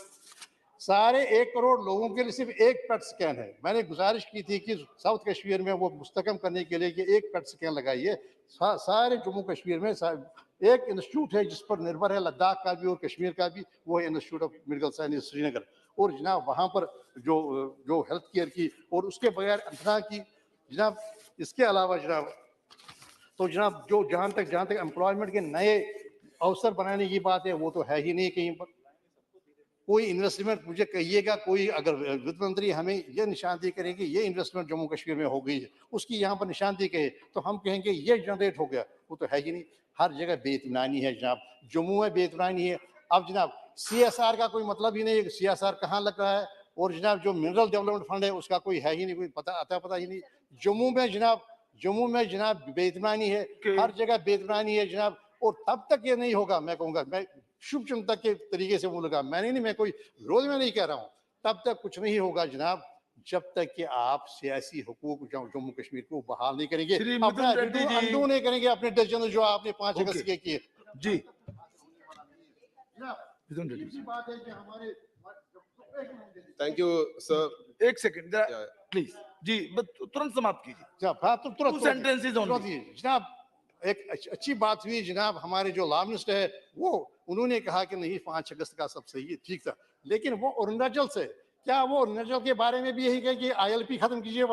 सारे 1 करोड़ लोगों के लिए सिर्फ एक पेट स्कैन है। मैंने गुजारिश की थी कि साउथ कश्मीर में वो मुस्तकम करने के लिए कि एक पेट स्कैन लगाइए। सारे जम्मू कश्मीर में एक इंस्टीट्यूट है जिस पर निर्भर है लद्दाख का भी और कश्मीर का भी, वो है institute of medical science Srinagar. और जनाब वहाँ पर जो हेल्थ केयर की और उसके बगैर अंतना की जनाब, इसके अलावा जनाब, तो जनाब जो जहाँ तक एम्प्लॉयमेंट के नए अवसर बनाने की बात है, वो तो है ही नहीं कहीं पर। कोई इन्वेस्टमेंट मुझे कहिएगा, कोई अगर वित्त मंत्री हमें ये निशानदेही करेंगे ये इन्वेस्टमेंट जम्मू कश्मीर में हो गई है, उसकी यहाँ पर निशानदेही कहे तो हम कहेंगे ये जनरेट हो गया, वो तो है ही नहीं। हर जगह बेइत्मीनानी है जनाब, जम्मू में बेइत्मीनानी है। अब जनाब CSR का कोई मतलब ही नहीं है, CSR कहाँ लग रहा है, और जनाब जो मिनरल डेवलपमेंट फंड है उसका कोई है ही नहीं, कोई पता ही नहीं। जम्मू में जनाब बेइत्मीनानी है, हर जगह बेइत्मीनानी है जनाब। और तब तक ये नहीं होगा, मैं कहूँगा, मैं शुभ चिंतक के तरीके से बोलूंगा, मैं कोई विरोध में नहीं कह रहा हूँ, तब तक कुछ नहीं होगा जनाब जब तक कि आप सियासी हुकूक जम्मू कश्मीर को बहाल नहीं करेंगे, अपना अंडू नहीं करेंगे अपने डिसीजन जो आपने 5 अगस्त के किए। जी Thank you, sir. एक सेकंड प्लीज जी बस तुरंत समाप्त कीजिए तुरंत Two sentences only. जनाब एक अच्छी बात हुई जनाब, हमारे जो लॉ मिनिस्टर है वो उन्होंने कहा कि नहीं 5 अगस्त का सब सही है, ठीक था, लेकिन वो अरुणाचल से, क्या वो अरुणाचल के बारे में भी यही कहे कि ILP खत्म कीजिए,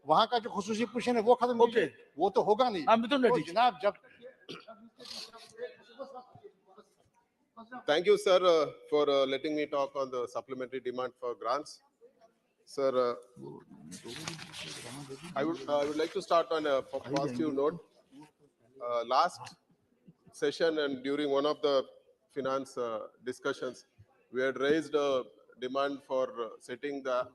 वहां का जो खुसूसी पोजीशन है वो खत्म कीजिए? वो तो होगा नहीं। तो जनाब जब Thank you, sir, for letting me talk on the supplementary demand for grants. Sir, I would like to start on a positive note. Last session and during one of the finance discussions, we had raised a demand for setting the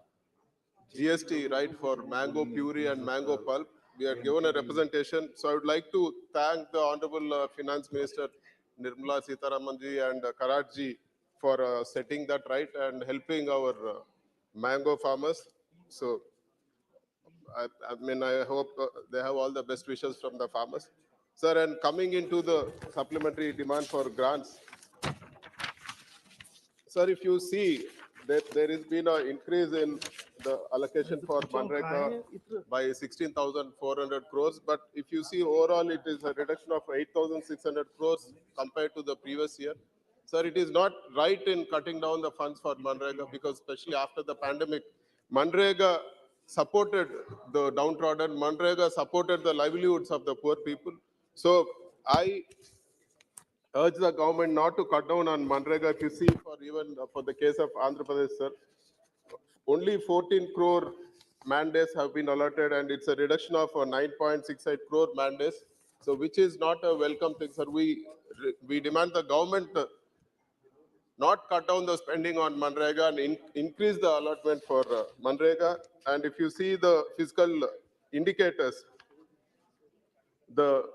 GST right for mango puree and mango pulp. We had given a representation. So I would like to thank the Honorable Finance Minister Nirmala Sitharamanji and Karatji for setting that right and helping our mango farmers. So I mean, I hope they have all the best wishes from the farmers. Sir, and coming into the supplementary demand for grants, sir, if you see that there has been an increase in the allocation for Manrega by 16,400 crores, but if you see overall, it is a reduction of 8,600 crores compared to the previous year. Sir, it is not right in cutting down the funds for Manrega because especially after the pandemic, Manrega supported the downtrodden, Manrega supported the livelihoods of the poor people. So I urge the government not to cut down on Manrega. If you see, for the case of Andhra Pradesh, sir, only 14 crore mandates have been allotted, and it's a reduction of 9.68 crore mandates. So, which is not a welcome thing, sir. We demand the government not cut down the spending on Manrega and increase the allotment for Manrega. And if you see the fiscal indicators, the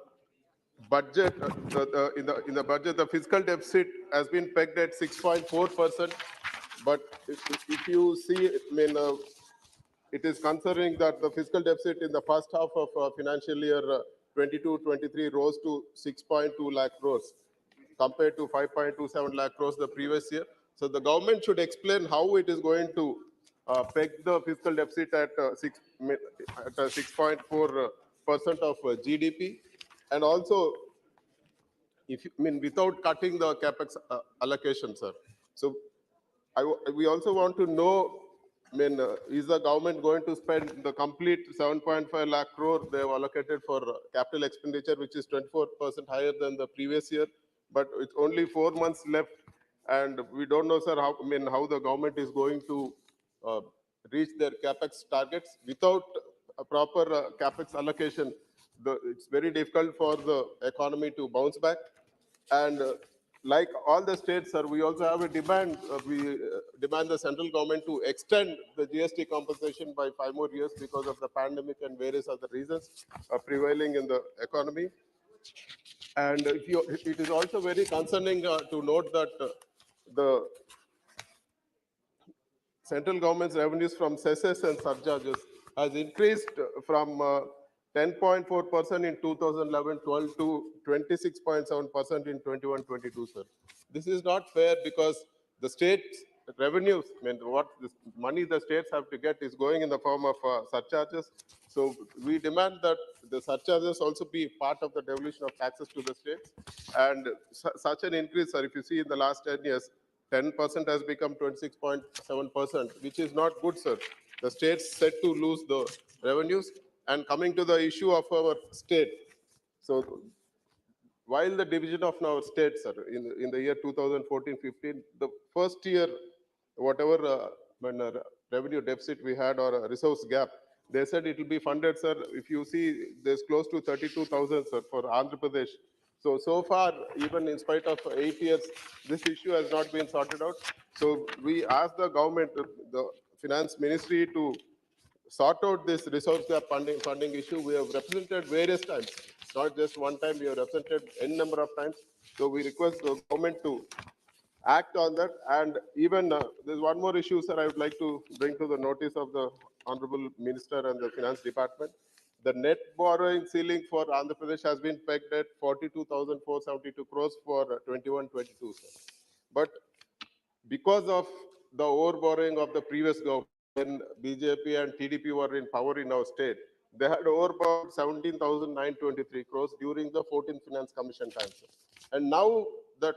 budget in the budget, the fiscal deficit has been pegged at 6.4%. But if you see, I mean, it is concerning that the fiscal deficit in the first half of financial year 22-23 rose to 6.2 lakh crores compared to 5.27 lakh crores the previous year. So the government should explain how it is going to peg the fiscal deficit at 6.4% of GDP, and also, if you, I mean, without cutting the capex allocation, sir. So we also want to know, I mean, is the government going to spend the complete 7.5 lakh crore they have allocated for capital expenditure, which is 24% higher than the previous year, but it's only 4 months left, and we don't know, sir, how, I mean, how the government is going to reach their capex targets without a proper capex allocation. It's very difficult for the economy to bounce back. And like all the states, sir, we also have a demand. We demand the central government to extend the GST compensation by 5 more years because of the pandemic and various other reasons prevailing in the economy. And it is also very concerning to note that the central government's revenues from cesses and surcharges has increased from 10.4% in 2011-12 to 26.7% in 21-22, sir. This is not fair because the state's revenues, I mean, what this money the states have to get is going in the form of surcharges. So we demand that the surcharges also be part of the devolution of taxes to the states. And such an increase, sir, if you see in the last 10 years, 10% has become 26.7%, which is not good, sir. The state's set to lose the revenues. And coming to the issue of our state, so while the division of our state, sir, in the year 2014-15, the first year, whatever revenue deficit we had or a resource gap, they said it will be funded, sir. If you see, there's close to 32,000, sir, for Andhra Pradesh. So far, even in spite of 8 years, this issue has not been sorted out. So we ask the government, the finance ministry, to sort out this resource gap funding issue. We have represented various times, not just one time. We have represented n number of times. So we request the government to act on that. And even there's one more issue, sir, I would like to bring to the notice of the Honorable Minister and the Finance Department. The net borrowing ceiling for Andhra Pradesh has been pegged at 42,472 crores for 21-22, sir. But because of the overborrowing of the previous government, when BJP and TDP were in power in our state, they had overborrowed 17,923 crores during the 14th Finance Commission time, sir. And now that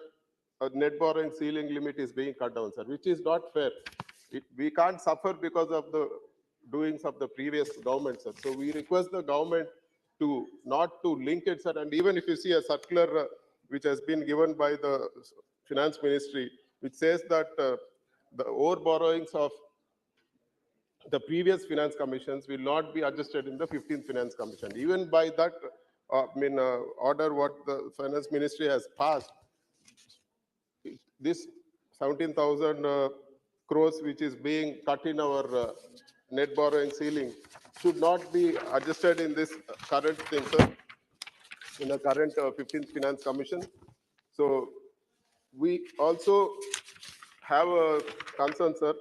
net borrowing ceiling limit is being cut down, sir, which is not fair. We can't suffer because of the doings of the previous government, sir. So we request the government to not to link it, sir. And even if you see a circular which has been given by the Finance Ministry, which says that the overborrowings of the previous finance commissions will not be adjusted in the 15th Finance Commission. Even by that order what the Finance Ministry has passed, this 17,000 crores which is being cut in our net borrowing ceiling should not be adjusted in this current thing, sir, in the current 15th Finance Commission. So we also have a concern, sir.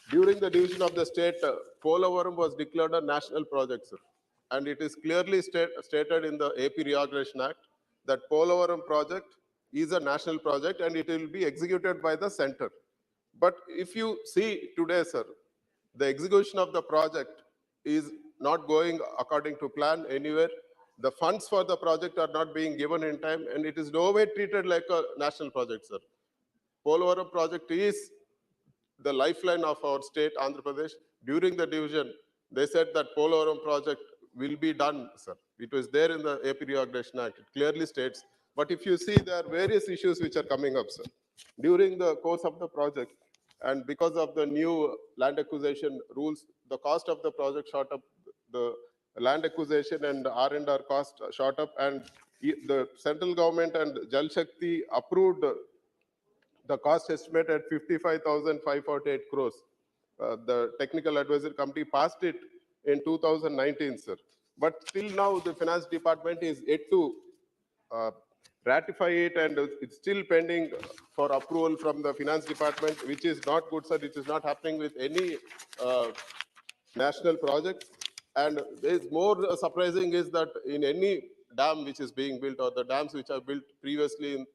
During the division of the state, Polavaram was declared a national project, sir. And it is clearly stated in the AP Reorganization Act that Polavaram project is a national project and it will be executed by the center. But if you see today, sir, the execution of the project is not going according to plan anywhere. The funds for the project are not being given in time, and it is no way treated like a national project, sir. Polavaram project is the lifeline of our state, Andhra Pradesh. During the division, they said that Polavaram project will be done, sir. It was there in the AP Reorganization Act. It clearly states. But if you see, there are various issues which are coming up, sir. During the course of the project, and because of the new land acquisition rules, the cost of the project shot up, the land acquisition and R&R cost shot up, and the central government and Jal Shakti approved the cost estimate at 55,548 crores. The technical advisory committee passed it in 2019, sir. But still now the finance department is yet to ratify it, and it's still pending for approval from the finance department, which is not good, sir. It is not happening with any national projects. And there's more surprising is that in any dam which is being built or the dams which are built previously in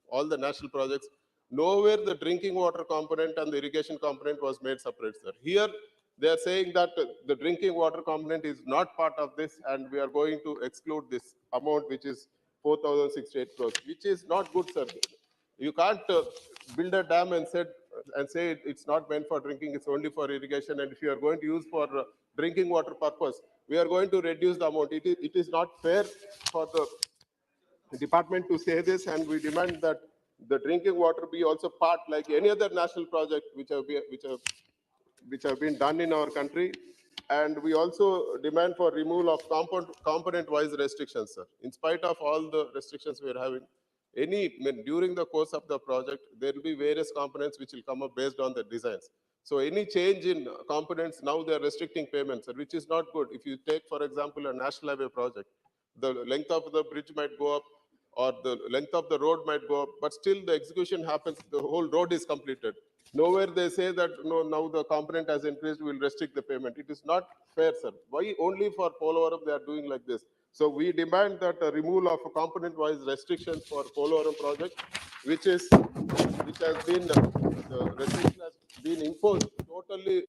all the national projects, nowhere the drinking water component and the irrigation component was made separate, sir. Here, they are saying that the drinking water component is not part of this, and we are going to exclude this amount, which is 4,068 crores, which is not good, sir. You can't build a dam and say it's not meant for drinking, it's only for irrigation. And if you are going to use for drinking water purpose, we are going to reduce the amount. It is not fair for the department to say this, and we demand that the drinking water be also part like any other national project which have been done in our country. And we also demand for removal of component-wise restrictions, sir. In spite of all the restrictions we are having, during the course of the project, there will be various components which will come up based on the designs. So any change in components, now they are restricting payments, sir, which is not good. If you take, for example, a national highway project, the length of the bridge might go up, or the length of the road might go up, but still the execution happens, the whole road is completed. Nowhere they say that, no, now the component has increased, we'll restrict the payment. It is not fair, sir. Why only for Polavaram they are doing like this? So we demand that a removal of component-wise restrictions for Polavaram project, which has been, the restriction has been imposed totally.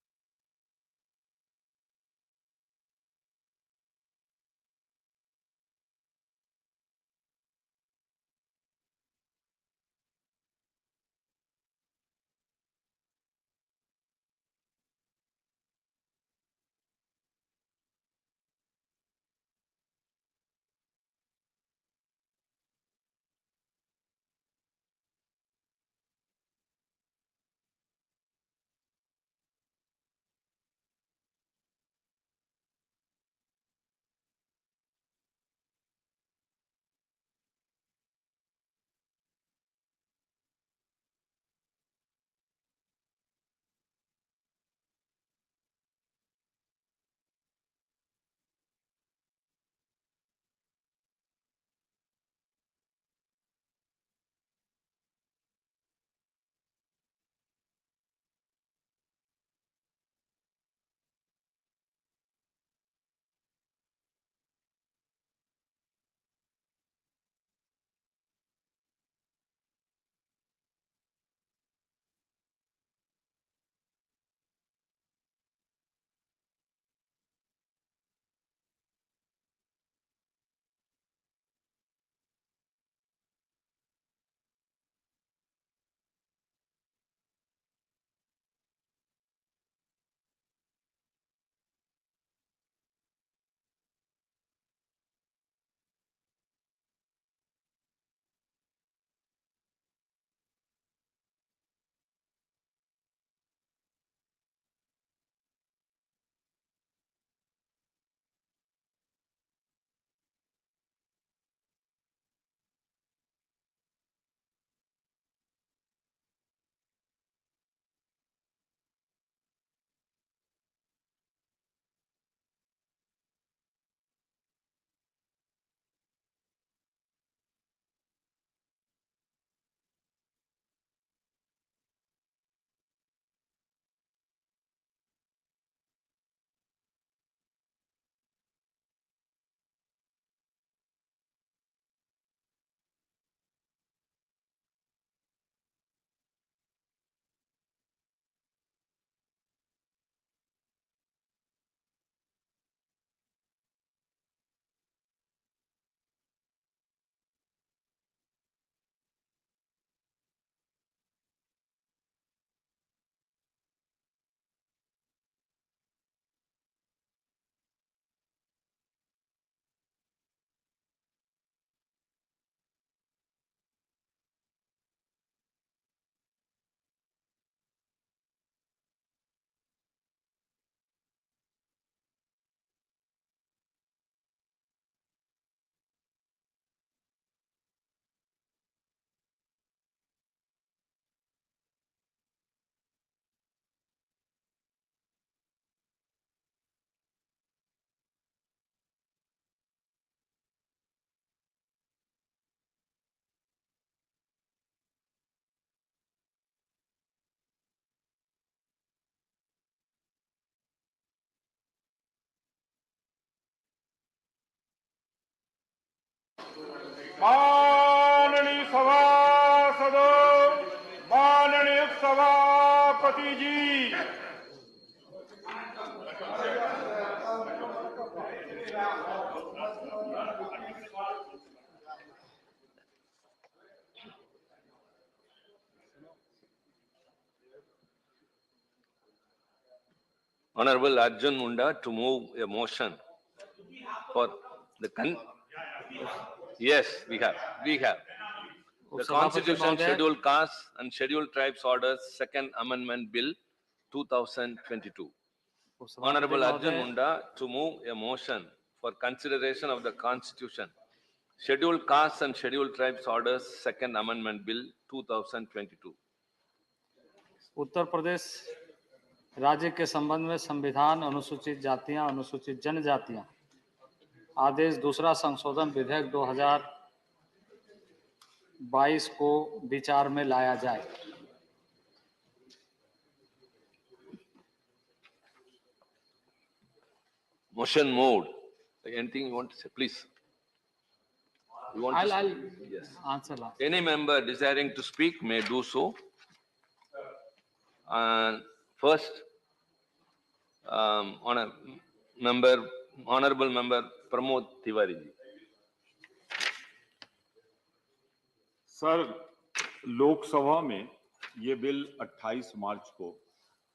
माननीय सभासदों, माननीय सभापति जी, Honorable Arjun Munda to move a motion for the yes, we have. The Constitution, Scheduled Castes and Scheduled Tribes Orders, Second Amendment Bill, 2022. Honorable Arjun Munda to move a motion for consideration of the Constitution, Scheduled Castes and Scheduled Tribes Orders, Second Amendment Bill, 2022. Uttar Pradesh राज्य के संबंध में संविधान, अनुसूचित जातियां, अनुसूचित जनजातियां आदेश दूसरा संशोधन विधेयक 2022 को विचार में लाया जाए। Motion moved. Anything you want to say, please? You want to I'll yes. answer last. Any member desiring to speak may do so. And first, Honorable Member Pramod Tiwari ji. Sir, Lok Sabha में ये bill 28 मार्च को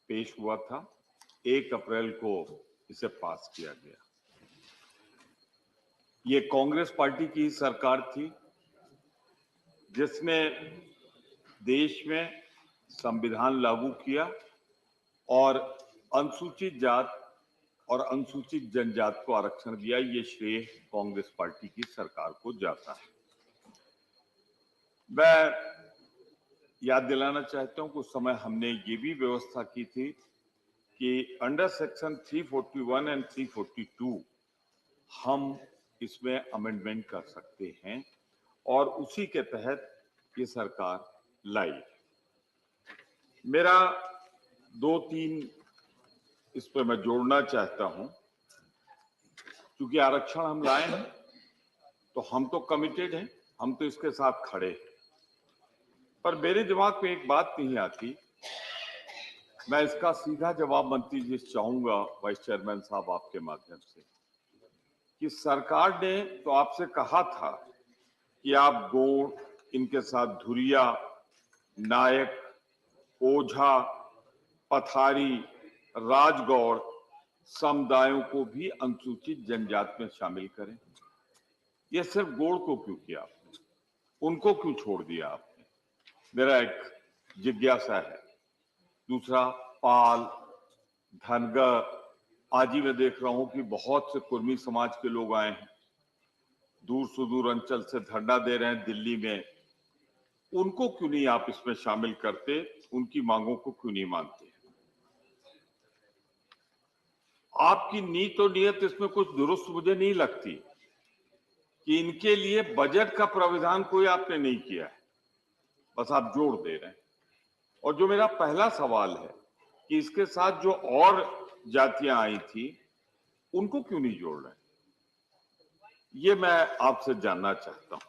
पेश हुआ था, 1 अप्रैल को इसे पास किया गया। ये कांग्रेस पार्टी की सरकार थी जिसने देश में संविधान लागू किया और अनुसूचित जात और अनुसूचित जनजात को आरक्षण दिया। ये श्रेय कांग्रेस पार्टी की सरकार को जाता है। मैं याद दिलाना चाहता हूं कि उस समय हमने ये भी व्यवस्था की थी कि अंडर सेक्शन 341 एंड 342 हम इसमें अमेंडमेंट कर सकते हैं और उसी के तहत ये सरकार लाई। मेरा 2-3 इस पर मैं जोड़ना चाहता हूं, क्योंकि आरक्षण हम लाए हैं तो हम तो कमिटेड हैं, हम तो इसके साथ खड़े हैं, पर मेरे दिमाग में एक बात नहीं आती। मैं इसका सीधा जवाब मंत्री जी से चाहूंगा, वाइस चेयरमैन साहब आपके माध्यम से, कि सरकार ने तो आपसे कहा था कि आप गोंड, इनके साथ धुरिया, नायक, ओझा, पथारी, राजगौड़ समुदायों को भी अनुसूचित जनजाति में शामिल करें। ये सिर्फ गोंड को क्यों किया आपने? उनको क्यों छोड़ दिया आपने? मेरा एक जिज्ञासा है। दूसरा, पाल, धनगर, आज ही मैं देख रहा हूं कि बहुत से कुर्मी समाज के लोग आए हैं, दूर सुदूर अंचल से धरना दे रहे हैं दिल्ली में। उनको क्यों नहीं आप इसमें शामिल करते? उनकी मांगों को क्यों नहीं मानते? आपकी नीयत और नियत इसमें कुछ दुरुस्त मुझे नहीं लगती कि इनके लिए बजट का प्रावधान कोई आपने नहीं किया है, बस आप जोड़ दे रहे हैं। और जो मेरा पहला सवाल है कि इसके साथ जो और जातियां आई थी उनको क्यों नहीं जोड़ रहे, ये मैं आपसे जानना चाहता हूं।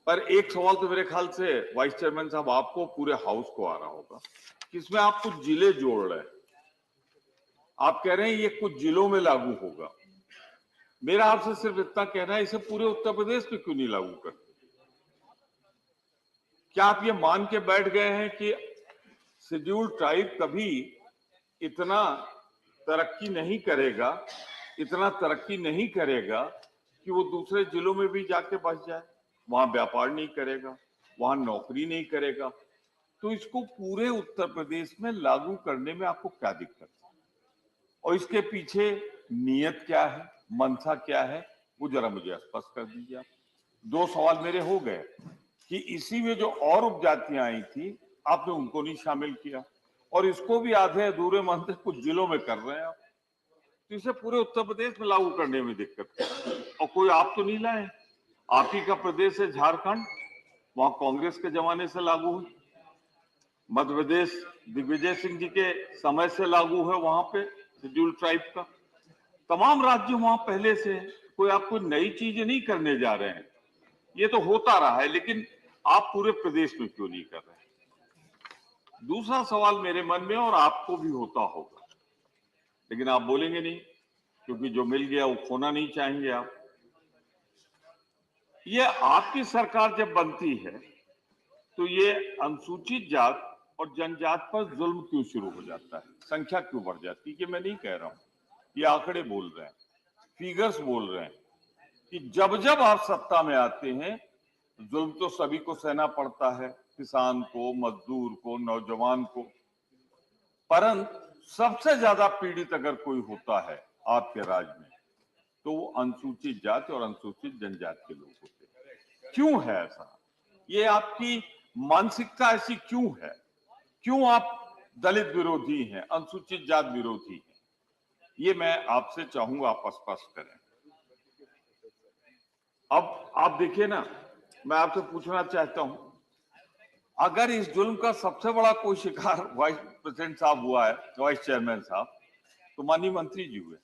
पर एक सवाल तो मेरे ख्याल से वाइस चेयरमैन साहब आपको, पूरे हाउस को आ रहा होगा कि इसमें आप कुछ जिले जोड़ रहे हैं। आप कह रहे हैं ये कुछ जिलों में लागू होगा। मेरा आपसे सिर्फ इतना कहना है, इसे पूरे उत्तर प्रदेश पे क्यों नहीं लागू करते? क्या आप ये मान के बैठ गए हैं कि शेड्यूल्ड ट्राइब कभी इतना तरक्की नहीं करेगा कि वो दूसरे जिलों में भी जाके बस जाए, वहां व्यापार नहीं करेगा, वहां नौकरी नहीं करेगा? तो इसको पूरे उत्तर प्रदेश में लागू करने में आपको क्या दिक्कत है? और इसके पीछे नियत क्या है, मंशा क्या है, वो जरा मुझे स्पष्ट कर दीजिए आप। 2 सवाल मेरे हो गए कि इसी में जो और उपजातियां आई थी आपने उनको नहीं शामिल किया, और इसको भी आधे अधूरे मानते कुछ जिलों में कर रहे हैं आप। तो इसे पूरे उत्तर प्रदेश में लागू करने में दिक्कत है। और कोई आप तो नहीं लाए, आप ही का प्रदेश है झारखंड, वहां कांग्रेस के जमाने से लागू हुई। मध्य प्रदेश दिग्विजय सिंह जी के समय से लागू है, वहां पे शेड्यूल्ड ट्राइब का। तमाम राज्य वहां पहले से है। कोई आप कोई नई चीज नहीं करने जा रहे हैं, ये तो होता रहा है, लेकिन आप पूरे प्रदेश में क्यों नहीं कर रहे हैं? दूसरा सवाल मेरे मन में, और आपको भी होता होगा, लेकिन आप बोलेंगे नहीं क्योंकि जो मिल गया वो खोना नहीं चाहेंगे आप। ये आपकी सरकार जब बनती है तो ये अनुसूचित जात और जनजात पर जुल्म क्यों शुरू हो जाता है, संख्या क्यों बढ़ जाती है? ये मैं नहीं कह रहा हूं, ये आंकड़े बोल रहे हैं, फिगर्स बोल रहे हैं कि जब जब आप सत्ता में आते हैं जुल्म तो सभी को सहना पड़ता है, किसान को, मजदूर को, नौजवान को, परंतु सबसे ज्यादा पीड़ित अगर कोई होता है आपके राज्य में तो वो अनुसूचित जाति और अनुसूचित जनजाति के लोग होते हैं। क्यों है ऐसा? ये आपकी मानसिकता ऐसी क्यों है? क्यों आप दलित विरोधी हैं, अनुसूचित जाति विरोधी हैं? ये मैं आपसे चाहूंगा आप स्पष्ट करें। अब आप देखिए ना, मैं आपसे पूछना चाहता हूं, अगर इस जुल्म का सबसे बड़ा कोई शिकार वाइस प्रेसिडेंट साहब हुआ है, वाइस चेयरमैन साहब, तो माननीय मंत्री जी हुए।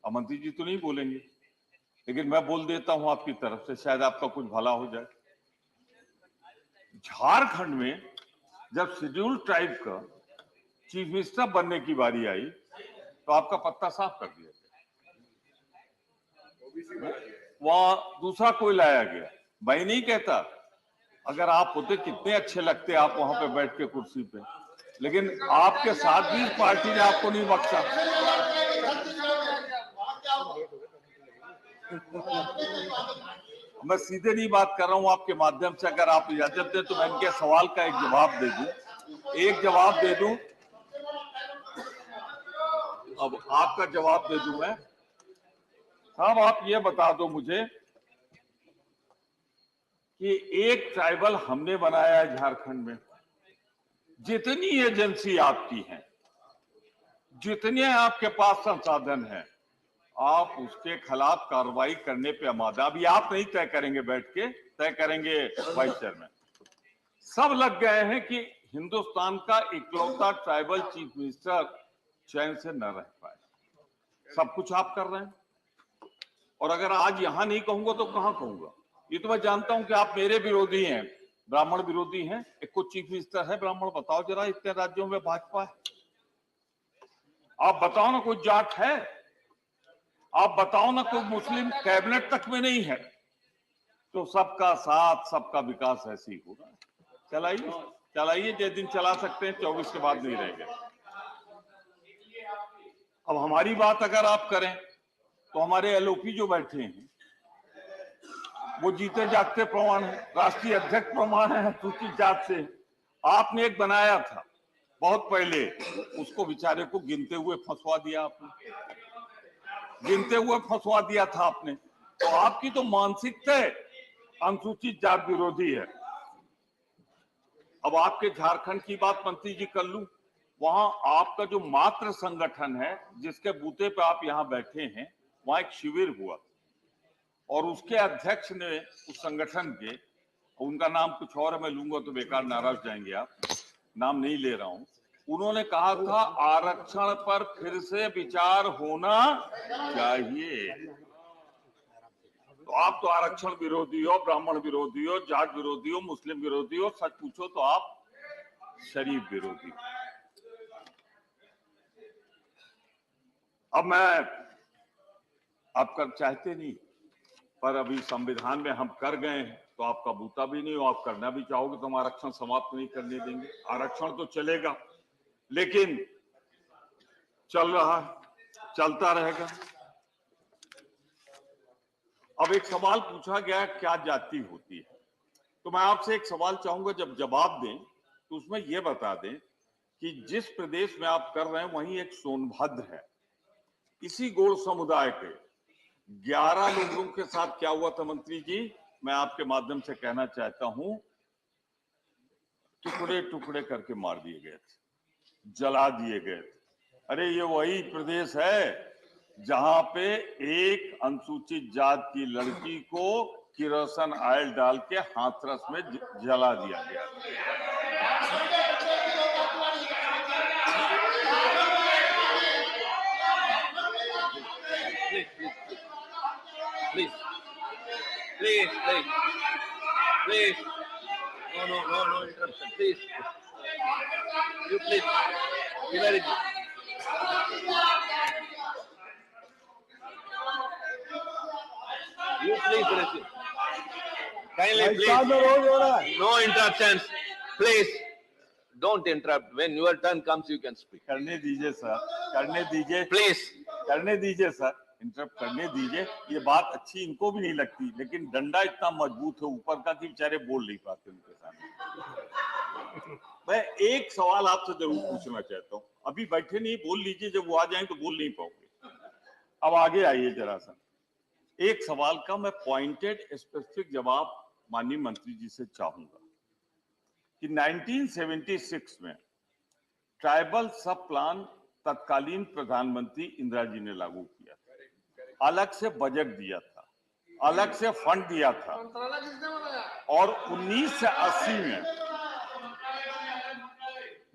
अब मंत्री जी तो नहीं बोलेंगे, लेकिन मैं बोल देता हूं आपकी तरफ से, शायद आपका कुछ भला हो जाए। झारखंड में जब शेड्यूल्ड ट्राइब का चीफ मिनिस्टर बनने की बारी आई तो आपका पत्ता साफ कर दिया गया, वहां दूसरा कोई लाया गया। मैं नहीं कहता, अगर आप होते कितने अच्छे लगते आप वहां पे बैठ के कुर्सी पे, लेकिन आपके साथ भी पार्टी ने आपको नहीं बख्शा। मैं सीधे नहीं बात कर रहा हूं, आपके माध्यम से अगर आप इजाजत दें तो मैं इनके सवाल का एक जवाब दे दूं, अब आपका जवाब दे दूं मैं। साहब आप ये बता दो मुझे कि एक ट्राइबल हमने बनाया है झारखंड में, जितनी एजेंसी आपकी हैं, जितने आपके पास संसाधन हैं, आप उसके खिलाफ कार्रवाई करने पे आमादा। अभी आप नहीं तय करेंगे बैठ के, तय करेंगे वाइस चेयरमैन। सब लग गए हैं कि हिंदुस्तान का इकलौता ट्राइबल चीफ मिनिस्टर चैन से न रह पाए। सब कुछ आप कर रहे हैं, और अगर आज यहां नहीं कहूंगा तो कहां कहूंगा? ये तो मैं जानता हूं कि आप मेरे विरोधी हैं, ब्राह्मण विरोधी हैं। एक को चीफ मिनिस्टर है ब्राह्मण, बताओ जरा, इतने राज्यों में भाजपा है। आप बताओ ना कोई जाट है, आप बताओ ना कोई मुस्लिम कैबिनेट तक में नहीं है। तो सबका साथ सबका विकास ऐसे ही होगा। चलाइए चलाइए, जिस दिन चला सकते हैं, 24 के बाद नहीं रहेंगे। अब हमारी बात अगर आप करें तो हमारे एलओपी जो बैठे हैं वो जीते जागते प्रमाण है, राष्ट्रीय अध्यक्ष प्रमाण है अनुसूचित जात से। आपने एक बनाया था बहुत पहले, उसको बेचारे को गिनते हुए फंसवा दिया आपने, गिनते हुए फंसवा दिया था आपने। तो आपकी तो मानसिकता अनुसूचित जात विरोधी है। अब आपके झारखंड की बात मंत्री जी कर लूं, वहां आपका जो मात्र संगठन है जिसके बूते पे आप यहां बैठे हैं, वहां एक शिविर हुआ और उसके अध्यक्ष ने उस संगठन के, उनका नाम कुछ और है, मैं लूंगा तो बेकार नाराज जाएंगे आप, नाम नहीं ले रहा हूं, उन्होंने कहा था आरक्षण पर फिर से विचार होना चाहिए। तो आप तो आरक्षण विरोधी हो, ब्राह्मण विरोधी हो, जाट विरोधी हो, मुस्लिम विरोधी हो, सच पूछो तो आप शरीफ विरोधी हो। अब मैं, आप कर चाहते नहीं, पर अभी संविधान में हम कर गए हैं तो आपका बूता भी नहीं हो, आप करना भी चाहोगे तो हम आरक्षण समाप्त नहीं करने देंगे। आरक्षण तो चलेगा, लेकिन चल रहा है, चलता रहेगा। अब एक सवाल पूछा गया, क्या जाति होती है? तो मैं आपसे एक सवाल चाहूंगा, जब जवाब दें तो उसमें यह बता दें कि जिस प्रदेश में आप कर रहे हैं वहीं एक सोनभद्र है, इसी गोड़ समुदाय के 11 लोगों के साथ क्या हुआ था मंत्री जी, मैं आपके माध्यम से कहना चाहता हूं, टुकड़े टुकड़े करके मार दिए गए थे, जला दिए गए थे। अरे ये वही प्रदेश है जहां पे एक अनुसूचित जात की लड़की को किरोसिन ऑयल डाल के हाथरस में जला दिया गया। Please, please, please. No interruption, please. You please. Tiwari ji. You please resume. Kindly, please. No interruptions. Please. Don't interrupt. When your turn comes, you can speak. करने दीजिए सर, करने दीजिए, Please. करने दीजिए सर, इंटरप्ट करने दीजिए। ये बात अच्छी इनको भी नहीं लगती, लेकिन डंडा इतना मजबूत है ऊपर का कि बेचारे बोल नहीं पाते उनके सामने। मैं एक सवाल आपसे जरूर पूछना चाहता हूँ, अभी बैठे नहीं, बोल लीजिए, जब वो आ जाए तो बोल नहीं पाओगे। अब आगे आइए जरा सा, एक सवाल का मैं पॉइंटेड स्पेसिफिक जवाब माननीय मंत्री जी से चाहूंगा कि 1976 में ट्राइबल सब प्लान तत्कालीन प्रधानमंत्री इंदिरा जी ने लागू किया था, अलग से बजट दिया था, अलग से फंड दिया था, और 1980 में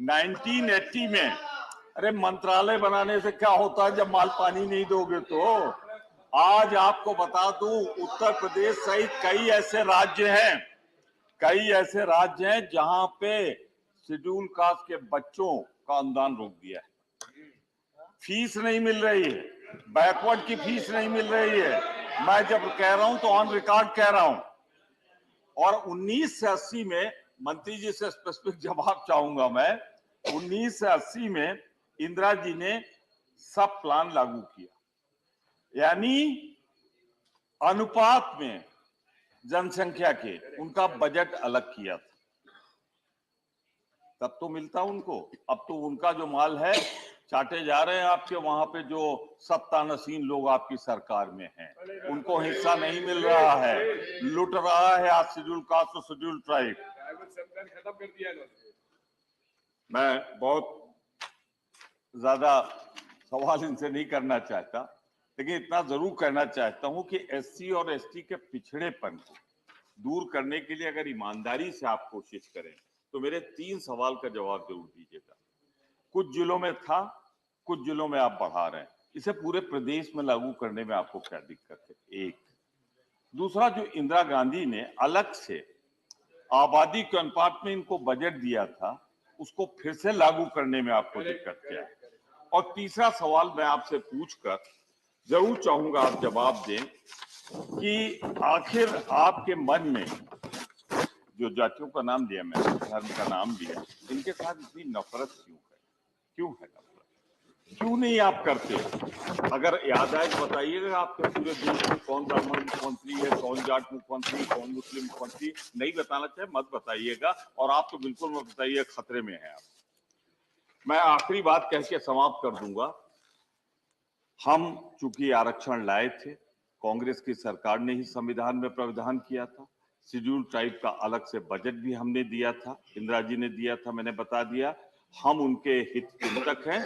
1980 में, अरे मंत्रालय बनाने से क्या होता है जब माल पानी नहीं दोगे तो। आज आपको बता दूं, उत्तर प्रदेश सहित कई ऐसे राज्य हैं जहां पे शेड्यूल कास्ट के बच्चों का अनुदान रोक दिया है, फीस नहीं मिल रही है, बैकवर्ड की फीस नहीं मिल रही है। मैं जब कह रहा हूं तो ऑन रिकॉर्ड कह रहा हूं। और 1980 में, मंत्री जी से स्पेसिफिक जवाब चाहूंगा मैं, 1980 में इंदिरा जी ने सब प्लान लागू किया, यानी अनुपात में जनसंख्या के उनका बजट अलग किया था, तब तो मिलता उनको। अब तो उनका जो माल है चाटे जा रहे हैं आपके वहां पे जो सत्ता नसीन लोग आपकी सरकार में हैं, उनको हिस्सा नहीं मिल रहा है, लुट रहा है आज शेड्यूल कास्ट और शेड्यूल ट्राइब। मैं बहुत ज्यादा सवाल इनसे नहीं करना चाहता, लेकिन इतना जरूर कहना चाहता हूं कि एससी और एसटी के पिछड़ेपन को दूर करने के लिए अगर ईमानदारी से आप कोशिश करें तो मेरे 3 सवाल का जवाब जरूर दीजिएगा। कुछ जिलों में था, कुछ जिलों में आप बढ़ा रहे हैं, इसे पूरे प्रदेश में लागू करने में आपको क्या दिक्कत है? एक। दूसरा, जो इंदिरा गांधी ने अलग से आबादी के अनुपात में इनको बजट दिया था, उसको फिर से लागू करने में आपको दिक्कत क्या है? और तीसरा सवाल मैं आपसे पूछकर जरूर चाहूंगा आप जवाब दें कि आखिर आपके मन में, जो जातियों का नाम लिया मैंने, धर्म का नाम लिया, इनके साथ इतनी नफरत क्यों है? क्यों है नफरत? क्यों नहीं आप करते? अगर याद आए तो बताइएगा, आपके पूरे देश में कौन ब्राह्मण मुख्यमंत्री है, कौन जाट मुख्यमंत्री, कौन मुस्लिम मुख्यमंत्री? नहीं बताना चाहे मत बताइएगा, और आप तो बिल्कुल मत बताइए, खतरे में है आप। मैं आखिरी बात कह के समाप्त कर दूंगा। हम चूंकि आरक्षण लाए थे, कांग्रेस की सरकार ने ही संविधान में प्रावधान किया था, शेड्यूल ट्राइब का अलग से बजट भी हमने दिया था, इंदिरा जी ने दिया था, मैंने बता दिया। हम उनके हित चिंतक हैं,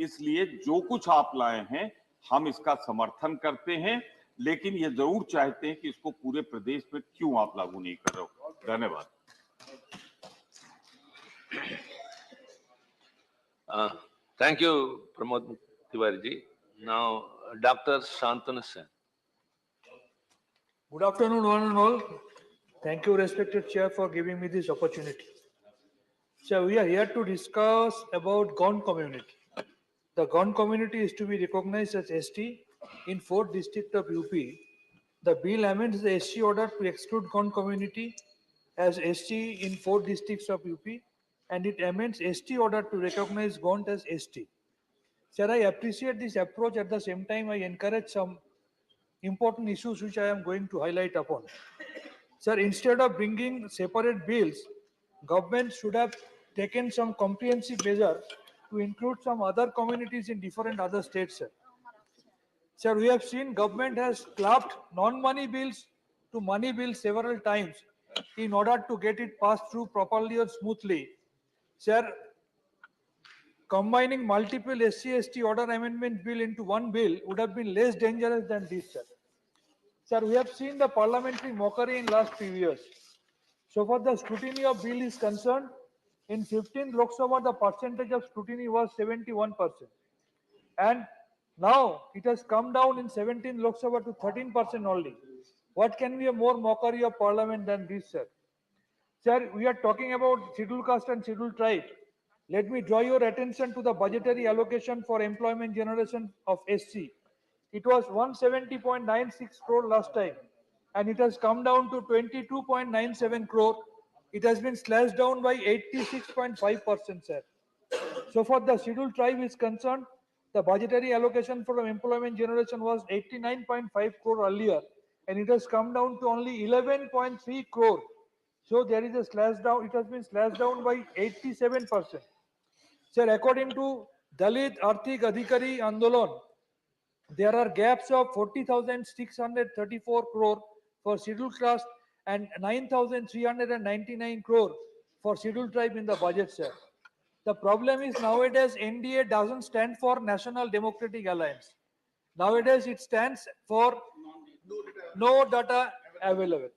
इसलिए जो कुछ आप लाए हैं हम इसका समर्थन करते हैं, लेकिन ये जरूर चाहते हैं कि इसको पूरे प्रदेश में क्यों आप लागू नहीं कर रहे हो। धन्यवाद। Thank you, Pramod Tiwari ji. Now, Dr. Shantanu Sen. Good afternoon, one and all. Thank you, respected Chair, for giving me this opportunity. So, we are here to discuss about Gond community. The Gond community is to be recognized as ST in 4th district of UP. The bill amends the SC order to exclude Gond community as ST in 4 districts of UP, and it amends ST order to recognize Gond as ST. Sir, I appreciate this approach. At the same time, I encourage some important issues which I am going to highlight upon. Sir, instead of bringing separate bills, government should have taken some comprehensive measure to include some other communities in different other states, sir. Sir, we have seen government has clubbed non-money bills to money bills several times in order to get it passed through properly or smoothly. Sir, combining multiple SC/ST order amendment bill into one bill would have been less dangerous than this, sir. Sir, we have seen the parliamentary mockery in last few years. So far the scrutiny of bill is concerned, in 15th Lok Sabha, the percentage of scrutiny was 71%. And now it has come down in 17th Lok Sabha to 13% only. What can be a more mockery of parliament than this, sir? Sir, we are talking about scheduled caste and scheduled tribe. Let me draw your attention to the budgetary allocation for employment generation of SC. It was 170.96 crore last time, and it has come down to 22.97 crore. It has been slashed down by 86.5%, sir. So far the scheduled tribe is concerned, the budgetary allocation for employment generation was 89.5 crore earlier, and it has come down to only 11.3 crore. So there is a slash down, it has been slashed down by 87%. Sir, according to Dalit Arthik Adhikari Andolan, there are gaps of 40,634 crore for scheduled caste and 9,399 crore for scheduled tribe in the budget, sir. The problem is nowadays NDA doesn't stand for National Democratic Alliance. Nowadays it stands for no data available.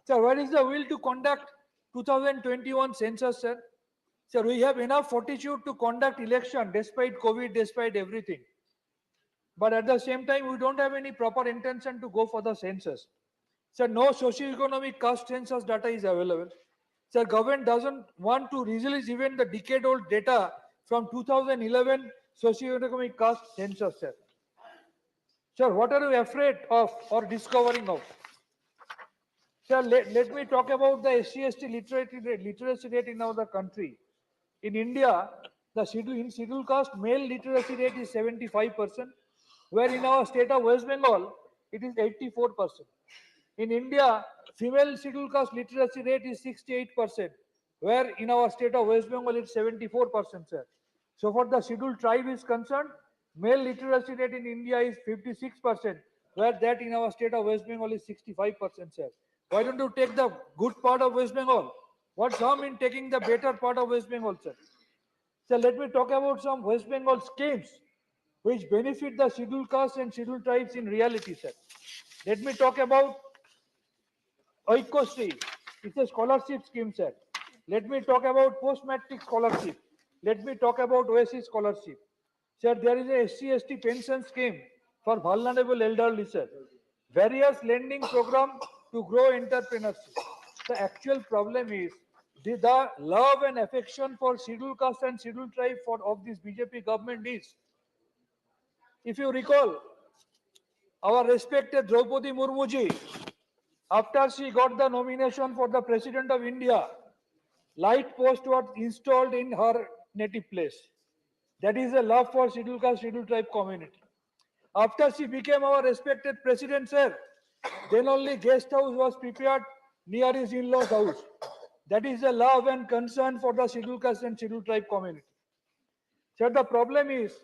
Sir, what is the will to conduct 2021 census, sir? Sir, we have enough fortitude to conduct election despite COVID, despite everything. But at the same time, we don't have any proper intention to go for the census. Sir, no socio-economic caste census data is available. Sir, government doesn't want to release even the decade-old data from 2011 socio-economic caste census, sir. Sir, what are you afraid of or discovering of? Sir, let me talk about the SC/ST literacy rate in our country. In India, the scheduled caste male literacy rate is 75%, where in our state of West Bengal, it is 84%. In India, female scheduled caste literacy rate is 68%, where in our state of West Bengal it's 74%, sir. So far the scheduled tribe is concerned, male literacy rate in India is 56%, where that in our state of West Bengal is 65%, sir. Why don't you take the good part of West Bengal? What's harm in taking the better part of West Bengal, sir? So let me talk about some West Bengal schemes which benefit the scheduled castes and scheduled tribes in reality, sir. Let me talk about Oikosri. It's a scholarship scheme, sir. Let me talk about post-matric scholarship. Let me talk about Oasis scholarship. Sir, there is a SC/ST pension scheme for vulnerable elderly, sir. Various lending program to grow entrepreneurship. The actual problem is the love and affection for scheduled caste and scheduled tribe of this BJP government is. If you recall, our respected Draupadi Murmu ji, after she got the nomination for the President of India, light post was installed in her native place. That is a love for scheduled caste, scheduled tribe community. After she became our respected President, sir, then only guest house was prepared near his in-laws' house. That is a love and concern for the scheduled caste and scheduled tribe community. Sir, the problem is,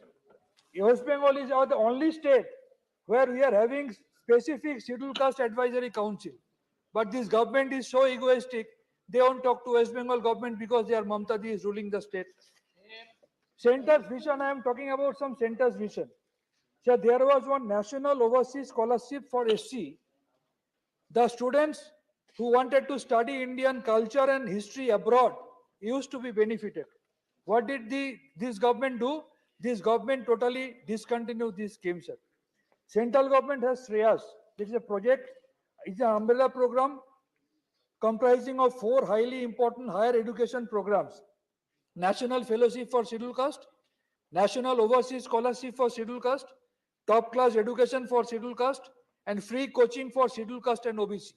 West Bengal is the only state where we are having specific scheduled caste advisory council. But this government is so egoistic, they won't talk to West Bengal government because their Mamta Ji is ruling the state. Center's vision, I am talking about some center's vision. So there was one national overseas scholarship for SC. The students who wanted to study Indian culture and history abroad used to be benefited. What did this government do? This government totally discontinued this scheme, sir. Central government has Shreyas. This is a project, it's an umbrella program comprising of 4 highly important higher education programs. National Fellowship for Scheduled Caste, National Overseas Scholarship for Scheduled Caste, Top Class Education for Scheduled Caste, and free coaching for Scheduled Caste and OBC.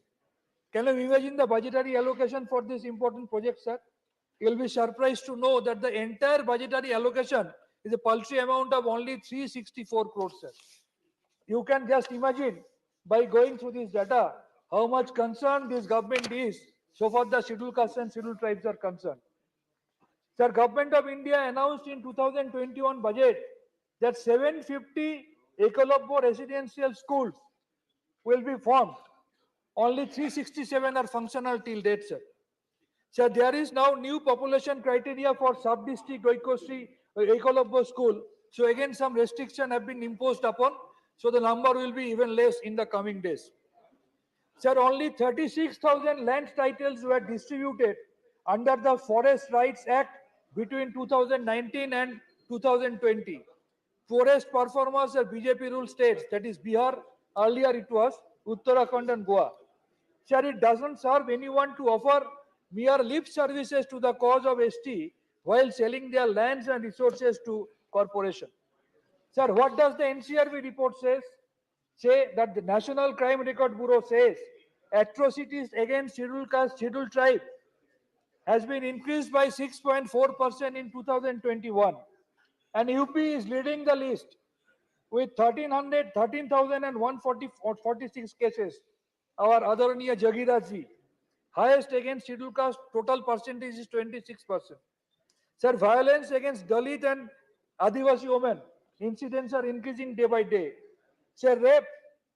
Can you imagine the budgetary allocation for this important project, sir? You will be surprised to know that the entire budgetary allocation is a paltry amount of only 364 crores, sir. You can just imagine by going through this data how much concern this government is so far the scheduled castes and scheduled tribes are concerned. Sir, Government of India announced in 2021 budget that 750 Ecolabbo residential schools will be formed. Only 367 are functional till date, sir. So there is now new population criteria for sub-district Ecolabbo school. So again, some restriction have been imposed upon. So the number will be even less in the coming days. Sir, only 36,000 land titles were distributed under the Forest Rights Act between 2019 and 2020. Forest performers are BJP ruled states, that is Bihar, earlier it was, Uttarakhand and Goa. Sir, it doesn't serve anyone to offer mere lip services to the cause of ST while selling their lands and resources to corporation. Sir, what does the NCRB report say that the National Crime Record Bureau says atrocities against scheduled caste, scheduled tribe has been increased by 6.4% in 2021, and UP is leading the list with 13,146 cases. Our Adaraniya Jagiraj highest against scheduled caste, total percentage is 26%. Sir, violence against Dalit and Adivasi women, incidents are increasing day by day. Sir, rape,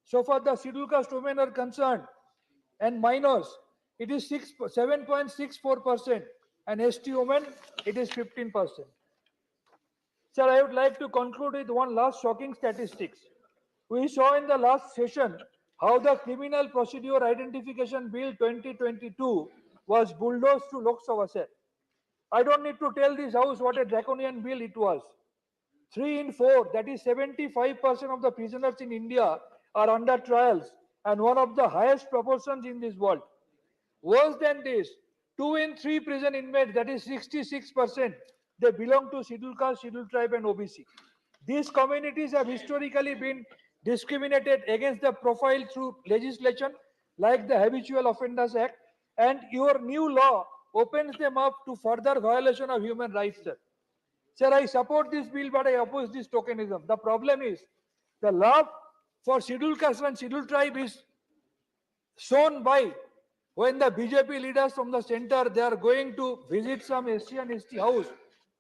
so far the scheduled caste women are concerned, and minors, it is 7.64%, and ST women, it is 15%. Sir, I would like to conclude with one last shocking statistics. We saw in the last session how the Criminal Procedure Identification Bill 2022 was bulldozed to Lok Sabha, sir. I don't need to tell this house what a draconian bill it was. 3 in 4, that is 75% of the prisoners in India are under trials, and one of the highest proportions in this world. Worse than this, 2 in 3 prison inmates, that is 66%, they belong to scheduled caste, scheduled tribe and OBC. These communities have historically been discriminated against the profile through legislation like the Habitual Offenders Act, and your new law opens them up to further violation of human rights, sir. Sir, I support this bill, but I oppose this tokenism. The problem is the love for scheduled caste and scheduled tribe is shown by when the BJP leaders from the center, they are going to visit some SC and ST house.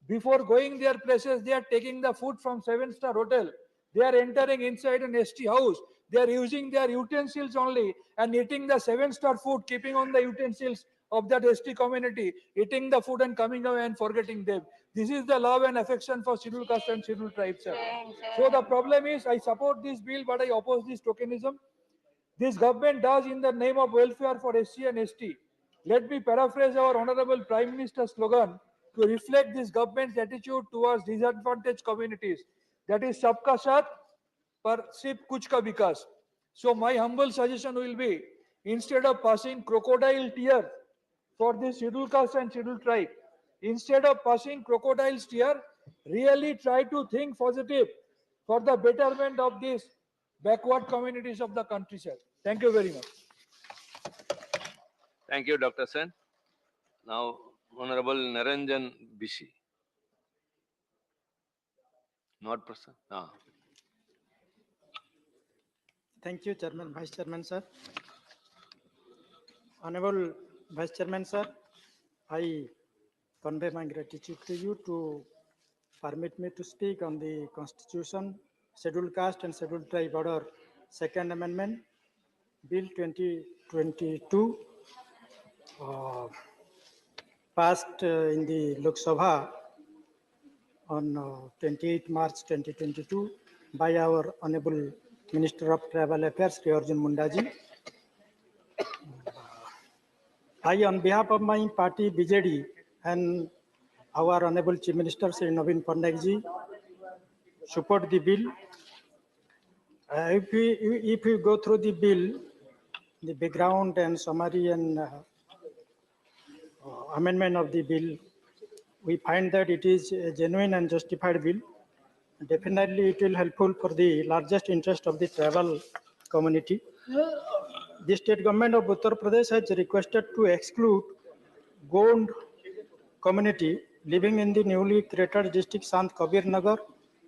Before going their places, they are taking the food from 7-star hotel. They are entering inside an ST house. They are using their utensils only and eating the 7-star food, keeping on the utensils of that ST community, eating the food and coming away and forgetting them. This is the love and affection for scheduled caste and scheduled tribes, sir. So the problem is, I support this bill, but I oppose this tokenism. This government does in the name of welfare for SC and ST. Let me paraphrase our Honorable Prime Minister's slogan to reflect this government's attitude towards disadvantaged communities. That is, Sabka Saath, par sirf kuch ka vikas. So my humble suggestion will be, instead of passing crocodile tears for this scheduled caste and scheduled tribe, instead of passing crocodile tears, really try to think positive for the betterment of these backward communities of the country, sir. Thank you very much. Thank you, Dr. Sen. Now, Honorable Naranjan Bishi. Not present? Ah. Thank you, Chairman, Vice Chairman, sir. Honorable Vice Chairman, sir, I convey my gratitude to you to permit me to speak on the Constitution, Scheduled Caste and Scheduled Tribe Order, Second Amendment, Bill 2022, passed in the Lok Sabha on 28 March 2022 by our Honorable Minister of Tribal Affairs, Sri Arjun Mundaji. I, on behalf of my party, BJD, and our Honorable Chief Minister, Sri Naveen Patnaik, support the bill. If we go through the bill, the background and summary and amendment of the bill, we find that it is a genuine and justified bill. Definitely, it will helpful for the largest interest of the tribal community. The state government of Uttar Pradesh has requested to exclude Gond community living in the newly created district Sant Kabir Nagar,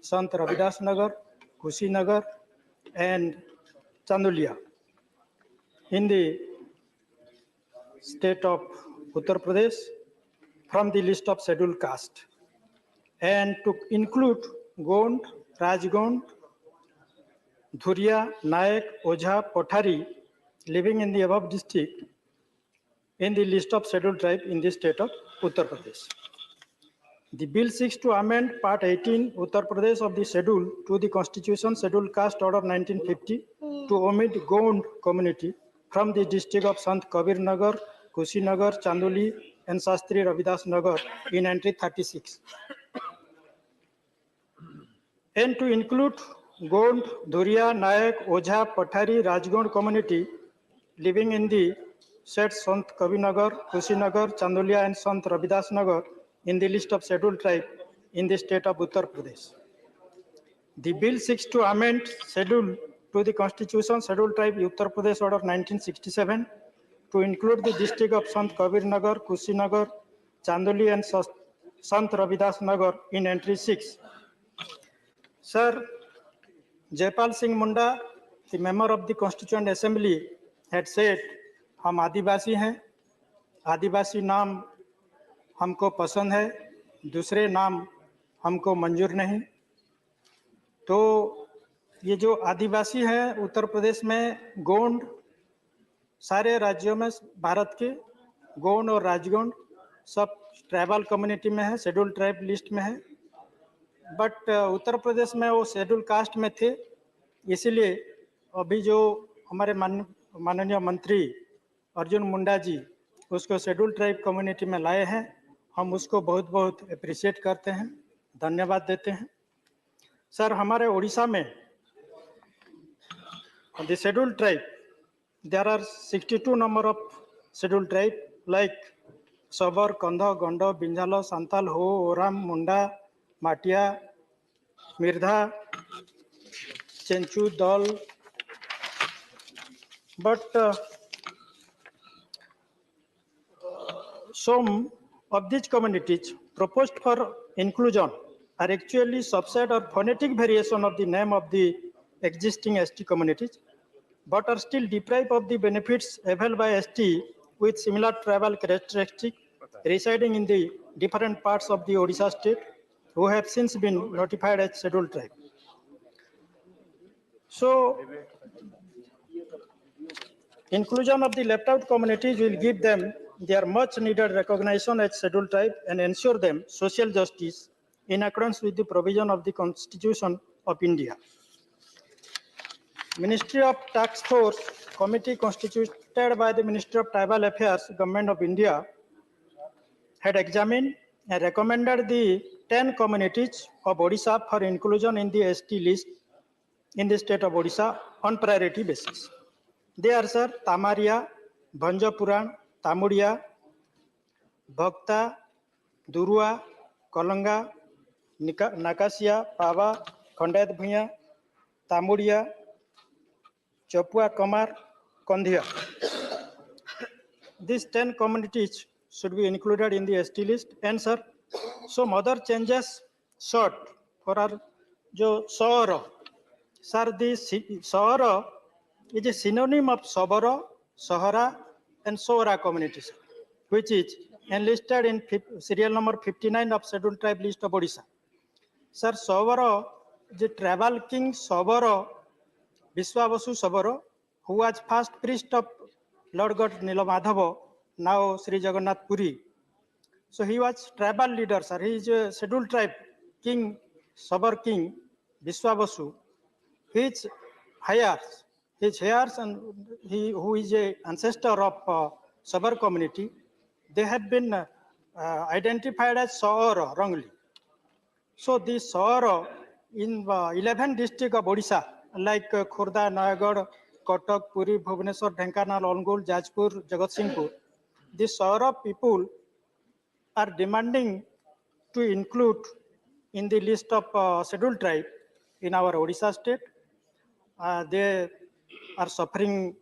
Sant Ravidas Nagar, Kushi Nagar, and Chandulia in the state of Uttar Pradesh from the list of scheduled caste, and to include Gond, Rajgond, Dhuria, Nayak, Ojha, Pothari living in the above district in the list of scheduled tribe in the state of Uttar Pradesh. The bill seeks to amend Part 18 Uttar Pradesh of the schedule to the Constitution Scheduled Caste Order 1950 to omit Gond community from the district of Sant Kabir Nagar, Kushi Nagar, Chandoli, and Shastri Ravidas Nagar in entry 36, and to include Gond, Dhuria, Nayak, Ojha, Pathari, Rajgond community living in the said Sant Kavinagar, Kushinagar, Chandolia and Sant Ravidas Nagar in the list of scheduled tribe in the state of Uttar Pradesh. The bill seeks to amend schedule to the Constitution Scheduled Tribe Uttar Pradesh Order 1967 to include the district of Sant Kabir Nagar, Kushinagar, Chandoli and Sant Ravidas Nagar in entry 6. Sir, Jaipal Singh Munda, the member of the Constituent Assembly, had said, हम आदिवासी हैं, आदिवासी नाम हमको पसंद है, दूसरे नाम हमको मंजूर नहीं. तो ये जो आदिवासी हैं उत्तर प्रदेश में गोंड, सारे राज्यों में भारत के गोंड और राजगोंड सब ट्राइबल कम्युनिटी में है, शेड्यूल ट्राइब लिस्ट में है. बट उत्तर प्रदेश में वो शेड्यूल कास्ट में थे, इसीलिए अभी जो हमारे माननीय मंत्री अर्जुन मुंडा जी उसको शेड्यूल ट्राइब कम्युनिटी में लाए हैं. हम उसको बहुत बहुत अप्रिशिएट करते हैं, धन्यवाद देते हैं. सर, हमारे उड़ीसा में the scheduled tribe, there are 62 number of scheduled tribe like Sabar, Kandha, Gonda, Binjala, Santal, Ho, Oram, Munda, Matia, Mirdha, Chenchu, Dal. But some of these communities proposed for inclusion are actually subset or phonetic variation of the name of the existing ST communities, but are still deprived of the benefits availed by ST with similar tribal characteristics residing in the different parts of the Odisha state who have since been notified as scheduled tribe. So, inclusion of the left out communities will give them their much needed recognition as scheduled tribe and ensure them social justice in accordance with the provision of the Constitution of India. Ministry of Task Force Committee constituted by the Ministry of Tribal Affairs, Government of India, had examined and recommended the 10 communities of Odisha for inclusion in the ST list in the state of Odisha on priority basis. They are, sir, Tamaria, Bhanjapuran, Tamudia, Bhakta, Durua, Kolanga, Nakasia, Pava, Khandayat Bhuya, Tamudia, Chopua Kamar, Kondhia. These 10 communities should be included in the ST list. And sir, some other changes sought for our jo Sahara. Sir, this Sahara is a synonym of Sabara, Sahara, and Sora communities, which is enlisted in serial number 59 of Scheduled Tribe list of Odisha. Sir, Sabara, the tribal king Sabara, Vishwabasu Sabara, who was first priest of Lord God Nilamadhava, now Sri Jagannath Puri. So he was tribal leader, sir. He is a scheduled tribe king, Sabar king, Vishwabasu. His heirs and he who is a ancestor of Sabar community, they had been identified as Saara wrongly. So this Saara in 11 districts of Odisha, like Khurda, Nayagad, Kotak, Puri, Bhubaneswar, Dhenkanal, Ongul, Jajpur, Jagatsinghpur, these Saara people are demanding to include in the list of scheduled tribe in our Odisha state. They are suffering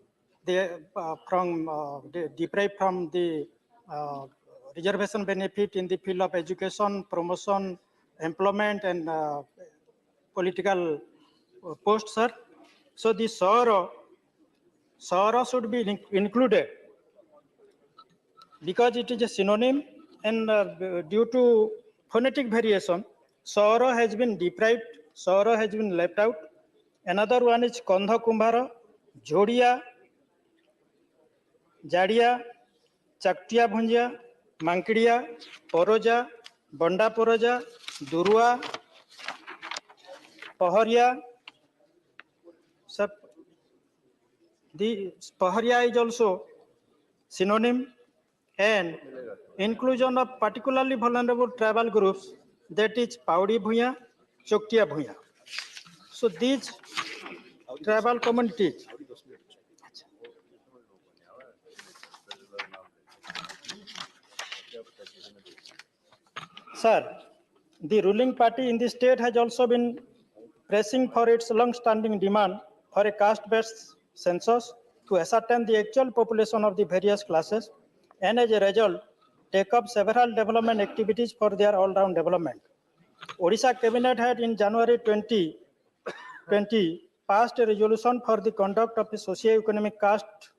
deprived from the reservation benefit in the field of education, promotion, employment, and political posts, sir. So the Sahara should be included because it is a synonym, and due to phonetic variation, Sahara has been deprived, Sahara has been left out. Another one is Kandha Kumbhara, Jodia, Jadia, Chaktia Bhunjia, Mankidia, Poroja, Banda Poroja, Durua, Paharia. The Paharia is also synonym, and inclusion of particularly vulnerable tribal groups, that is Paudi Bhuya, Choktia Bhuya. So these tribal communities, sir, the ruling party in the state has also been pressing for its long-standing demand for a caste-based census to ascertain the actual population of the various classes, and as a result, take up several development activities for their all-round development. Odisha Cabinet had in January 2020 passed a resolution for the conduct of a socio-economic caste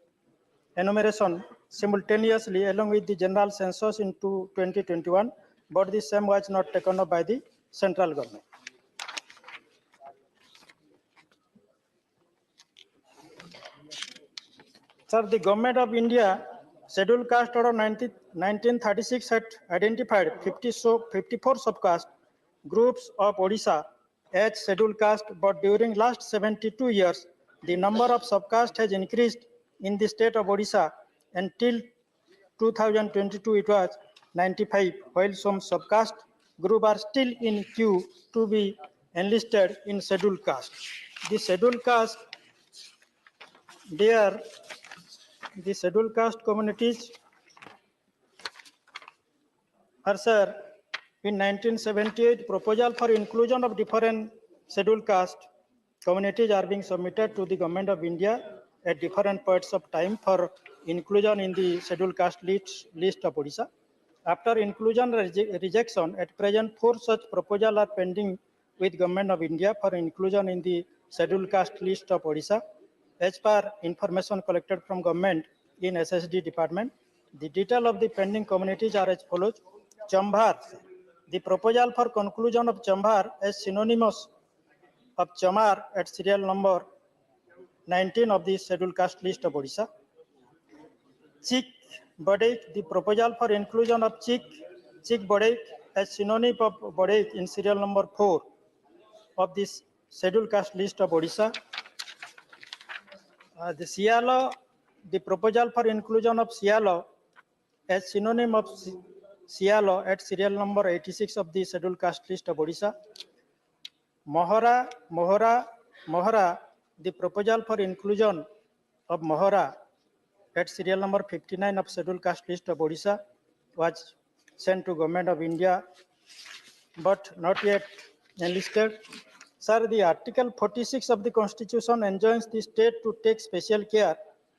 enumeration simultaneously along with the general census into 2021, but the same was not taken up by the central government. Sir, the government of India Scheduled Caste Order 1936 had identified 54 subcaste groups of Odisha as scheduled caste, but during last 72 years, the number of subcaste has increased in the state of Odisha. Until 2022, it was 95, while some subcaste group are still in queue to be enlisted in scheduled caste. The scheduled caste, the scheduled caste communities are, sir, in 1978, proposal for inclusion of different scheduled caste communities are being submitted to the government of India at different points of time for inclusion in the scheduled caste list of Odisha. After inclusion rejection, at present 4 such proposals are pending with government of India for inclusion in the scheduled caste list of Odisha. As per information collected from government in SSD department, the detail of the pending communities are as follows. Chambhar, the proposal for conclusion of Chambhar as synonymous of Chamar at serial number 19 of the scheduled caste list of Odisha. Chik Bodaik, the proposal for inclusion of Chik Bodaik as synonym of Bodaik in serial number 4 of this scheduled caste list of Odisha. The Sialo, the proposal for inclusion of Sialo as synonym of Sialo at serial number 86 of the scheduled caste list of Odisha. Mohara, the proposal for inclusion of Mohara at serial number 59 of scheduled caste list of Odisha was sent to Government of India but not yet enlisted. Sir, the Article 46 of the Constitution enjoins the state to take special care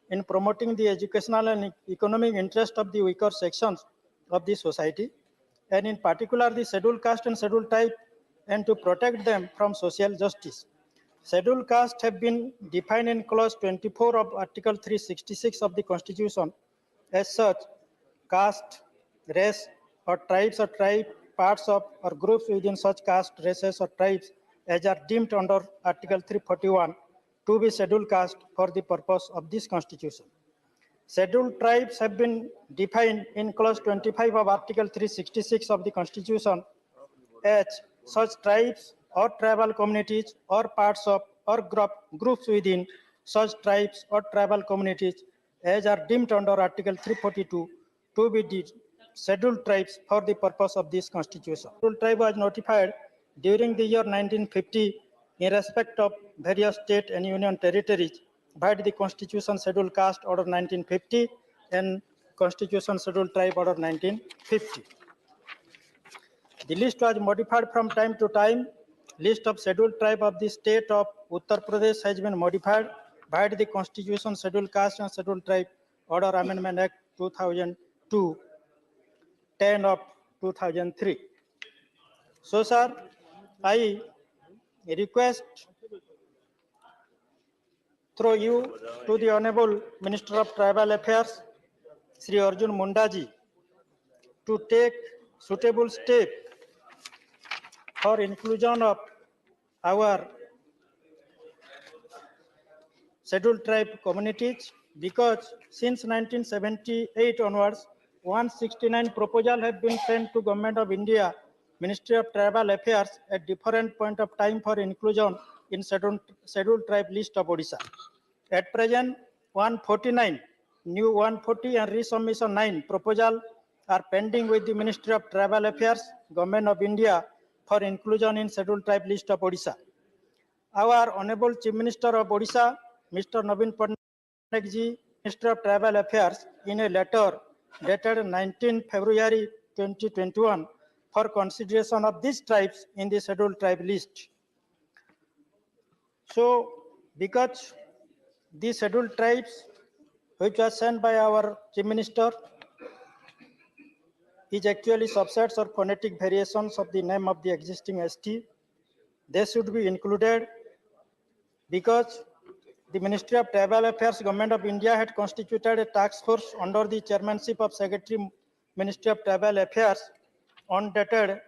in promoting the educational and economic interest of the weaker sections of the society, and in particular the scheduled caste and scheduled tribe, and to protect them from social justice. Scheduled caste have been defined in clause 24 of Article 366 of the Constitution. As such, caste, race, or tribes or tribe parts of or groups within such caste, races, or tribes as are deemed under Article 341 to be scheduled caste for the purpose of this Constitution. Scheduled tribes have been defined in clause 25 of Article 366 of the Constitution as such tribes or tribal communities or parts of or groups within such tribes or tribal communities as are deemed under Article 342 to be scheduled tribes for the purpose of this Constitution. Scheduled tribe was notified during the year 1950 in respect of various state and union territories by the Constitution Scheduled Caste Order 1950 and Constitution Scheduled Tribe Order 1950. The list was modified from time to time. List of scheduled tribe of the state of Uttar Pradesh has been modified by the Constitution Scheduled Caste and Scheduled Tribe Order Amendment Act 2002, 10 of 2003. So, sir, I request through you to the Honorable Minister of Tribal Affairs, Sri Arjun Mundaji, to take suitable step for inclusion of our scheduled tribe communities, because since 1978 onwards, 169 proposals have been sent to Government of India, Ministry of Tribal Affairs at different point of time for inclusion in scheduled tribe list of Odisha. At present, 149, new 140 and resubmission 9 proposal are pending with the Ministry of Tribal Affairs, Government of India for inclusion in scheduled tribe list of Odisha. our Honorable Chief Minister of Odisha, Mr. Naveen Patnaik ji, Minister of Tribal Affairs, in a letter dated 19 February 2021 for consideration of these tribes in the scheduled tribe list. So, because these scheduled tribes, which was sent by our Chief Minister, is actually subsets or phonetic variations of the name of the existing ST. They should be included because the Ministry of Tribal Affairs, Government of India had constituted a task force under the chairmanship of Secretary, Ministry of Tribal Affairs on dated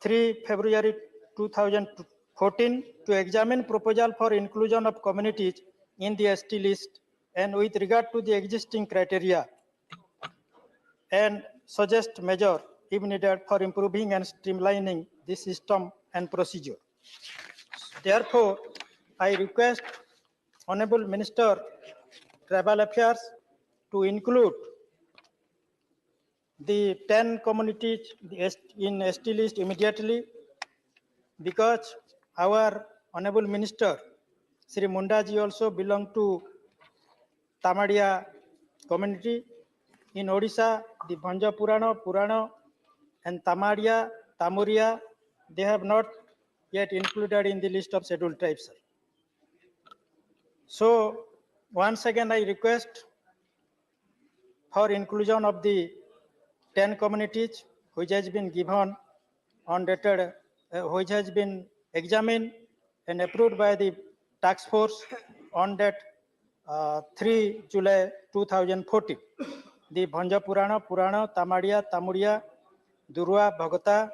3 February 2014 to examine proposal for inclusion of communities in the ST list and with regard to the existing criteria and suggest measure if needed for improving and streamlining the system and procedure. Therefore, I request Honorable Minister Tribal Affairs to include the 10 communities in ST list immediately because our Honorable Minister Sri Mundaji also belong to Tamadia community. In Odisha, the Bhanja Purana, and Tamadia, Tamuria, they have not yet included in the list of scheduled tribes. So, once again, I request for inclusion of the 10 communities which has been given on dated, which has been examined and approved by the task force on that 3 July 2014. The Bhanja Purana, Tamadia, Tamuria, Durua, Bhagata,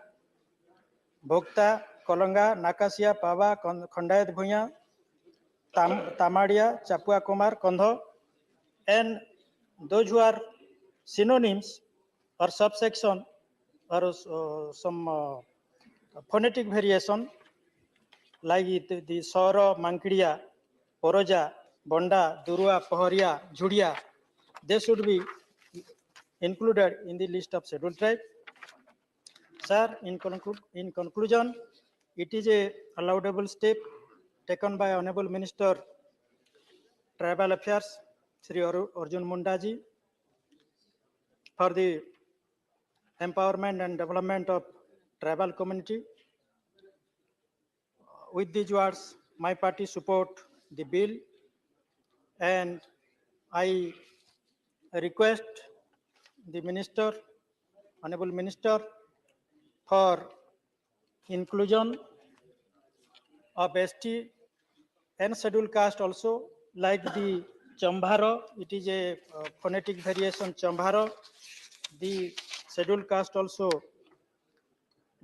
Bhokta, Kolanga, Nakasia, Pava, Khandayat Bhuya, Tamadia, Chapua Kumar, Kondho, and those who are synonyms or subsection or some phonetic variation like the Soro, Mankidia, Poroja, Bonda, Durua, Pahoria, Judia, they should be included in the list of scheduled tribe. Sir, in conclusion, it is a laudable step taken by Honorable Minister Tribal Affairs, Sri Arjun Mundaji, for the empowerment and development of tribal community. With these words, my party support the bill, and I request the Minister, Honorable Minister, for inclusion of ST and scheduled caste also, like the Chambharo, it is a phonetic variation Chambharo. The scheduled caste also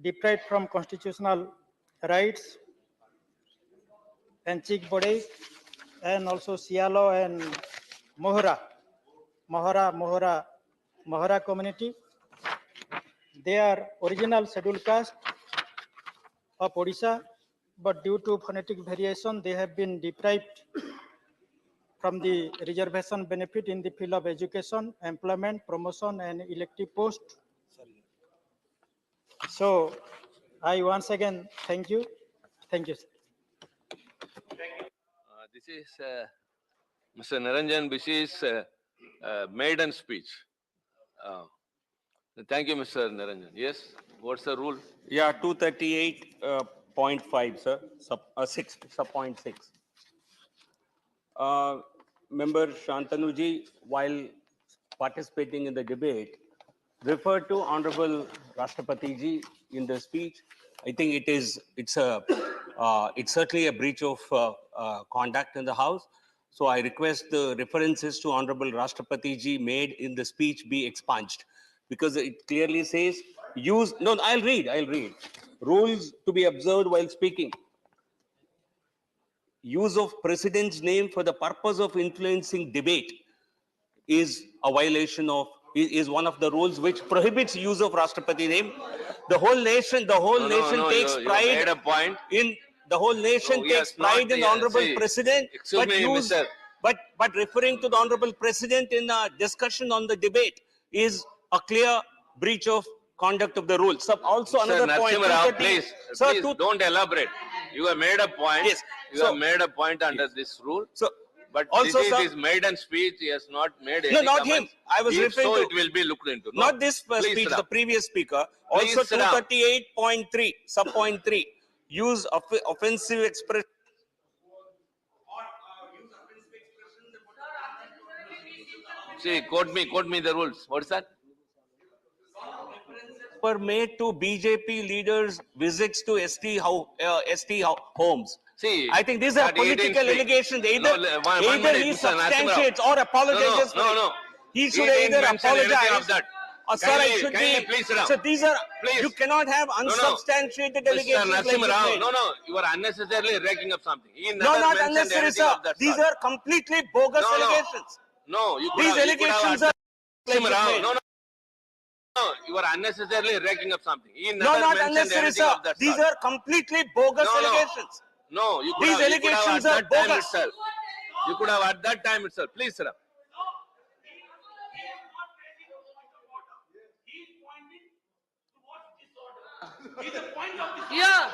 deprived from constitutional rights, and Chik Bodai, and also Sialo and Mohara community. They are original scheduled caste of Odisha, but due to phonetic variation, they have been deprived from the reservation benefit in the field of education, employment, promotion, and elective post. So, I once again thank you. Thank you, sir. This is Mr. Niranjan Bishi's maiden speech. Thank you, Mr. Niranjan. Yes, what's the rule? Yeah, 238.5, sir, sub 6. Member Shantanu ji, while participating in the debate, referred to Honorable Rashtrapati ji in the speech. I think it's certainly a breach of conduct in the House. So I request the references to Honorable Rashtrapati ji made in the speech be expunged, because it clearly says I'll read. Rules to be observed while speaking. Use of president's name for the purpose of influencing debate is a violation of, is one of the rules which prohibits use of Rashtrapati name. The whole nation takes pride you made a point. in the whole nation takes pride in the Honorable President. But referring to the Honorable President in a discussion on the debate is a clear breach of conduct of the rules. So also Sir, another point. Narasimha Rao, please don't elaborate. You have made a point. Yes. You have made a point under this rule. So, but also, this is sir, his maiden speech. He has not made any no, not comments. him. I was If referring so, to it will be looked into. No. not this Please speech, sit the down. previous speaker. Please Also, sit down. 238.3, sub point 3, use offensive expression. See, quote me the rules. What is that? Were made to BJP leaders' visits to ST homes. See, I think these are that he didn't political speak. allegations. No, one Either minute, he Mr. Narasimha Rao. substantiates or apologizes for it. No. He should didn't either mention anything apologize of that. or, sir, it should Kindly be. please sit down. So these are, Please. you cannot have unsubstantiated Mr. allegations like Narasimha this Rao, made. no, you are unnecessarily raking up something. He No, never not mentioned unnecessary, anything sir. of that These sort. are completely bogus allegations. No, you could These have, allegations are Narasimha Rao, made. no, you are unnecessarily raking up something. He never No, not mentioned unnecessary, anything sir. of that These sort. are completely bogus allegations. No, you could These have, you could have allegations at are that time bogus. itself. You could have at that time itself. Please, sir. Yeah.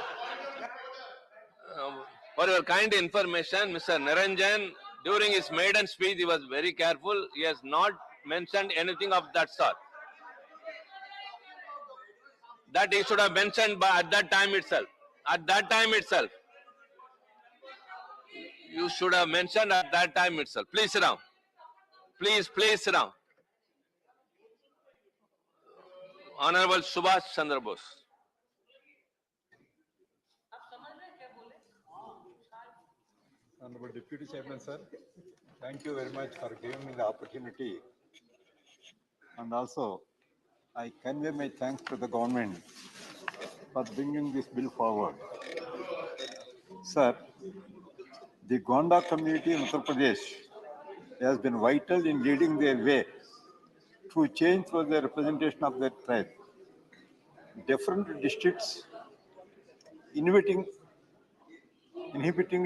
For your kind information, Mr. Niranjan, during his maiden speech, he was very careful. He has not mentioned anything of that sort. That he should have mentioned at that time itself. At that time itself. You should have mentioned at that time itself. Please sit down. Please sit down. Honorable Subhash Chandra Bose. Honorable Deputy Chairman, sir, thank you very much for giving me the opportunity. And also, I convey my thanks to the government for bringing this bill forward. Sir, the Gonda community in Uttar Pradesh has been vital in leading their way to change for the representation of their tribe. Different districts inhibiting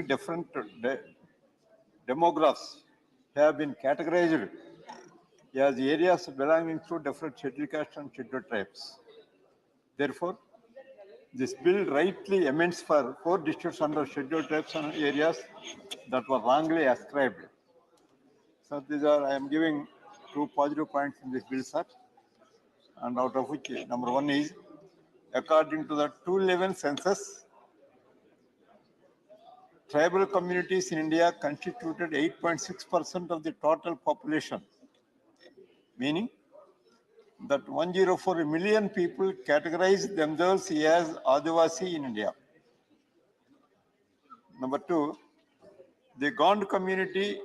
different demographics have been categorized as areas belonging to different scheduled castes and scheduled tribes. Therefore, this bill rightly amends for 4 districts under scheduled tribes and areas that were wrongly ascribed. So these are, I am giving 2 positive points in this bill, sir. And out of which number 1 is, according to the 2011 census, tribal communities in India constituted 8.6% of the total population, meaning that 104 million people categorize themselves as Adivasi in India. Number 2, the Gond community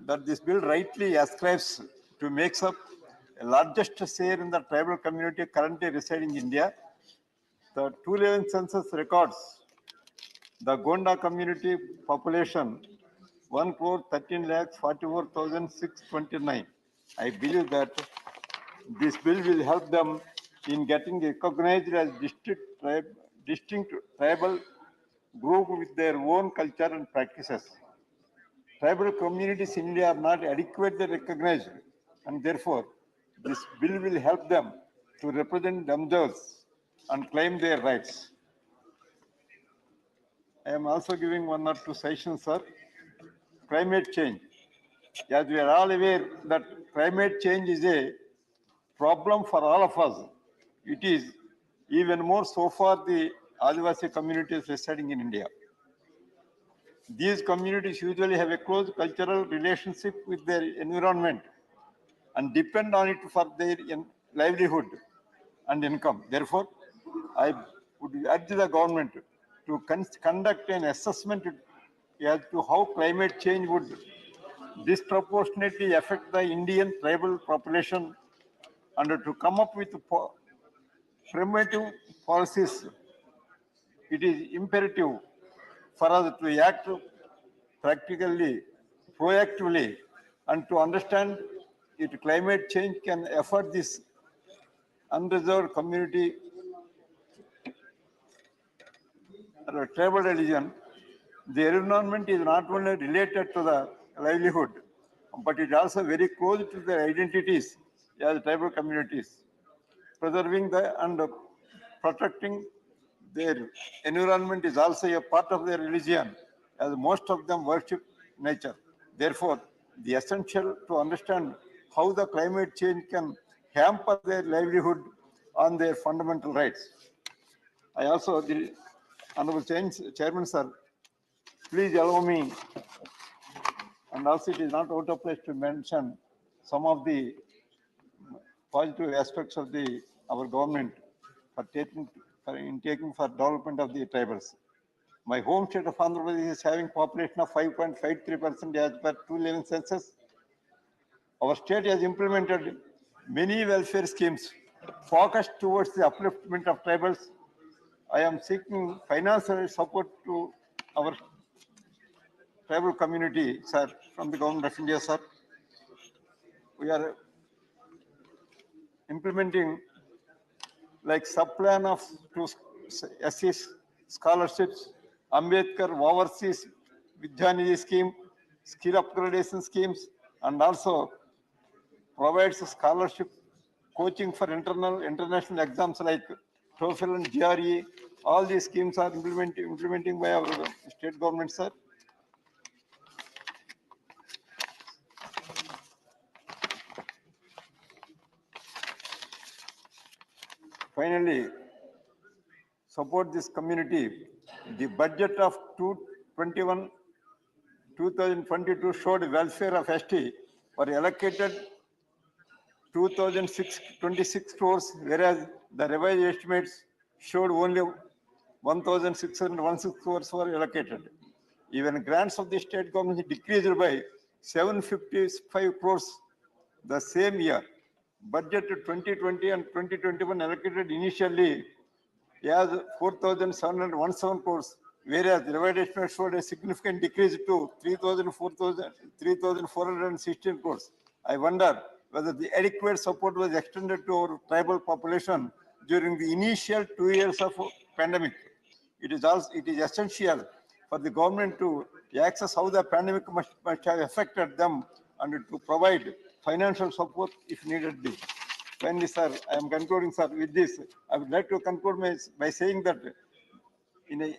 that this bill rightly ascribes to makes up the largest share in the tribal community currently residing in India. The 2011 census records the Gonda community population 1,13,44,629. I believe that this bill will help them in getting recognized as distinct tribal group with their own culture and practices. Tribal communities in India are not adequately recognized, and therefore this bill will help them to represent themselves and claim their rights. I am also giving 1 or 2 suggestions, sir. Climate change. As we are all aware that climate change is a problem for all of us. It is even more so for the Adivasi communities residing in India. These communities usually have a close cultural relationship with their environment and depend on it for their livelihood and income. Therefore, I would urge the government to conduct an assessment as to how climate change would disproportionately affect the Indian tribal population and to come up with primitive policies. It is imperative for us to act practically, proactively, and to understand that climate change can affect this unreserved community or tribal religion. The environment is not only related to the livelihood, but it is also very close to their identities as tribal communities. Preserving and protecting their environment is also a part of their religion, as most of them worship nature. Therefore, the essential to understand how the climate change can hamper their livelihood on their fundamental rights. I also, the Honorable Chairman, sir, please allow me, and also it is not out of place to mention some of the positive aspects of our government for taking for development of the tribals. My home state of Andhra Pradesh is having population of 5.53% as per 2011 census. Our state has implemented many welfare schemes focused towards the upliftment of tribals. I am seeking financial support to our tribal community, sir, from the government of India, sir. We are implementing like sub-plan of two SC scholarships, Ambedkar Overseas Vidyanidhi scheme, skill upgradation schemes, and also provides scholarship coaching for international exams like TOEFL and GRE. All these schemes are implementing by our state government, sir. Finally, support this community. The budget of 2022 showed welfare of ST were allocated 2,626 crores, whereas the revised estimates showed only 1,616 crores were allocated. Even grants of the state government decreased by 755 crores the same year. Budget 2020 and 2021 allocated initially as 4,717 crores, whereas the revised estimate showed a significant decrease to 3,416 crores. I wonder whether the adequate support was extended to our tribal population during the initial 2 years of pandemic. It is essential for the government to access how the pandemic must have affected them and to provide financial support if needed be. Finally, sir, I am concluding, sir, with this. I would like to conclude by saying that in a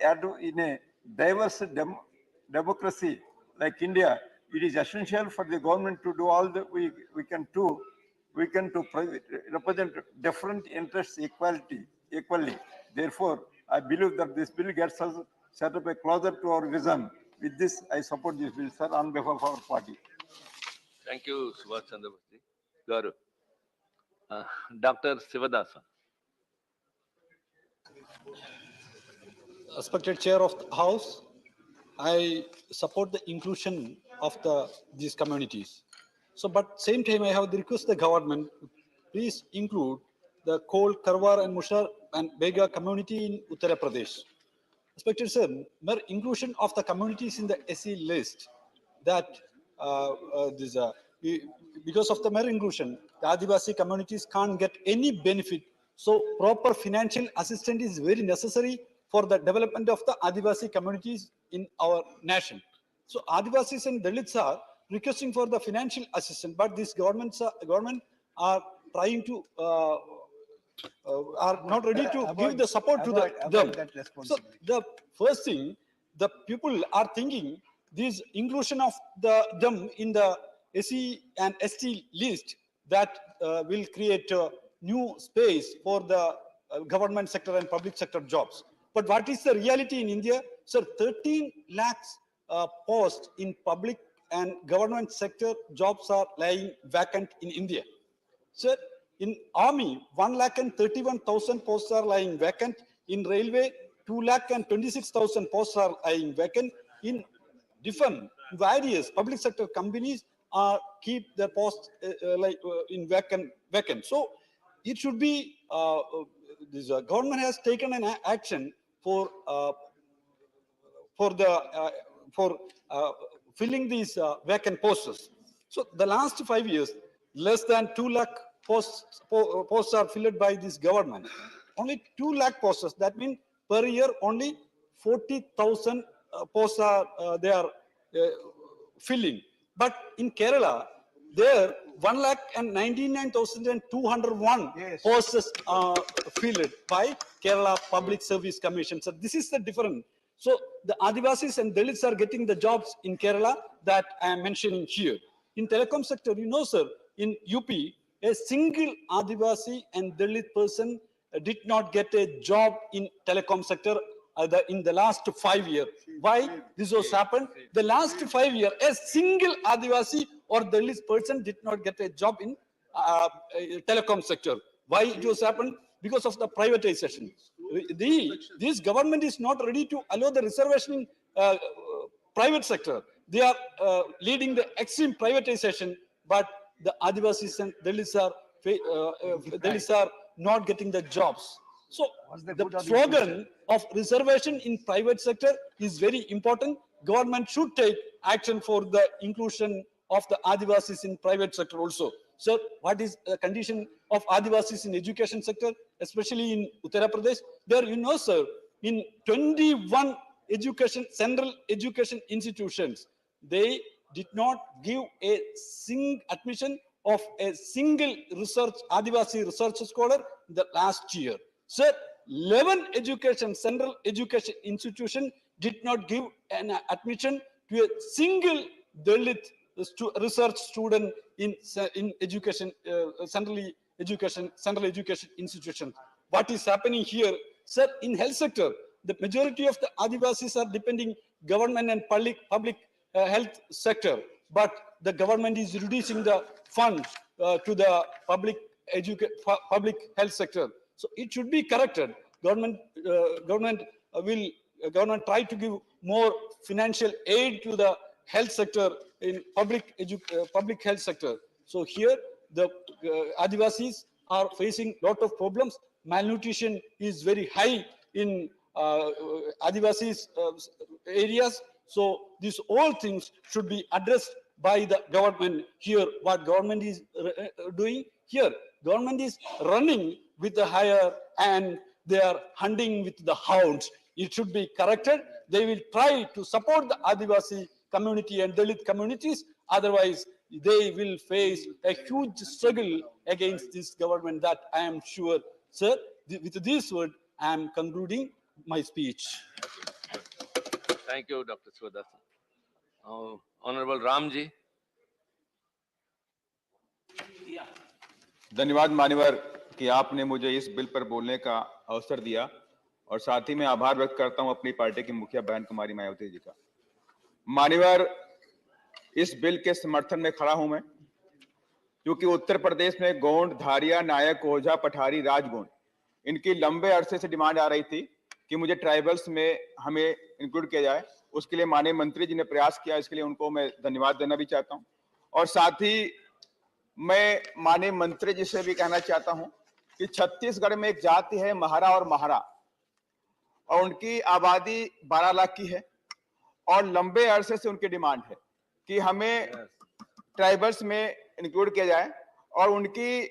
diverse democracy like India, it is essential for the government to do all that we can to represent different interests equally. Therefore, I believe that this bill gets us set up a closer to our vision. With this, I support this bill, sir, on behalf of our party. Thank you, Subhash Chandra Bose. Gaurav. Dr. Sivadasa. Respected Chair of the House, I support the inclusion of these communities. So, but same time, I have the request the government please include the Kol, Karwar, and Mushar and Bega community in Uttar Pradesh. Respected Sir, mere inclusion of the communities in the SE list that because of the mere inclusion, the Adivasi communities can't get any benefit. So proper financial assistance is very necessary for the development of the Adivasi communities in our nation. So Adivasis and Dalits are requesting for the financial assistance, but this government are trying to are not ready to give the support to them. So the first thing, the people are thinking this inclusion of them in the SE and ST list that will create a new space for the government sector and public sector jobs. But what is the reality in India? Sir, 13 lakhs posts in public and government sector jobs are lying vacant in India. Sir, in army, 1,31,000 posts are lying vacant. In railway, 2,26,000 posts are lying vacant. In different various public sector companies are keep their posts in vacant. So it should be this government has taken an action for filling these vacant posts. So the last 5 years, less than 2 lakh posts are filled by this government. Only 2 lakh posts. That means per year only 40,000 posts are they are filling. But in Kerala, there 1,99,201 posts filled by Kerala Public Service Commission. So this is the difference. So the Adivasis and Dalits are getting the jobs in Kerala that I am mentioning here. In telecom sector, you know, sir, in UP, a single Adivasi and Dalit person did not get a job in telecom sector in the last 5 years. Why this was happened? The last 5 years, a single Adivasi or Dalit person did not get a job in telecom sector. Why it was happened? Because of the privatization. This government is not ready to allow the reservation in private sector. They are leading the extreme privatization, but the Adivasis and Dalits are not getting the jobs. So the slogan of reservation in private sector is very important. Government should take action for the inclusion of the Adivasis in private sector also. So what is the condition of Adivasis in education sector, especially in Uttar Pradesh? There, you know, sir, in 21 central education institutions, they did not give a admission of a single Adivasi research scholar the last year. So 11 central education institution did not give an admission to a single Dalit research student in education, central education institutions. What is happening here, sir? In health sector, the majority of the Adivasis are depending government and public health sector, but the government is reducing the fund to the public health sector. So it should be corrected. Government try to give more financial aid to the health sector in public health sector. So here the Adivasis are facing lot of problems. Malnutrition is very high in Adivasis areas. So these all things should be addressed by the government here. What government is doing here? Government is running with the hire and they are hunting with the hounds. It should be corrected. They will try to support the Adivasi community and Dalit communities. Otherwise, they will face a huge struggle against this government, that I am sure. Sir, with this word, I am concluding my speech. Thank you, Dr. Sivadas. Honorable Ramji. धन्यवाद मान्यवर कि आपने मुझे इस bill पर बोलने का अवसर दिया, और साथ ही मैं आभार व्यक्त करता हूं अपनी पार्टी की मुखिया बहन कुमारी मायावती जी का। मान्यवर, इस बिल के समर्थन में खड़ा हूं मैं, क्योंकि उत्तर प्रदेश में गोंड, धारिया, नायक, ओझा, पठारी, राजगोंड, इनकी लंबे अरसे से डिमांड आ रही थी कि मुझे ट्राइबल्स में हमें इंक्लूड किया जाए। उसके लिए माननीय मंत्री जी ने प्रयास किया, इसके लिए उनको मैं धन्यवाद देना भी चाहता हूं। और साथ ही मैं माननीय मंत्री जी से भी कहना चाहता हूं कि छत्तीसगढ़ में एक जाति है महारा और महारा, और उनकी आबादी 12 लाख की है, और लंबे अरसे से उनकी डिमांड है कि हमें ट्राइबल्स में इंक्लूड किया जाए, और उनकी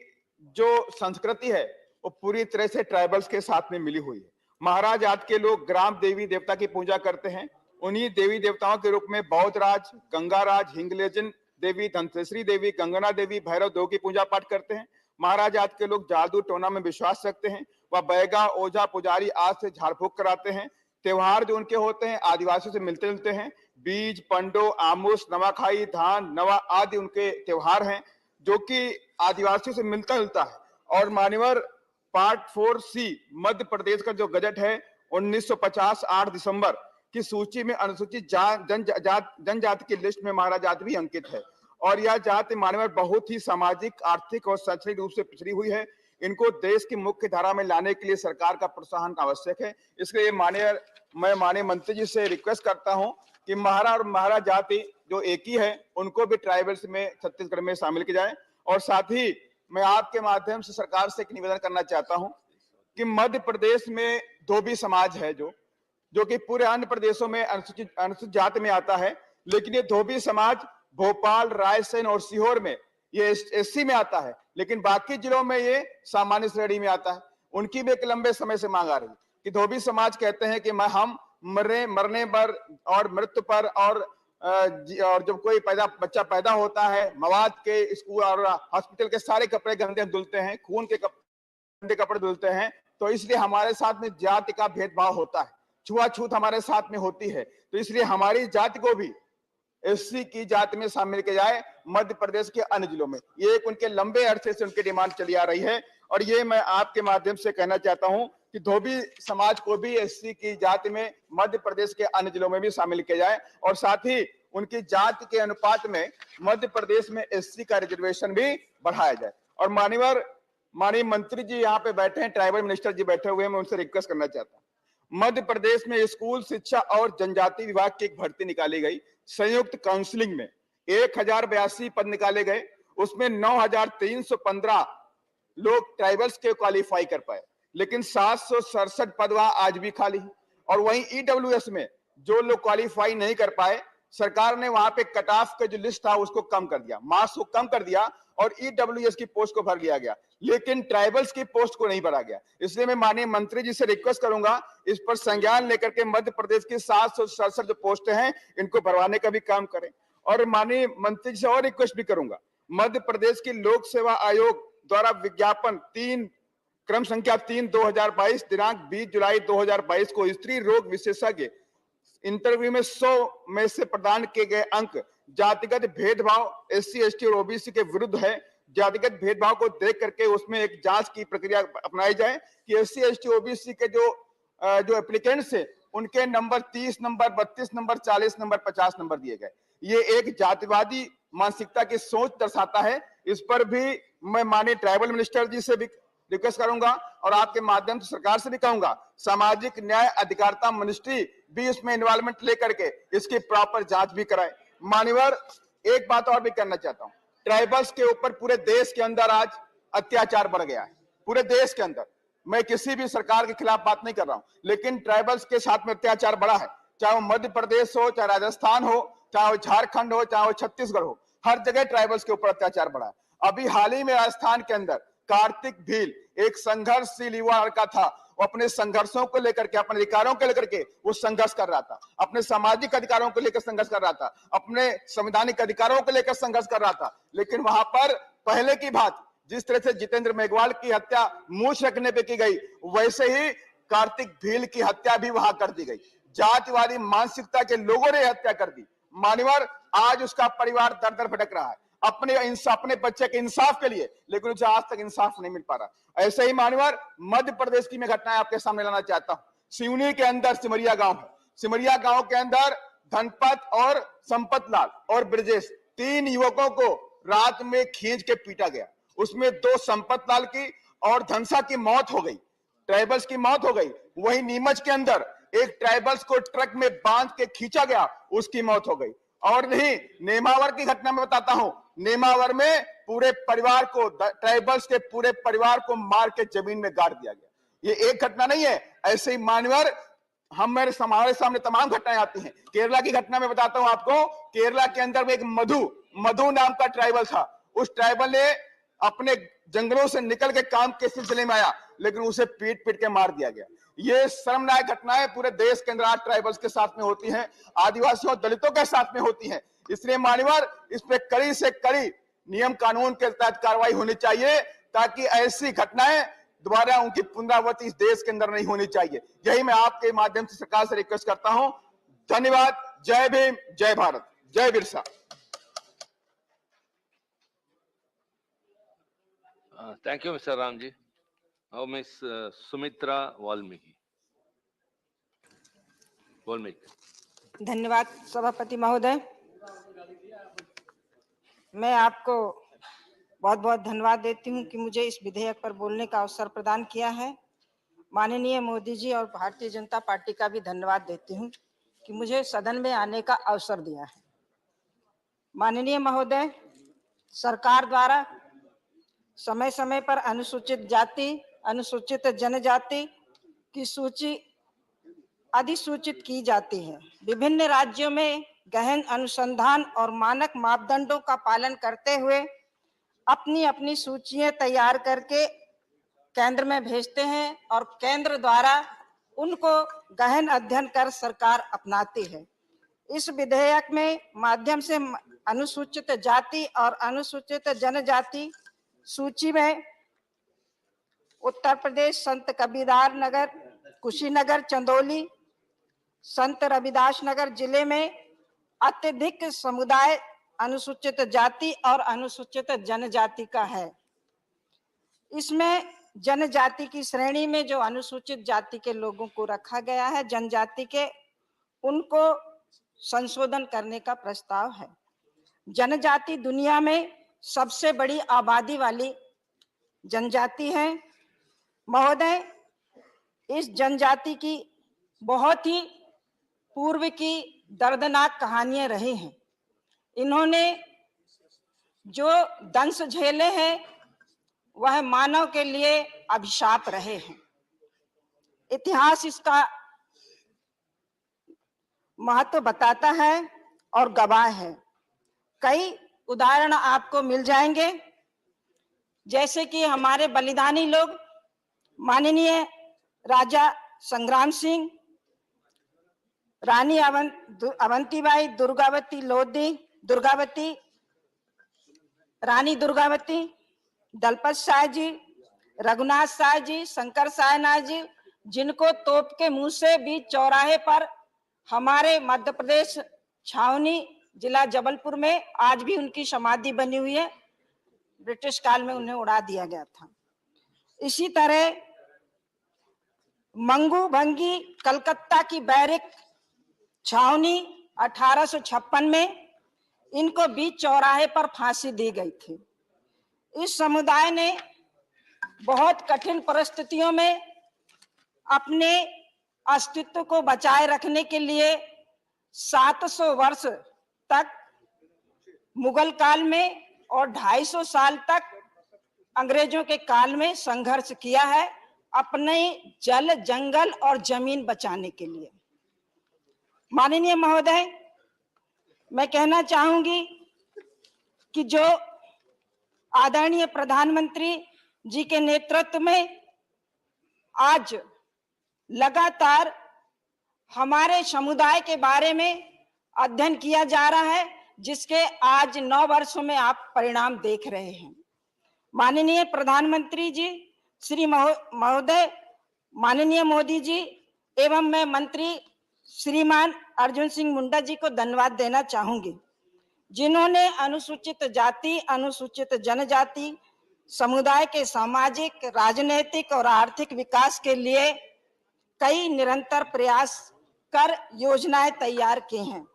जो संस्कृति है वो पूरी तरह से ट्राइबल्स के साथ में मिली हुई है। महाराज जात के लोग ग्राम देवी देवता की पूजा करते हैं। उन्हीं देवी देवताओं के रूप में बौद्धराज, गंगाराज, हिंगलेजन देवी, धनतेश्वरी देवी, गंगना देवी, भैरव देव की पूजा पाठ करते हैं। महाराज जात के लोग जादू टोना में विश्वास रखते हैं। वह बैगा, ओझा, पुजारी आज से झाड़ फूक कराते हैं। त्योहार जो उनके होते हैं आदिवासियों से मिलते जुलते हैं। बीज, पंडो, आमूस, नवाखाई, धान, नवा आदि उनके त्योहार हैं जो कि आदिवासियों से मिलता जुलता है। और मान्यवर, पार्ट 4C मध्य प्रदेश का जो गजट है 1950 8 दिसंबर की सूची में अनुसूचित जनजाति की लिस्ट में महाराज जाति भी अंकित है, और यह जाति मानव बहुत ही सामाजिक, आर्थिक और शैक्षणिक रूप से पिछड़ी हुई है। इनको देश की मुख्य धारा में लाने के लिए सरकार का प्रोत्साहन आवश्यक है। इसलिए मैं माननीय मंत्री जी से रिक्वेस्ट करता हूं कि महारा और महारा जाति जो एक ही है उनको भी ट्राइबल्स में छत्तीसगढ़ में शामिल किया जाए। और साथ ही मैं आपके माध्यम से सरकार से एक निवेदन करना चाहता हूं कि मध्य प्रदेश में धोबी समाज है जो कि पूरे अन्य प्रदेशों में अनुसूचित जाति में आता है, लेकिन ये धोबी समाज भोपाल, रायसेन और सीहोर में ये एससी में आता है, लेकिन बाकी जिलों में ये सामान्य श्रेणी में आता है। उनकी भी एक लंबे समय से मांग आ रही है कि धोबी समाज कहते हैं कि हम मरने पर और मृत्यु पर और और जब कोई बच्चा पैदा होता है, मवाद के स्कूल और हॉस्पिटल के सारे कपड़े गंदे धुलते हैं, खून के गंदे कपड़े धुलते हैं, तो इसलिए हमारे साथ में जाति का भेदभाव होता है, छुआछूत हमारे साथ में होती है। तो इसलिए हमारी जाति को भी एससी की जाति में शामिल किया जाए मध्य प्रदेश के अन्य जिलों में। ये एक उनके लंबे अरसे से उनकी डिमांड चली आ रही है और ये मैं आपके माध्यम से कहना चाहता हूं कि धोबी समाज को भी एससी की जाति में मध्य प्रदेश के अन्य जिलों में भी शामिल किया जाए और साथ ही उनकी जाति के अनुपात में मध्य प्रदेश में एससी का रिजर्वेशन भी बढ़ाया जाए। और माननीय मंत्री जी यहाँ पे बैठे हैं, ट्राइबल मिनिस्टर जी बैठे हुए हैं, मैं उनसे रिक्वेस्ट करना चाहता हूं। मध्य प्रदेश में स्कूल शिक्षा और जनजाति विभाग की एक भर्ती निकाली गई, संयुक्त काउंसलिंग में 1082 पद निकाले गए, उसमें 9315 लोग ट्राइबल्स के क्वालिफाई कर पाए, लेकिन 767 पद वहां आज भी खाली। और वहीं ईडब्ल्यूएस में जो लोग क्वालिफाई नहीं कर पाए, सरकार ने वहां पे कट ऑफ का जो लिस्ट था उसको कम कर दिया, मार्क्स को कम कर दिया और ईडब्ल्यूएस की पोस्ट को भर लिया गया, लेकिन ट्राइबल्स की पोस्ट को नहीं भरा गया। इसलिए मैं माननीय मंत्री जी से रिक्वेस्ट करूंगा इस पर संज्ञान लेकर के मध्य प्रदेश की 767 जो पोस्ट हैं इनको भरवाने का भी काम करें। और माननीय मंत्री जी से और रिक्वेस्ट भी करूंगा, मध्य प्रदेश की लोक सेवा आयोग द्वारा विज्ञापन क्रम संख्या 3/2022 दिनांक 20 जुलाई 2022 को स्त्री रोग विशेषज्ञ इंटरव्यू में 100 में से प्रदान किए गए अंक जातिगत भेदभाव एससी एसटी और ओबीसी के विरुद्ध है। जातिगत भेदभाव को देख करके उसमें एक जांच की प्रक्रिया अपनाई जाए कि एससी एसटी ओबीसी के जो एप्लीकेंट्स है उनके number 30 number 32 number 40 number 50 number दिए गए। ये एक जातिवादी मानसिकता की सोच दर्शाता है। इस पर भी मैं माननीय ट्राइबल मिनिस्टर जी से भी रिक्वेस्ट करूंगा और आपके माध्यम से सरकार से भी कहूंगा, सामाजिक न्याय अधिकारिता मिनिस्ट्री भी इसमें इन्वॉल्वमेंट लेकर के इसकी प्रॉपर जांच भी कराए। मान्यवर, एक बात और भी करना चाहता हूं, ट्राइबल्स के ऊपर पूरे देश के अंदर आज अत्याचार बढ़ गया है, पूरे देश के अंदर। मैं किसी भी सरकार के खिलाफ बात नहीं कर रहा हूं, लेकिन ट्राइबल्स के साथ में अत्याचार बढ़ा है, चाहे वो मध्य प्रदेश हो, चाहे राजस्थान हो, चाहे वो झारखंड हो, चाहे वो छत्तीसगढ़ हो, हर जगह ट्राइबल्स के ऊपर अत्याचार बढ़ा है। अभी हाल ही में राजस्थान के अंदर कार्तिक भील एक संघर्षशील युवा लड़का था, वो अपने संघर्षों को लेकर के, अपने अधिकारों को लेकर के वो संघर्ष कर रहा था, अपने सामाजिक अधिकारों को लेकर संघर्ष कर रहा था, अपने संवैधानिक अधिकारों को लेकर संघर्ष कर रहा था। लेकिन वहां पर पहले की बात, जिस तरह से जितेंद्र मेघवाल की हत्या मूछ रखने पे की गई, वैसे ही कार्तिक भील की हत्या भी वहां कर दी गई। जातिवादी मानसिकता के लोगों ने हत्या कर दी। मान्यवर, आज उसका परिवार दर दर भटक रहा है अपने बच्चे के इंसाफ के लिए, लेकिन उसे आज तक इंसाफ नहीं मिल पा रहा। ऐसे ही मान्यवर, मध्य प्रदेश की मैं घटनाएं आपके सामने लाना चाहता हूं। सिवनी के अंदर सिमरिया गांव है, सिमरिया गांव के अंदर धनपत और संपत लाल और ब्रजेश, 3 युवकों को रात में खींच के पीटा गया। उसमें 2 संपत लाल की और धनसा की मौत हो गई, ट्राइबल्स की मौत हो गई। वहीं नीमच के अंदर एक ट्राइबल्स को ट्रक में बांध के खींचा गया, उसकी मौत हो गई। और नहीं, नेमावर की घटना में बताता हूं, नेमावर में पूरे परिवार को, ट्राइबल्स के पूरे परिवार को मार के जमीन में गाड़ दिया गया। ये एक घटना नहीं है, ऐसे ही मान्यवर हमारे सामने तमाम घटनाएं आती हैं। केरला की घटना में बताता हूं आपको, केरला के अंदर में एक मधु नाम का ट्राइबल था। उस ट्राइबल ने अपने जंगलों से निकल के काम के सिलसिले में आया, लेकिन उसे पीट पीट के मार दिया गया। ये शर्मनाक घटनाएं पूरे देश के अंदर आज ट्राइबल्स के साथ में होती हैं, आदिवासियों दलितों के साथ में होती हैं। इसलिए मान्यवर, इस पे कड़ी से कड़ी नियम कानून के तहत कार्रवाई होनी चाहिए, ताकि ऐसी घटनाएं दोबारा उनकी पुनरावृत्ति इस देश के अंदर नहीं होनी चाहिए। यही मैं आपके माध्यम से सरकार से रिक्वेस्ट करता हूं। धन्यवाद। जय भीम, जय भारत, जय Birsa. Thank you, Mr. Ramji. Now, Ms. Sumitra Valmiki. धन्यवाद सभापति महोदय। मैं आपको बहुत बहुत धन्यवाद देती हूं कि मुझे इस विधेयक पर बोलने का अवसर प्रदान किया है। माननीय मोदी जी और भारतीय जनता पार्टी का भी धन्यवाद देती हूं कि मुझे सदन में आने का अवसर दिया है। माननीय महोदय, सरकार द्वारा समय समय पर अनुसूचित जाति, अनुसूचित जनजाति की सूची अधिसूचित की जाती है। विभिन्न राज्यों में गहन अनुसंधान और मानक मापदंडों का पालन करते हुए अपनी अपनी सूचियां तैयार करके केंद्र में भेजते हैं और केंद्र द्वारा उनको गहन अध्ययन कर सरकार अपनाती है। इस विधेयक में माध्यम से अनुसूचित जाति और अनुसूचित जनजाति सूची में उत्तर प्रदेश संत कबीरदास नगर, कुशीनगर, चंदौली, संत रविदास नगर जिले में अत्यधिक समुदाय अनुसूचित जाति और अनुसूचित जनजाति का है। इसमें जनजाति की श्रेणी में जो अनुसूचित जाति के लोगों को रखा गया है, जनजाति के, उनको संशोधन करने का प्रस्ताव है। जनजाति दुनिया में सबसे बड़ी आबादी वाली जनजाति है। महोदय, इस जनजाति की बहुत ही पूर्व की दर्दनाक कहानियां रही हैं। इन्होंने जो दंश झेले हैं वह मानव के लिए अभिशाप रहे हैं। इतिहास इसका महत्व बताता है और गवाह है। कई उदाहरण आपको मिल जाएंगे, जैसे कि हमारे बलिदानी लोग माननीय राजा संग्राम सिंह, रानी अवंतीबाई, दुर्गावती, रानी दुर्गावती, दलपत शाह जी, रघुनाथ शाह जी, शंकर सायनाथ जी, जिनको तोप के मुंह से बीच चौराहे पर हमारे मध्य प्रदेश छावनी जिला जबलपुर में आज भी उनकी समाधि बनी हुई है। ब्रिटिश काल में उन्हें उड़ा दिया गया था। इसी तरह मंगू भंगी कलकत्ता की बैरिक छावनी 1856 में इनको बीच चौराहे पर फांसी दी गई थी। इस समुदाय ने बहुत कठिन परिस्थितियों में अपने अस्तित्व को बचाए रखने के लिए 700 वर्ष तक मुगल काल में और 250 साल तक अंग्रेजों के काल में संघर्ष किया है अपने जल, जंगल और जमीन बचाने के लिए। माननीय महोदय, मैं कहना चाहूंगी कि जो आदरणीय प्रधानमंत्री जी के नेतृत्व में आज लगातार हमारे समुदाय के बारे में अध्ययन किया जा रहा है, जिसके आज 9 वर्षों में आप परिणाम देख रहे हैं। माननीय प्रधानमंत्री जी श्री महोदय, माननीय मोदी जी एवं मैं मंत्री श्रीमान अर्जुन सिंह मुंडा जी को धन्यवाद देना चाहूंगी, जिन्होंने अनुसूचित जाति, अनुसूचित जनजाति समुदाय के सामाजिक, राजनीतिक और आर्थिक विकास के लिए कई निरंतर प्रयास कर योजनाएं तैयार की हैं।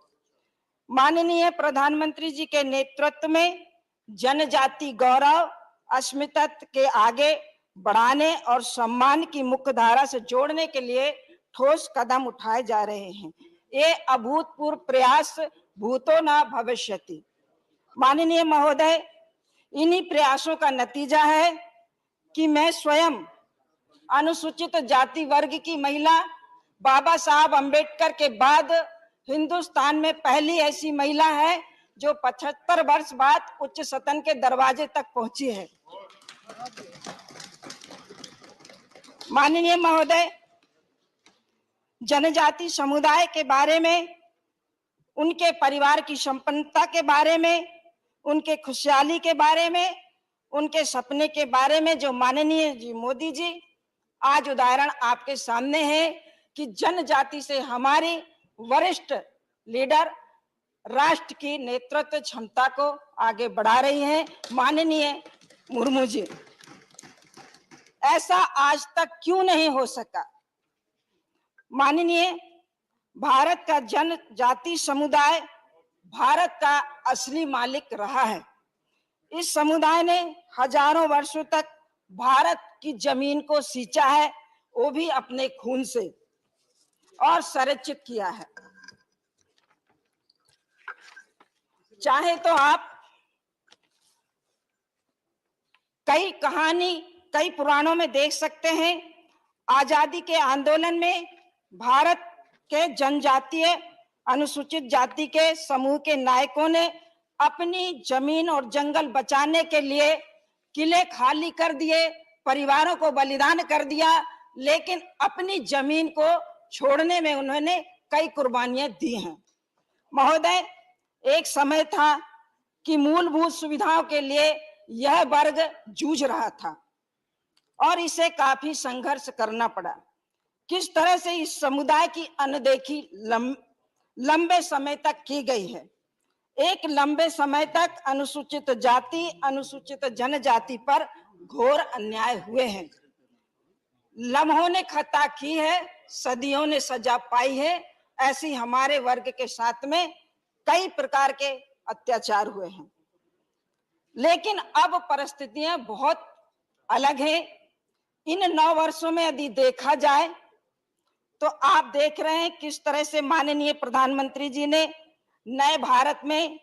माननीय प्रधानमंत्री जी के नेतृत्व में जनजाति गौरव, अस्मिता के आगे बढ़ाने और सम्मान की मुख्य धारा से जोड़ने के लिए ठोस कदम उठाए जा रहे हैं। ये अभूतपूर्व प्रयास भूतो न भविष्यति। माननीय महोदय, इन्हीं प्रयासों का नतीजा है कि मैं स्वयं अनुसूचित जाति वर्ग की महिला, बाबा साहब अंबेडकर के बाद हिंदुस्तान में पहली ऐसी महिला है जो 75 वर्ष बाद उच्च सदन के दरवाजे तक पहुंची है। माननीय महोदय, जनजाति समुदाय के बारे में, उनके परिवार की संपन्नता के बारे में, उनके खुशहाली के बारे में, उनके सपने के बारे में जो माननीय जी मोदी जी आज उदाहरण आपके सामने है कि जनजाति से हमारी वरिष्ठ लीडर राष्ट्र की नेतृत्व क्षमता को आगे बढ़ा रही हैं, माननीय मुर्मू जी। ऐसा आज तक क्यों नहीं हो सका? माननीय, भारत का जनजाति समुदाय भारत का असली मालिक रहा है। इस समुदाय ने हजारों वर्षों तक भारत की जमीन को सींचा है, वो भी अपने खून से, और संरक्षित किया है। चाहे तो आप कई कहानी, कई पुराणों में देख सकते हैं, आजादी के आंदोलन में भारत के जनजातीय अनुसूचित जाति के समूह के नायकों ने अपनी जमीन और जंगल बचाने के लिए किले खाली कर दिए, परिवारों को बलिदान कर दिया, लेकिन अपनी जमीन को छोड़ने में उन्होंने कई कुर्बानियां दी हैं। महोदय, एक समय था कि मूलभूत सुविधाओं के लिए यह वर्ग जूझ रहा था और इसे काफी संघर्ष करना पड़ा। किस तरह से इस समुदाय की अनदेखी लंबे समय तक की गई है। एक लंबे समय तक अनुसूचित जाति, अनुसूचित जनजाति पर घोर अन्याय हुए हैं। लम्हों ने खता की है, सदियों ने सजा पाई है। ऐसी हमारे वर्ग के साथ में कई प्रकार के अत्याचार हुए हैं, लेकिन अब परिस्थितियां बहुत अलग हैं। इन 9 वर्षों में यदि देखा जाए तो आप देख रहे हैं किस तरह से माननीय प्रधानमंत्री जी ने नए भारत में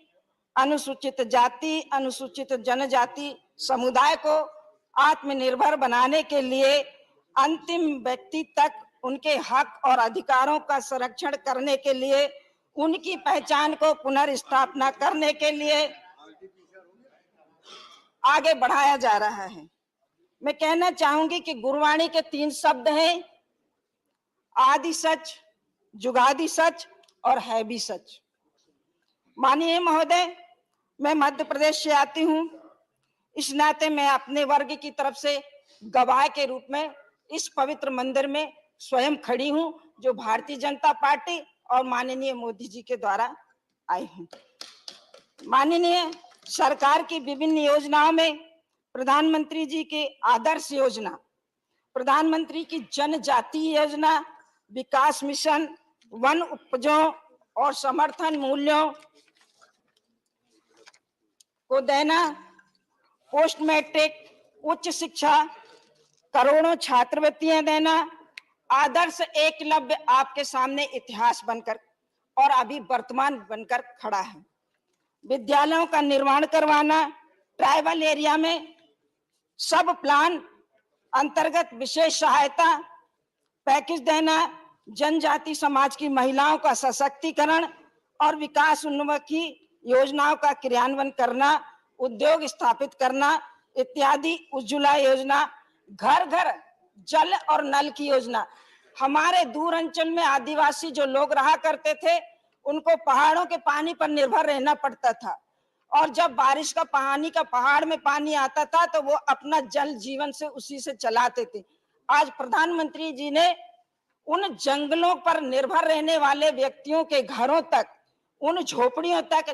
अनुसूचित जाति, अनुसूचित जनजाति समुदाय को आत्मनिर्भर बनाने के लिए अंतिम व्यक्ति तक उनके हक और अधिकारों का संरक्षण करने के लिए, उनकी पहचान को पुनर्स्थापना करने के लिए आगे बढ़ाया जा रहा है। मैं कहना चाहूंगी कि गुरबाणी के 3 शब्द हैं, आदि सच, जुगादि सच और है भी सच। माननीय महोदय, मैं मध्य प्रदेश से आती हूं, इस नाते मैं अपने वर्ग की तरफ से गवाह के रूप में इस पवित्र मंदिर में स्वयं खड़ी हूं, जो भारतीय जनता पार्टी और माननीय मोदी जी के द्वारा आई हूं। माननीय सरकार की विभिन्न योजनाओं में प्रधानमंत्री जी की आदर्श योजना, प्रधानमंत्री की जनजातीय योजना, विकास मिशन, वन उपजों और समर्थन मूल्यों को देना, पोस्ट मैट्रिक उच्च शिक्षा, करोड़ों छात्रवृत्तियां देना, आदर्श एकलव्य आपके सामने इतिहास बनकर और अभी वर्तमान बनकर खड़ा है। विद्यालयों का निर्माण करवाना, ट्राइबल एरिया में सब प्लान अंतर्गत विशेष सहायता पैकेज देना, जनजाति समाज की महिलाओं का सशक्तिकरण और विकास उन्मुखी योजनाओं का क्रियान्वयन करना, उद्योग स्थापित करना इत्यादि, उज्ज्वला योजना, घर घर जल और नल की योजना। हमारे दूर अंचल में आदिवासी जो लोग रहा करते थे, उनको पहाड़ों के पानी पर निर्भर रहना पड़ता था, और जब बारिश का पानी का पहाड़ में पानी आता था तो वो अपना जल जीवन से उसी से चलाते थे। आज प्रधानमंत्री जी ने उन जंगलों पर निर्भर रहने वाले व्यक्तियों के घरों तक, उन झोपड़ियों तक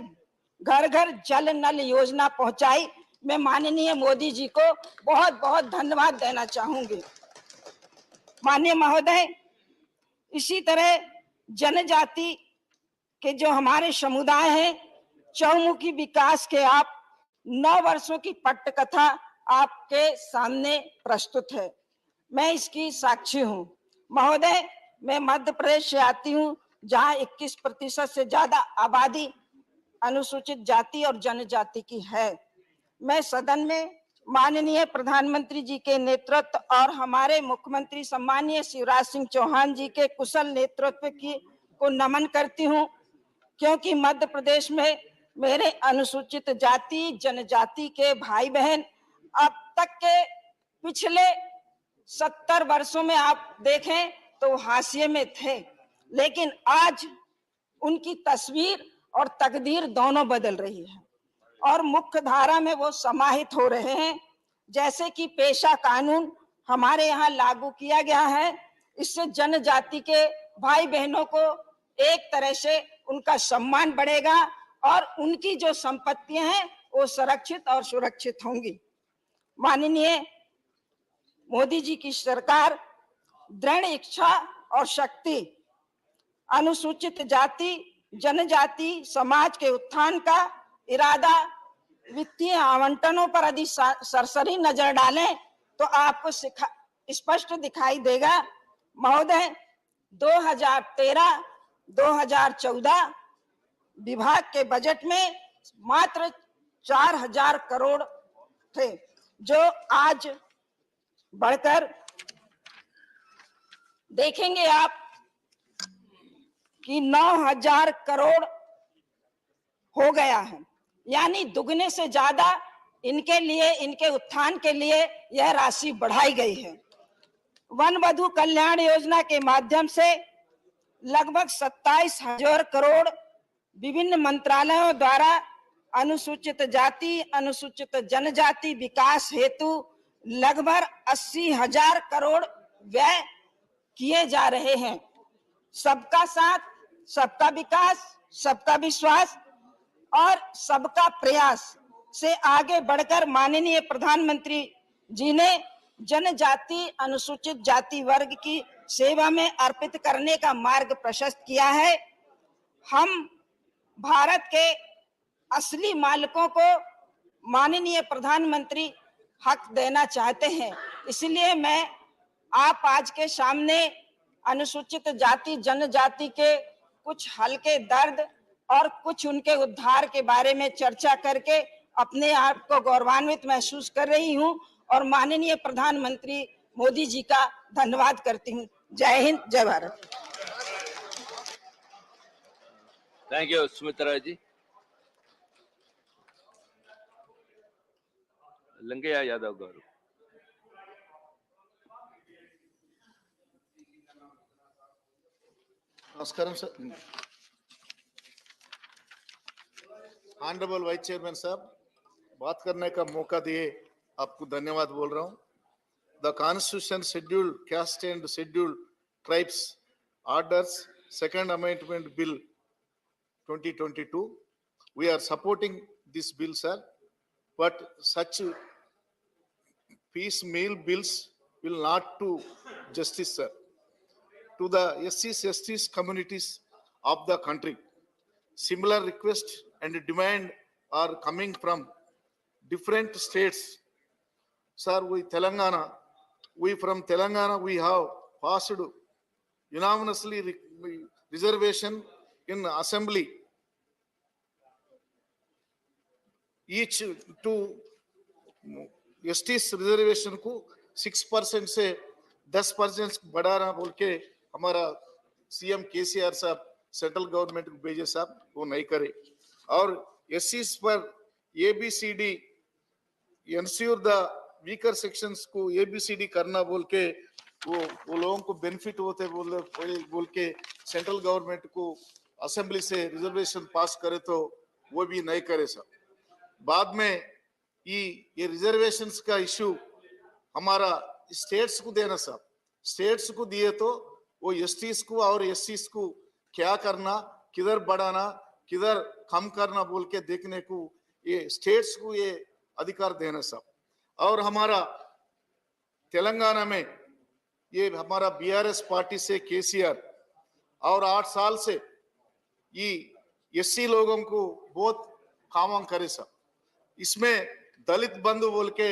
घर घर जल नल योजना पहुंचाई। मैं माननीय मोदी जी को बहुत बहुत धन्यवाद देना चाहूंगी। माननीय महोदय, इसी तरह जनजाति के जो हमारे समुदाय हैं, चौमुखी विकास के आप 9 वर्षों की पट्टकथा आपके सामने प्रस्तुत है। मैं इसकी साक्षी हूं। महोदय, मैं मध्य प्रदेश से आती हूं, जहां 21% से ज्यादा आबादी अनुसूचित जाति और जनजाति की है। मैं सदन में माननीय प्रधानमंत्री जी के नेतृत्व और हमारे मुख्यमंत्री सम्मानीय शिवराज सिंह चौहान जी के कुशल नेतृत्व को नमन करती हूं, क्योंकि मध्य प्रदेश में मेरे अनुसूचित जाति जनजाति के भाई बहन अब तक के पिछले 70 वर्षों में आप देखें तो हाशिए में थे, लेकिन आज उनकी तस्वीर और तकदीर दोनों बदल रही है और मुख्य धारा में वो समाहित हो रहे हैं। जैसे कि पेशा कानून हमारे यहाँ लागू किया गया है, इससे जनजाति के भाई बहनों को एक तरह से उनका सम्मान बढ़ेगा और उनकी जो संपत्तियां हैं वो संरक्षित और सुरक्षित होंगी। माननीय मोदी जी की सरकार दृढ़ इच्छा और शक्ति अनुसूचित जाति जनजाति समाज के उत्थान का इरादा वित्तीय आवंटनों पर यदि सरसरी नजर डालें तो आपको स्पष्ट दिखाई देगा। महोदय, 2013-2014 विभाग के बजट में मात्र 4000 करोड़ थे, जो आज बढ़कर देखेंगे आप कि 9000 करोड़ हो गया है। यानी दुगने से ज्यादा इनके लिए, इनके उत्थान के लिए यह राशि बढ़ाई गई है। वन वधु कल्याण योजना के माध्यम से लगभग 27,000 करोड़ विभिन्न मंत्रालयों द्वारा अनुसूचित जाति अनुसूचित जनजाति विकास हेतु लगभग 80,000 करोड़ व्यय किए जा रहे हैं। सबका साथ, सबका विकास, सबका विश्वास और सबका प्रयास से आगे बढ़कर माननीय प्रधानमंत्री जी ने जनजाति अनुसूचित जाति वर्ग की सेवा में अर्पित करने का मार्ग प्रशस्त किया है। हम भारत के असली मालिकों को माननीय प्रधानमंत्री हक देना चाहते हैं। इसलिए मैं आप आज के सामने अनुसूचित जाति जनजाति के कुछ हल्के दर्द और कुछ उनके उद्धार के बारे में चर्चा करके अपने आप को गौरवान्वित महसूस कर रही हूं और माननीय प्रधानमंत्री मोदी जी का धन्यवाद करती हूं। जय हिंद, जय भारत। थैंक यू सुमित्रा जी। लंगेया यादव गौरव। नमस्कार सर। ऑनरेबल वाइस चेयरमैन साहब, बात करने का मौका दिए आपको धन्यवाद बोल रहा हूँ। The constitution scheduled caste and scheduled tribes orders second amendment bill 2022. We are supporting this bill, sir, but such piecemeal bills will not do justice, sir, to the SCs, STs communities of the country. Similar requests and demand are coming from different states. Sir, from Telangana, we have passed unanimously reservation in assembly. Each to STs reservation को 6% से 10% बढ़ाना बोल के हमारा CM KCR साहब central government को भेजे साहब, वो नहीं करे। और एससीज पर ABCD insure the weaker sections को एबीसीडी करना बोल के वो लोगों को बेनिफिट होते बोल के सेंट्रल गवर्नमेंट को असेंबली से रिजर्वेशन पास करे तो वो भी नहीं करे साहब। बाद में ये रिजर्वेशंस का इश्यू हमारा स्टेट्स को देना साहब। स्टेट्स को दिए तो वो एसटीज को और एससीज को क्या करना, किधर बढ़ाना, किधर कम करना बोल के देखने को ये स्टेट्स को ये अधिकार देना साहब। और हमारा तेलंगाना में ये हमारा बीआरएस पार्टी से केसीआर और 8 साल से ये एससी लोगों को बहुत काम करे साहब। इसमें दलित बंधु बोल के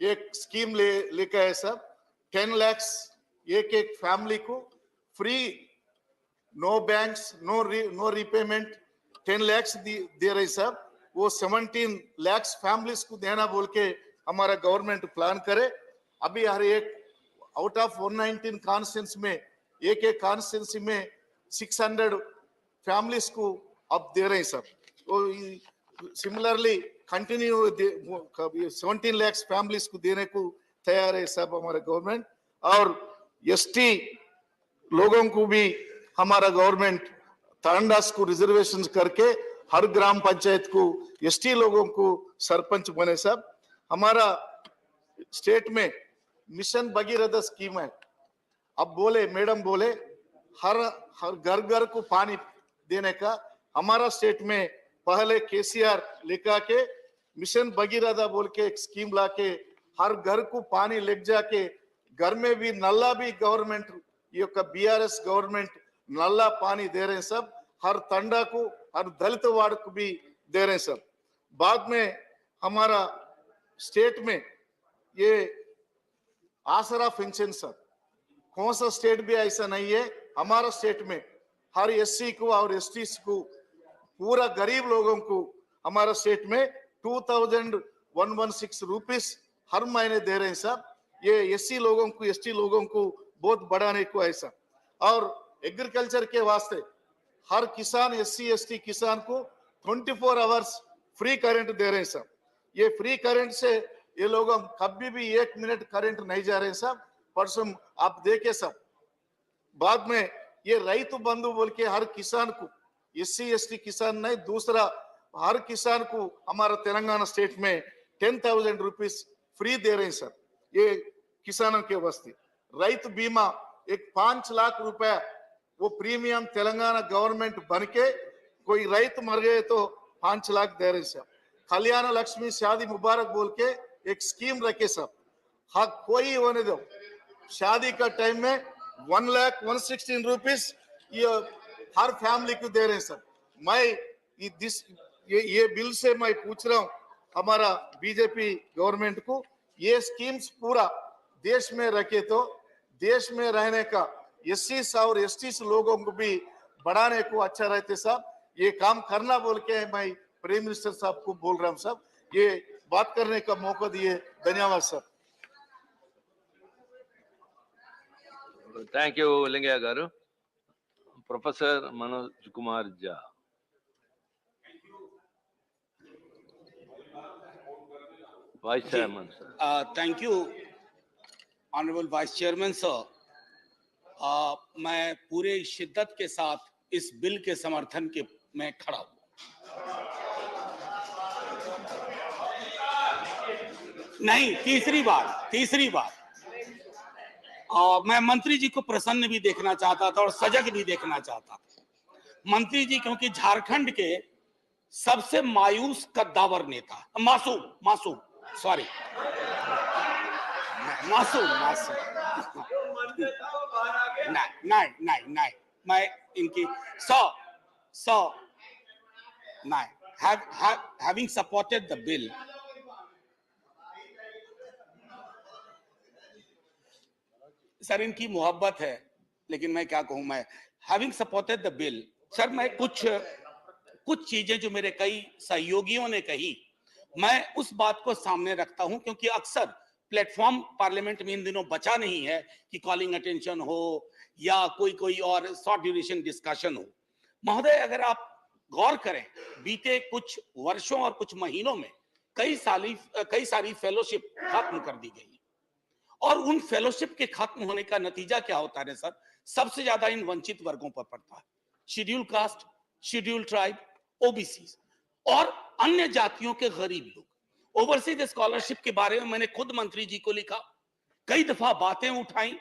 एक स्कीम लेके आए साहब। 10 लाख एक फैमिली को free, no banks, no repayment, 10 lakh दे रहे साहब। वो 17 लाख फैमिलीज को देना बोल के हमारा गवर्नमेंट प्लान करे। अभी हर एक आउट ऑफ 119 कॉन्स्टिट्यूंसी में एक कॉन्स्टिट्यूंसी में 600 फैमिलीज को अब दे रहे हैं साहब। तो सिमिलरली कंटिन्यू 17 लाख फैमिलीज को देने को तैयार है साहब हमारा गवर्नमेंट। और एसटी लोगों को भी हमारा गवर्नमेंट तांडास को रिजर्वेशन करके हर ग्राम पंचायत को एसटी लोगों को सरपंच बने साहब। हमारा स्टेट में मिशन भगीरथ स्कीम है। अब बोले मैडम बोले हर घर घर को पानी देने का हमारा स्टेट में पहले केसीआर लिखा के मिशन भगीरथ बोल के एक स्कीम ला के हर घर को पानी लेके जाके घर में भी नल्ला भी गवर्नमेंट ये बीआरएस गवर्नमेंट नल्ला पानी दे रहे हैं सब। हर तंडा को, हर दलित वार्ड को भी दे रहे हैं सब। बाद में हमारा स्टेट में ये आसरा पेंशन सर, कौन सा स्टेट भी ऐसा नहीं है। हमारा स्टेट में हर एससी को और एसटी को पूरा गरीब लोगों को हमारा स्टेट में 2116 रुपीस हर महीने दे रहे हैं साहब। ये एससी लोगों को एसटी लोगों को बहुत बढ़ाने को ऐसा। और एग्रीकल्चर के वास्ते हर किसान एससी एसटी किसान को 24 आवर्स फ्री करंट दे रहे हैं साहब। ये फ्री करंट से ये लोग कभी भी 1 मिनट करंट नहीं जा रहे हैं साहब। परसों आप देखे साहब। बाद में ये रईतु बंधु बोल के हर किसान को SC ST किसान नहीं, दूसरा हर किसान को हमारा तेलंगाना स्टेट में 10,000 रुपीस फ्री दे रहे हैं सर, ये किसानों के वास्ते। रैत बीमा एक 5 लाख रुपया वो प्रीमियम तेलंगाना गवर्नमेंट बन के, कोई रैत मर गए तो 5 लाख दे रहे सर। कल्याण लक्ष्मी शादी मुबारक बोल के एक स्कीम रखे सब, हाँ कोई होने दो, शादी का टाइम में 1,16,000 रुपीस ये हर फैमिली को दे रहे हैं सर। मैं ये बिल से मैं पूछ रहा हूँ हमारा बीजेपी गवर्नमेंट को, ये स्कीम्स पूरा देश में रखे तो देश में रहने का SCs और STs लोगों को भी बढ़ाने को अच्छा रहते साहब, ये काम करना बोल के मैं प्राइम मिनिस्टर साहब को बोल रहा हूँ साहब, ये बात करने का मौका दिए, धन्यवाद sir. Thank you, Lingaya Garu. Professor Manoj Kumar Jha. Vice Chairman, sir. Thank you, Honorable Vice Chairman, sir. मैं पूरे शिद्दत के साथ इस बिल के समर्थन के में खड़ा हूँ। नहीं, तीसरी बार मैं मंत्री जी को प्रसन्न भी देखना चाहता था और सजग भी देखना चाहता था। मंत्री जी क्योंकि झारखंड के सबसे मायूस कद्दावर नेता, मासूम सॉरी मासूम नहीं मैं इनकी having supported the bill, sir इनकी मोहब्बत है, लेकिन मैं क्या कहूं, मैं having supported the bill, sir मैं कुछ चीजें जो मेरे कई सहयोगियों ने कही, मैं उस बात को सामने रखता हूं, क्योंकि अक्सर प्लेटफॉर्म पार्लियामेंट में इन दिनों बचा नहीं है कि कॉलिंग अटेंशन हो या कोई और शॉर्ट ड्यूरेशन डिस्कशन हो। महोदय, अगर आप गौर करें, बीते कुछ वर्षों और कुछ महीनों में कई सारी फेलोशिप खत्म कर दी गई, और उन फेलोशिप के खत्म होने का नतीजा क्या होता है सर? सबसे ज्यादा इन वंचित वर्गों पर पड़ता है, schedule caste, schedule tribe, OBC और अन्य जातियों के गरीब लोग। ओवरसीज स्कॉलरशिप के बारे में मैंने खुद मंत्री जी को लिखा, कई दफा बातें उठाई।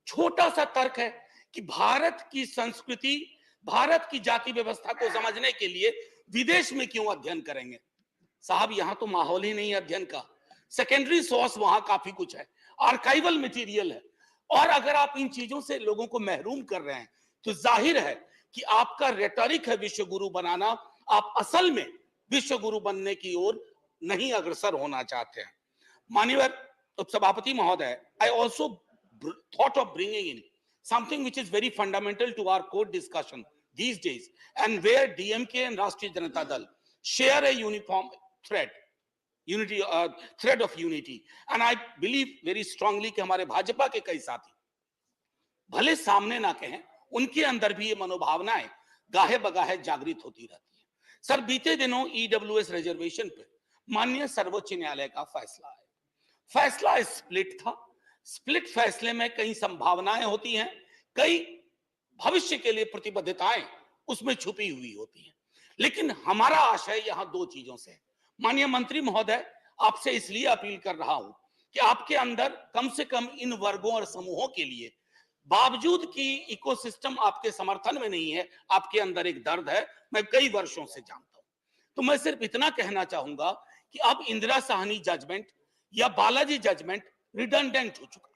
छोटा सा तर्क है कि भारत की संस्कृति, भारत की जाति व्यवस्था को समझने के लिए विदेश में क्यों अध्ययन करेंगे? साहब, यहां तो माहौल ही नहीं अध्ययन का, सेकेंडरी सोर्स वहां काफी कुछ है, आर्काइवल मटेरियल है, और अगर आप इन चीजों से लोगों को महरूम कर रहे हैं तो जाहिर है कि आपका रेटोरिक है विश्व गुरु बनाना, आप असल में विश्व गुरु बनने की ओर नहीं अग्रसर होना चाहते हैं। माननीय उपसभापति महोदय, I also thought of bringing in something which is very fundamental to our court discussion these days, and where DMK and Rashtriya Janata Dal share a uniform thread of unity, and I believe very strongly कि हमारे भाजपा के कई साथी भले सामने ना कहें, उनके अंदर भी ये मनोभावनाएं गाहे बगाहे जागृत होती रहती है। सर, बीते दिनों EWS रिजर्वेशन पे माननीय सर्वोच्च न्यायालय का फैसला है। फैसला स्प्लिट था, स्प्लिट फैसले में कई संभावनाएं होती हैं, कई भविष्य के लिए प्रतिबद्धताएं उसमें छुपी हुई होती हैं, लेकिन हमारा आशय यहां दो चीजों से है। माननीय मंत्री महोदय, आपसे इसलिए अपील कर रहा हूं कि आपके अंदर कम से कम इन वर्गों और समूहों के लिए, बावजूद कि इकोसिस्टम आपके समर्थन में नहीं है, आपके अंदर एक दर्द है, मैं कई वर्षों से जानता हूं। तो मैं सिर्फ इतना कहना चाहूंगा कि अब इंदिरा साहनी जजमेंट या बालाजी जजमेंट रिडंडेंट हो चुका,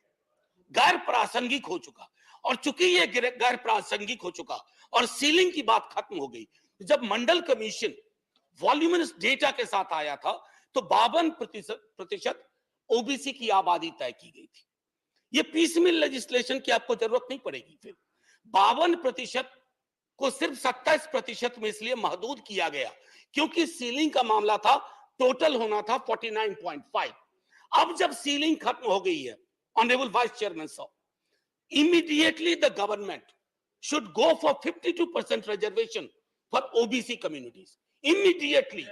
गैर प्रासंगिक हो चुका, और चूंकि ये गैर प्रासंगिक हो चुका और सीलिंग की बात खत्म हो गई, जब मंडल कमीशन वॉल्यूमिनस डेटा के साथ आया था तो 52% ओबीसी की आबादी तय की गई थी। ये पीसमिल लेजिस्लेशन की आपको जरूरत नहीं पड़ेगी। फिर 52% को सिर्फ 27% में इसलिए महदूद किया गया क्योंकि सीलिंग का मामला था, टोटल होना था 49.5। अब जब सीलिंग खत्म हो गई है, ऑनरेबल वाइस चेयरमैन साहब, immediately the government should go for 52% reservation for OBC communities. Immediately.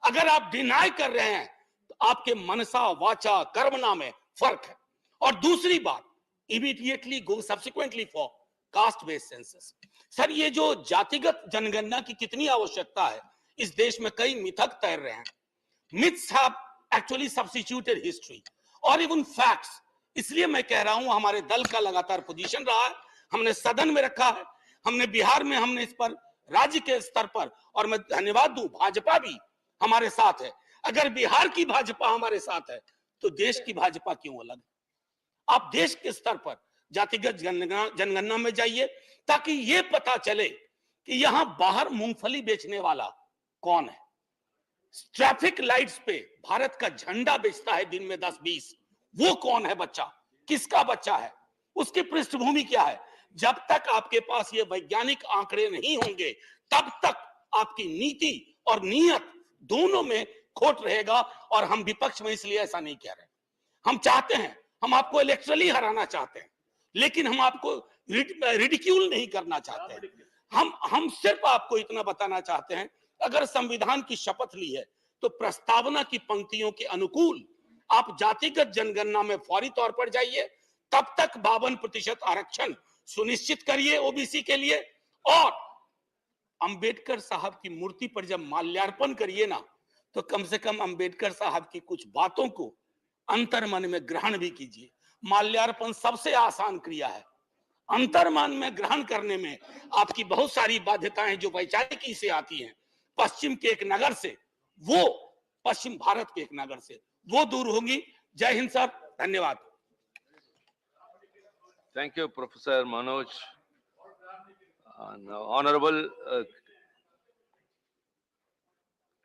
अगर आप डिनाई कर रहे हैं तो आपके मनसा, वाचा, कर्मणा में फर्क है। और दूसरी बात, immediately go subsequently for caste based census. Sir ये जो जातिगत जनगणना की कितनी आवश्यकता है, इस देश में कई मिथक तैर रहे हैं। Myths have actually substituted history और इवन फैक्ट्स। इसलिए मैं कह रहा हूं हमारे दल का लगातार पोजीशन रहा है, हमने सदन में रखा है, हमने बिहार में, हमने इस पर राज्य के स्तर पर, और मैं धन्यवाद दूं भाजपा भी हमारे साथ है। अगर बिहार की भाजपा हमारे साथ है तो देश की भाजपा क्यों अलग? आप देश के स्तर पर जातिगत जनगणना में जाइए ताकि ये पता चले कि यहां बाहर मूंगफली बेचने वाला कौन है, ट्रैफिक लाइट्स पे भारत का झंडा बेचता है दिन में 10-20, वो कौन है बच्चा, किसका बच्चा है, उसकी पृष्ठभूमि क्या है। जब तक आपके पास ये वैज्ञानिक आंकड़े नहीं होंगे तब तक आपकी नीति और नीयत दोनों में खोट रहेगा। और हम विपक्ष में इसलिए ऐसा नहीं कह रहे, हम चाहते हैं, हम आपको इलेक्ट्रली हराना चाहते हैं, लेकिन हम आपको रिडिक्यूल नहीं करना चाहते हैं। हम सिर्फ आपको इतना बताना चाहते हैं, अगर संविधान की शपथ ली है तो प्रस्तावना की पंक्तियों के अनुकूल आप जातिगत जनगणना में फौरी तौर पर जाइए। तब तक 52% आरक्षण सुनिश्चित करिए ओबीसी के लिए, और अंबेडकर साहब की मूर्ति पर जब माल्यार्पण करिए ना, तो कम से कम अंबेडकर साहब की कुछ बातों को अंतर्मन में ग्रहण भी कीजिए। माल्यार्पण सबसे आसान क्रिया है, अंतर्मन में ग्रहण करने में आपकी बहुत सारी बाध्यताएं जो वैचारिकी से आती हैं, पश्चिम के एक नगर से, वो पश्चिम भारत के एक नगर से, वो दूर होंगी। जय हिंद सर, धन्यवाद। Thank you, Professor Manoj. Honorable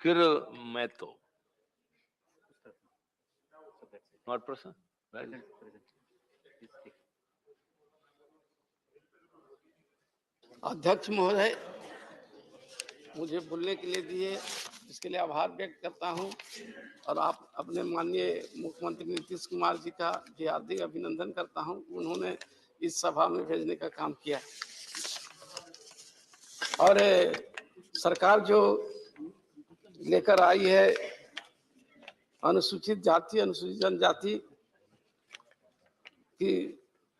Kirmeto. Not present? Right. अध्यक्ष महोदय, मुझे बोलने के लिए दिए, इसके लिए आभार व्यक्त करता हूं, और आप अपने माननीय मुख्यमंत्री नीतीश कुमार जी का भी हार्दिक अभिनंदन करता हूं, उन्होंने इस सभा में भेजने का काम किया। और सरकार जो लेकर आई है अनुसूचित जाति, अनुसूचित जनजाति की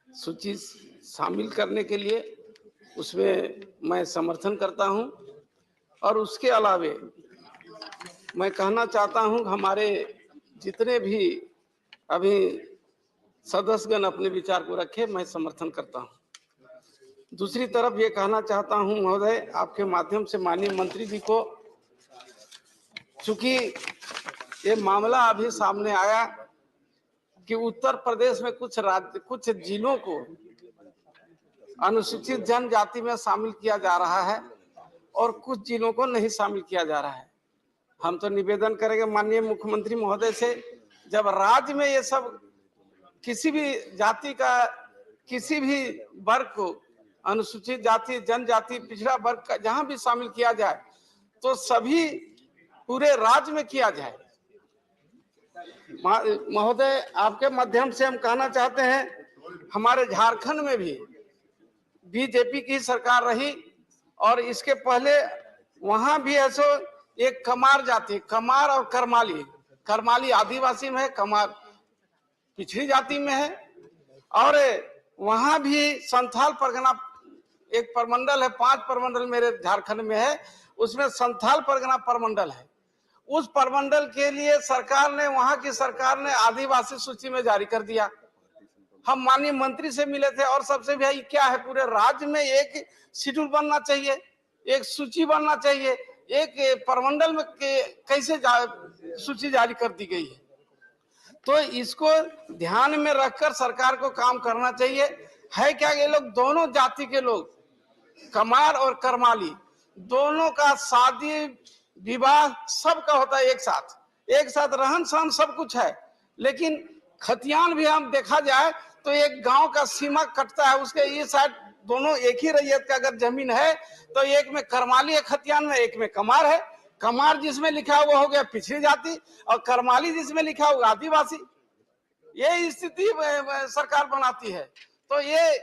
सूची शामिल करने के लिए, उसमें मैं समर्थन करता हूं। और उसके अलावे मैं कहना चाहता हूं, हमारे जितने भी अभी सदस्यगण अपने विचार को रखे, मैं समर्थन करता हूं। दूसरी तरफ ये कहना चाहता हूं महोदय, आपके माध्यम से माननीय मंत्री जी को, चूंकि ये मामला अभी सामने आया कि उत्तर प्रदेश में कुछ जिलों को अनुसूचित जनजाति में शामिल किया जा रहा है और कुछ जिलों को नहीं शामिल किया जा रहा है। हम तो निवेदन करेंगे माननीय मुख्यमंत्री महोदय से, जब राज्य में ये सब किसी भी जाति का, किसी भी वर्ग को, अनुसूचित जाति, जनजाति, पिछड़ा वर्ग का जहां भी शामिल किया जाए तो सभी पूरे राज्य में किया जाए। महोदय, आपके माध्यम से हम कहना चाहते हैं, हमारे झारखंड में भी बीजेपी की सरकार रही और इसके पहले वहां भी ऐसे एक कमार जाति, कमार और करमाली, करमाली आदिवासी में है, कमार पिछड़ी जाति में है, और वहां भी संथाल परगना एक परमंडल है, 5 परमंडल मेरे झारखंड में है, उसमें संथाल परगना परमंडल है। उस परमंडल के लिए सरकार ने, वहां की सरकार ने आदिवासी सूची में जारी कर दिया। हम माननीय मंत्री से मिले थे और सबसे भाई क्या है, पूरे राज्य में एक शेड्यूल बनना चाहिए, एक सूची बनना चाहिए, एक परमंडल में कैसे सूची जारी कर दी गई है। तो इसको ध्यान में रखकर सरकार को काम करना चाहिए। है क्या, ये लोग दोनों जाति के लोग, कमार और करमाली, दोनों का शादी विवाह सबका होता है एक साथ रहन सहन सब कुछ है, लेकिन खतियान भी हम देखा जाए तो एक गांव का सीमा कटता है, उसके ये साइड दोनों एक ही रैयत का अगर जमीन है तो एक में करमाली है खतियान में, एक में कमार है। कमार जिसमें लिखा हुआ हो गया पिछड़ी जाति और करमाली जिसमें लिखा हुआ आदिवासी। ये स्थिति सरकार बनाती है, तो ये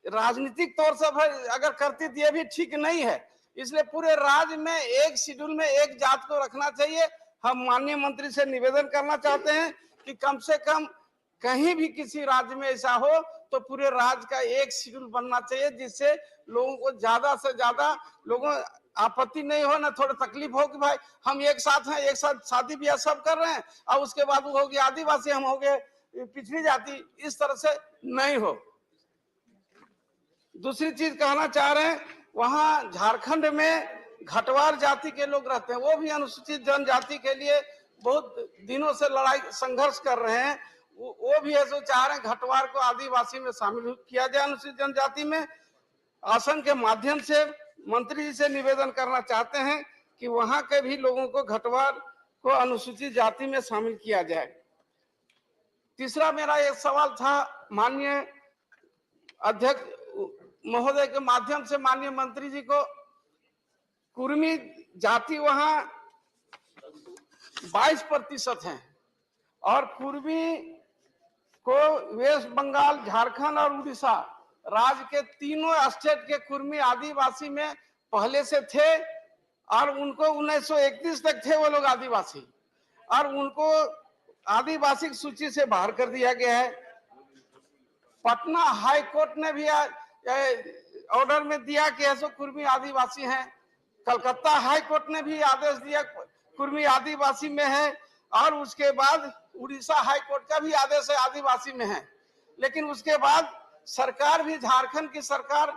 राजनीतिक तौर से अगर करती तो ये भी ठीक नहीं है। इसलिए पूरे राज्य में एक शेड्यूल में एक जात को रखना चाहिए। हम माननीय मंत्री से निवेदन करना चाहते हैं कि कम से कम कहीं भी किसी राज्य में ऐसा हो तो पूरे राज्य का एक शेड्यूल बनना चाहिए, जिससे लोगों को ज्यादा से ज्यादा लोगों आपत्ति नहीं हो, ना थोड़ा तकलीफ हो कि भाई हम एक साथ हैं, एक साथ शादी ब्याह सब कर रहे हैं और उसके बाद वो हो गया आदिवासी, हम हो गए पिछड़ी जाति, इस तरह से नहीं हो। दूसरी चीज कहना चाह रहे हैं, वहां झारखंड में घटवार जाति के लोग रहते हैं, वो भी अनुसूचित जनजाति के लिए बहुत दिनों से लड़ाई संघर्ष कर रहे हैं। वो भी ऐसा चाह रहे हैं घटवार को आदिवासी में शामिल किया जाए अनुसूचित जनजाति में। आसन के माध्यम से मंत्री जी से निवेदन करना चाहते हैं कि वहां के भी लोगों को घटवार को अनुसूचित जाति में शामिल किया जाए। तीसरा मेरा एक सवाल था माननीय अध्यक्ष महोदय के माध्यम से माननीय मंत्री जी को, कुर्मी जाति वहां 22% है और कुर्मी को वेस्ट बंगाल, झारखंड और उड़ीसा राज्य के तीनों स्टेट के कुर्मी आदिवासी में पहले से थे और उनको 1931 तक थे वो लोग आदिवासी, और उनको आदिवासी सूची से बाहर कर दिया गया है। पटना हाई कोर्ट ने भी ऑर्डर में दिया कि ऐसे कुर्मी आदिवासी हैं। कलकत्ता हाई कोर्ट ने भी आदेश दिया कुर्मी आदिवासी में है, और उसके बाद उड़ीसा हाई कोर्ट का भी आदेश है आदिवासी में है। लेकिन उसके बाद सरकार भी, झारखंड की सरकार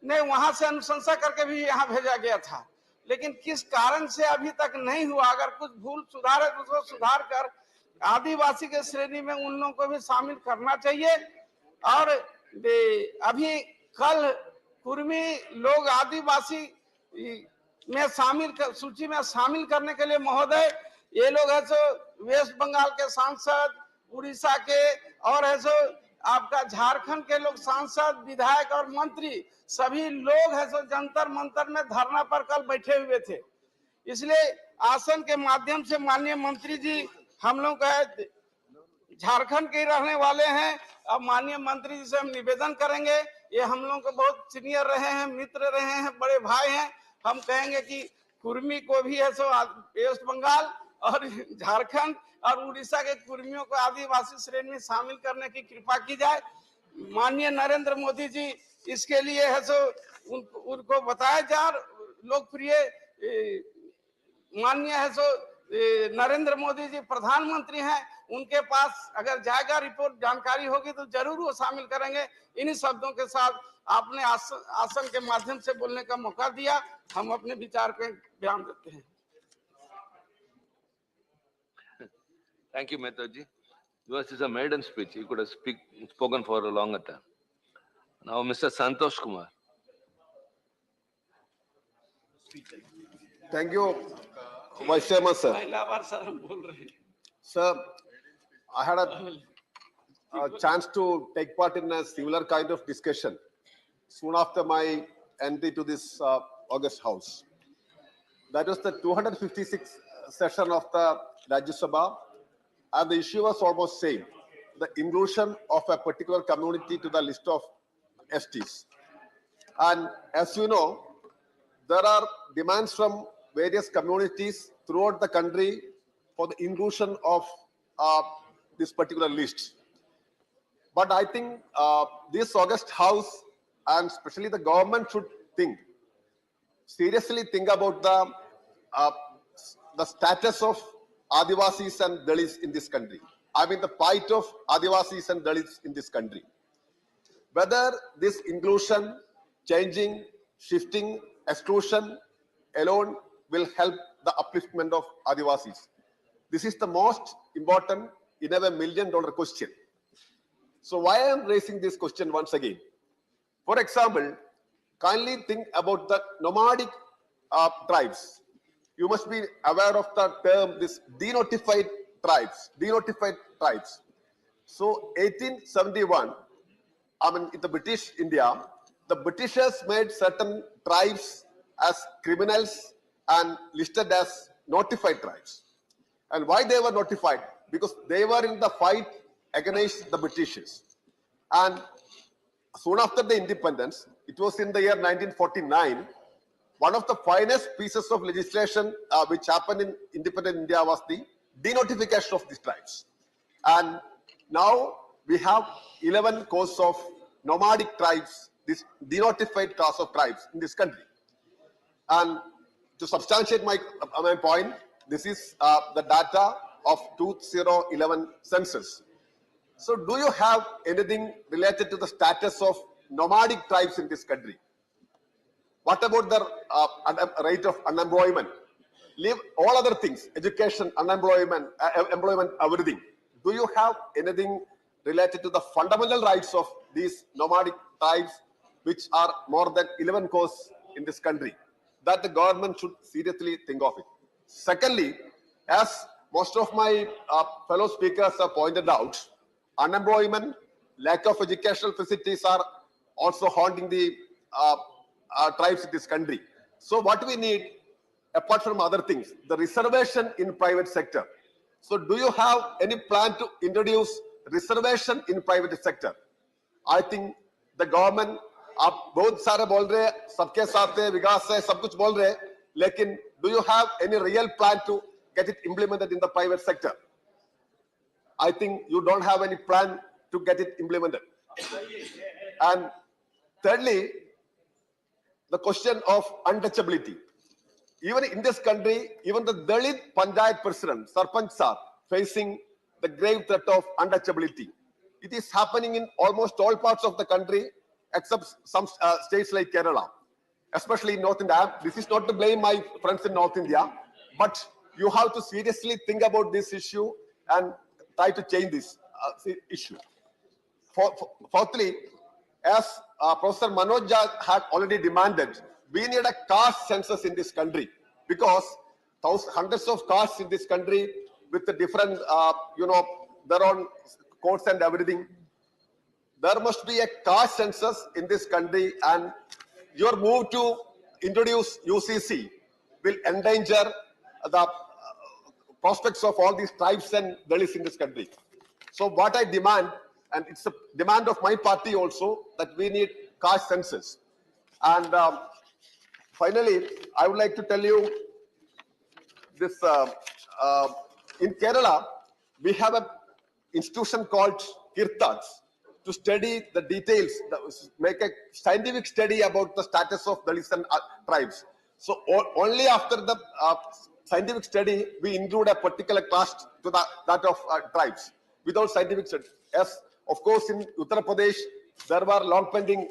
ने वहां से अनुशंसा करके भी यहाँ भेजा गया था, लेकिन किस कारण से अभी तक नहीं हुआ। अगर कुछ भूल सुधार है तो उसको सुधार कर आदिवासी के श्रेणी में उन लोगों को भी शामिल करना चाहिए। और अभी कल कुर्मी लोग आदिवासी में सूची में शामिल करने के लिए महोदय, ये लोग है सो वेस्ट बंगाल के सांसद, उड़ीसा के और है सो आपका झारखंड के लोग सांसद, विधायक और मंत्री सभी लोग है सो जंतर मंतर में धरना पर कल बैठे हुए थे। इसलिए आसन के माध्यम से माननीय मंत्री जी, हम लोग का झारखंड के रहने वाले हैं, अब माननीय मंत्री जी से हम निवेदन करेंगे, ये हम लोग को बहुत सीनियर रहे हैं, मित्र रहे हैं, बड़े भाई हैं, हम कहेंगे कि कुर्मी को भी है सो वेस्ट बंगाल और झारखंड और उड़ीसा के कुर्मियों को आदिवासी श्रेणी में शामिल करने की कृपा की जाए। माननीय नरेंद्र मोदी जी इसके लिए है सो उनको बताया जाए। लोकप्रिय माननीय है सो नरेंद्र मोदी जी प्रधानमंत्री हैं, उनके पास अगर जाएगा रिपोर्ट जानकारी होगी तो जरूर वो शामिल करेंगे। इन्हीं शब्दों के साथ आपने आसन के माध्यम से बोलने का मौका दिया, हम अपने विचार पे बयान देते हैं। Thank you, Mehtaji. Yours is a maiden speech. You could have spoken for a longer time. Now, Mr. Santosh Kumar. Thank you, Vice Chairman, sir. Sir, I had a chance to take part in a similar kind of discussion soon after my entry to this August House. That was the 256th session of the Rajya Sabha, and the issue was almost same: the inclusion of a particular community to the list of STs. And as you know, there are demands from various communities throughout the country for the inclusion of this particular list. But I think this August House and especially the government should seriously think about the status of Adivasis and Dalits in this country. I mean the plight of Adivasis and Dalits in this country. Whether this inclusion, changing, shifting, exclusion alone will help the upliftment of Adivasis. This is the most important in a $1 million question. So why I am raising this question once again? For example, kindly think about the nomadic tribes. You must be aware of the term, this denotified tribes. So 1871, I mean, in the British India, the Britishers made certain tribes as criminals and listed as notified tribes. And why they were notified? Because they were in the fight against the Britishers. And soon after the independence, it was in the year 1949, one of the finest pieces of legislation which happened in independent India was the denotification of these tribes. And now we have 11 codes of nomadic tribes, this denotified class of tribes in this country. And to substantiate my point, this is the data of 2011 census. So do you have anything related to the status of nomadic tribes in this country? What about the rate of unemployment? Leave all other things, education, unemployment, employment, everything. Do you have anything related to the fundamental rights of these nomadic tribes, which are more than 11 codes in this country? That the government should seriously think of it. Secondly, as most of my fellow speakers have pointed out, unemployment, lack of educational facilities are also haunting the tribes in this country. So what we need, apart from other things, the reservation in private sector. So do you have any plan to introduce reservation in private sector? I think the government, आप बहुत सारे बोल रहे हैं, सबके साथ है, विकास है, सब कुछ बोल रहे हैं, लेकिन do you have any real plan to get it implemented in the private sector? I think you don't have any plan to get it implemented. And thirdly, the question of untouchability. Even in this country, even the Dalit Panchayat president, Sarpanch are facing the grave threat of untouchability. It is happening in almost all parts of the country, except some states like Kerala, especially in North India. This is not to blame my friends in North India, but you have to seriously think about this issue and try to change this issue. Fourthly, as Professor Manoj had already demanded, we need a caste census in this country because hundreds of castes in this country with the different, their own codes and everything. There must be a caste census in this country, and your move to introduce UCC will endanger the prospects of all these tribes and Dalits in this country. So what I demand, and it's a demand of my party also, that we need caste census. And finally, I would like to tell you this, in Kerala, we have an institution called Kirtats to study the details, make a scientific study about the status of Dalits and tribes. So only after the scientific study, we include a particular caste to that of tribes. Without scientific study, yes, of course, in Uttar Pradesh, there were long pending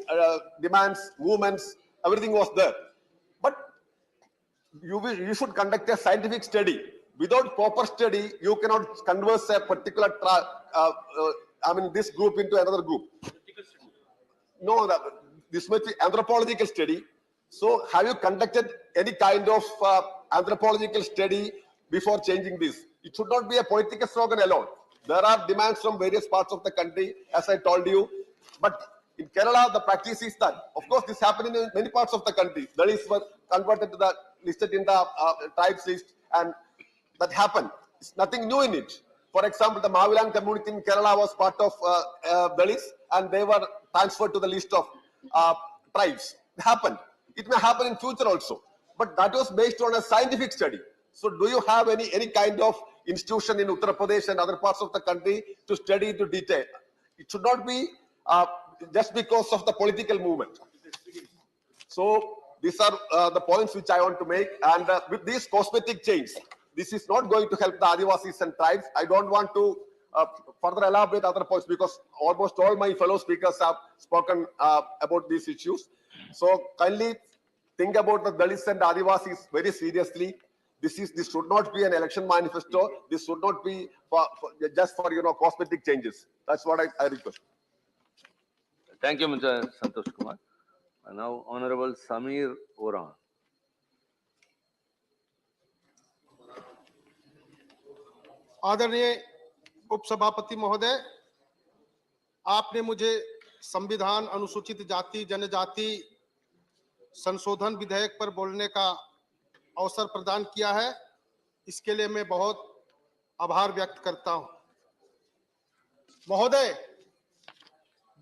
demands, movements, everything was there. But you should conduct a scientific study. Without proper study, you cannot converse a particular, this group into another group. No, this must be anthropological study. So have you conducted any kind of anthropological study before changing this? It should not be a political slogan alone. There are demands from various parts of the country, as I told you. But in Kerala, the practice is that, of course, this happened in many parts of the country. Dalits were converted to the listed in the tribes list, and that happened. It's nothing new in it. For example, the Mavilan community in Kerala was part of Dalits, and they were transferred to the list of tribes. It happened. It may happen in future also. But that was based on a scientific study. So do you have any kind of institution in Uttar Pradesh and other parts of the country to study into detail? It should not be just because of the political movement. So these are the points which I want to make. And with these cosmetic change, this is not going to help the Adivasis and tribes. I don't want to further elaborate other points because almost all my fellow speakers have spoken about these issues. So kindly think about the Dalits and Adivasis very seriously. This should not be an election manifesto. This should not be just for cosmetic changes. That's what I request. Thank you, Mr. Santosh Kumar. And now, Honorable Samir Oran. आदरणीय उपसभापति महोदय, आपने मुझे संविधान अनुसूचित जाति जनजाति संशोधन विधेयक पर बोलने का अवसर प्रदान किया है। इसके लिए मैं बहुत आभार व्यक्त करता हूं। महोदय,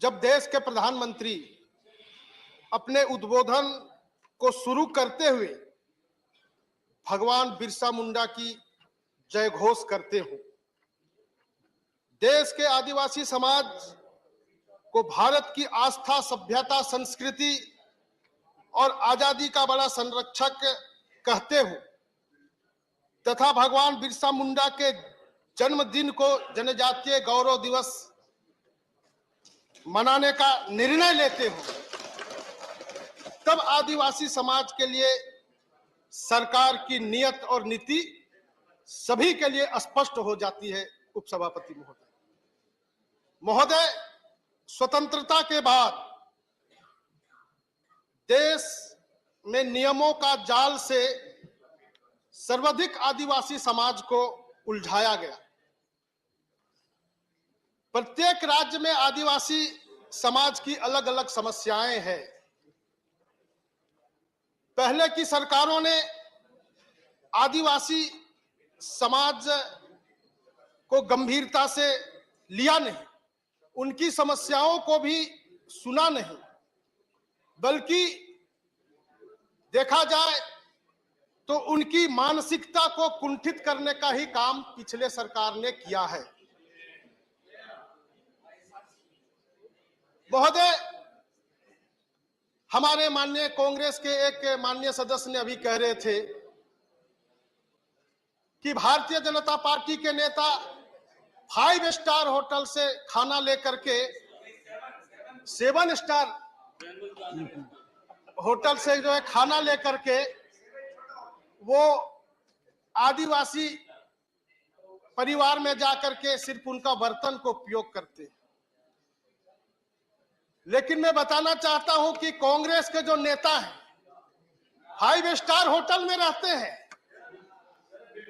जब देश के प्रधानमंत्री अपने उद्बोधन को शुरू करते हुए भगवान बिरसा मुंडा की जय घोष करते हो, देश के आदिवासी समाज को भारत की आस्था, सभ्यता, संस्कृति और आजादी का बड़ा संरक्षक कहते हुए तथा भगवान बिरसा मुंडा के जन्मदिन को जनजातीय गौरव दिवस मनाने का निर्णय लेते हुए तब आदिवासी समाज के लिए सरकार की नीयत और नीति सभी के लिए स्पष्ट हो जाती है। उपसभापति महोदय, स्वतंत्रता के बाद देश में नियमों का जाल से सर्वाधिक आदिवासी समाज को उलझाया गया। प्रत्येक राज्य में आदिवासी समाज की अलग अलग समस्याएं हैं। पहले की सरकारों ने आदिवासी समाज को गंभीरता से लिया नहीं, उनकी समस्याओं को भी सुना नहीं, बल्कि देखा जाए तो उनकी मानसिकता को कुंठित करने का ही काम पिछले सरकार ने किया है। महोदय, हमारे माननीय कांग्रेस के एक माननीय सदस्य ने अभी कह रहे थे कि भारतीय जनता पार्टी के नेता 5 स्टार होटल से खाना लेकर के 7 स्टार होटल से जो है खाना लेकर के वो आदिवासी परिवार में जाकर के सिर्फ उनका बर्तन को उपयोग करते हैं। लेकिन मैं बताना चाहता हूं कि कांग्रेस के जो नेता हैं 5 स्टार होटल में रहते हैं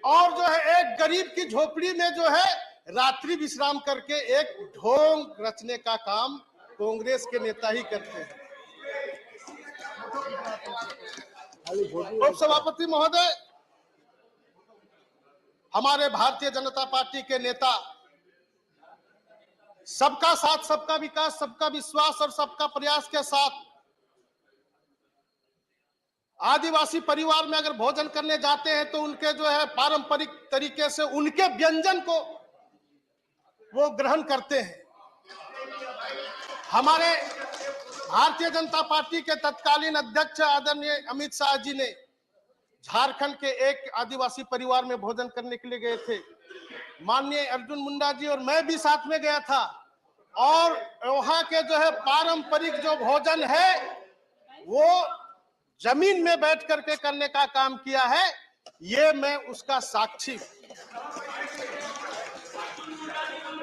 और जो है एक गरीब की झोपड़ी में जो है रात्रि विश्राम करके एक ढोंग रचने का काम कांग्रेस के नेता ही करते हैं। उपसभापति महोदय, हमारे भारतीय जनता पार्टी के नेता सबका साथ, सबका विकास, सबका विश्वास और सबका प्रयास के साथ आदिवासी परिवार में अगर भोजन करने जाते हैं तो उनके जो है पारंपरिक तरीके से उनके व्यंजन को वो ग्रहण करते हैं। हमारे भारतीय जनता पार्टी के तत्कालीन अध्यक्ष आदरणीय अमित शाह जी ने झारखंड के एक आदिवासी परिवार में भोजन करने के लिए गए थे। माननीय अर्जुन मुंडा जी और मैं भी साथ में गया था और वहां के जो है पारंपरिक जो भोजन है वो जमीन में बैठ करके करने का काम किया है। ये मैं उसका साक्षी।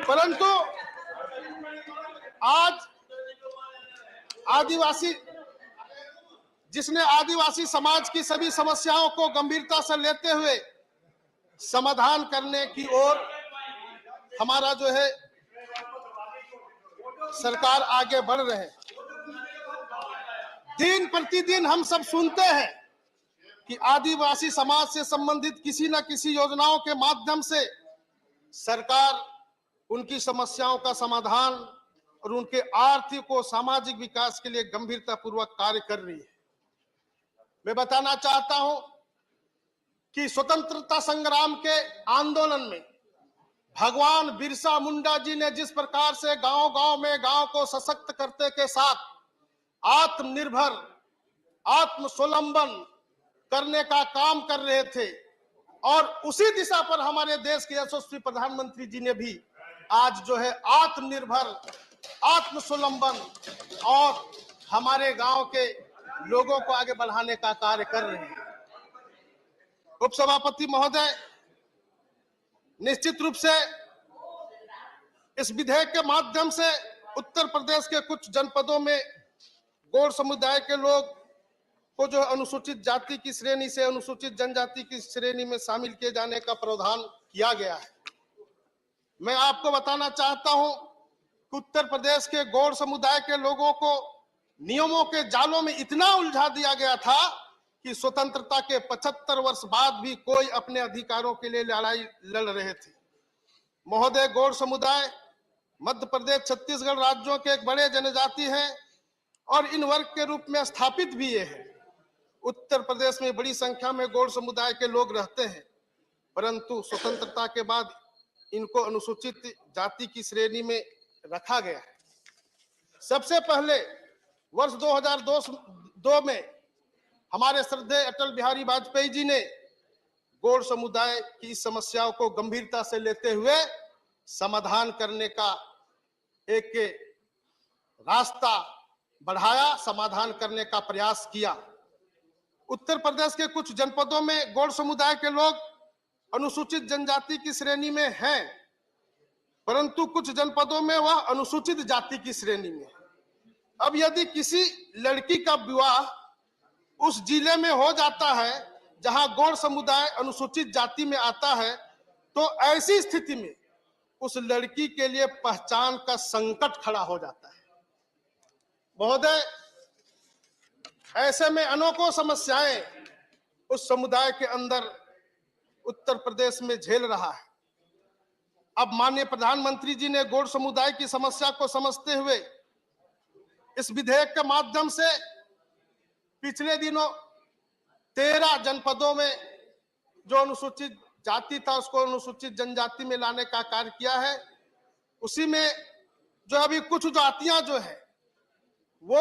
परंतु आज आदिवासी जिसने आदिवासी समाज की सभी समस्याओं को गंभीरता से लेते हुए समाधान करने की ओर हमारा जो है सरकार आगे बढ़ रहे हैं। दिन प्रतिदिन हम सब सुनते हैं कि आदिवासी समाज से संबंधित किसी न किसी योजनाओं के माध्यम से सरकार उनकी समस्याओं का समाधान और उनके आर्थिक और सामाजिक विकास के लिए गंभीरता पूर्वक कार्य कर रही है। मैं बताना चाहता हूं कि स्वतंत्रता संग्राम के आंदोलन में भगवान बिरसा मुंडा जी ने जिस प्रकार से गांव-गांव में गांव को सशक्त करते के साथ आत्मनिर्भर, आत्मस्वावलंबन करने का काम कर रहे थे और उसी दिशा पर हमारे देश के यशस्वी प्रधानमंत्री जी ने भी आज जो है आत्मनिर्भर, आत्मस्वावलंबन और हमारे गांव के लोगों को आगे बढ़ाने का कार्य कर रहे हैं। उपसभापति महोदय, निश्चित रूप से इस विधेयक के माध्यम से उत्तर प्रदेश के कुछ जनपदों में गौड़ समुदाय के लोग को जो अनुसूचित जाति की श्रेणी से अनुसूचित जनजाति की श्रेणी में शामिल किए जाने का प्रावधान किया गया है। मैं आपको बताना चाहता हूं कि उत्तर प्रदेश के गौड़ समुदाय के लोगों को नियमों के जालों में इतना उलझा दिया गया था कि स्वतंत्रता के 75 वर्ष बाद भी कोई अपने अधिकारों के लिए लड़ाई लड़ रहे थे। महोदय, गौड़ समुदाय मध्य प्रदेश, छत्तीसगढ़ राज्यों के एक बड़े जनजाति हैं और इन वर्ग के रूप में स्थापित भी ये है। उत्तर प्रदेश में बड़ी संख्या में गौड़ समुदाय के लोग रहते हैं, परंतु स्वतंत्रता के बाद इनको अनुसूचित जाति की श्रेणी में रखा गया है। सबसे पहले वर्ष 2002 में हमारे श्रद्धेय अटल बिहारी वाजपेयी जी ने गौड़ समुदाय की इस समस्याओं को गंभीरता से लेते हुए समाधान करने का एक रास्ता बढ़ाया, समाधान करने का प्रयास किया। उत्तर प्रदेश के कुछ जनपदों में गौड़ समुदाय के लोग अनुसूचित जनजाति की श्रेणी में हैं, परंतु कुछ जनपदों में वह अनुसूचित जाति की श्रेणी में है। अब यदि किसी लड़की का विवाह उस जिले में हो जाता है जहां गौड़ समुदाय अनुसूचित जाति में आता है, तो ऐसी स्थिति में उस लड़की के लिए पहचान का संकट खड़ा हो जाता है। महोदय, ऐसे में अनेकों समस्याएं उस समुदाय के अंदर उत्तर प्रदेश में झेल रहा है। अब माननीय प्रधानमंत्री जी ने गौड़ समुदाय की समस्या को समझते हुए इस विधेयक के माध्यम से पिछले दिनों 13 जनपदों में जो अनुसूचित जाति था उसको अनुसूचित जनजाति में लाने का कार्य किया है। उसी में जो अभी कुछ जातियां जो है वो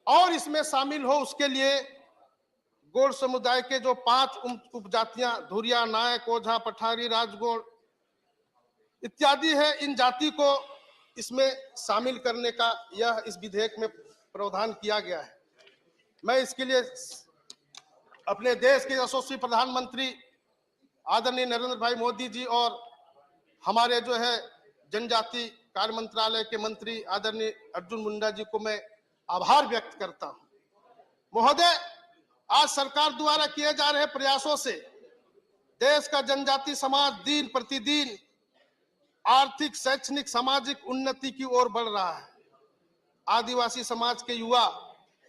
और इसमें शामिल हो, उसके लिए गौड़ समुदाय के जो 5 उपजातियां धुरिया, नायक, ओझा, पठारी, राजगौड़ इत्यादि है, इन जाति को इसमें शामिल करने का यह इस विधेयक में प्रावधान किया गया है। मैं इसके लिए अपने देश के यशस्वी प्रधानमंत्री आदरणीय नरेंद्र भाई मोदी जी और हमारे जो है जनजाति कार्य मंत्रालय के मंत्री आदरणीय अर्जुन मुंडा जी को मैं आभार व्यक्त करता हूं। महोदय, आज सरकार द्वारा किए जा रहे प्रयासों से देश का जनजाति समाज दिन प्रतिदिन आर्थिक, शैक्षणिक, सामाजिक उन्नति की ओर बढ़ रहा है। आदिवासी समाज के युवा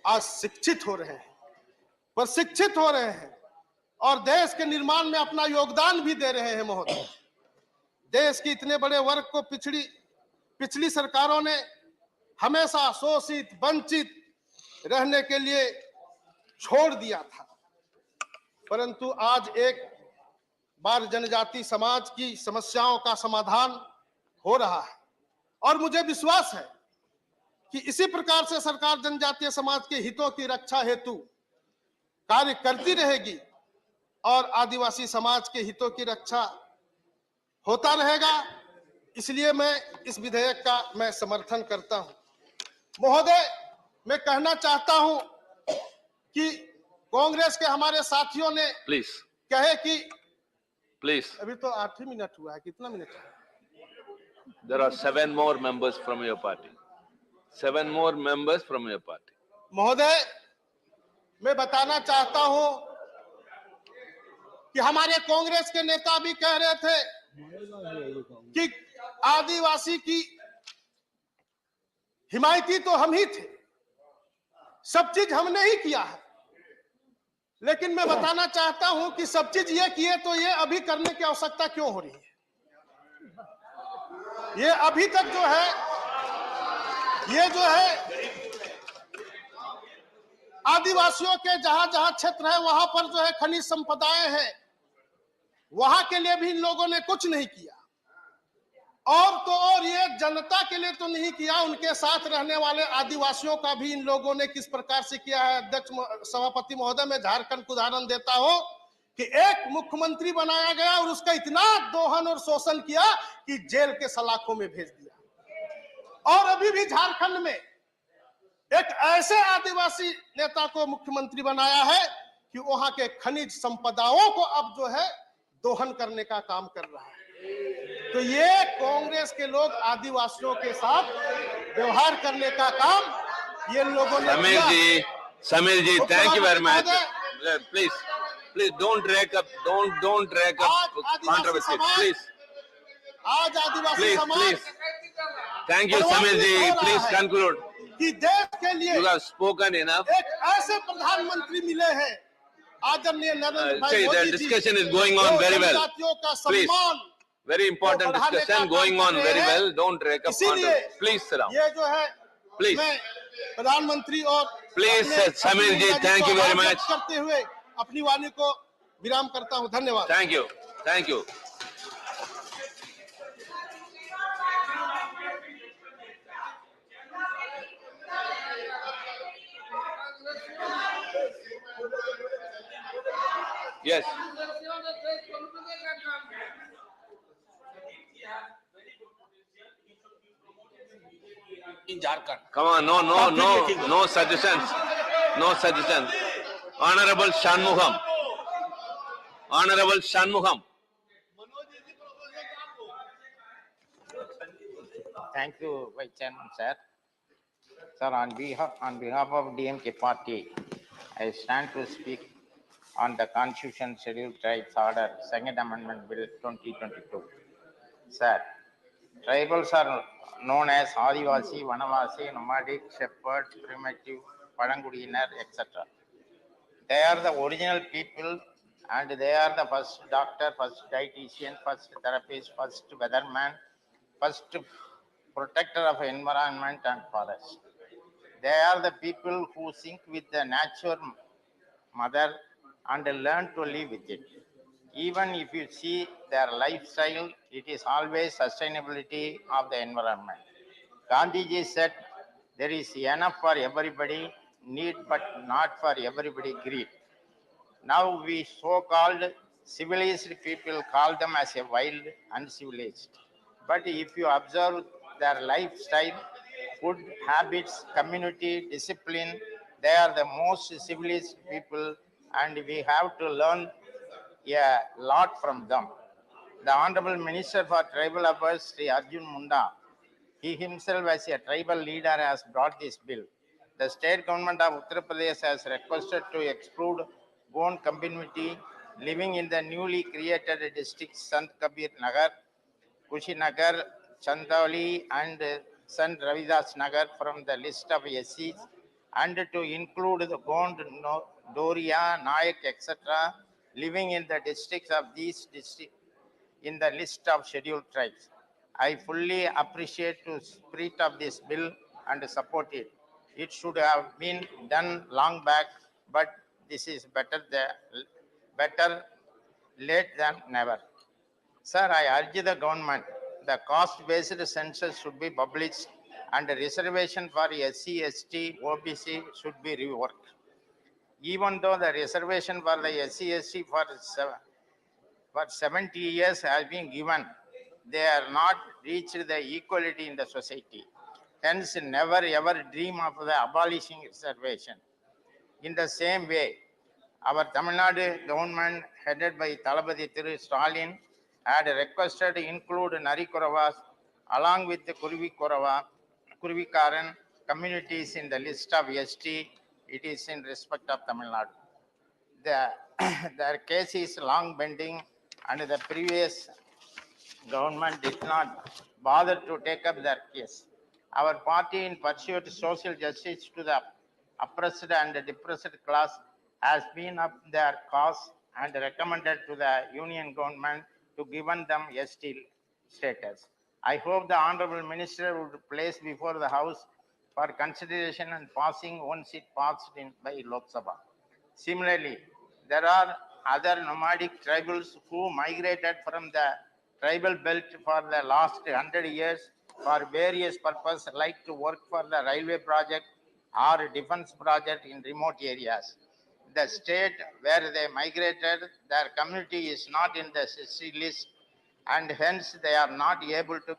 आज शिक्षित हो रहे हैं, प्रशिक्षित हो रहे हैं और देश के निर्माण में अपना योगदान भी दे रहे हैं। महोदय, देश के इतने बड़े वर्ग को पिछली सरकारों ने हमेशा शोषित, वंचित रहने के लिए छोड़ दिया था, परंतु आज एक बार जनजाति समाज की समस्याओं का समाधान हो रहा है और मुझे विश्वास है कि इसी प्रकार से सरकार जनजातीय समाज के हितों की रक्षा हेतु कार्य करती रहेगी और आदिवासी समाज के हितों की रक्षा होता रहेगा। इसलिए मैं इस विधेयक का मैं समर्थन करता हूं। महोदय, मैं कहना चाहता हूं कि कांग्रेस के हमारे साथियों ने कहे कि अभी तो 8 ही मिनट हुआ है, कितना मिनट है? There are 7 more members from your party. 7 more members from your party. महोदय, मैं बताना चाहता हूं कि हमारे कांग्रेस के नेता भी कह रहे थे कि आदिवासी की हिमायती तो हम ही थे, सब चीज हमने ही किया है। लेकिन मैं बताना चाहता हूं कि सब चीज ये किए तो ये अभी करने की आवश्यकता क्यों हो रही है? ये अभी तक जो है आदिवासियों के जहां जहां क्षेत्र है वहां पर जो है खनिज संपदाएं हैं, वहां के लिए भी इन लोगों ने कुछ नहीं किया। और तो और ये जनता के लिए तो नहीं किया, उनके साथ रहने वाले आदिवासियों का भी इन लोगों ने किस प्रकार से किया है। अध्यक्ष सभापति महोदय, मैं झारखंड को उदाहरण देता हूं कि एक मुख्यमंत्री बनाया गया और उसका इतना दोहन और शोषण किया कि जेल के सलाखों में भेज दिया। और अभी भी झारखंड में एक ऐसे आदिवासी नेता को मुख्यमंत्री बनाया है कि वहां के खनिज संपदाओं को अब जो है दोहन करने का काम कर रहा है। तो ये कांग्रेस के लोग आदिवासियों के साथ व्यवहार करने का काम ये लोगों ने किया। Samir ji, thank you very much. Please don't drag up controversy. आज आदिवासी समाज Thank you, Samir ji. Please conclude. कि देश के लिए You have spoken enough. एक ऐसे प्रधानमंत्री मिले हैं आदरणीय नरेंद्र भाई Modi ji. The discussion is going on very well. जनजातियों का Please. सम्मान Very important discussion going on very well. Don't drag up controversy. Please sit down. ये जो है Please. मैं प्रधानमंत्री और Please, Samir ji, thank you very much. करते हुए अपनी वाणी को विराम करता हूं। धन्यवाद। Thank you. Yes. In Jharkhand. Come on, no suggestions. No suggestions. Honorable Shanmugam. Honorable Shanmugam. Thank you, Vice Chairman, sir. Sir, on behalf of DMK Party, I stand to speak on the Constitution Scheduled Tribes Order, Second Amendment Bill 2022. Sir, tribals are known as Adivasi, Vanavasi, Nomadic, Shepherd, Primitive, Padangudiner, etc. They are the original people and they are the first doctor, first dietitian, first therapist, first weatherman, first protector of environment and forest. They are the people who sync with the nature mother and learn to live with it. Even if you see their lifestyle, it is always sustainability of the environment. Gandhiji said, there is enough for everybody, need but not for everybody greed. Now we so-called civilized people call them as a wild, uncivilized. But if you observe their lifestyle, food habits, community, discipline, they are the most civilized people and we have to learn a lot from them. The Honorable Minister for Tribal Affairs, Sri Arjun Munda, he himself as a tribal leader has brought this bill. The state government of Uttar Pradesh has requested to exclude Gond community living in the newly created districts Sant Kabir Nagar, Kushinagar, Chandali and Sant Ravidas Nagar from the list of SCs and to include the Gond, Doria, Nayak, etc. living in the districts of these districts in the list of scheduled tribes. I fully appreciate the spirit of this bill and support it. It should have been done long back, but this is better late than never. Sir, I urge the government, the cost-based census should be published and the reservation for SC, ST, OBC should be reworked. Even though the reservation for the SC, ST for 70 years has been given, they are not reached the equality in the society. Hence, never ever dream of the abolishing reservation. In the same way, our Tamil Nadu government headed by Thalapathy Thiru Stalin had requested to include Narikoravas along with the Kurvikaran communities in the list of ST. It is in respect of Tamil Nadu. Their case is long pending and the previous government did not bother to take up their case. Our party in pursuit of social justice to the oppressed and depressed class has been up their cause and recommended to the union government to give them ST status. I hope the Honorable Minister would place before the House for consideration and passing once it passed by Lok Sabha. Similarly, there are other nomadic tribals who migrated from the tribal belt for the last 100 years for various purposes like to work for the railway project or defense project in remote areas. The state where they migrated, their community is not in the SC list and hence they are not able to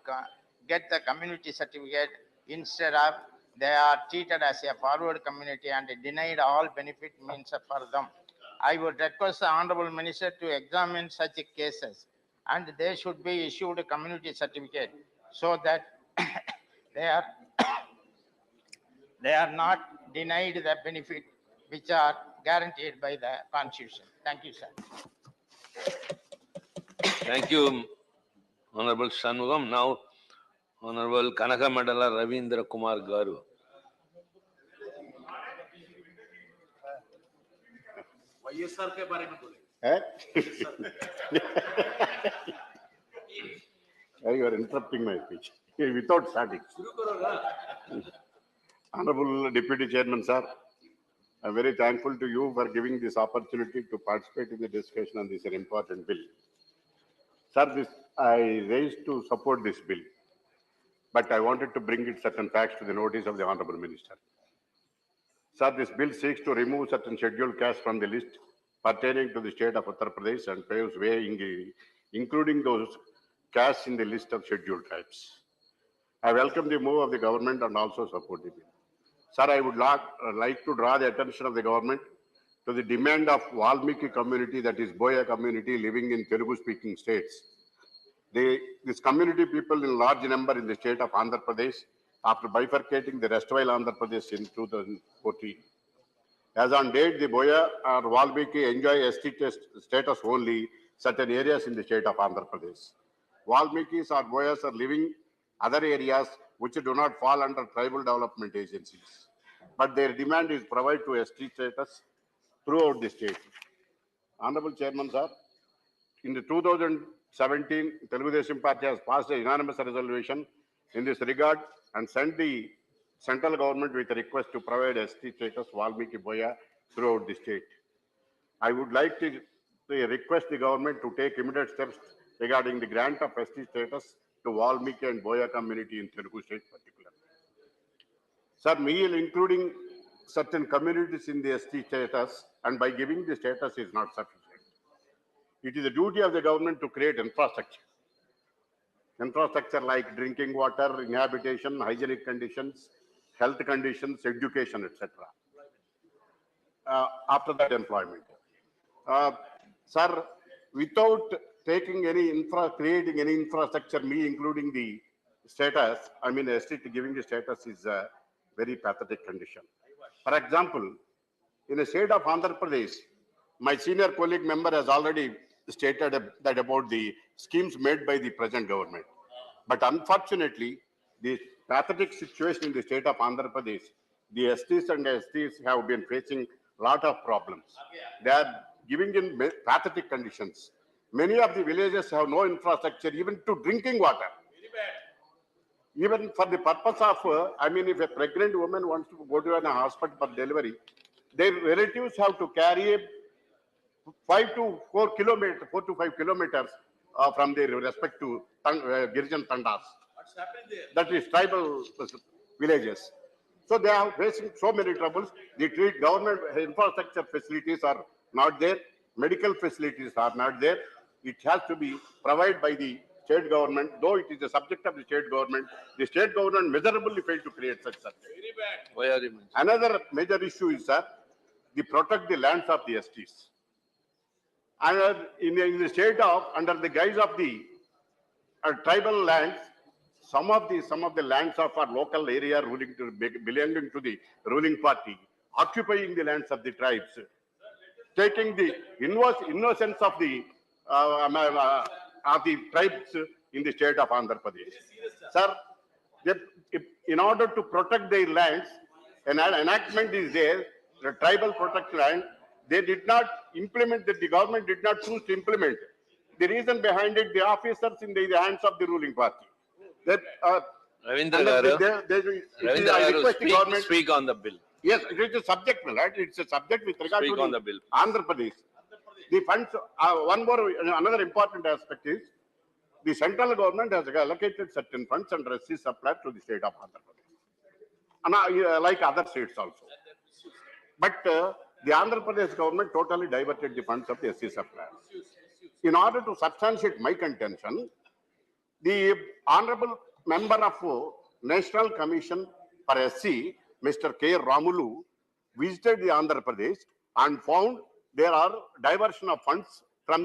get the community certificate. Instead of, they are treated as a forward community and denied all benefit means for them. I would request the Honorable Minister to examine such cases and they should be issued a community certificate so that they are not denied the benefit which are guaranteed by the Constitution. Thank you, sir. Thank you, Honorable Shanmugam. Now, Honorable Kanaka Mandala Ravindra Kumar Garu. YSR के बारे में बोले। You are interrupting my speech without starting. Honorable Deputy Chairman, sir, I am very thankful to you for giving this opportunity to participate in the discussion on this important bill. Sir, I raised to support this bill, but I wanted to bring it certain facts to the notice of the Honorable Minister. Sir, this bill seeks to remove certain scheduled castes from the list pertaining to the state of Uttar Pradesh and paves way including those castes in the list of scheduled tribes. I welcome the move of the government and also support the bill. Sir, I would like to draw the attention of the government to the demand of Valmiki community, that is Boya community living in Telugu-speaking states. This community people in large number in the state of Andhra Pradesh after bifurcating the restwhile Andhra Pradesh in 2014. As on date, the Boya or Valmiki enjoy ST status only certain areas in the state of Andhra Pradesh. Valmikis or Boyas are living other areas which do not fall under tribal development agencies. But their demand is provided to ST status throughout the state. Honorable Chairman, sir, in the 2017, Telugu Desam Party has passed a unanimous resolution in this regard and sent the central government with a request to provide ST status Valmiki Boya throughout the state. I would like to request the government to take immediate steps regarding the grant of ST status to Valmiki and Boya community in Telugu state particular. Sir, including certain communities in the ST status and by giving the status is not sufficient. It is the duty of the government to create infrastructure. Infrastructure like drinking water, inhabitation, hygienic conditions, health conditions, education, etc. After that, employment. Sir, without taking any creating any infrastructure, including the status, I mean, giving the status is a very pathetic condition. For example, in the state of Andhra Pradesh, my senior colleague member has already stated that about the schemes made by the present government. But unfortunately, the pathetic situation in the state of Andhra Pradesh, the STs and STs have been facing a lot of problems. They are giving in pathetic conditions. Many of the villages have no infrastructure, even to drinking water. Even for the purpose of, I mean, if a pregnant woman wants to go to a hospital for delivery, their relatives have to carry 4 to 5 kilometers from their respective Girijan Tandas. What's happening there? That is tribal villages. So they are facing so many troubles. The government infrastructure facilities are not there. Medical facilities are not there. It has to be provided by the state government, though it is the subject of the state government. The state government miserably failed to create such subject. Another major issue is that they protect the lands of the STs. And in the state of, under the guise of the tribal lands, some of the lands of our local area belonging to the ruling party, occupying the lands of the tribes, taking the innocence of the tribes in the state of Andhra Pradesh. Sir, in order to protect their lands, an enactment is there, the tribal protect land. They did not implement that. The government did not choose to implement. The reason behind it, the officers in the hands of the ruling party. That Ravindra Garu, speak on the bill. Yes, it is a subject, right? It's a subject with regard speak to on the bill. Andhra Pradesh. The funds. Another important aspect is the central government has allocated certain funds and receipts supplied to the state of Andhra Pradesh, and like other states also. But the Andhra Pradesh government totally diverted the funds of the SC supply. In order to substantiate my contention, the Honorable Member of National Commission for SC, Mr. K. Ramulu, visited the Andhra Pradesh and found there are diversion of funds from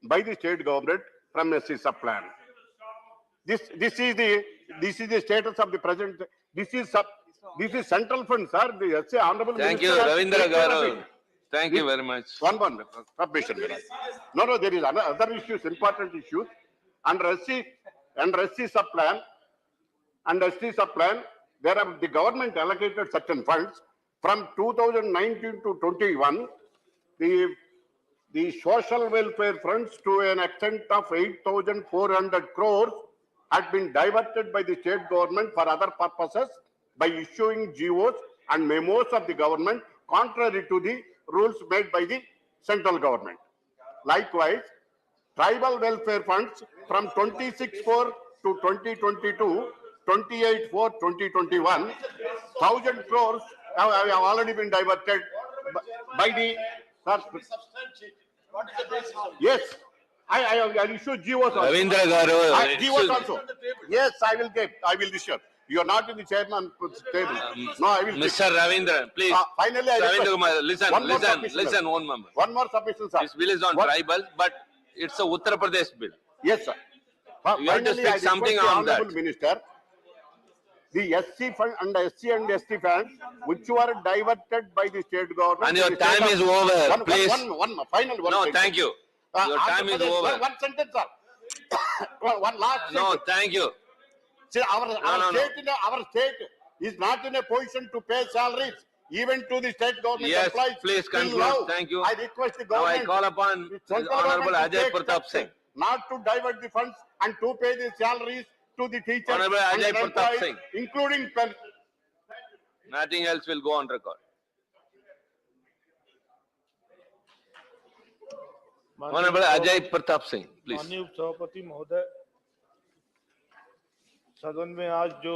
by the state government from SC sub-plan. This is the status of the present. This is central funds, sir. The SC Honorable Thank you, Minister Ravindra Garu. Thank you very much. One permission. No, there is other issues, important issues. Under SC sub-plan, the government allocated certain funds from 2019 to 21. The social welfare funds to an extent of 8,400 crores had been diverted by the state government for other purposes by issuing GOs and memos of the government contrary to the rules made by the central government. Likewise, tribal welfare funds from 26/4 to 2022, 28/4 2021, 1,000 crores have already been diverted by the Yes, I'll issue GOs also. Ravindra Garu, GOs also. Yes, I will issue. You are not in the chairman table. No, I will. Mr. Ravindra, please. Finally, I Ravindra request. Kumar, listen, One more listen, submission, listen, sir. one member. One more submission, sir. This bill is on tribal, but it's a Uttar Pradesh bill. Yes, sir. You have to Finally, I fix something request the on that. Honorable Minister, the SC fund and SC and ST funds which were diverted by the state government. And your time is over, please. Final one. No, thank you. Your time is over. One sentence, sir. One last No, sentence. thank you. See, our state is not in a position to pay salaries even to the state government Yes, employees. please Till conclude. now, Thank you. I request the Now I government. call upon the central Honorable government to Ajay take Pratap steps Singh. not to divert the funds and to pay the salaries to the teachers Honorable and Ajay the Pratap employees, Singh. including Nothing else will go on record. Honorable Ajay Pratap Singh, please. माननीय सभापति महोदय, सदन में आज जो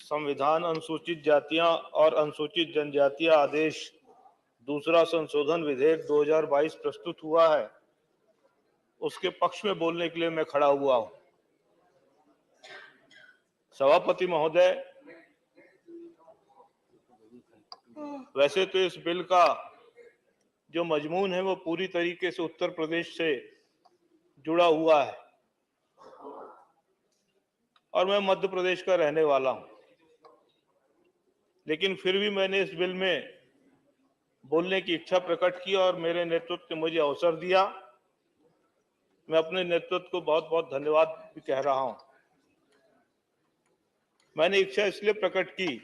संविधान अनुसूचित जातियां और अनुसूचित जनजातियां आदेश दूसरा संशोधन विधेयक 2022 प्रस्तुत हुआ है, उसके पक्ष में बोलने के लिए मैं खड़ा हुआ हूं। सभापति महोदय, वैसे तो इस बिल का जो मजमून है वो पूरी तरीके से उत्तर प्रदेश से जुड़ा हुआ है और मैं मध्य प्रदेश का रहने वाला हूं, लेकिन फिर भी मैंने इस बिल में बोलने की इच्छा प्रकट की और मेरे नेतृत्व ने मुझे अवसर दिया। मैं अपने नेतृत्व को बहुत बहुत धन्यवाद भी कह रहा हूं। मैंने इच्छा इसलिए प्रकट की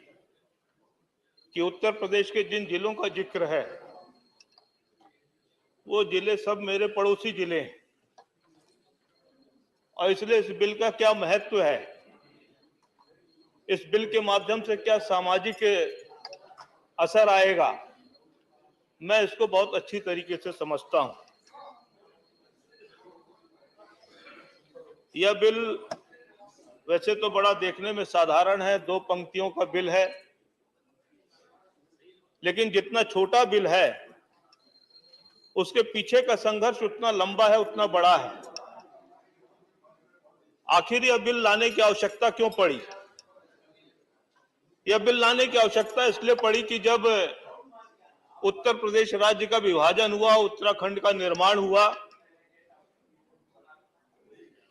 कि उत्तर प्रदेश के जिन जिलों का जिक्र है वो जिले सब मेरे पड़ोसी जिले हैं और इसलिए इस बिल का क्या महत्व है, इस बिल के माध्यम से क्या सामाजिक असर आएगा, मैं इसको बहुत अच्छी तरीके से समझता हूं। यह बिल वैसे तो बड़ा देखने में साधारण है, 2 पंक्तियों का बिल है, लेकिन जितना छोटा बिल है उसके पीछे का संघर्ष उतना लंबा है, उतना बड़ा है। आखिर यह बिल लाने की आवश्यकता क्यों पड़ी? यह बिल लाने की आवश्यकता इसलिए पड़ी कि जब उत्तर प्रदेश राज्य का विभाजन हुआ, उत्तराखंड का निर्माण हुआ,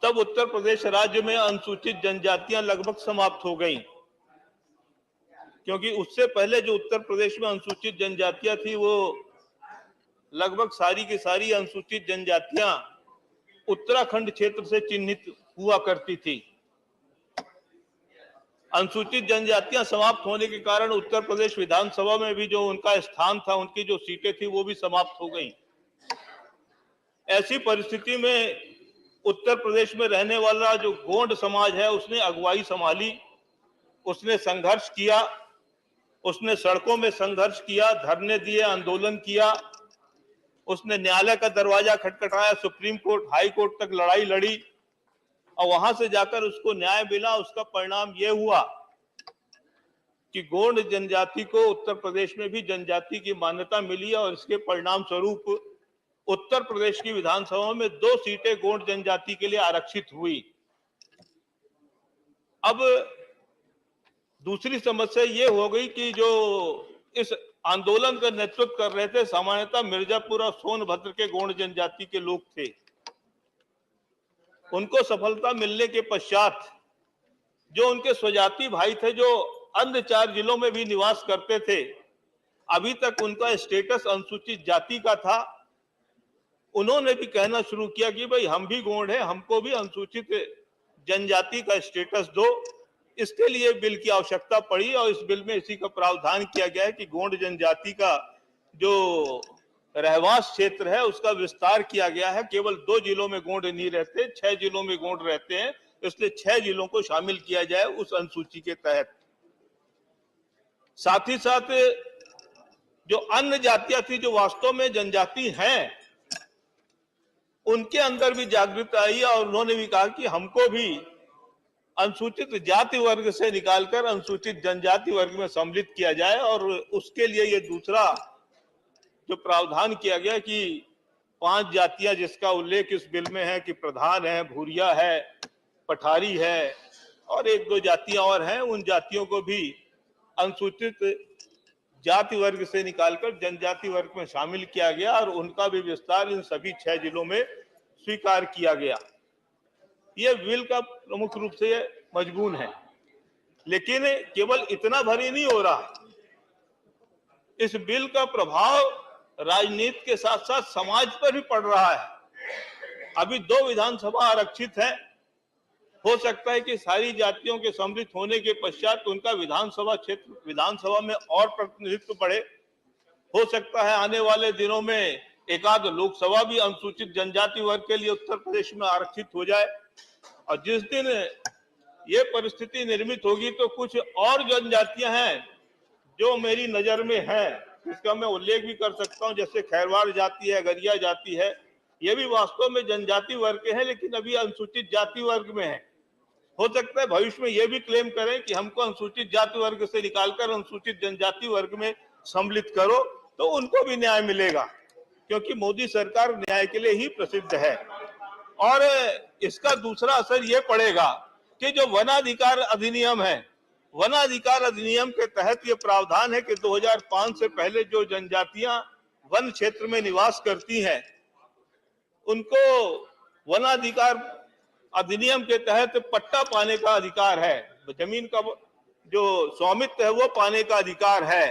तब उत्तर प्रदेश राज्य में अनुसूचित जनजातियां लगभग समाप्त हो गईं, क्योंकि उससे पहले जो उत्तर प्रदेश में अनुसूचित जनजातियां थी वो लगभग सारी की सारी अनुसूचित जनजातियां उत्तराखंड क्षेत्र से चिन्हित हुआ करती थी। अनुसूचित जनजातियां समाप्त होने के कारण उत्तर प्रदेश विधानसभा में भी जो उनका स्थान था, उनकी जो सीटें थी वो भी समाप्त हो गईं। ऐसी परिस्थिति में उत्तर प्रदेश में रहने वाला जो गोंड समाज है उसने अगुवाई संभाली, उसने संघर्ष किया, उसने सड़कों में संघर्ष किया, धरने दिए, आंदोलन किया, उसने न्यायालय का दरवाजा खटखटाया, सुप्रीम कोर्ट, हाई कोर्ट तक लड़ाई लड़ी और वहां से जाकर उसको न्याय मिला। उसका परिणाम यह हुआ कि गोंड जनजाति को उत्तर प्रदेश में भी जनजाति की मान्यता मिली और इसके परिणाम स्वरूप उत्तर प्रदेश की विधानसभा में 2 सीटें गोंड जनजाति के लिए आरक्षित हुई। अब दूसरी समस्या ये हो गई कि जो इस आंदोलन का नेतृत्व कर रहे थे सामान्यतः मिर्जापुर और सोनभद्र के गोंड जनजाति के लोग थे। उनको सफलता मिलने के पश्चात जो उनके स्वजाति भाई थे जो अन्य 4 जिलों में भी निवास करते थे, अभी तक उनका स्टेटस अनुसूचित जाति का था, उन्होंने भी कहना शुरू किया कि भाई हम भी गोंड हैं, हमको भी अनुसूचित जनजाति का स्टेटस दो। इसके लिए बिल की आवश्यकता पड़ी और इस बिल में इसी का प्रावधान किया गया है कि गोंड जनजाति का जो रहवास क्षेत्र है उसका विस्तार किया गया है। केवल 2 जिलों में गोंड नहीं रहते, 6 जिलों में गोंड रहते हैं, इसलिए 6 जिलों को शामिल किया जाए उस अनुसूची के तहत। साथ ही साथ जो अन्य जातियां थी जो वास्तव में जनजाति हैं, उनके अंदर भी जागृति आई और उन्होंने भी कहा कि हमको भी अनुसूचित जाति वर्ग से निकालकर अनुसूचित जनजाति वर्ग में सम्मिलित किया जाए। और उसके लिए ये दूसरा जो प्रावधान किया गया कि 5 जातियां जिसका उल्लेख इस बिल में है कि प्रधान है, भूरिया है, पठारी है और 1-2 जातियां और हैं, उन जातियों को भी अनुसूचित जाति वर्ग से निकालकर जनजाति वर्ग में शामिल किया गया और उनका भी विस्तार इन सभी 6 जिलों में स्वीकार किया गया। ये बिल का प्रमुख रूप से मजमून है, लेकिन केवल इतना भर ही नहीं हो रहा। इस बिल का प्रभाव राजनीति के साथ साथ समाज पर भी पड़ रहा है। अभी 2 विधानसभा आरक्षित हैं। हो सकता है कि सारी जातियों के सम्मिलित होने के पश्चात उनका विधानसभा क्षेत्र, विधानसभा में और प्रतिनिधित्व बढ़े। हो सकता है आने वाले दिनों में एकाध लोकसभा भी अनुसूचित जनजाति वर्ग के लिए उत्तर प्रदेश में आरक्षित हो जाए। और जिस दिन ये परिस्थिति निर्मित होगी तो कुछ और जनजातियां हैं जो मेरी नजर में हैं, जिसका मैं उल्लेख भी कर सकता हूं, जैसे खैरवाड़ जाति है, गरिया जाति है। ये भी वास्तव में जनजाति वर्ग के हैं, लेकिन अभी अनुसूचित जाति वर्ग में है। हो सकता है भविष्य में ये भी क्लेम करें कि हमको अनुसूचित जाति वर्ग से निकालकर अनुसूचित जनजाति वर्ग में सम्मिलित करो, तो उनको भी न्याय मिलेगा, क्योंकि मोदी सरकार न्याय के लिए ही प्रसिद्ध है। और इसका दूसरा असर ये पड़ेगा कि जो वनाधिकार अधिनियम है, वनाधिकार अधिनियम के तहत ये प्रावधान है कि 2005 से पहले जो जनजातियां वन क्षेत्र में निवास करती हैं, उनको वनाधिकार अधिनियम के तहत पट्टा पाने का अधिकार है, जमीन का जो स्वामित्व है वो पाने का अधिकार है।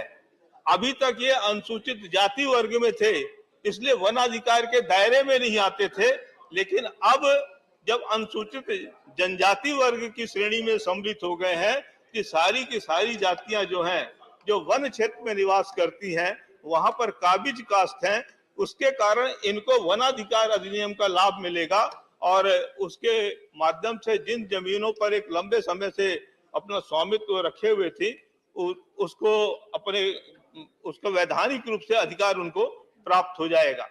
अभी तक ये अनुसूचित जाति वर्ग में थे, इसलिए वनाधिकार के दायरे में नहीं आते थे। लेकिन अब जब अनुसूचित जनजाति वर्ग की श्रेणी में सम्मिलित हो गए हैं कि सारी की सारी जातियां जो हैं, जो वन क्षेत्र में निवास करती हैं, वहां पर काबिज कास्ट हैं, उसके कारण इनको वनाधिकार अधिनियम का लाभ मिलेगा। और उसके माध्यम से जिन जमीनों पर एक लंबे समय से अपना स्वामित्व रखे हुए थी, उसको उसका वैधानिक रूप से अधिकार उनको प्राप्त हो जाएगा।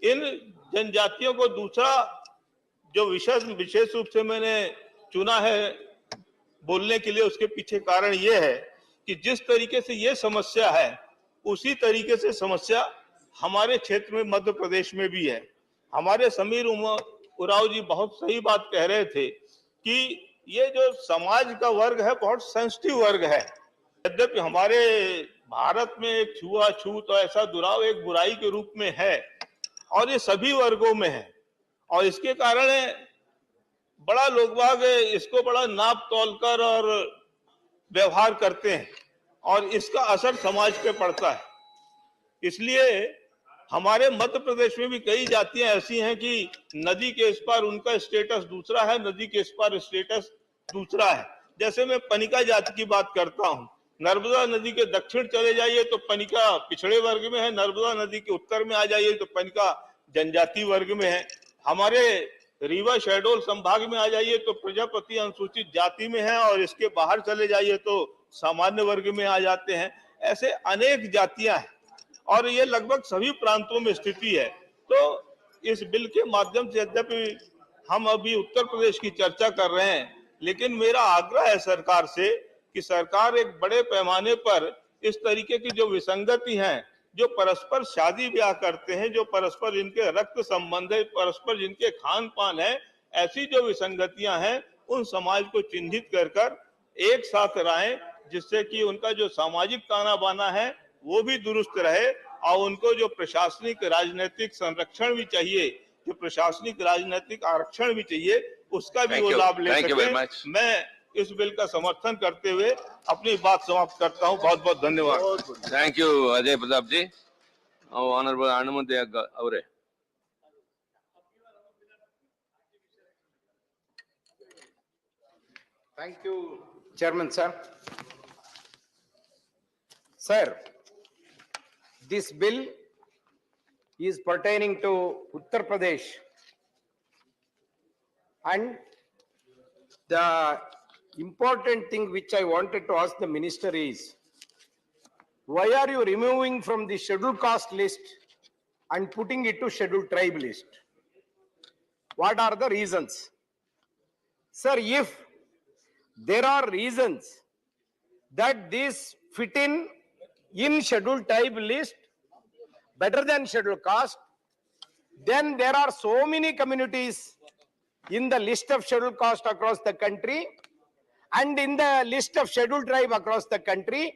इन जनजातियों को दूसरा जो विशेष रूप से मैंने चुना है बोलने के लिए, उसके पीछे कारण ये है कि जिस तरीके से ये समस्या है, उसी तरीके से समस्या हमारे क्षेत्र में मध्य प्रदेश में भी है। हमारे समीर उरांव जी बहुत सही बात कह रहे थे कि ये जो समाज का वर्ग है बहुत सेंसिटिव वर्ग है। यद्यपि हमारे भारत में एक छुआछूत और ऐसा दुराव एक बुराई के रूप में है, और ये सभी वर्गों में है, और इसके कारण बड़ा लोग बाग इसको बड़ा नाप तोल कर और व्यवहार करते हैं, और इसका असर समाज पे पड़ता है। इसलिए हमारे मध्य प्रदेश में भी कई जातियां ऐसी हैं कि नदी के इस पार उनका स्टेटस दूसरा है, नदी के इस पार स्टेटस दूसरा है। जैसे मैं पनिका जाति की बात करता हूं, नर्मदा नदी के दक्षिण चले जाइए तो पनिका पिछड़े वर्ग में है, नर्मदा नदी के उत्तर में आ जाइए तो पनिका जनजाति वर्ग में है। हमारे रीवा शहडोल संभाग में आ जाइए तो प्रजापति अनुसूचित जाति में है, और इसके बाहर चले जाइए तो सामान्य वर्ग में आ जाते हैं। ऐसे अनेक जातियां हैं और ये लगभग सभी प्रांतों में स्थिति है। तो इस बिल के माध्यम से यद्यपि हम अभी उत्तर प्रदेश की चर्चा कर रहे हैं, लेकिन मेरा आग्रह है सरकार से कि सरकार एक बड़े पैमाने पर इस तरीके की जो विसंगति हैं, जो परस्पर शादी ब्याह करते हैं, जो परस्पर जिनके रक्त संबंध है, परस्पर जिनके खान पान है, ऐसी जो विसंगतियां हैं उन समाज को चिन्हित कर एक साथ लाएं, जिससे कि उनका जो सामाजिक ताना बाना है वो भी दुरुस्त रहे, और उनको जो प्रशासनिक राजनीतिक संरक्षण भी चाहिए, जो प्रशासनिक राजनीतिक आरक्षण भी चाहिए, उसका भी वो लाभ ले सके। मैं इस बिल का समर्थन करते हुए अपनी बात समाप्त करता हूं। बहुत बहुत धन्यवाद। Thank you Ajay Pratap ji. Honourable अनुमति ಅವರೇ। Thank you, Chairman sir. Sir, this bill is pertaining to Uttar Pradesh, and the important thing which I wanted to ask the minister is, why are you removing from the scheduled caste list and putting it to scheduled tribe list? What are the reasons? Sir, if there are reasons that this fit in scheduled tribe list better than scheduled caste, then there are so many communities in the list of scheduled caste across the country and in the list of scheduled tribe across the country,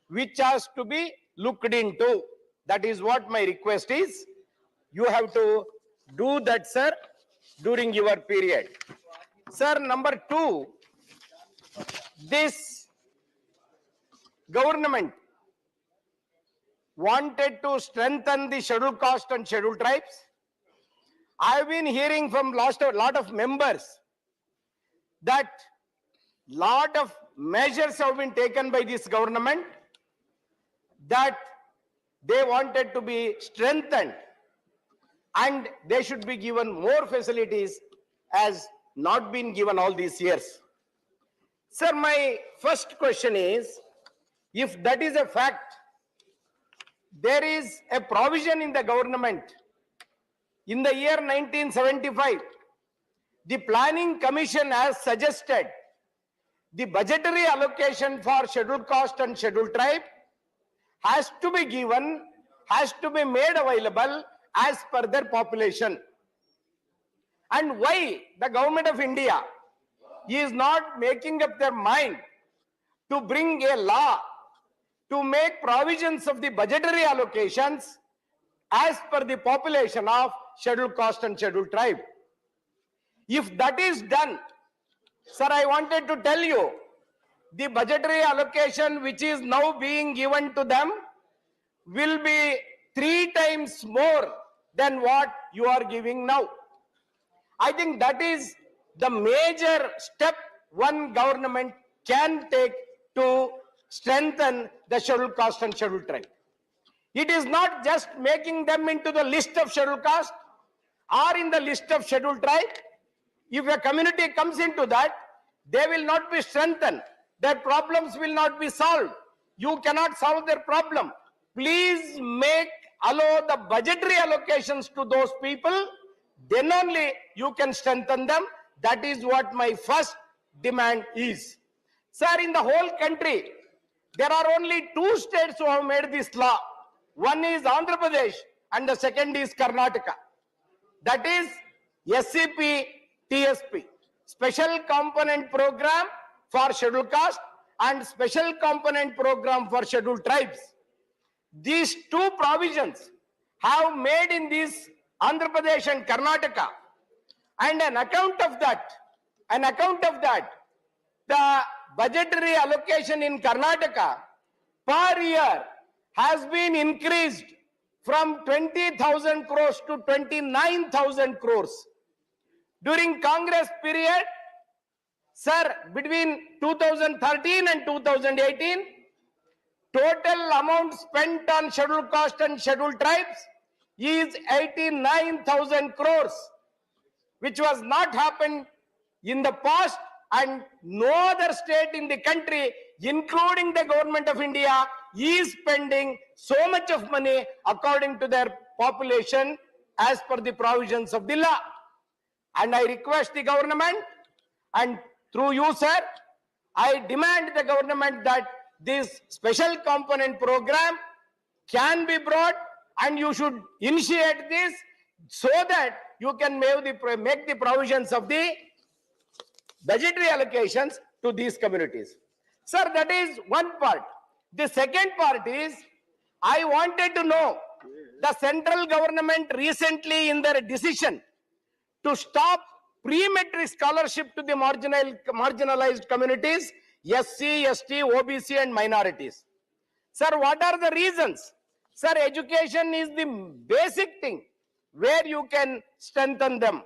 which has to be looked into. That is what my request is. You have to do that, sir, during your period. Sir, number two, this government wanted to strengthen the scheduled caste and scheduled tribes. I've been hearing from a lot of members that lot of measures have been taken by this government that they wanted to be strengthened and they should be given more facilities as not been given all these years. Sir, my first question is, if that is a fact, there is a provision in the government. In the year 1975, the Planning Commission has suggested the budgetary allocation for scheduled caste and scheduled tribe has to be given, has to be made available as per their population. And why the government of India is not making up their mind to bring a law to make provisions of the budgetary allocations as per the population of scheduled caste and scheduled tribe. If that is done, sir, I wanted to tell you, the budgetary allocation which is now being given to them will be 3 times more than what you are giving now. I think that is the major step one government can take to strengthen the scheduled caste and scheduled tribe. It is not just making them into the list of scheduled caste or in the list of scheduled tribe. If a community comes into that, they will not be strengthened. Their problems will not be solved. You cannot solve their problem. Please allow the budgetary allocations to those people. Then only you can strengthen them. That is what my first demand is. Sir, in the whole country, there are only 2 states who have made this law. One is Andhra Pradesh and the second is Karnataka. That is SCP TSP, Special Component Program for Scheduled Caste and Special Component Program for Scheduled Tribes. These 2 provisions have made in this Andhra Pradesh and Karnataka, and an account of that, the budgetary allocation in Karnataka per year has been increased from 20,000 crores to 29,000 crores. During Congress period, sir, between 2013 and 2018, total amount spent on scheduled caste and scheduled tribes is 89,000 crores, which was not happened in the past, and no other state in the country, including the government of India, is spending so much of money according to their population as per the provisions of the law. And I request the government, and through you, sir, I demand the government that this special component program can be brought, and you should initiate this so that you can make the provisions of the budgetary allocations to these communities. Sir, that is one part. The second part is, I wanted to know, the central government recently in their decision to stop pre-metric scholarship to the marginalized communities, SC, ST, OBC and minorities. Sir, what are the reasons? Sir, education is the basic thing where you can strengthen them.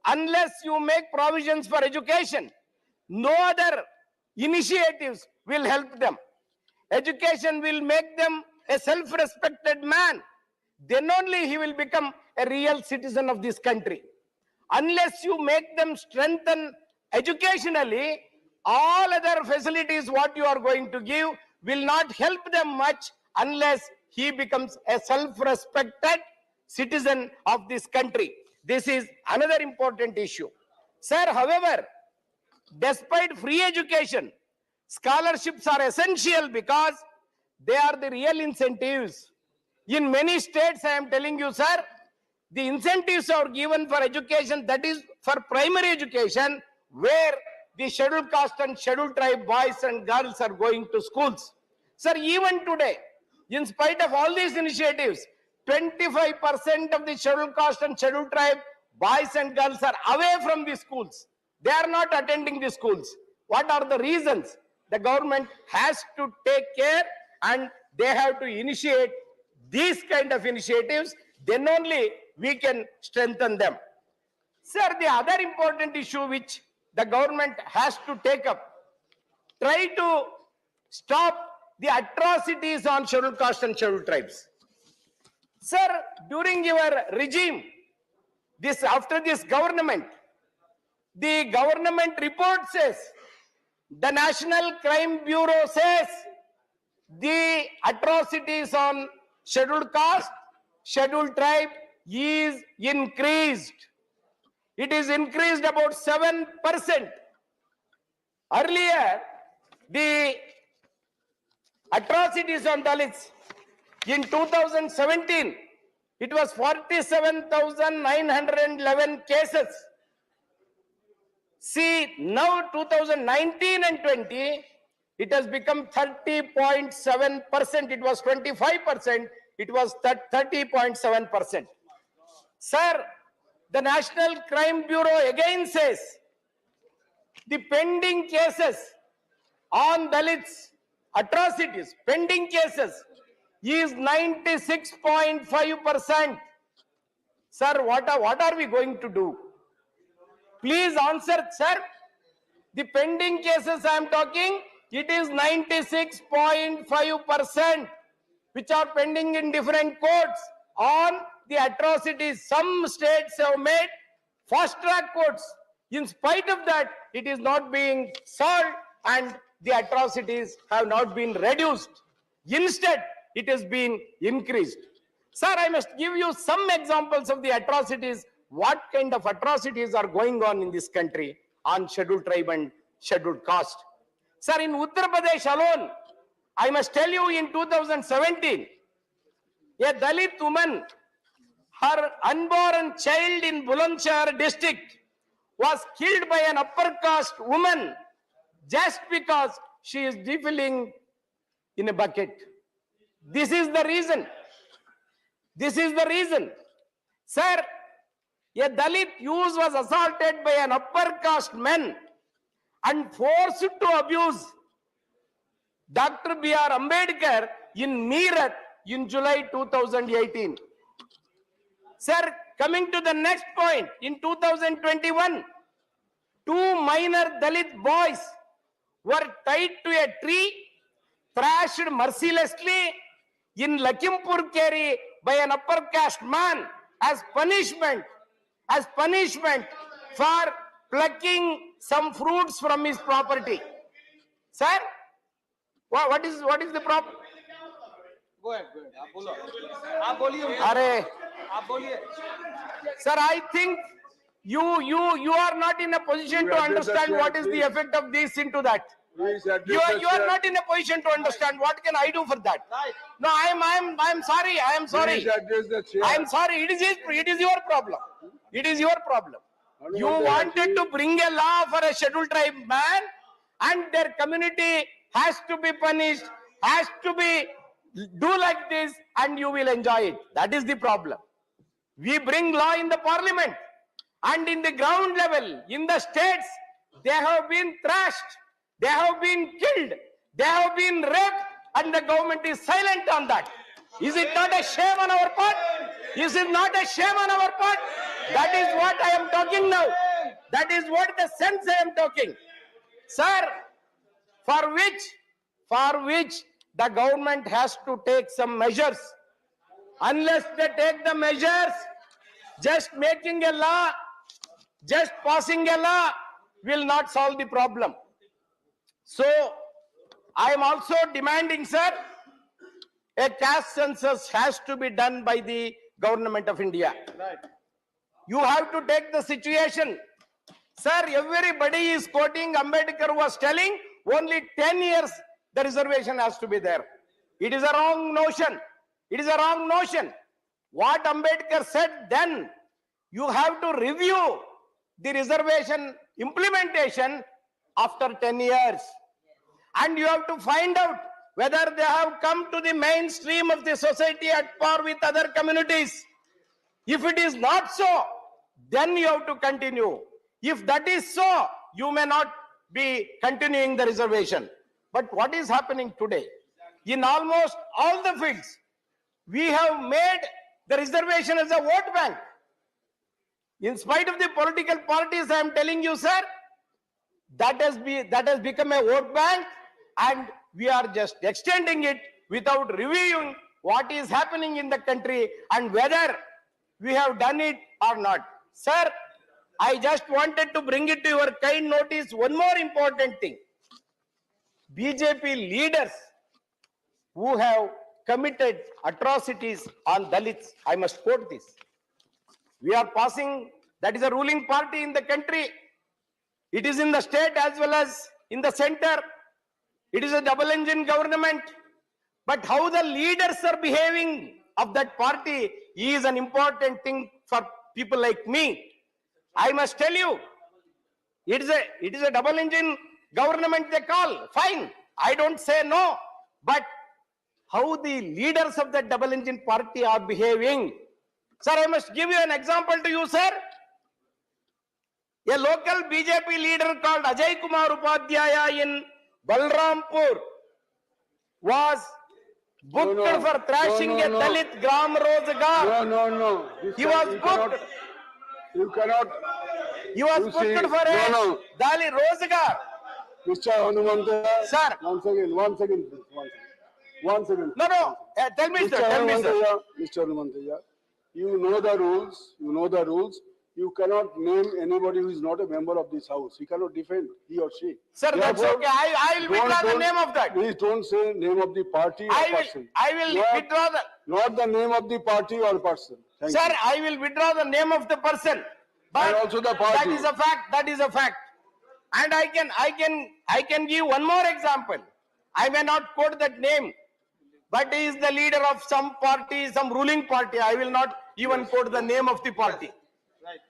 Unless you make provisions for education, no other initiatives will help them. Education will make them a self-respected man. Then only he will become a real citizen of this country. Unless you make them strengthen educationally, all other facilities what you are going to give will not help them much unless he becomes a self-respected citizen of this country. This is another important issue. Sir, however, Despite free education, scholarships are essential because they are the real incentives. In many states, I am telling you, sir, the incentives are given for education, that is for primary education, where the scheduled caste and scheduled tribe boys and girls are going to schools. Sir, even today, in spite of all these initiatives, 25% of the scheduled caste and scheduled tribe boys and girls are away from the schools. They are not attending the schools. What are the reasons? The government has to take care and they have to initiate these kind of initiatives. Then only we can strengthen them. Sir, the other important issue which the government has to take up, try to stop the atrocities on scheduled caste and scheduled tribes. Sir, during your regime, after this government, the government report says, the National Crime Bureau says, the atrocities on scheduled caste, scheduled tribe is increased. It is increased about 7%. Earlier, the atrocities on Dalits in 2017, it was 47,911 cases. See, now 2019 and 20, it has become 30.7%. It was 25%. It was 30.7%. Sir, the National Crime Bureau again says the pending cases on Dalits atrocities, pending cases is 96.5%. Sir, what are we going to do? Please answer, sir. The pending cases I am talking, it is 96.5%, which are pending in different courts on the atrocities. Some states have made fast-track courts. In spite of that, it is not being solved and the atrocities have not been reduced. Instead, it has been increased. Sir, I must give you some examples of the atrocities, what kind of atrocities are going on in this country on scheduled tribe and scheduled caste. Sir, in Uttar Pradesh alone, I must tell you, in 2017, a Dalit woman, her unborn child in Bulandshahr district was killed by an upper caste woman just because she is defilling in a bucket. This is the reason. This is the reason. Sir, a Dalit youth was assaulted by an upper caste man and forced to abuse Dr. B.R. Ambedkar in Meerut in July 2018. Sir, coming to the next point, in 2021, 2 minor Dalit boys were tied to a tree, thrashed mercilessly in Lakhimpur Kheri by an upper caste man as punishment for plucking some fruits from his property. Sir, what is the problem? Go ahead. आप बोलिए. Are, sir, I think you are not in a position to understand what is the effect of this into that. You are not in a position to understand. What can I do for that? No, I'm sorry. I am sorry. I am sorry. It is your problem. It is your problem. You wanted to bring a law for a scheduled tribe man, and their community has to be punished, has to be do like this, and you will enjoy it. That is the problem. We bring law in the parliament, and in the ground level, in the states, they have been thrashed, they have been killed, they have been raped, and the government is silent on that. Is it not a shame on our part? Is it not a shame on our part? That is what I am talking now. That is what the sense I am talking. Sir, for which the government has to take some measures. Unless they take the measures, just making a law, just passing a law will not solve the problem. So, I am also demanding, sir, a caste census has to be done by the government of India. Right. You have to take the situation. Sir, everybody is quoting Ambedkar was telling only 10 years the reservation has to be there. It is a wrong notion. It is a wrong notion. What Ambedkar said then, you have to review the reservation implementation after 10 years. And you have to find out whether they have come to the mainstream of the society at par with other communities. If it is not so, then you have to continue. If that is so, you may not be continuing the reservation. But what is happening today? In almost all the fields, we have made the reservation as a vote bank. In spite of the political parties, I am telling you, sir, that has become a vote bank, and we are just extending it without reviewing what is happening in the country and whether we have done it or not. Sir, I just wanted to bring it to your kind notice one more important thing. BJP leaders who have committed atrocities on Dalits, I must quote this. We are passing, that is a ruling party in the country. It is in the state as well as in the center. It is a double engine government. But how the leaders are behaving of that party is an important thing for people like me. I must tell you, it is a double engine government they call. Fine, I don't say no. But how the leaders of that double engine party are behaving. Sir, I must give you an example to you, sir. A local BJP leader called Ajay Kumar Upadhyaya in Balrampur was booked for thrashing a Dalit Gram Rozgar. No. He was booked. You cannot. He was booked for a Dalit Rozgar. Mr. Hanumantaya. Sir. One second, please. One second. No. Tell me, sir. Tell me, sir. Mr. Hanumantaya, you know the rules. You cannot name anybody who is not a member of this house. He cannot defend he or she. Sir, that's okay. I will withdraw the name of that. Please don't say name of the party or person. I will withdraw the... Not the name of the party or person. Thank Sir, you. I will withdraw the name of the person. But And also the party. That is a fact. And I can give one more example. I may not quote that name, but he is the leader of some party, some ruling party. I will not even quote the name of the party.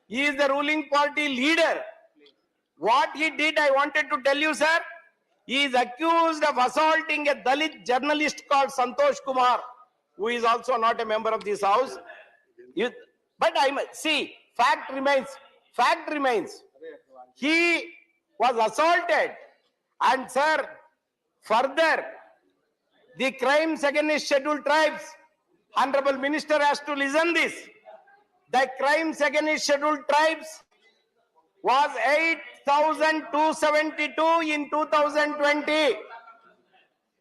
He is the ruling party leader. What he did, I wanted to tell you, sir. He is accused of assaulting a Dalit journalist called Santosh Kumar, who is also not a member of this house. But see, fact remains. He was assaulted, and sir, further, the crimes against scheduled tribes, Honorable Minister has to listen this. The crimes against scheduled tribes was 8,272 in 2020.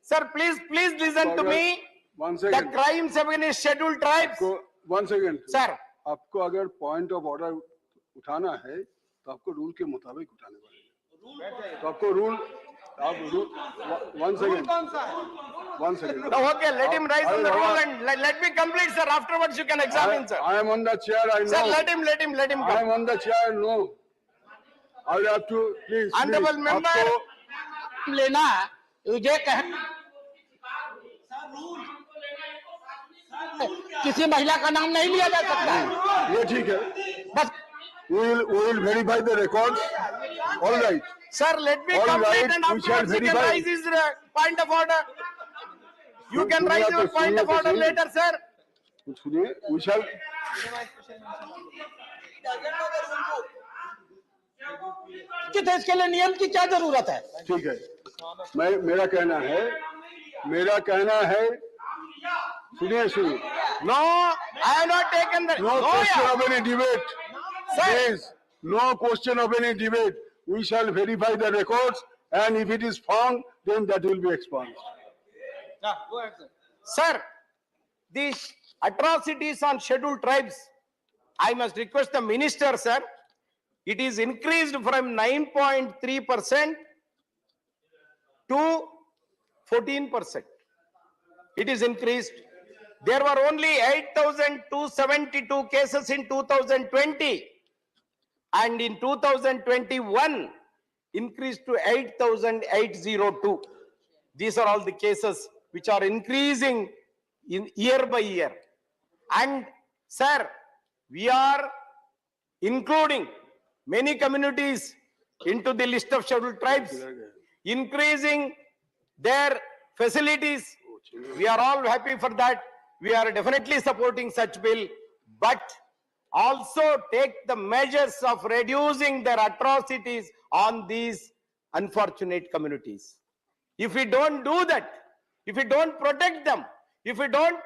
Sir, please listen to me. One second. The crimes against scheduled tribes. One second. Sir. आपको अगर point of order उठाना है तो आपको rule के मुताबिक उठाने वाले तो आपको rule one second. Okay, let him rise on the rule and let me complete, sir. Afterwards, you can examine, sir. I am on the chair. I know. Sir, let him come. I am on the chair. No. I will have to please. Honorable member, लेना मुझे किसी महिला का नाम नहीं लिया जा सकता है। ये ठीक है। बस we will verify the records. All right. Sir, let me complete and afterwards you can raise his point of order. You can raise your point of order later, sir. We shall. कि तो इसके लिए नियम की क्या जरूरत है? ठीक है। मेरा कहना है सुनिए No, I have not taken the no question of any debate. Please, no question of any debate. We shall verify the records, and if it is found, then that will be expunged. Go ahead, sir. Sir, these atrocities on scheduled tribes, I must request the minister, sir. It is increased from 9.3% to 14%. It is increased. There were only 8,272 cases in 2020. and in 2021 increased to 8,802. These are all the cases which are increasing in year by year. And sir, we are including many communities into the list of scheduled tribes, increasing their facilities. We are all happy for that. We are definitely supporting such bill, but also take the measures of reducing their atrocities on these unfortunate communities. If we don't do that, if we don't protect them, if we don't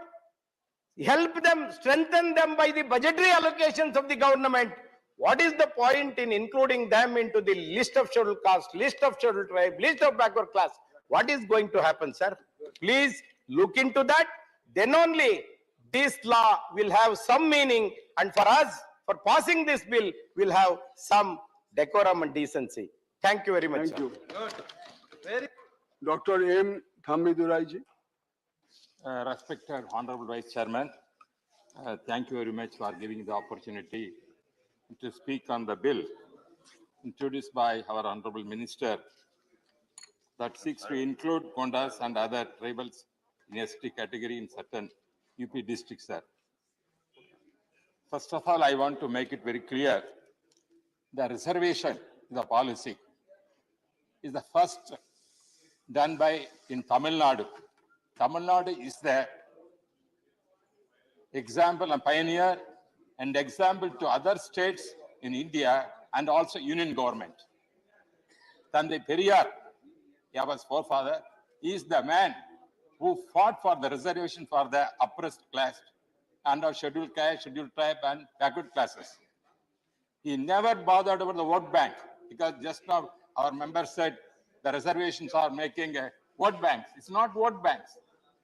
help them, strengthen them by the budgetary allocations of the government, what is the point in including them into the list of scheduled caste, list of scheduled tribe, list of backward class? What is going to happen, sir? Please look into that. Then only this law will have some meaning, and for us, for passing this bill, will have some decorum and decency. Thank you very much. Thank you. Dr. M. Thamiduraiji. Respected Honorable Vice Chairman, thank you very much for giving the opportunity to speak on the bill introduced by our Honorable Minister that seeks to include Kondas and other tribals in ST category in certain UP districts, sir. First of all, I want to make it very clear, the reservation, the policy, is the first done by in Tamil Nadu. Tamil Nadu is the example and pioneer and example to other states in India and also union government. Tandai Periyar, Yava's forefather, is the man who fought for the reservation for the oppressed class and our scheduled caste, scheduled tribe and backward classes. He never bothered about the vote bank because just now our member said the reservations are making a vote banks. It's not vote banks.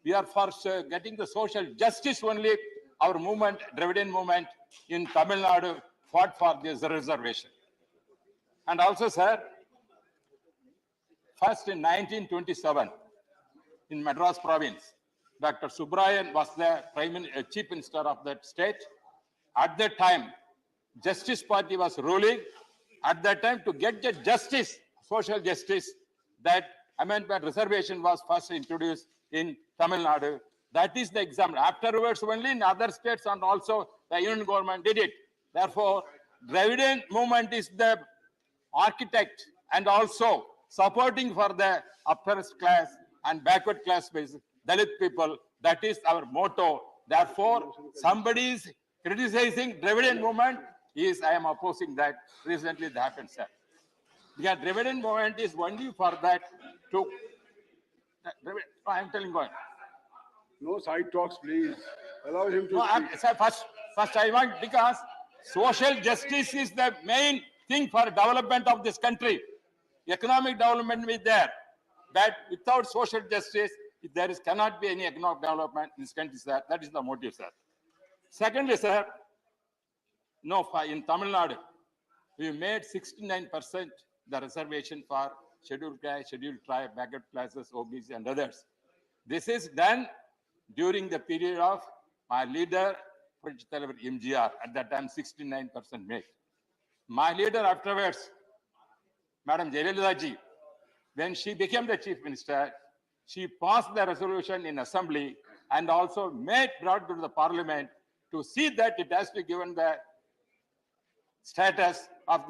We are for getting the social justice only. Our movement, Dravidian movement in Tamil Nadu fought for this reservation. And also, sir, first in 1927, in Madras province, Dr. Subrayan was the Chief Minister of that state. At that time, Justice Party was ruling. At that time, to get the justice, social justice, that amendment reservation was first introduced in Tamil Nadu. That is the example. Afterwards, only in other states and also the union government did it. Therefore, Dravidian movement is the architect and also supporting for the oppressed class and backward class Dalit people. That is our motto. Therefore, somebody is criticizing Dravidian movement. I am opposing that. Recently, that happened, sir. Because Dravidian movement is only for that to. I am telling you. No side talks, please. Allow him to No, speak. sir, first I want, because social justice is the main thing for development of this country. Economic development is there. But without social justice, cannot be any economic development in this country, sir. That is the motive, sir. Secondly, sir, no, in Tamil Nadu, we made 69% the reservation for scheduled caste, scheduled tribe, backward classes, OBC, and others. This is done during the period of my leader, MGR. At that time, 69% made. My leader afterwards, Madam Jayalalitha ji, when she became the Chief Minister, she passed the resolution in Assembly and also brought to the Parliament to see that it has to be given the status of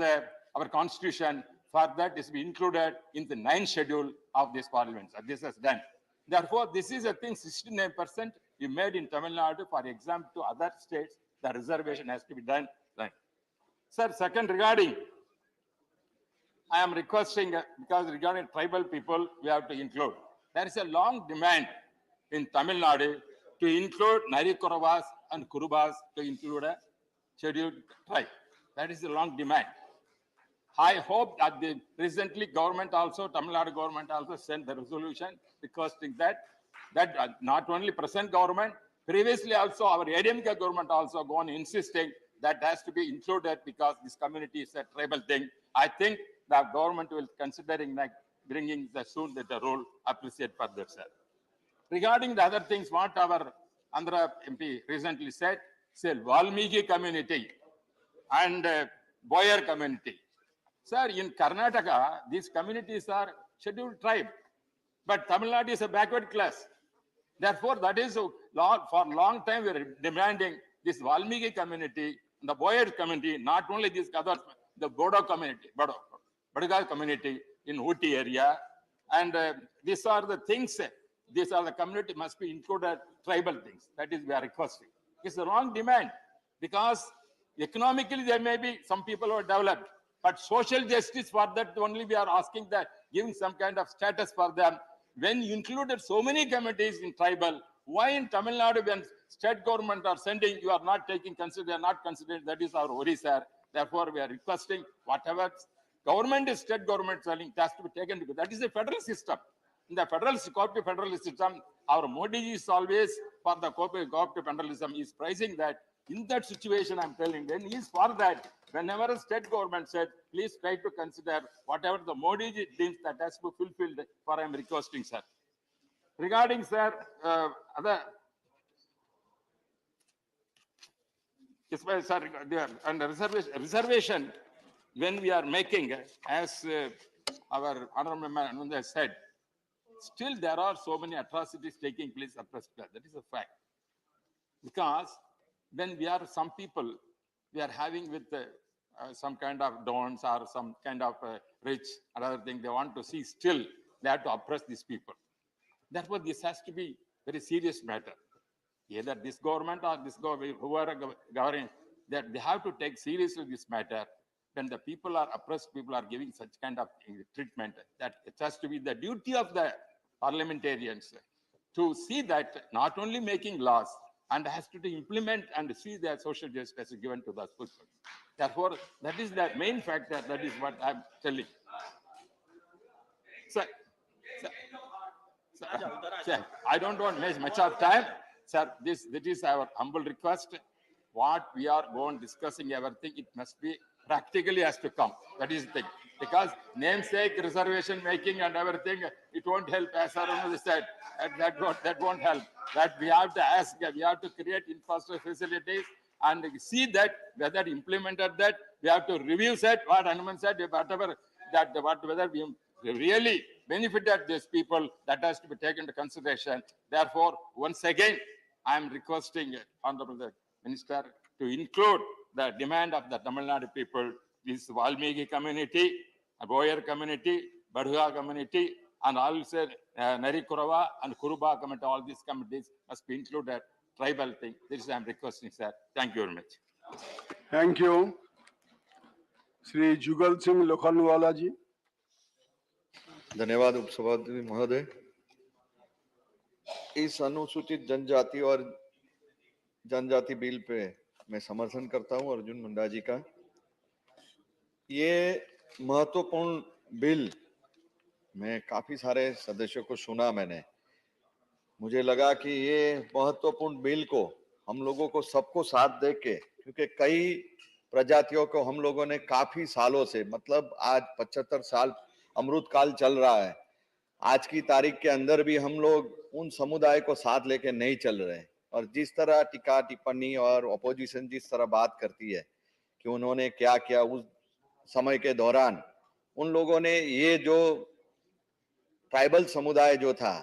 our Constitution. For that is to be included in the 9th schedule of this Parliament. So this is done. Therefore, this is a thing 69% we made in Tamil Nadu. For example, to other states, the reservation has to be done. Right. Sir, second, regarding, I am requesting, because regarding tribal people, we have to include. There is a long demand in Tamil Nadu to include Narikuravas and Kurubas to include a scheduled tribe. That is a long demand. I hope that the recently government also, Tamil Nadu government also sent the resolution requesting that not only present government, previously also our ADMK government also gone insisting that has to be included because this community is a tribal thing. I think the government will considering like bringing the soon that the role appreciate for that, sir. Regarding the other things, what our Andhra MP recently said, say Valmiki community and Boyer community. Sir, in Karnataka, these communities are scheduled tribe, but Tamil Nadu is a backward class. Therefore, that is for a long time we are demanding this Valmiki community, the Boyer community, not only this other, the Bodo community, Badaga community in Ooty area, and these are the things. These are the community must be included tribal things. That is we are requesting. It's the wrong demand because economically there may be some people who are developed, but social justice for that only we are asking that giving some kind of status for them. When you included so many communities in tribal, why in Tamil Nadu when state government are sending, you are not taking consider, not considering, that is our worry, sir. Therefore, we are requesting whatever government is state government selling, it has to be taken because that is a federal system. In the cooperative federal system, our Modi is always for the cooperative federalism is pricing that. In that situation, I'm telling, when he is for that, whenever a state government said, please try to consider whatever the Modi ji deems that has to be fulfilled, for I'm requesting, sir. Regarding, sir, other, sir, and reservation, when we are making, as our honorable member said, still there are so many atrocities taking place at present. That is a fact. Because when we are some people, we are having with some kind of dons or some kind of rich, another thing, they want to see still, they have to oppress these people. Therefore, this has to be very serious matter. Either this government or this government, whoever governing, that they have to take seriously this matter. When the people are oppressed, people are giving such kind of treatment, that it has to be the duty of the parliamentarians to see that not only making laws, and has to implement and see that social justice given to the people. Therefore, that is the main factor. That is what I'm telling. Sir, I don't want much of time. Sir, this is our humble request. What we are going discussing everything, it must be practically has to come. That is the thing. Because namesake, reservation making and everything, it won't help, as Arun said. That won't help. That we have to ask, we have to create infrastructure facilities and see that whether implemented that, we have to review that, what Hanuman said, whatever, that whether we really benefited these people, that has to be taken into consideration. Therefore, once again, I am requesting Honorable Minister to include the demand of the Tamil Nadu people, this Valmiki community, Boyer community, Badhuga community, and also Narikurava and Kuruba community, all these communities must be included, tribal thing. This is I am requesting, sir. Thank you very much. Thank you. Shri Jugal Singh Lokhanwala ji. धन्यवाद उपसभापति महोदय। इस अनुसूचित जनजाति और जनजाति bill pay मैं समर्थन करता हूं अर्जुन मुंडा जी का। ये महत्वपूर्ण बिल, मैं काफी सारे सदस्यों को सुना मैंने, मुझे लगा कि ये महत्वपूर्ण बिल को हम लोगों को सबको साथ दे के, क्योंकि कई प्रजातियों को हम लोगों ने काफी सालों से, मतलब आज 75 साल अमृत काल चल रहा है, आज की तारीख के अंदर भी हम लोग उन समुदाय को साथ लेके नहीं चल रहे। और जिस तरह टीका टिप्पणी और अपोजिशन जिस तरह बात करती है कि उन्होंने क्या किया उस समय के दौरान, उन लोगों ने ये जो ट्राइबल समुदाय जो था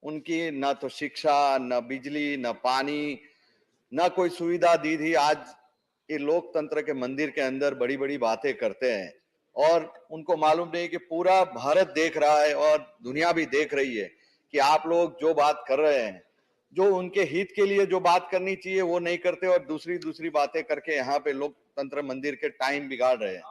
उनकी ना तो शिक्षा, न बिजली, न पानी, न कोई सुविधा दी थी। आज ये लोकतंत्र के मंदिर के अंदर बड़ी बड़ी बातें करते हैं और उनको मालूम नहीं कि पूरा भारत देख रहा है और दुनिया भी देख रही है कि आप लोग जो बात कर रहे हैं, जो उनके हित के लिए जो बात करनी चाहिए वो नहीं करते और दूसरी बातें करके यहाँ पे लोकतंत्र मंदिर के टाइम बिगाड़ रहे हैं।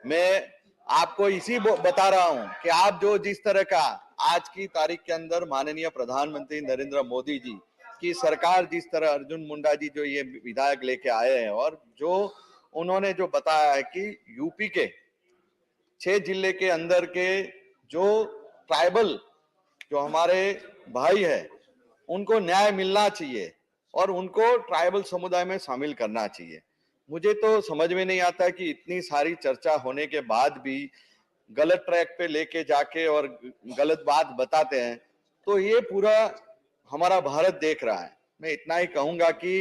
मैं आपको इसी बता रहा हूं कि आप जो जिस तरह का आज की तारीख के अंदर माननीय प्रधानमंत्री नरेंद्र मोदी जी की सरकार, जिस तरह अर्जुन मुंडा जी जो ये विधायक लेके आए हैं और जो उन्होंने जो बताया है कि यूपी के 6 जिले के अंदर के जो ट्राइबल जो हमारे भाई है उनको न्याय मिलना चाहिए और उनको ट्राइबल समुदाय में शामिल करना चाहिए। मुझे तो समझ में नहीं आता कि इतनी सारी चर्चा होने के बाद भी गलत ट्रैक पे लेके जाके और गलत बात बताते हैं, तो ये पूरा हमारा भारत देख रहा है। मैं इतना ही कहूंगा कि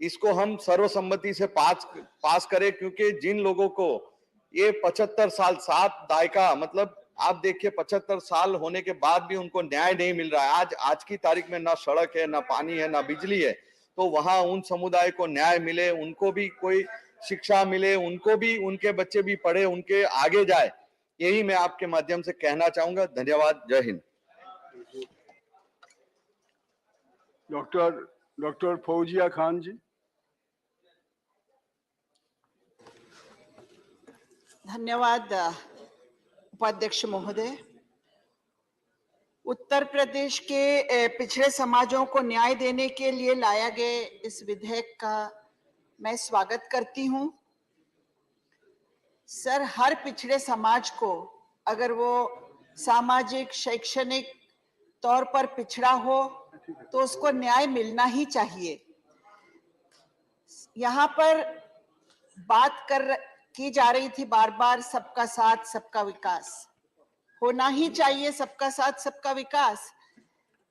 इसको हम सर्वसम्मति से पास करें, क्योंकि जिन लोगों को ये 75 साल 7 दायका, मतलब आप देखिए 75 साल होने के बाद भी उनको न्याय नहीं मिल रहा है। आज की तारीख में ना सड़क है, ना पानी है, ना बिजली है। तो वहां उन समुदाय को न्याय मिले, उनको भी कोई शिक्षा मिले, उनको भी, उनके बच्चे भी पढ़े, उनके आगे जाए, यही मैं आपके माध्यम से कहना चाहूंगा। धन्यवाद। जय हिंद। डॉक्टर फौजिया खान जी। धन्यवाद उपाध्यक्ष महोदय। उत्तर प्रदेश के पिछड़े समाजों को न्याय देने के लिए लाया गया इस विधेयक का मैं स्वागत करती हूं। सर, हर पिछड़े समाज को, अगर वो सामाजिक शैक्षणिक तौर पर पिछड़ा हो, तो उसको न्याय मिलना ही चाहिए। यहाँ पर बात की जा रही थी बार बार, सबका साथ सबका विकास होना ही चाहिए, सबका साथ सबका विकास।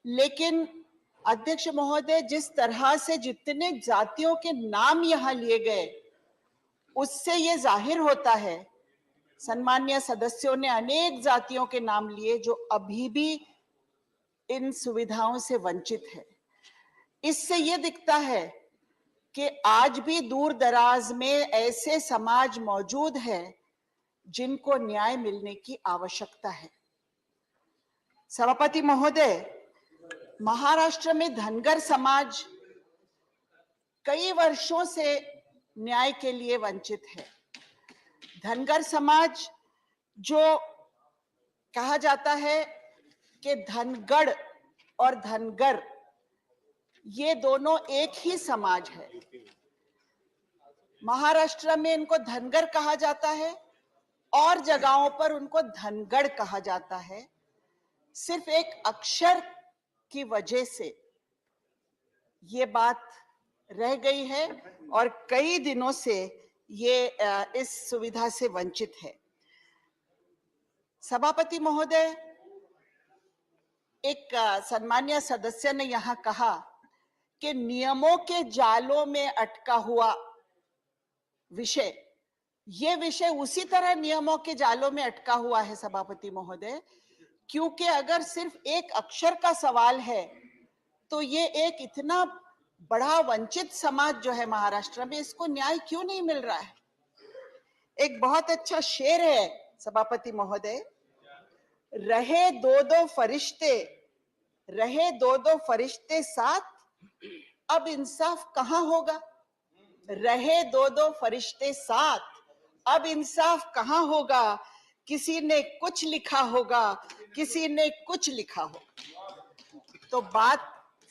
लेकिन अध्यक्ष महोदय, जिस तरह से जितने जातियों के नाम यहाँ लिए गए, उससे ये जाहिर होता है, सम्मानीय सदस्यों ने अनेक जातियों के नाम लिए जो अभी भी इन सुविधाओं से वंचित है। इससे ये दिखता है कि आज भी दूर दराज में ऐसे समाज मौजूद हैं जिनको न्याय मिलने की आवश्यकता है। सभापति महोदय, महाराष्ट्र में धनगर समाज कई वर्षों से न्याय के लिए वंचित है। धनगर समाज, जो कहा जाता है कि धनगढ़ और धनगर ये दोनों एक ही समाज है। महाराष्ट्र में इनको धनगर कहा जाता है और जगहों पर उनको धनगढ़ कहा जाता है। सिर्फ एक अक्षर की वजह से ये बात रह गई है और कई दिनों से ये इस सुविधा से वंचित है। सभापति महोदय, एक सम्मानीय सदस्य ने यहां कहा कि नियमों के जालों में अटका हुआ विषय, ये विषय उसी तरह नियमों के जालों में अटका हुआ है सभापति महोदय, क्योंकि अगर सिर्फ एक अक्षर का सवाल है तो ये एक इतना बड़ा वंचित समाज जो है महाराष्ट्र में, इसको न्याय क्यों नहीं मिल रहा है। एक बहुत अच्छा शेर है सभापति महोदय, रहे दो दो फरिश्ते साथ, अब इंसाफ कहां होगा। रहे दो दो फरिश्ते साथ, अब इंसाफ कहां होगा। किसी ने कुछ लिखा होगा, किसी ने कुछ लिखा होगा। तो बात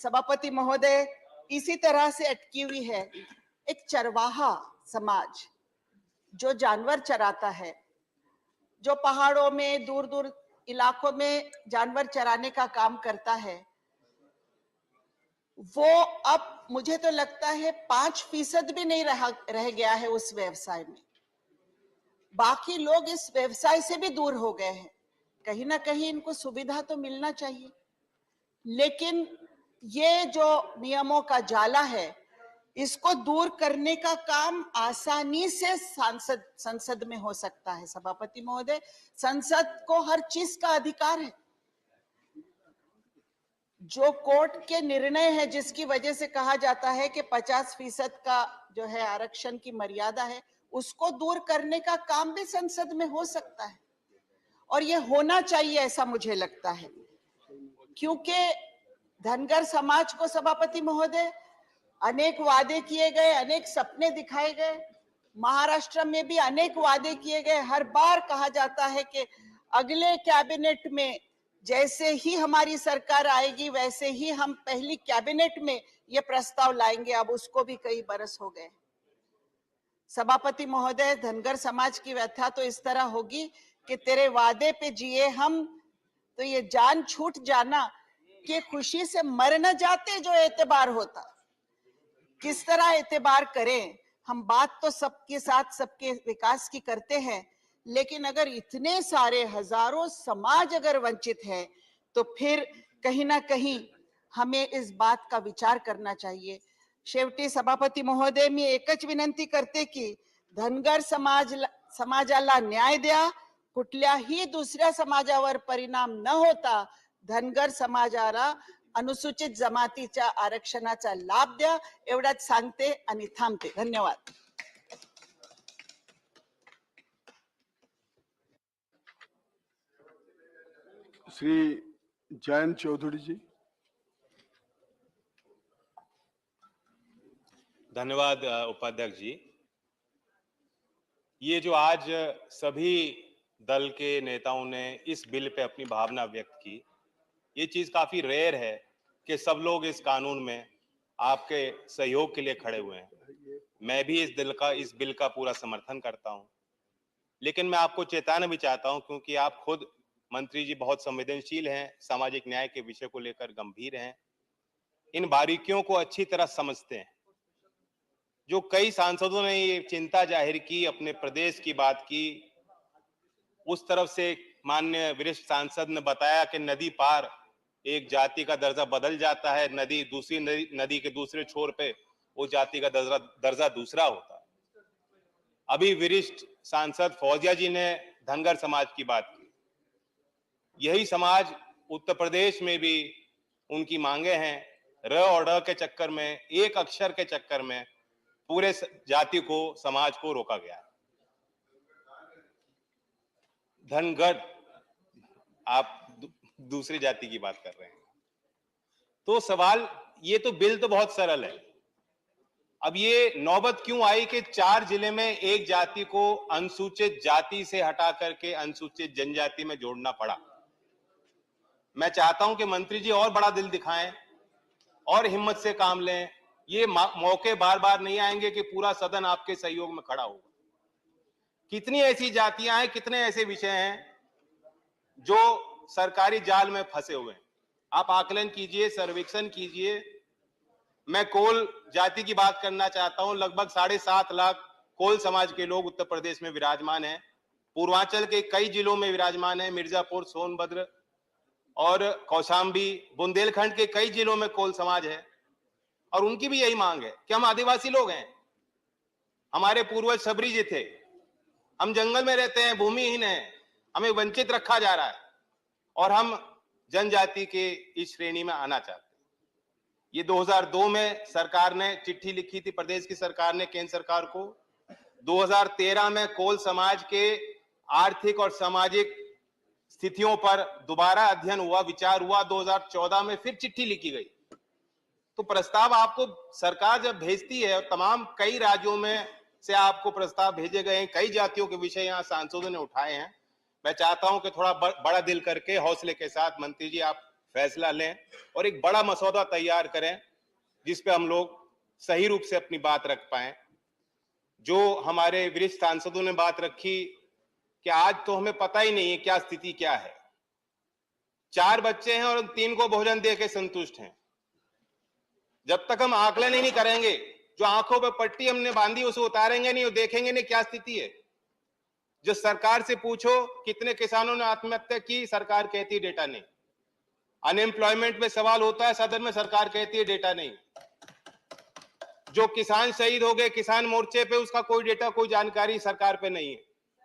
सभापति महोदय इसी तरह से अटकी हुई है। एक चरवाहा समाज जो जानवर चराता है, जो पहाड़ों में दूर दूर इलाकों में जानवर चराने का काम करता है, वो अब मुझे तो लगता है 5% भी नहीं रह गया है उस व्यवसाय में। बाकी लोग इस व्यवसाय से भी दूर हो गए हैं। कहीं ना कहीं इनको सुविधा तो मिलना चाहिए, लेकिन ये जो नियमों का जाला है, इसको दूर करने का काम आसानी से संसद में हो सकता है। सभापति महोदय, संसद को हर चीज का अधिकार है। जो कोर्ट के निर्णय है जिसकी वजह से कहा जाता है कि 50% का जो है आरक्षण की मर्यादा है, उसको दूर करने का काम भी संसद में हो सकता है और ये होना चाहिए, ऐसा मुझे लगता है। क्योंकि धनगर समाज को सभापति महोदय अनेक वादे किए गए, अनेक सपने दिखाए गए। महाराष्ट्र में भी अनेक वादे किए गए। हर बार कहा जाता है कि अगले कैबिनेट में जैसे ही हमारी सरकार आएगी वैसे ही हम पहली कैबिनेट में ये प्रस्ताव लाएंगे। अब उसको भी कई बरस हो गए। सभापति महोदय, धनगर समाज की व्यथा तो इस तरह होगी कि तेरे वादे पे जिए हम, तो ये जान छूट जाना कि खुशी से मर न जाते जो एतबार होता। किस तरह एतबार करें हम। बात तो सबके साथ सबके विकास की करते हैं, लेकिन अगर इतने सारे हजारों समाज अगर वंचित है तो फिर कहीं ना कहीं हमें इस बात का विचार करना चाहिए। शेवटी सभापती महोदय, मी एकच विनंती करते की धनगर समाजाला न्याय द्या, कुठल्याही दुसऱ्या समाजावर परिणाम न होता धनगर समाजाला अनुसूचित जमातीच्या आरक्षणाचा लाभ द्या, एवढाच सांगते आणि थांबते. धन्यवाद. श्री जयंत चौधरी जी। धन्यवाद उपाध्यक्ष जी। ये जो आज सभी दल के नेताओं ने इस बिल पे अपनी भावना व्यक्त की, ये चीज काफी रेयर है कि सब लोग इस कानून में आपके सहयोग के लिए खड़े हुए हैं। मैं भी इस बिल का पूरा समर्थन करता हूं, लेकिन मैं आपको चेताना भी चाहता हूं, क्योंकि आप खुद मंत्री जी बहुत संवेदनशील हैं, सामाजिक न्याय के विषय को लेकर गंभीर हैं, इन बारीकियों को अच्छी तरह समझते हैं। जो कई सांसदों ने ये चिंता जाहिर की, अपने प्रदेश की बात की, उस तरफ से माननीय वरिष्ठ सांसद ने बताया कि नदी पार एक जाति का दर्जा बदल जाता है, दूसरी नदी के दूसरे छोर पे वो जाति का दर्जा दूसरा होता है। अभी वरिष्ठ सांसद फौजिया जी ने धनगर समाज की बात की। यही समाज उत्तर प्रदेश में भी उनकी मांगे हैं। र और ड के चक्कर में, एक अक्षर के चक्कर में पूरे जाति को, समाज को रोका गया है। धनगर, आप दूसरी जाति की बात कर रहे हैं। तो सवाल, ये तो बिल तो बहुत सरल है। अब ये नौबत क्यों आई कि 4 जिले में एक जाति को अनुसूचित जाति से हटा करके अनुसूचित जनजाति में जोड़ना पड़ा। मैं चाहता हूं कि मंत्री जी और बड़ा दिल दिखाएं और हिम्मत से काम लें। ये मौके बार बार नहीं आएंगे कि पूरा सदन आपके सहयोग में खड़ा होगा। कितनी ऐसी जातियां हैं, कितने ऐसे विषय हैं जो सरकारी जाल में फंसे हुए हैं। आप आकलन कीजिए, सर्वेक्षण कीजिए। मैं कोल जाति की बात करना चाहता हूं। लगभग 7.5 लाख कोल समाज के लोग उत्तर प्रदेश में विराजमान हैं। पूर्वांचल के कई जिलों में विराजमान है, मिर्जापुर, सोनभद्र और कौशाम्बी। बुंदेलखंड के कई जिलों में कोल समाज है और उनकी भी यही मांग है कि हम आदिवासी लोग हैं, हमारे पूर्वज सबरी जी थे, हम जंगल में रहते हैं, भूमिहीन हैं, हमें वंचित रखा जा रहा है और हम जनजाति के इस श्रेणी में आना चाहते हैं। ये 2002 में सरकार ने चिट्ठी लिखी थी, प्रदेश की सरकार ने केंद्र सरकार को। 2013 में कोल समाज के आर्थिक और सामाजिक स्थितियों पर दोबारा अध्ययन हुआ, विचार हुआ। 2014 में फिर चिट्ठी लिखी गई। तो प्रस्ताव आपको सरकार जब भेजती है, तमाम कई राज्यों में से आपको प्रस्ताव भेजे गए हैं, कई जातियों के विषय यहाँ सांसदों ने उठाए हैं। मैं चाहता हूं कि थोड़ा बड़ा दिल करके, हौसले के साथ मंत्री जी आप फैसला लें और एक बड़ा मसौदा तैयार करें जिस पे हम लोग सही रूप से अपनी बात रख पाए। जो हमारे वरिष्ठ सांसदों ने बात रखी कि आज तो हमें पता ही नहीं है क्या स्थिति क्या है। 4 बच्चे हैं और 3 को भोजन दे के संतुष्ट हैं। जब तक हम आकलन ही नहीं करेंगे, जो आंखों पे पट्टी हमने बांधी उसे उतारेंगे नहीं और देखेंगे नहीं क्या स्थिति है। जो सरकार से पूछो कितने किसानों ने आत्महत्या की, सरकार कहती है डेटा नहीं। अनएम्प्लॉयमेंट में सवाल होता है सदन में, सरकार कहती है डेटा नहीं। जो किसान शहीद हो गए किसान मोर्चे पे, उसका कोई डेटा, कोई जानकारी सरकार पे नहीं है।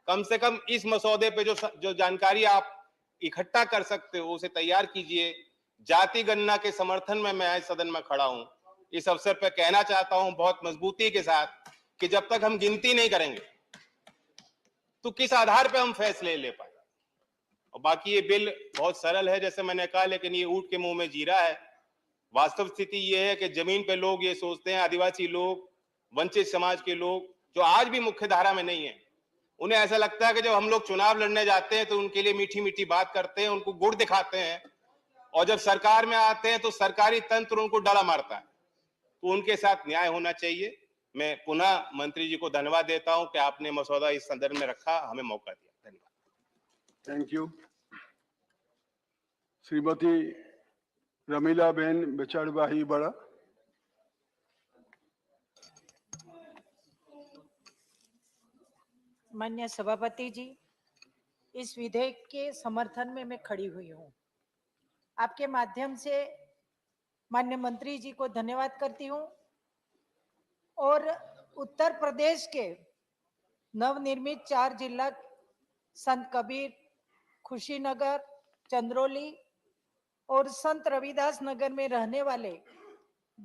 कम से कम इस मसौदे पे जो जानकारी आप इकट्ठा कर सकते हो उसे तैयार कीजिए। जाति गणना के समर्थन में मैं आज सदन में खड़ा हूं। इस अवसर पर कहना चाहता हूं बहुत मजबूती के साथ कि जब तक हम गिनती नहीं करेंगे तो किस आधार पे हम फैसले ले पाए। और बाकी ये बिल बहुत सरल है जैसे मैंने कहा, लेकिन ये ऊंट के मुंह में जीरा है। वास्तव स्थिति ये है कि जमीन पे लोग ये सोचते हैं, आदिवासी लोग, वंचित समाज के लोग जो आज भी मुख्य धारा में नहीं है, उन्हें ऐसा लगता है कि जब हम लोग चुनाव लड़ने जाते हैं तो उनके लिए मीठी मीठी बात करते हैं, उनको गुड़ दिखाते हैं, और जब सरकार में आते हैं तो सरकारी तंत्र उनको डला मारता है। तो उनके साथ न्याय होना चाहिए। मैं पुनः मंत्री जी को धन्यवाद देता हूं कि आपने मसौदा इस संदर्भ में रखा, हमें मौका दिया। धन्यवाद। Thank you. श्रीमती रमीला बेन बेचाड़बाही बड़ा। माननीय सभापति जी, इस विधेयक के समर्थन में मैं खड़ी हुई हूँ। आपके माध्यम से माननीय मंत्री जी को धन्यवाद करती हूँ और उत्तर प्रदेश के नवनिर्मित 4 जिला संत कबीर, खुशीनगर, चंद्रौली और संत रविदास नगर में रहने वाले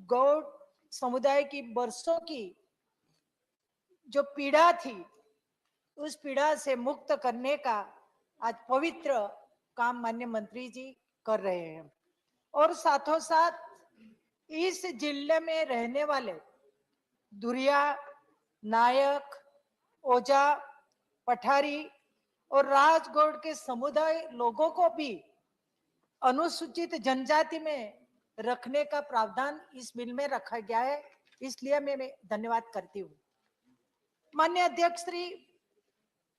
गौड़ समुदाय की बरसों की जो पीड़ा थी, उस पीड़ा से मुक्त करने का आज पवित्र काम माननीय मंत्री जी कर रहे हैं। और साथों साथ इस जिले में रहने वाले दुरिया, नायक, ओझा, पठारी और राजगौड़ के समुदाय लोगों को भी अनुसूचित जनजाति में रखने का प्रावधान इस बिल में रखा गया है, इसलिए मैं धन्यवाद करती हूँ। माननीय अध्यक्ष श्री,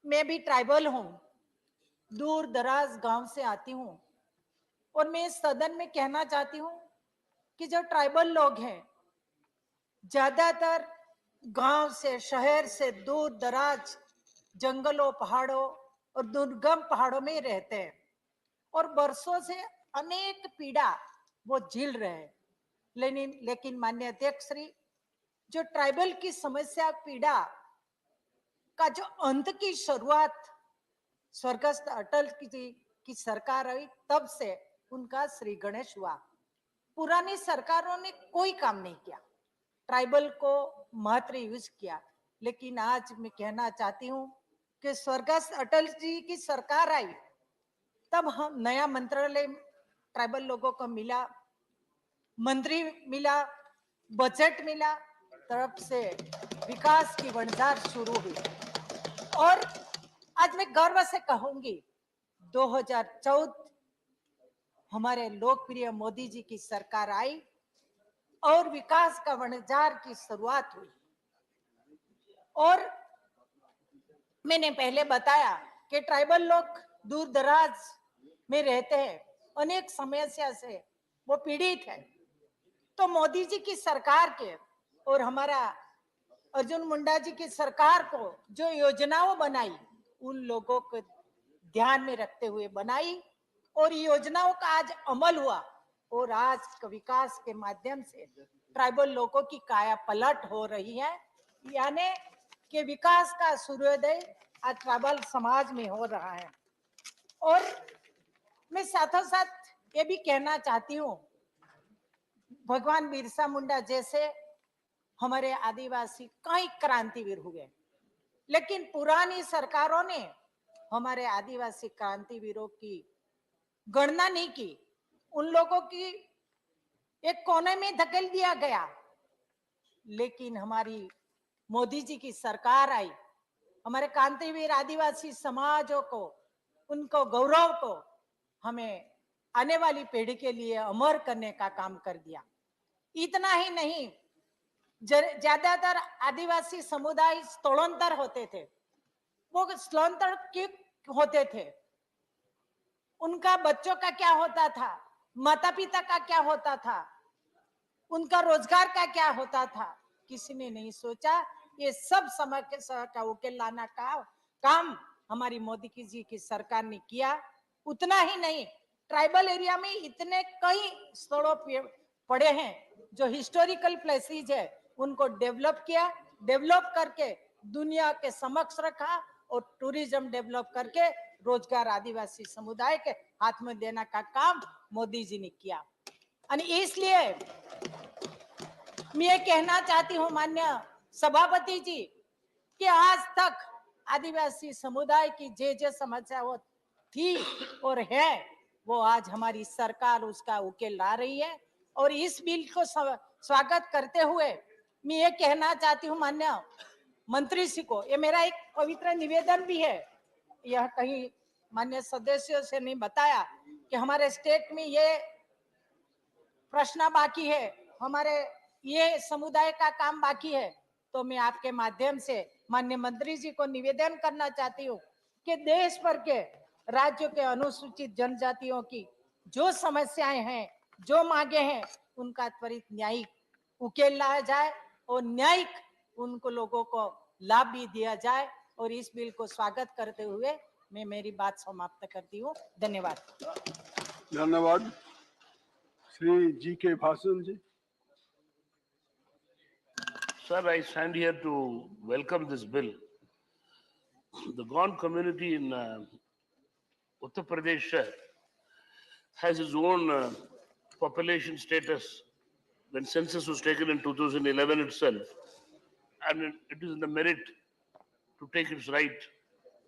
मैं भी ट्राइबल हूँ, दूर दराज गांव से आती हूँ और मैं इस सदन में कहना चाहती हूँ कि जो ट्राइबल लोग हैं ज्यादातर गांव से, शहर से दूर दराज जंगलों, पहाड़ों और दुर्गम पहाड़ों में रहते हैं और बरसों से अनेक पीड़ा वो झेल रहे हैं। लेकिन माननीय अध्यक्ष श्री, जो ट्राइबल की समस्या, पीड़ा का जो अंत की शुरुआत स्वर्गस्थ अटल जी की सरकार आई, तब से उनका श्री गणेश हुआ। पुरानी सरकारों ने कोई काम नहीं किया, ट्राइबल को महत्व यूज किया। लेकिन आज मैं कहना चाहती हूँ कि स्वर्गस्थ अटल जी की सरकार आई, तब हम नया मंत्रालय ट्राइबल लोगों को मिला, मंत्री मिला, बजट मिला, तरफ से विकास की वंजार शुरू हुई। और आज मैं गर्व से कहूंगी 2014 हमारे लोकप्रिय मोदी जी की सरकार आई और विकास का वंजार की शुरुआत हुई। और मैंने पहले बताया कि ट्राइबल लोग दूर दराज में रहते हैं, अनेक समस्या से वो पीड़ित है। तो मोदी जी की सरकार के और हमारा अर्जुन मुंडा जी की सरकार को जो योजनाओं बनाई, उन लोगों को ध्यान में रखते हुए बनाई और योजनाओं का आज अमल हुआ और आज विकास के माध्यम से ट्राइबल लोगों की काया पलट हो रही है, यानी कि विकास का सूर्योदय आज ट्राइबल समाज में हो रहा है। और मैं साथों साथ ये भी कहना चाहती हूँ, भगवान बिरसा मुंडा जैसे हमारे आदिवासी कई क्रांतिवीर हुए, लेकिन पुरानी सरकारों ने हमारे आदिवासी क्रांतिवीरों की गणना नहीं की। उन लोगों की एक कोने में धकेल दिया गया। लेकिन हमारी मोदी जी की सरकार आई, हमारे क्रांतिवीर आदिवासी समाजों को, उनको गौरव को हमें आने वाली पीढ़ी के लिए अमर करने का काम कर दिया। इतना ही नहीं, ज्यादातर आदिवासी समुदाय स्थलांतर होते थे, वो स्थलांतर क्यों होते थे? उनका बच्चों का क्या होता था, माता पिता का क्या होता था, उनका रोजगार का क्या होता था? किसी ने नहीं सोचा। ये सब समस्या का उकेल लाना का काम हमारी मोदी जी की सरकार ने किया। उतना ही नहीं, ट्राइबल एरिया में इतने कई स्थलों पड़े हैं जो हिस्टोरिकल प्लेसेस है, उनको डेवलप किया, डेवलप करके दुनिया के समक्ष रखा और टूरिज्म डेवलप करके रोजगार आदिवासी समुदाय के हाथ में देने का काम मोदी जी ने किया। और इसलिए मैं ये कहना चाहती हूँ माननीय सभापति जी कि आज तक आदिवासी समुदाय की जे समस्या वो थी और है, वो आज हमारी सरकार उसका उकेल ला रही है। और इस बिल को स्वागत करते हुए मैं ये कहना चाहती हूँ माननीय मंत्री जी को, ये मेरा एक पवित्र निवेदन भी है, यह कहीं माननीय सदस्यों से नहीं बताया कि हमारे स्टेट में ये प्रश्न बाकी है, हमारे ये समुदाय का काम बाकी है। तो मैं आपके माध्यम से माननीय मंत्री जी को निवेदन करना चाहती हूँ कि देश भर के राज्यों के अनुसूचित जनजातियों की जो समस्याएं हैं, जो मांगे हैं, उनका त्वरित न्यायिक उकेल लाया जाए और न्यायिक उनको लोगों को लाभ भी दिया जाए। और इस बिल को स्वागत करते हुए मैं मेरी बात समाप्त करती हूँ। धन्यवाद। धन्यवाद। श्री जी के भाषण जी। Sir, I stand here to welcome this bill. The Gond community in Uttar Pradesh has its own population status when census was taken in 2011 itself. And it is in the merit to take its right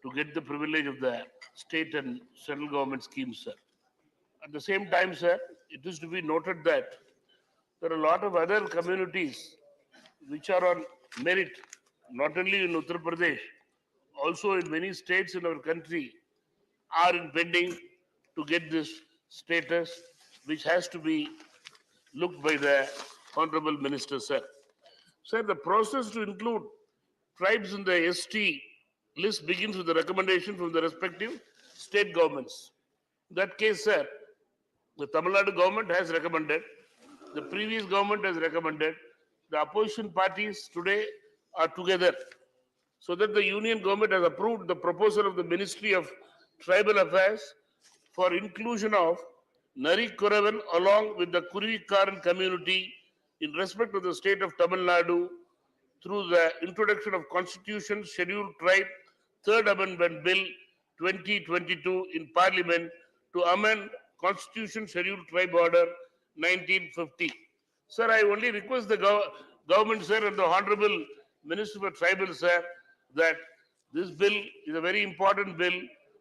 to get the privilege of the state and central government schemes, sir. At the same time, sir, it is to be noted that there are a lot of other communities which are on merit, not only in Uttar Pradesh, also in many states in our country are in pending to get this status, which has to be looked by the Honorable Minister, sir. Sir, the process to include tribes in the ST list begins with the recommendation from the respective state governments. In that case, sir, the Tamil Nadu government has recommended, the previous government has recommended, the opposition parties today are together so that the union government has approved the proposal of the Ministry of Tribal Affairs for inclusion of Nari Kuravan along with the Kurivikaran community in respect of the state of Tamil Nadu through the introduction of Constitution Scheduled Tribe Third Amendment Bill 2022 in Parliament to amend Constitution Scheduled Tribe Order 1950. Sir, I only request the government, sir, and the Honorable Minister for Tribal, sir, that this bill is a very important bill.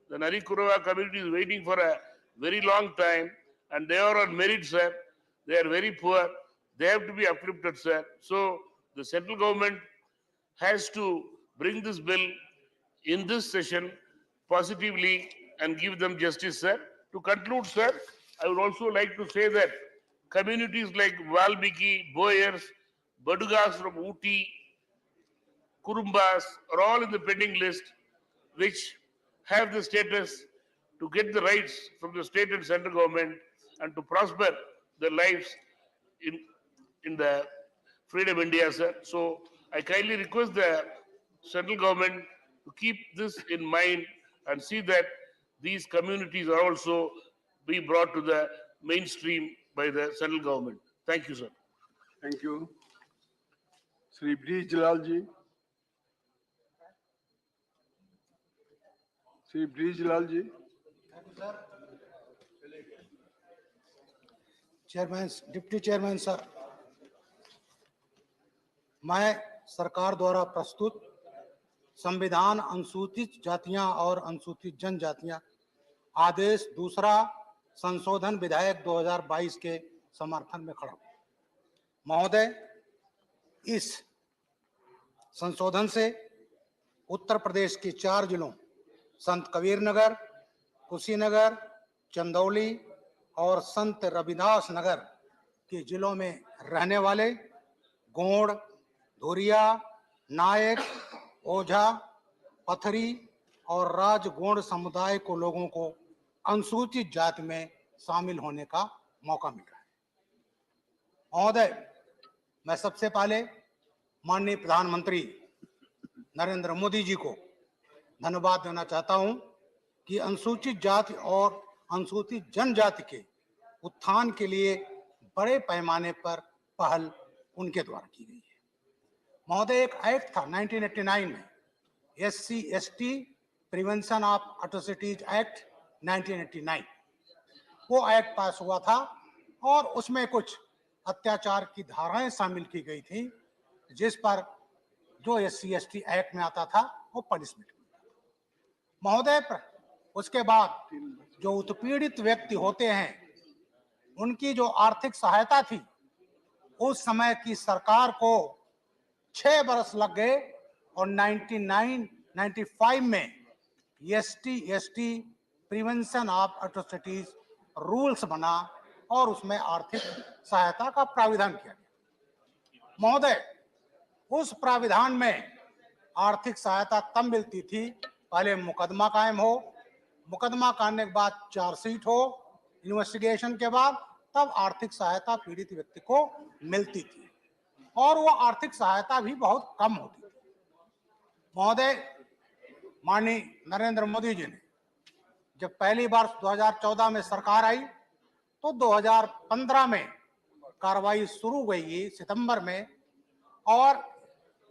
The Nari Kurava community is waiting for a very long time and they are on merit, sir. They are very poor. They have to be uplifted, sir. So the central government has to bring this bill in this session positively and give them justice, sir. To conclude, sir, I would also like to say that communities like Valmiki, Boyers, Badugas from Ooty, Kurumbas are all in the pending list, which have the status to get the rights from the state and central government and to prosper their lives in the freedom India, sir. So I kindly request the central government to keep this in mind and see that these communities are also be brought to the mainstream by the central government. Thank you, sir. Thank you. Sri Breeze Jalal ji. Sri Breeze Jalal ji. Chairman, deputy chairman sir, मैं सरकार द्वारा प्रस्तुत संविधान अनुसूचित जातियां और अनुसूचित जनजातियां आदेश दूसरा संशोधन विधेयक 2022 के समर्थन में खड़ा हूं। महोदय, इस संशोधन से उत्तर प्रदेश के 4 जिलों संत कबीर नगर, कुशीनगर, चंदौली और संत रविदास नगर के जिलों में रहने वाले गोंड, धुरिया, नायक, ओझा, पथरी और राजगोंड समुदाय को लोगों को अनुसूचित जाति में शामिल होने का मौका मिल रहा है। महोदय, मैं सबसे पहले माननीय प्रधानमंत्री नरेंद्र मोदी जी को धन्यवाद देना चाहता हूं कि अनुसूचित जाति और अनुसूचित जनजाति के उत्थान के लिए बड़े पैमाने पर पहल उनके द्वारा की गई है। महोदय, एक एक्ट था 1989 में, SC/ST prevention of atrocities act 1989, वो एक्ट पास हुआ था और उसमें कुछ अत्याचार की धाराएं शामिल की गई थी जिस पर जो SC/ST एक्ट में आता था वो पनिशमेंट मिलता था। महोदय, उसके बाद जो उत्पीड़ित व्यक्ति होते हैं उनकी जो आर्थिक सहायता थी, उस समय की सरकार को 6 बरस लग गए और 1995 में ST/ST prevention of atrocities rules बना और उसमें आर्थिक सहायता का प्राविधान किया गया। महोदय, उस प्राविधान में आर्थिक सहायता तब मिलती थी पहले मुकदमा कायम हो, मुकदमा करने के बाद चार्जशीट हो, इन्वेस्टिगेशन के बाद तब आर्थिक सहायता पीड़ित व्यक्ति को मिलती थी और वो आर्थिक सहायता भी बहुत कम होती थी। महोदय, माननीय नरेंद्र मोदी जी ने जब पहली बार 2014 में सरकार आई तो 2015 में कार्रवाई शुरू हुई सितंबर में और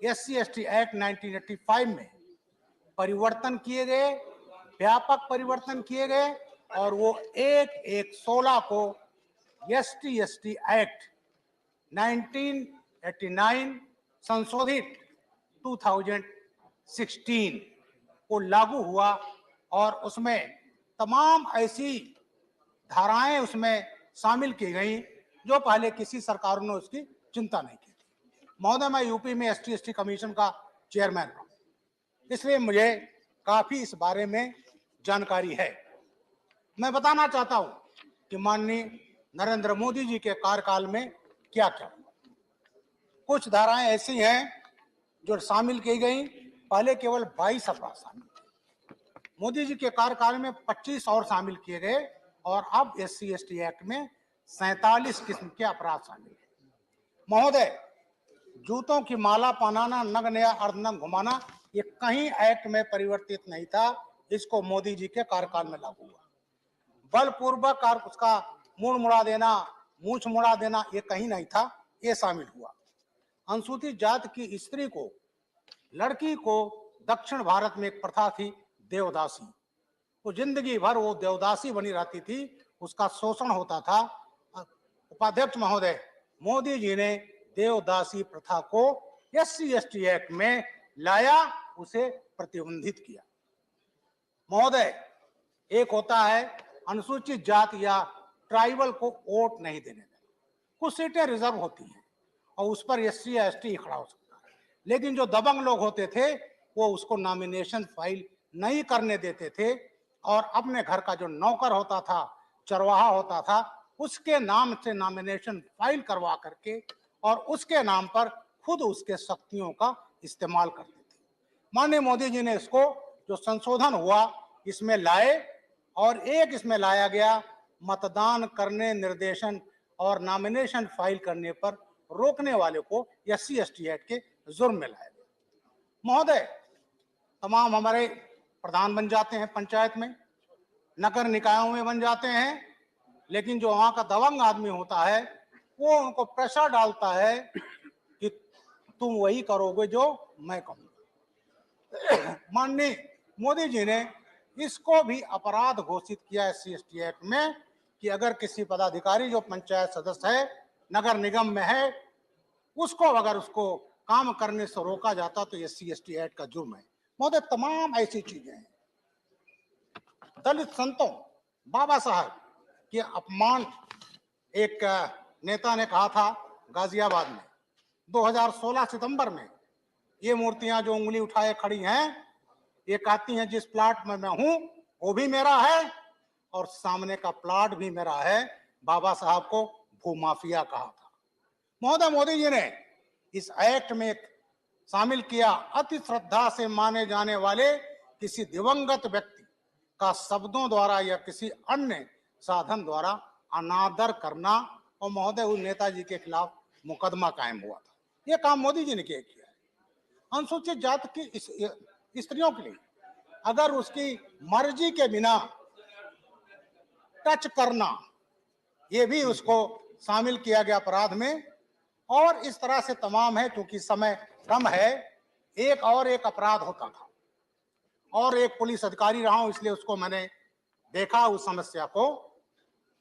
SC/ST एक्ट 1985 में परिवर्तन किए गए, व्यापक परिवर्तन किए गए और वो 1/1/16 को ST/ST एक्ट 1989 संशोधित 2016 को लागू हुआ और उसमें तमाम ऐसी धाराएं उसमें शामिल की गई जो पहले किसी सरकारों ने उसकी चिंता नहीं की थी। महोदय, मैं यूपी में ST/ST कमीशन का चेयरमैन रहा, इसलिए मुझे काफी इस बारे में जानकारी है। मैं बताना चाहता हूं कि माननीय नरेंद्र मोदी जी के कार्यकाल में क्या क्या हुआ। कुछ धाराएं ऐसी हैं जो शामिल की गई, पहले केवल 22 अपराध शामिल थे, मोदी जी के कार्यकाल में 25 और शामिल किए गए और अब SC/ST एक्ट में 47 किस्म के अपराध शामिल हैं। महोदय, जूतों की माला पहनाना, नग नया अर्धनग्न घुमाना, ये कहीं एक्ट में परिवर्तित नहीं था, इसको मोदी जी के कार्यकाल में लागू हुआ। बलपूर्वक उसका मुंह मुड़ा देना, मूछ मुड़ा देना, ये कहीं नहीं था, ये शामिल हुआ। अनुसूचित जाति की स्त्री को, लड़की को दक्षिण भारत में एक प्रथा थी देवदासी, वो जिंदगी भर वो देवदासी बनी रहती थी, उसका शोषण होता था। उपाध्यक्ष महोदय, मोदी जी ने देवदासी प्रथा को SC/ST एक्ट में लाया, उसे प्रतिबंधित किया। महोदय, एक होता है अनुसूचित जाति या ट्राइबल को वोट नहीं देने देना, कुछ सीटें रिजर्व होती हैं और उस पर SC/ST खड़ा हो सकता है, लेकिन जो दबंग लोग होते थे वो उसको नॉमिनेशन फाइल नहीं करने देते थे और अपने घर का जो नौकर होता था, चरवाहा होता था, उसके नाम से नॉमिनेशन फाइल करवा करके और उसके नाम पर खुद उसके शक्तियों का इस्तेमाल करते थे। माननीय मोदी जी ने इसको जो संशोधन हुआ इसमें लाए और एक इसमें लाया गया मतदान करने, निर्देशन और नॉमिनेशन फाइल करने पर रोकने वाले को SC/ST एक्ट के जुर्म में लाया गया। महोदय, तमाम हमारे प्रधान बन जाते हैं पंचायत में, नगर निकायों में बन जाते हैं, लेकिन जो वहां का दबंग आदमी होता है वो उनको प्रेशर डालता है कि तुम वही करोगे जो मैं कहूंगा। माननीय मोदी जी ने इसको भी अपराध घोषित किया SC/ST एक्ट में कि अगर किसी पदाधिकारी जो पंचायत सदस्य है, नगर निगम में है, उसको अगर उसको काम करने से रोका जाता तो SC/ST एक्ट का जुर्म है। महोदय, तमाम ऐसी चीजें हैं। दलित संतों, बाबा साहब के अपमान, एक नेता ने कहा था गाजियाबाद में 2016 सितंबर में, ये मूर्तियां जो उंगली उठाए खड़ी हैं, ये कहती हैं जिस प्लाट में मैं हूं वो भी मेरा है और सामने का प्लाट भी मेरा है। बाबा साहब को भूमाफिया कहा था। महोदय, मोदी जी ने इस एक्ट में शामिल किया अति श्रद्धा से माने जाने वाले किसी दिवंगत व्यक्ति का शब्दों द्वारा या किसी अन्य साधन द्वारा अनादर करना, और महोदय उस नेताजी के खिलाफ मुकदमा कायम हुआ था। ये काम मोदी जी ने किया है। अनुसूचित जाति की स्त्रियों के लिए अगर उसकी मर्जी के बिना टच करना, ये भी उसको शामिल किया गया अपराध में, और इस तरह से तमाम है। क्योंकि समय कम है, एक अपराध होता था और एक पुलिस अधिकारी रहा हूं, इसलिए उसको मैंने देखा उस समस्या को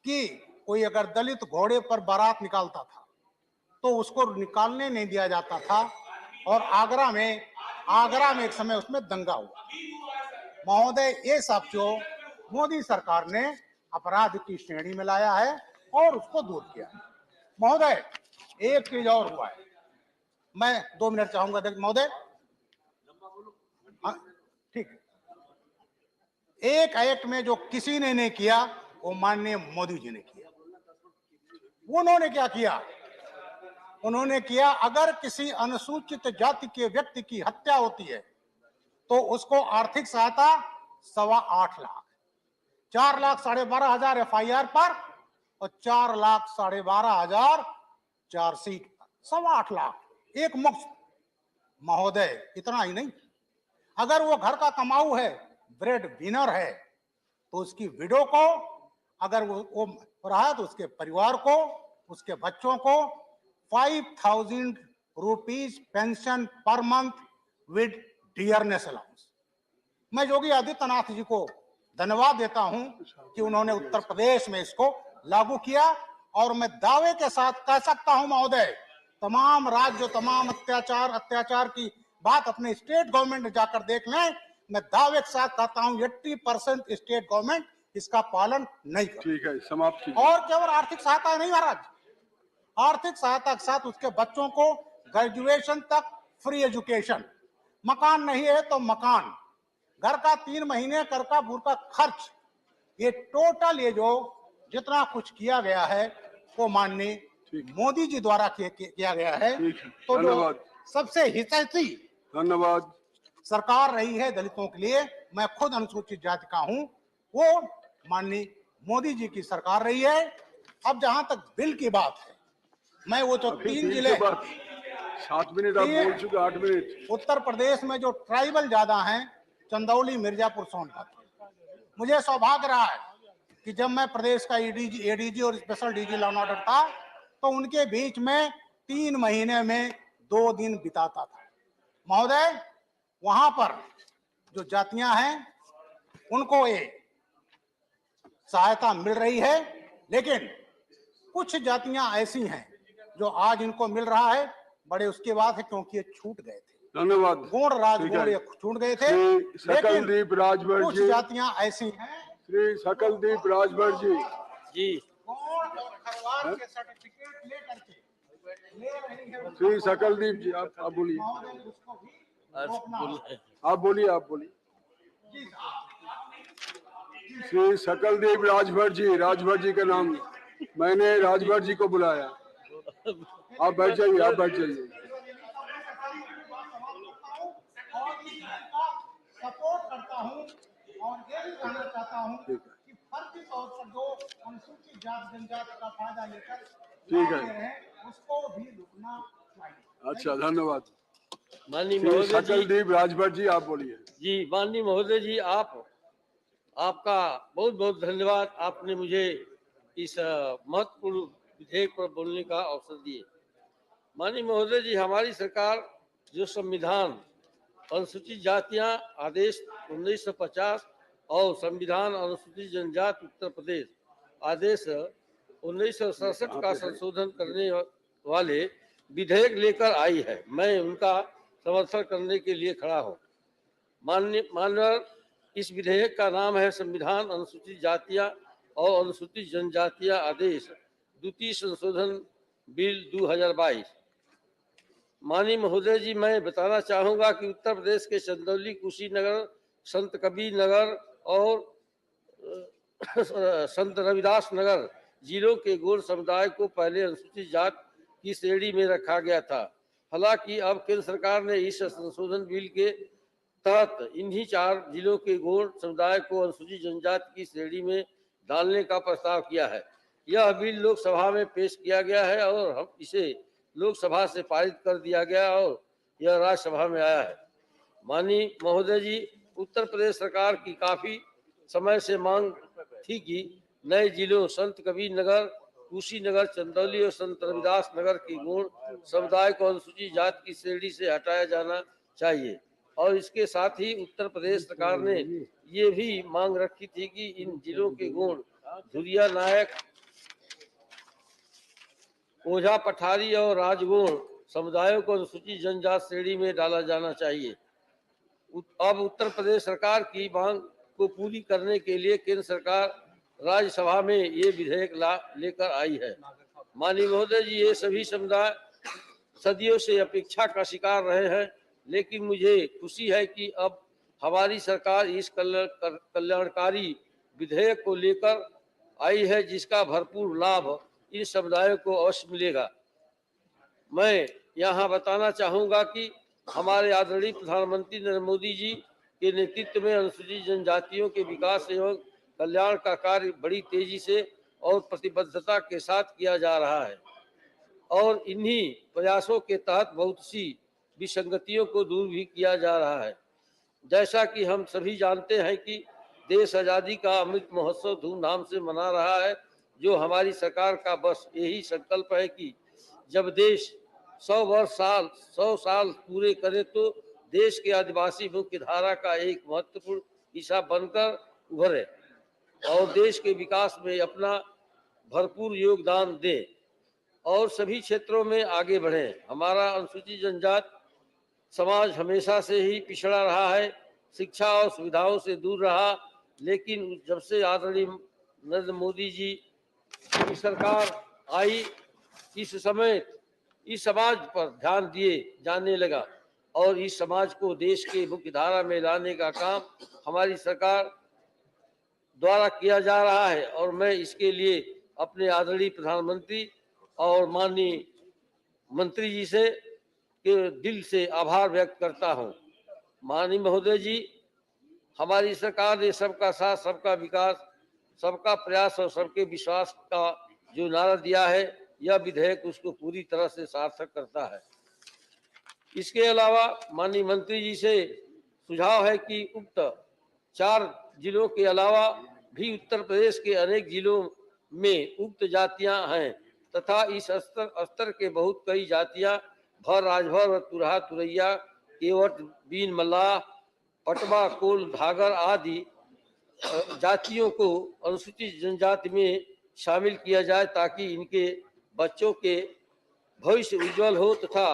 कि कोई अगर दलित घोड़े पर बारात निकालता था तो उसको निकालने नहीं दिया जाता था और आगरा में एक समय उसमें दंगा हुआ। महोदय, ये सब जो मोदी सरकार ने अपराध की श्रेणी में लाया है और उसको दूर किया है। महोदय, एक चीज और हुआ है, मैं 2 मिनट चाहूंगा महोदय। ठीक है, एक एक्ट में जो किसी ने नहीं किया वो माननीय मोदी जी ने किया। उन्होंने क्या किया? उन्होंने किया, अगर किसी अनुसूचित जाति के व्यक्ति की हत्या होती है तो उसको आर्थिक सहायता 8.25 लाख, 4 लाख 12,500 FIR पर और 4 लाख 12,500 चार्जशीट पर, 8.25 लाख एक मुफ्त। महोदय, इतना ही नहीं, अगर वो घर का कमाऊ है, ब्रेड विनर है, तो उसकी विडो को, अगर वो रहा तो उसके परिवार को, उसके बच्चों को 5,000 rupees pension per month with dearness allowance. मैं योगी आदित्यनाथ जी को धन्यवाद देता हूं कि उन्होंने उत्तर प्रदेश में इसको लागू किया, और मैं दावे के साथ कह सकता हूं महोदय, तमाम राज्य, तमाम अत्याचार की बात अपने स्टेट गवर्नमेंट में जाकर देख लें। मैं दावे के साथ कहता हूं 80% स्टेट गवर्नमेंट इसका पालन नहीं करती। ठीक है, समाप्त कीजिए। और केवल आर्थिक सहायता नहीं महाराज, आर्थिक सहायता के साथ उसके बच्चों को ग्रेजुएशन तक फ्री एजुकेशन, मकान नहीं है तो मकान, घर का 3 महीने कर का भूर का खर्च, ये टोटल ये जो जितना कुछ किया गया है वो माननीय मोदी जी द्वारा किया गया है। तो जो सबसे हितैषी धन्यवाद सरकार रही है दलितों के लिए, मैं खुद अनुसूचित जाति का हूं, वो माननीय मोदी जी की सरकार रही है। अब जहां तक बिल की बात है, मैं वो जो 3 जिले, 7 मिनट आप बोल चुके, 8 मिनट। उत्तर प्रदेश में जो ट्राइबल ज्यादा हैं, चंदौली, मिर्जापुर, सोनभद्र, मुझे सौभाग्य रहा है कि जब मैं प्रदेश का एडीजी और special DG law and order था, तो उनके बीच में 3 महीने में 2 दिन बिताता था। महोदय, वहां पर जो जातियां हैं उनको ये सहायता मिल रही है, लेकिन कुछ जातियां ऐसी हैं जो आज इनको मिल रहा है, बड़े उसके बाद है क्योंकि ये छूट गए थे। धन्यवाद। गौड़ राजगौड़ ये छूट गए थे, सकलदीप राजभर कुछ जी, जातियां ऐसी हैं। श्री सकलदीप राजभर जी जी, गौड़ और खरवार के सर्टिफिकेट लेकर के ले रही है। श्री सकलदीप जी आप बोलिए, आप बोलिए। श्री सकलदीप राजभर जी का नाम, मैंने राजभर जी को बुलाया। आप बैठ जाइए। सपोर्ट करता हूं और ये भी कहना चाहता हूं कि फर्जी तौर पर जो अनुसूचित जाति जनजाति का फायदा लेकर ठीक है, उसको भी रुकना चाहिए। अच्छा, धन्यवाद। माननीय श्री महोदय जी, सकलदीप राजभर जी आप बोलिए। जी माननीय महोदय जी, आपका बहुत बहुत धन्यवाद। आपने मुझे इस महत्वपूर्ण विधेयक पर बोलने का अवसर दिए। माननीय महोदय जी, हमारी सरकार जो संविधान, अनुसूचित जातियां आदेश 1950 और संविधान अनुसूचित जनजाति उत्तर प्रदेश आदेश 1967 का संशोधन करने वाले विधेयक लेकर आई है, मैं उनका समर्थन करने के लिए खड़ा हूं। माननीय इस विधेयक का नाम है संविधान अनुसूचित जातियां और अनुसूचित जनजातियां आदेश द्वितीय संशोधन बिल 2022। माननीय महोदय जी, मैं बताना चाहूंगा कि उत्तर प्रदेश के चंदौली, कुशीनगर, संत कबीर नगर और संत रविदास नगर जिलों के गौड़ समुदाय को पहले अनुसूचित जाति की श्रेणी में रखा गया था। हालांकि अब केंद्र सरकार ने इस संशोधन बिल के तहत इन्हीं 4 जिलों के गौड़ समुदाय को अनुसूचित जनजाति की श्रेणी में डालने का प्रस्ताव किया है। यह बिल लोकसभा में पेश किया गया है और हम इसे लोकसभा से पारित कर दिया गया और यह राज्यसभा में आया है। माननीय महोदय जी, उत्तर प्रदेश सरकार की काफी समय से मांग थी कि नए जिलों संत कबीर नगर, कुशीनगर, चंदौली और संत रविदास नगर के गौड़ समुदाय को अनुसूचित जाति की श्रेणी से हटाया जाना चाहिए, और इसके साथ ही उत्तर प्रदेश सरकार ने ये भी मांग रखी थी कि इन जिलों के गौड़ धुरिया नायक, ओझा पठारी और राजगौड़ समुदायों को अनुसूचित जनजाति श्रेणी में डाला जाना चाहिए। अब उत्तर प्रदेश सरकार की मांग को पूरी करने के लिए केंद्र सरकार राज्यसभा में ये विधेयक लेकर आई है। माननीय महोदय जी, ये सभी समुदाय सदियों से अपेक्षा का शिकार रहे हैं, लेकिन मुझे खुशी है कि अब हमारी सरकार इस कल्याणकारी विधेयक को लेकर आई है, जिसका भरपूर लाभ इन समुदायों को अवश्य मिलेगा। मैं यहाँ बताना चाहूँगा कि हमारे आदरणीय प्रधानमंत्री नरेंद्र मोदी जी के नेतृत्व में अनुसूचित जनजातियों के विकास एवं कल्याण का कार्य बड़ी तेजी से और प्रतिबद्धता के साथ किया जा रहा है, और इन्हीं प्रयासों के तहत बहुत सी विसंगतियों को दूर भी किया जा रहा है। जैसा कि हम सभी जानते हैं कि देश आज़ादी का अमृत महोत्सव धूमधाम से मना रहा है, जो हमारी सरकार का बस यही संकल्प है कि जब देश 100 साल पूरे करे तो देश के आदिवासी मुख्य धारा का एक महत्वपूर्ण हिस्सा बनकर उभरे और देश के विकास में अपना भरपूर योगदान दें और सभी क्षेत्रों में आगे बढ़े। हमारा अनुसूचित जनजाति समाज हमेशा से ही पिछड़ा रहा है, शिक्षा और सुविधाओं से दूर रहा, लेकिन जब से आदरणीय नरेंद्र मोदी जी की सरकार आई, इस समय इस समाज पर ध्यान दिए जाने लगा और इस समाज को देश के मुख्य धारा में लाने का काम हमारी सरकार द्वारा किया जा रहा है और मैं इसके लिए अपने आदरणीय प्रधानमंत्री और माननीय मंत्री जी से के दिल से आभार व्यक्त करता हूं। माननीय महोदय जी, हमारी सरकार ने सबका साथ, सबका विकास, सबका प्रयास और सबके विश्वास का जो नारा दिया है, यह विधेयक उसको पूरी तरह से सार्थक करता है। इसके अलावा माननीय मंत्री जी से सुझाव है कि उक्त 4 जिलों के अलावा भी उत्तर प्रदेश के अनेक जिलों में उक्त जातियां हैं तथा इस स्तर के बहुत कई जातियां भर, राजभर, तुरहा, तुरैया, केवट, बीन, मल्लाह, पटवा, कोल, धागर आदि जातियों को अनुसूचित जनजाति में शामिल किया जाए ताकि इनके बच्चों के भविष्य उज्जवल हो तथा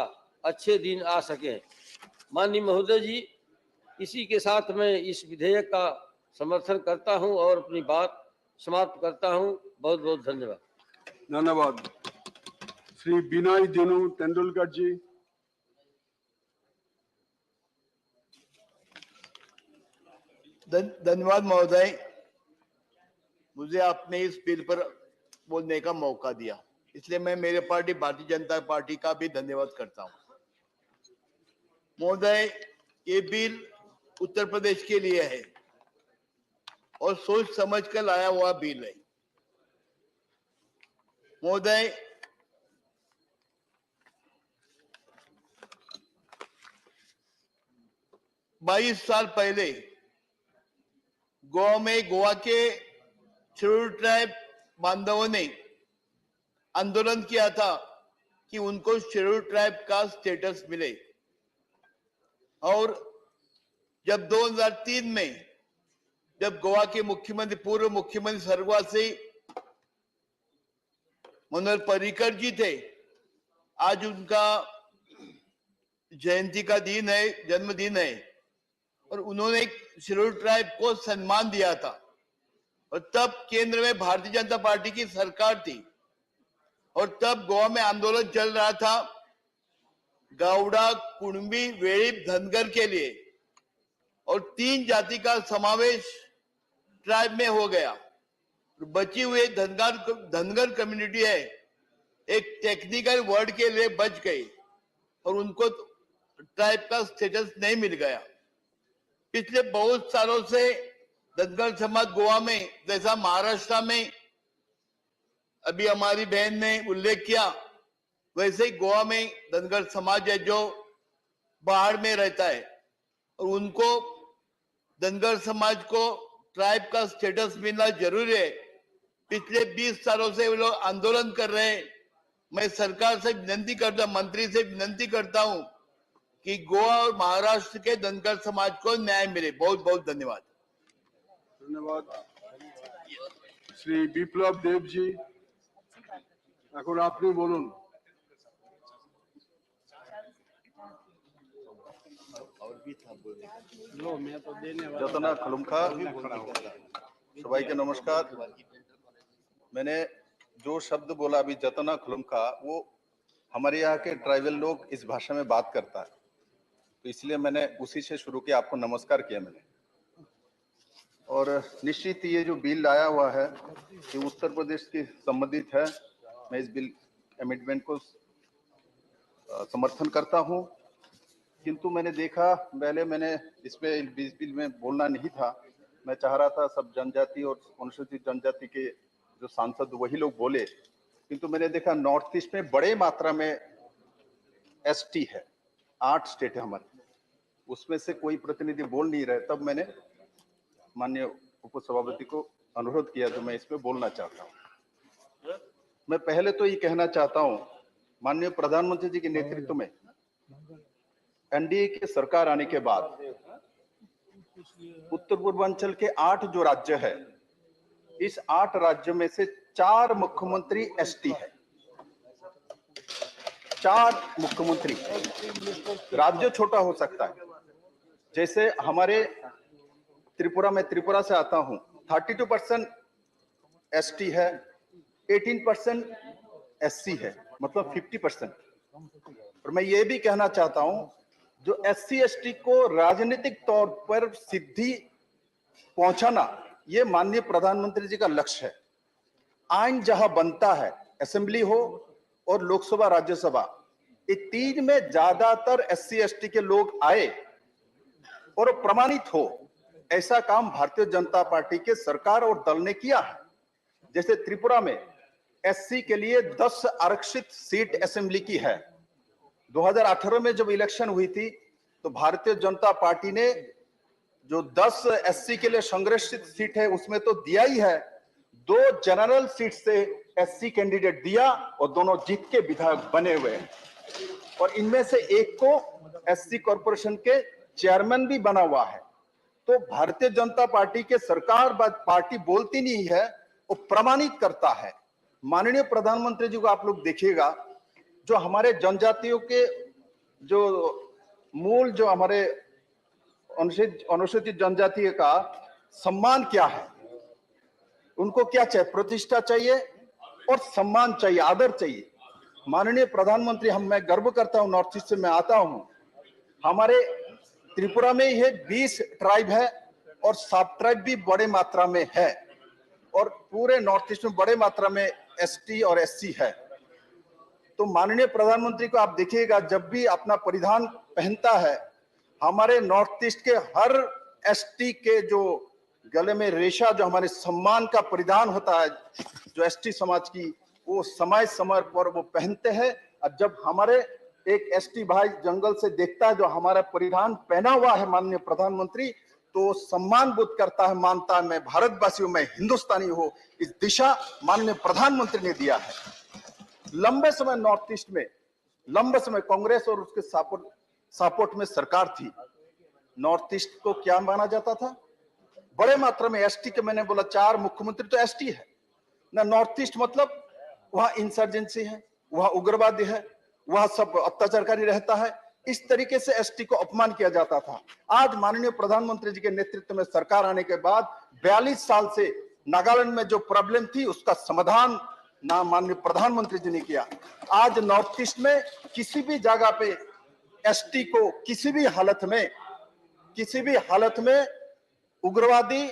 अच्छे दिन आ सके। माननीय महोदय जी, इसी के साथ मैं इस विधेयक का समर्थन करता हूं और अपनी बात समाप्त करता हूं। बहुत बहुत धन्यवाद। धन्यवाद। श्री बिनय दिनू तेंदुलकर जी। धन्यवाद महोदय, मुझे आपने इस बिल पर बोलने का मौका दिया, इसलिए मैं मेरे पार्टी भारतीय जनता पार्टी का भी धन्यवाद करता हूं। महोदय, ये बिल उत्तर प्रदेश के लिए है और सोच समझ कर लाया हुआ बिल है। महोदय, बाईस साल पहले गोवा में गोवा के शेड्यूल ट्राइब बांधवों ने आंदोलन किया था कि उनको शेड्यूल ट्राइब का स्टेटस मिले और जब 2003 में जब गोवा के मुख्यमंत्री, पूर्व मुख्यमंत्री स्वर्गवासी मनोहर पर्रिकर जी थे, आज उनका जयंती का दिन है, जन्मदिन है और उन्होंने शेड्यूल ट्राइब को सम्मान दिया था और तब केंद्र में भारतीय जनता पार्टी की सरकार थी और तब गोवा में आंदोलन चल रहा था गावड़ा, कुणबी, वेड़िप, धनगर के लिए और 3 जाति का समावेश ट्राइब में हो गया। बची हुई धनगर कम्युनिटी है, एक टेक्निकल वर्ड के लिए बच गई और उनको ट्राइब का स्टेटस नहीं मिल गया। पिछले बहुत सालों से धनगर समाज गोवा में, जैसा महाराष्ट्र में अभी हमारी बहन ने उल्लेख किया, वैसे ही गोवा में धनगर समाज है जो बाहर में रहता है और उनको धनगर समाज को ट्राइब का स्टेटस मिलना जरूरी है। पिछले 20 सालों से वो लोग आंदोलन कर रहे हैं। मैं सरकार से विनती करता, मंत्री से विनती करता हूं कि गोवा और महाराष्ट्र के धनगर समाज को न्याय मिले। बहुत बहुत धन्यवाद। धन्यवाद। श्री বিপ্লব দেব জি, এখন আপনি বলুন। जतना खुलुमखा, सबाई के नमस्कार। मैंने जो शब्द बोला अभी जतना खुलुमखा, वो हमारे यहाँ के ट्राइबल लोग इस भाषा में बात करता है, तो इसलिए मैंने उसी से शुरू किया, आपको नमस्कार किया मैंने। और निश्चित ये जो बिल आया हुआ है ये उत्तर प्रदेश के संबंधित है। मैं इस बिल अमेंडमेंट को समर्थन करता हूं, किंतु मैंने देखा, पहले मैंने इसमें इस बिल में बोलना नहीं था। मैं चाह रहा था सब जनजाति और अनुसूचित जनजाति के जो सांसद वही लोग बोले, किंतु मैंने देखा नॉर्थ ईस्ट में बड़े मात्रा में एसटी है, 8 स्टेट है हमारे, उसमें से कोई प्रतिनिधि बोल नहीं रहे। तब मैंने माननीय उपसभापति को अनुरोध किया, तो मैं इसमें बोलना चाहता हूँ। मैं पहले तो ये कहना चाहता हूँ, माननीय प्रधानमंत्री जी के नेतृत्व में एनडीए की सरकार आने के बाद उत्तर पूर्वांचल के 8 जो राज्य है, इस 8 राज्यों में से 4 मुख्यमंत्री एसटी है। 4 मुख्यमंत्री। राज्य छोटा हो सकता है, जैसे हमारे त्रिपुरा में, त्रिपुरा से आता हूं, 32% एसटी है, 18% एससी है, मतलब 50%। और मैं ये भी कहना चाहता हूं, जो एससी एसटी को राजनीतिक तौर पर सिद्धि पहुंचाना, ये माननीय प्रधानमंत्री जी का लक्ष्य है। आइन जहां बनता है, असेंबली हो और लोकसभा राज्यसभा, ये 3 में ज्यादातर एससी एसटी के लोग आए और प्रमाणित हो, ऐसा काम भारतीय जनता पार्टी के सरकार और दल ने किया है। जैसे त्रिपुरा में एससी के लिए 10 आरक्षित सीट असेंबली की है। 2018 में जब इलेक्शन हुई थी, तो भारतीय जनता पार्टी ने जो 10 एससी के लिए संरक्षित सीट है, उसमें तो दिया ही है, 2 जनरल सीट से एससी कैंडिडेट दिया और दोनों जीत के विधायक बने हुए, और इनमें से एक को एससी कॉर्पोरेशन के चेयरमैन भी बना हुआ है। तो भारतीय जनता पार्टी के सरकार पार्टी बोलती नहीं है, वो प्रमाणित करता है। माननीय प्रधानमंत्री जी को आप लोग देखिएगा, जो हमारे जनजातियों के जो मूल, जो हमारे अनुसूचित जनजाति का सम्मान क्या है, उनको क्या चाहिए? प्रतिष्ठा चाहिए और सम्मान चाहिए, आदर चाहिए। माननीय प्रधानमंत्री, मैं गर्व करता हूं, नॉर्थ ईस्ट से मैं आता हूं, हमारे त्रिपुरा में ये 20 ट्राइब है और सब ट्राइब भी बड़े मात्रा में है, और पूरे नॉर्थ ईस्ट में बड़े मात्रा में एसटी और एससी है। तो माननीय प्रधानमंत्री को आप देखिएगा, जब भी अपना परिधान पहनता है, हमारे नॉर्थ ईस्ट के हर एसटी के जो गले में रेशा, जो हमारे सम्मान का परिधान होता है, जो एसटी समाज की, वो समय समय पर वो पहनते हैं। और जब हमारे एक एसटी भाई जंगल से देखता है जो हमारा परिधान पहना हुआ है माननीय प्रधानमंत्री, तो सम्मान बोध करता है, मानता है मैं भारतवासी हूं, मैं हिंदुस्तानी हूं। इस दिशा माननीय प्रधानमंत्री ने दिया है। लंबे समय नॉर्थ ईस्ट में, लंबे समय कांग्रेस और उसके सपोर्ट में सरकार थी। नॉर्थ ईस्ट को क्या माना जाता था? बड़े मात्रा में एसटी के, मैंने बोला 4 मुख्यमंत्री तो एसटी है ना। नॉर्थ ईस्ट मतलब वहां इंसर्जेंसी है, वहां उग्रवादी है, वहां सब अत्याचारकारी रहता है। इस तरीके से एसटी को अपमान किया जाता था। आज माननीय प्रधानमंत्री जी के नेतृत्व में सरकार आने के बाद 42 साल से नागालैंड में जो प्रॉब्लम थी, उसका समाधान ना माननीय प्रधानमंत्री जी ने किया। आज नॉर्थ ईस्ट में किसी भी जगह पे एसटी को किसी भी हालत में उग्रवादी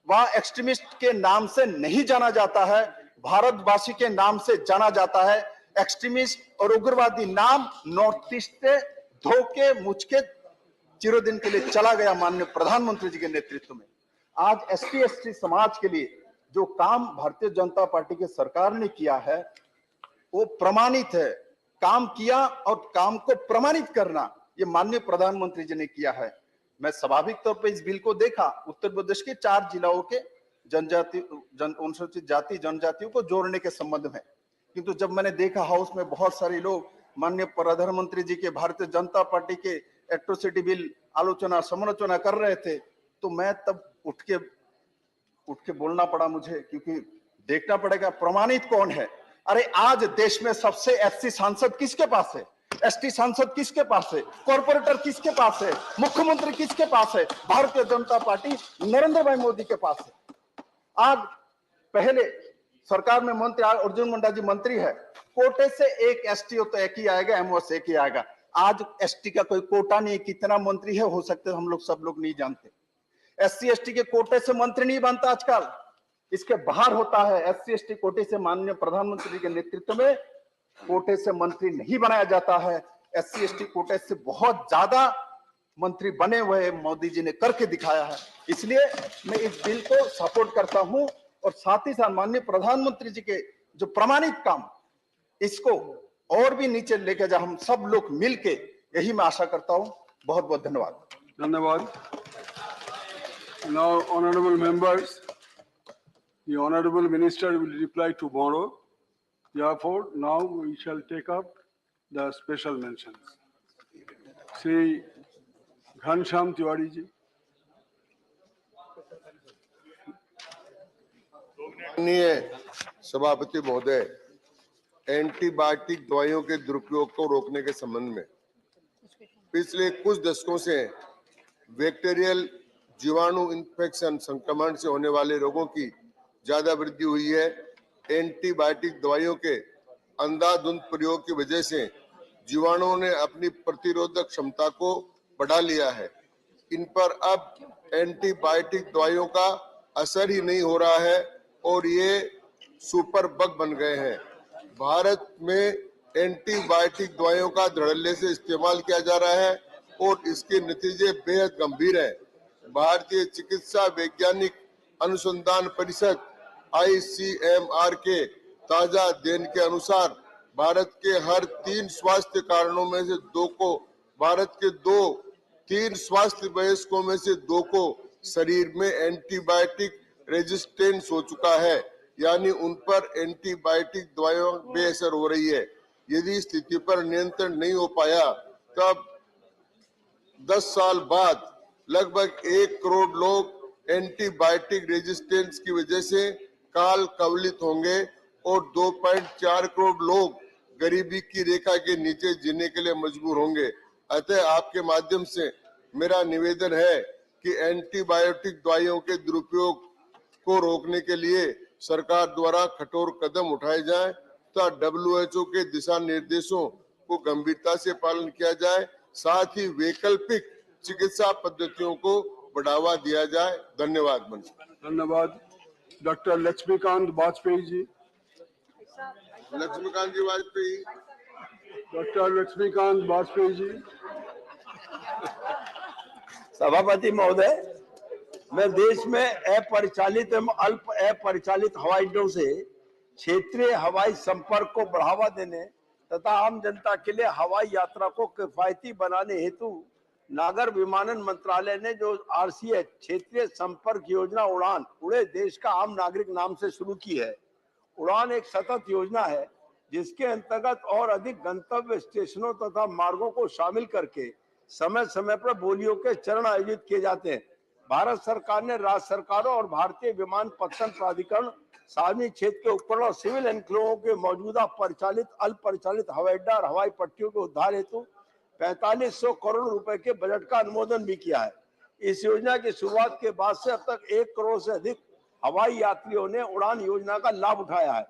व एक्सट्रीमिस्ट के नाम से नहीं जाना जाता है, भारतवासी के नाम से जाना जाता है। एक्सट्रीमिस्ट और उग्रवादी नाम नॉर्थ ईस्ट से धोके मुझके चिरदिन के लिए चला गया माननीय प्रधानमंत्री जी के नेतृत्व में। आज एसटी एसटी समाज के लिए जो काम भारतीय जनता पार्टी की सरकार ने किया है, वो प्रमाणित है। काम किया और काम को प्रमाणित करना, ये माननीय प्रधानमंत्री जी ने किया है। मैं स्वाभाविक तौर पर इस बिल को देखा, उत्तर प्रदेश के 4 जिलों के अनुसूचित जाति जनजातियों को जोड़ने के संबंध में, किंतु जब मैंने देखा हाउस में बहुत सारे लोग माननीय प्रधानमंत्री जी के भारतीय जनता पार्टी के एट्रोसिटी बिल आलोचना समालोचना कर रहे थे, तो मैं तब उठ के बोलना पड़ा मुझे, क्योंकि देखना पड़ेगा प्रमाणित कौन है। अरे आज देश में सबसे एससी सांसद किसके पास है? एसटी सांसद किसके पास है? कॉर्पोरेटर किसके पास है? मुख्यमंत्री किसके पास है? भारतीय जनता पार्टी नरेंद्र भाई मोदी के पास है। आज पहले सरकार में मंत्री अर्जुन मुंडा जी मंत्री है, कोटे से एक एसटी हो तो एक ही आएगा, एमओएस एक ही आएगा। आज एसटी का कोई कोटा नहीं, कितना मंत्री है हो सकते हम लोग सब लोग नहीं जानते। एससी एसटी के कोटे से मंत्री नहीं बनता आजकल, इसके बाहर होता है। एससी एसटी कोटे से माननीय प्रधानमंत्री के नेतृत्व में कोटे से मंत्री नहीं बनाया जाता है। एससी एसटी कोटे से बहुत ज्यादा मंत्री बने हुए मोदी जी ने करके दिखाया है। इसलिए मैं इस बिल को सपोर्ट करता हूं, और साथ ही साथ माननीय प्रधानमंत्री जी के जो प्रमाणित काम, इसको और भी नीचे लेके जा हम सब लोग मिलके, यही मैं आशा करता हूं। बहुत बहुत धन्यवाद। धन्यवाद। Now, honorable members, the honorable minister will reply tomorrow. Therefore, now we shall take up the special mentions. Shri Ghanshyam Tiwari ji. माननीय सभापति महोदय, एंटीबायोटिक दवाइयों के दुरुपयोग को रोकने के संबंध में पिछले कुछ दशकों से बैक्टीरियल जीवाणु इन्फेक्शन संक्रमण से होने वाले रोगों की ज्यादा वृद्धि हुई है। एंटीबायोटिक दवाइयों के अंधाधुंध प्रयोग की वजह से जीवाणुओं ने अपनी प्रतिरोधक क्षमता को बढ़ा लिया है। इन पर अब एंटीबायोटिक दवाइयों का असर ही नहीं हो रहा है और ये सुपर बग बन गए हैं। भारत में एंटीबायोटिक दवाइयों का धड़ल्ले से इस्तेमाल किया जा रहा है और इसके नतीजे बेहद गंभीर हैं। भारतीय चिकित्सा वैज्ञानिक अनुसंधान परिषद ICMR के ताजा अध्ययन के अनुसार भारत के हर 3 स्वास्थ्य कारणों में से 2 को भारत के 3 स्वास्थ्य वयस्कों में से 2 को शरीर में एंटीबायोटिक रेजिस्टेंस हो चुका है, यानी उन पर एंटीबायोटिक दवाइयां बेअसर हो रही है। यदि स्थिति पर नियंत्रण नहीं हो पाया तब 10 साल बाद लगभग 1 करोड़ लोग एंटीबायोटिक रेजिस्टेंस की वजह से काल कवलित होंगे और 2.4 करोड़ लोग गरीबी की रेखा के नीचे जीने के लिए मजबूर होंगे। अतः आपके माध्यम से मेरा निवेदन है कि एंटीबायोटिक दवाइयों के दुरुपयोग को रोकने के लिए सरकार द्वारा कठोर कदम उठाए जाएं तथा WHO के दिशा निर्देशों को गंभीरता से पालन किया जाए। साथ ही वैकल्पिक चिकित्सा पद्धतियों को बढ़ावा दिया जाए। धन्यवाद। धन्यवाद। डॉक्टर लक्ष्मीकांत वाजपेयी जी। लक्ष्मीकांत जी वाजपेयी। डॉक्टर लक्ष्मीकांत वाजपेयी जी। सभापति महोदय, मैं देश में अपरिचालित एवं अल्प अपरिचालित हवाई अड्डों से क्षेत्रीय हवाई संपर्क को बढ़ावा देने तथा आम जनता के लिए हवाई यात्रा को किफायती बनाने हेतु नागर विमानन मंत्रालय ने जो RCH क्षेत्रीय संपर्क योजना उड़ान उड़े देश का आम नागरिक नाम से शुरू की है। उड़ान एक सतत योजना है जिसके अंतर्गत और अधिक गंतव्य स्टेशनों तथा मार्गों को शामिल करके समय समय पर बोलियों के चरण आयोजित किए जाते हैं। भारत सरकार ने राज्य सरकारों और भारतीय विमानपत्तन प्राधिकरण सार्वजनिक क्षेत्र के उपकरण और सिविल एनक्लेवों के मौजूदा परिचालित अल्प परिचालित हवाई अड्डा और हवाई पट्टियों के उद्धार हेतु 4500 करोड़ रुपए के बजट का अनुमोदन भी किया है। इस योजना की शुरुआत के बाद से अब तक 1 करोड़ से अधिक हवाई यात्रियों ने उड़ान योजना का लाभ उठाया है।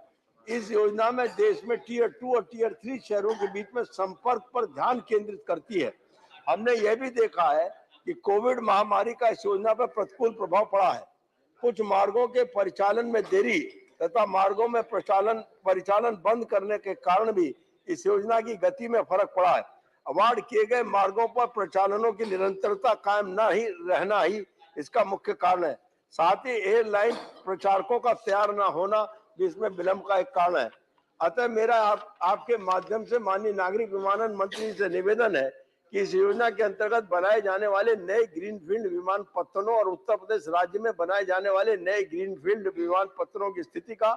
इस योजना में देश में टियर 2 और टियर 3 शहरों के बीच में संपर्क पर ध्यान केंद्रित करती है। हमने यह भी देखा है कि कोविड महामारी का इस योजना पर प्रतिकूल प्रभाव पड़ा है। कुछ मार्गों के परिचालन में देरी तथा मार्गों में परिचालन बंद करने के कारण भी इस योजना की गति में फर्क पड़ा है। अवार्ड किए गए मार्गों पर प्रचालनों की निरंतरता कायम न ही रहना ही इसका मुख्य कारण है। साथ ही एयरलाइन प्रचारकों का तैयार न होना भी इसमें विलंब का एक कारण है। अतः मेरा आपके माध्यम से माननीय नागरिक विमानन मंत्री से निवेदन है कि इस योजना के अंतर्गत बनाए जाने वाले नए ग्रीनफील्ड विमानपत्तनों और उत्तर प्रदेश राज्य में बनाए जाने वाले नए ग्रीनफील्ड विमानपत्तनों की स्थिति का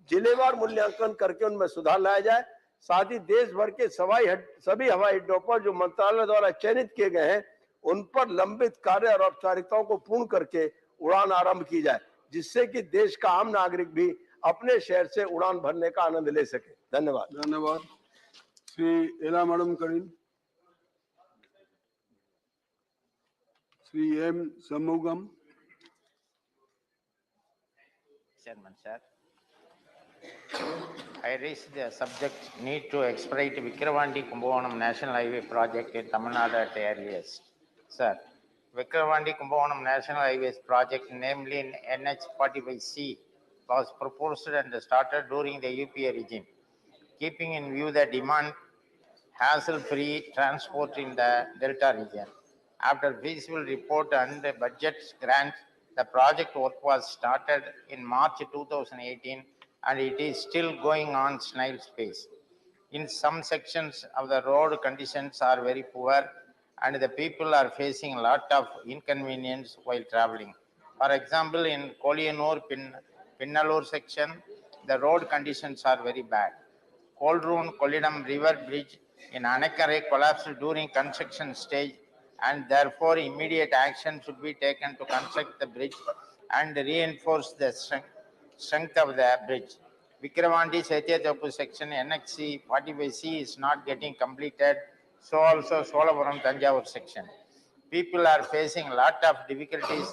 जिलेवार मूल्यांकन करके उनमें सुधार लाया जाए। साथ ही देश भर के सभी हवाई अड्डों पर जो मंत्रालय द्वारा चयनित किए गए हैं उन पर लंबित कार्य और औपचारिकताओं को पूर्ण करके उड़ान आरंभ की जाए, जिससे कि देश का आम नागरिक भी अपने शहर से उड़ान भरने का आनंद ले सके। धन्यवाद। धन्यवाद। श्री एला मैडम करीन। Shri M Shanmugam. Chairman, sir. I raised the subject need to expedite Vikravandi Kumbakonam National Highway project in Tamil Nadu at the earliest. Sir, Vikravandi Kumbakonam National Highways project, namely in NH 45C, was proposed and started during the UPA regime, keeping in view the demand hassle-free transport in the Delta region. After feasible report and the budget grant, the project work was started in March 2018 and it is still going on snail's pace. In some sections of the road, conditions are very poor and the people are facing a lot of inconvenience while traveling. For example, in Koliyanur Pinnalur section, the road conditions are very bad. Koldroon Kollidam River Bridge in Anakkare collapsed during construction stage, and therefore immediate action should be taken to construct the bridge and reinforce the strength of the bridge. Vikramandi Satyatopu section NXC 45C is not getting completed, so also Solapuram Tanjavur section. People are facing a lot of difficulties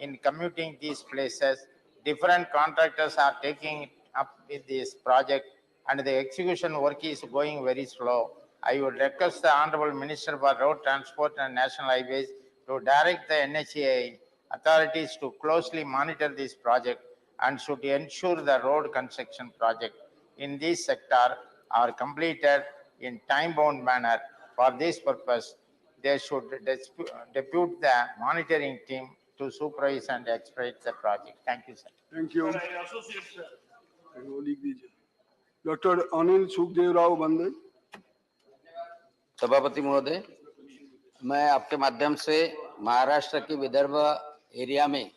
in commuting these places. Different contractors are taking up with this project and the execution work is going very slow. I would request the Honorable Minister for Road Transport and National Highways to direct the NHAI authorities to closely monitor this project and should ensure the road construction project in this sector are completed in time-bound manner. For this purpose, they should depute the monitoring team to supervise and expedite the project. Thank you, sir. Thank you. Dr. Anil Sukhdev Rao Bande. सभापति महोदय, मैं आपके माध्यम से महाराष्ट्र के Vidarbha area में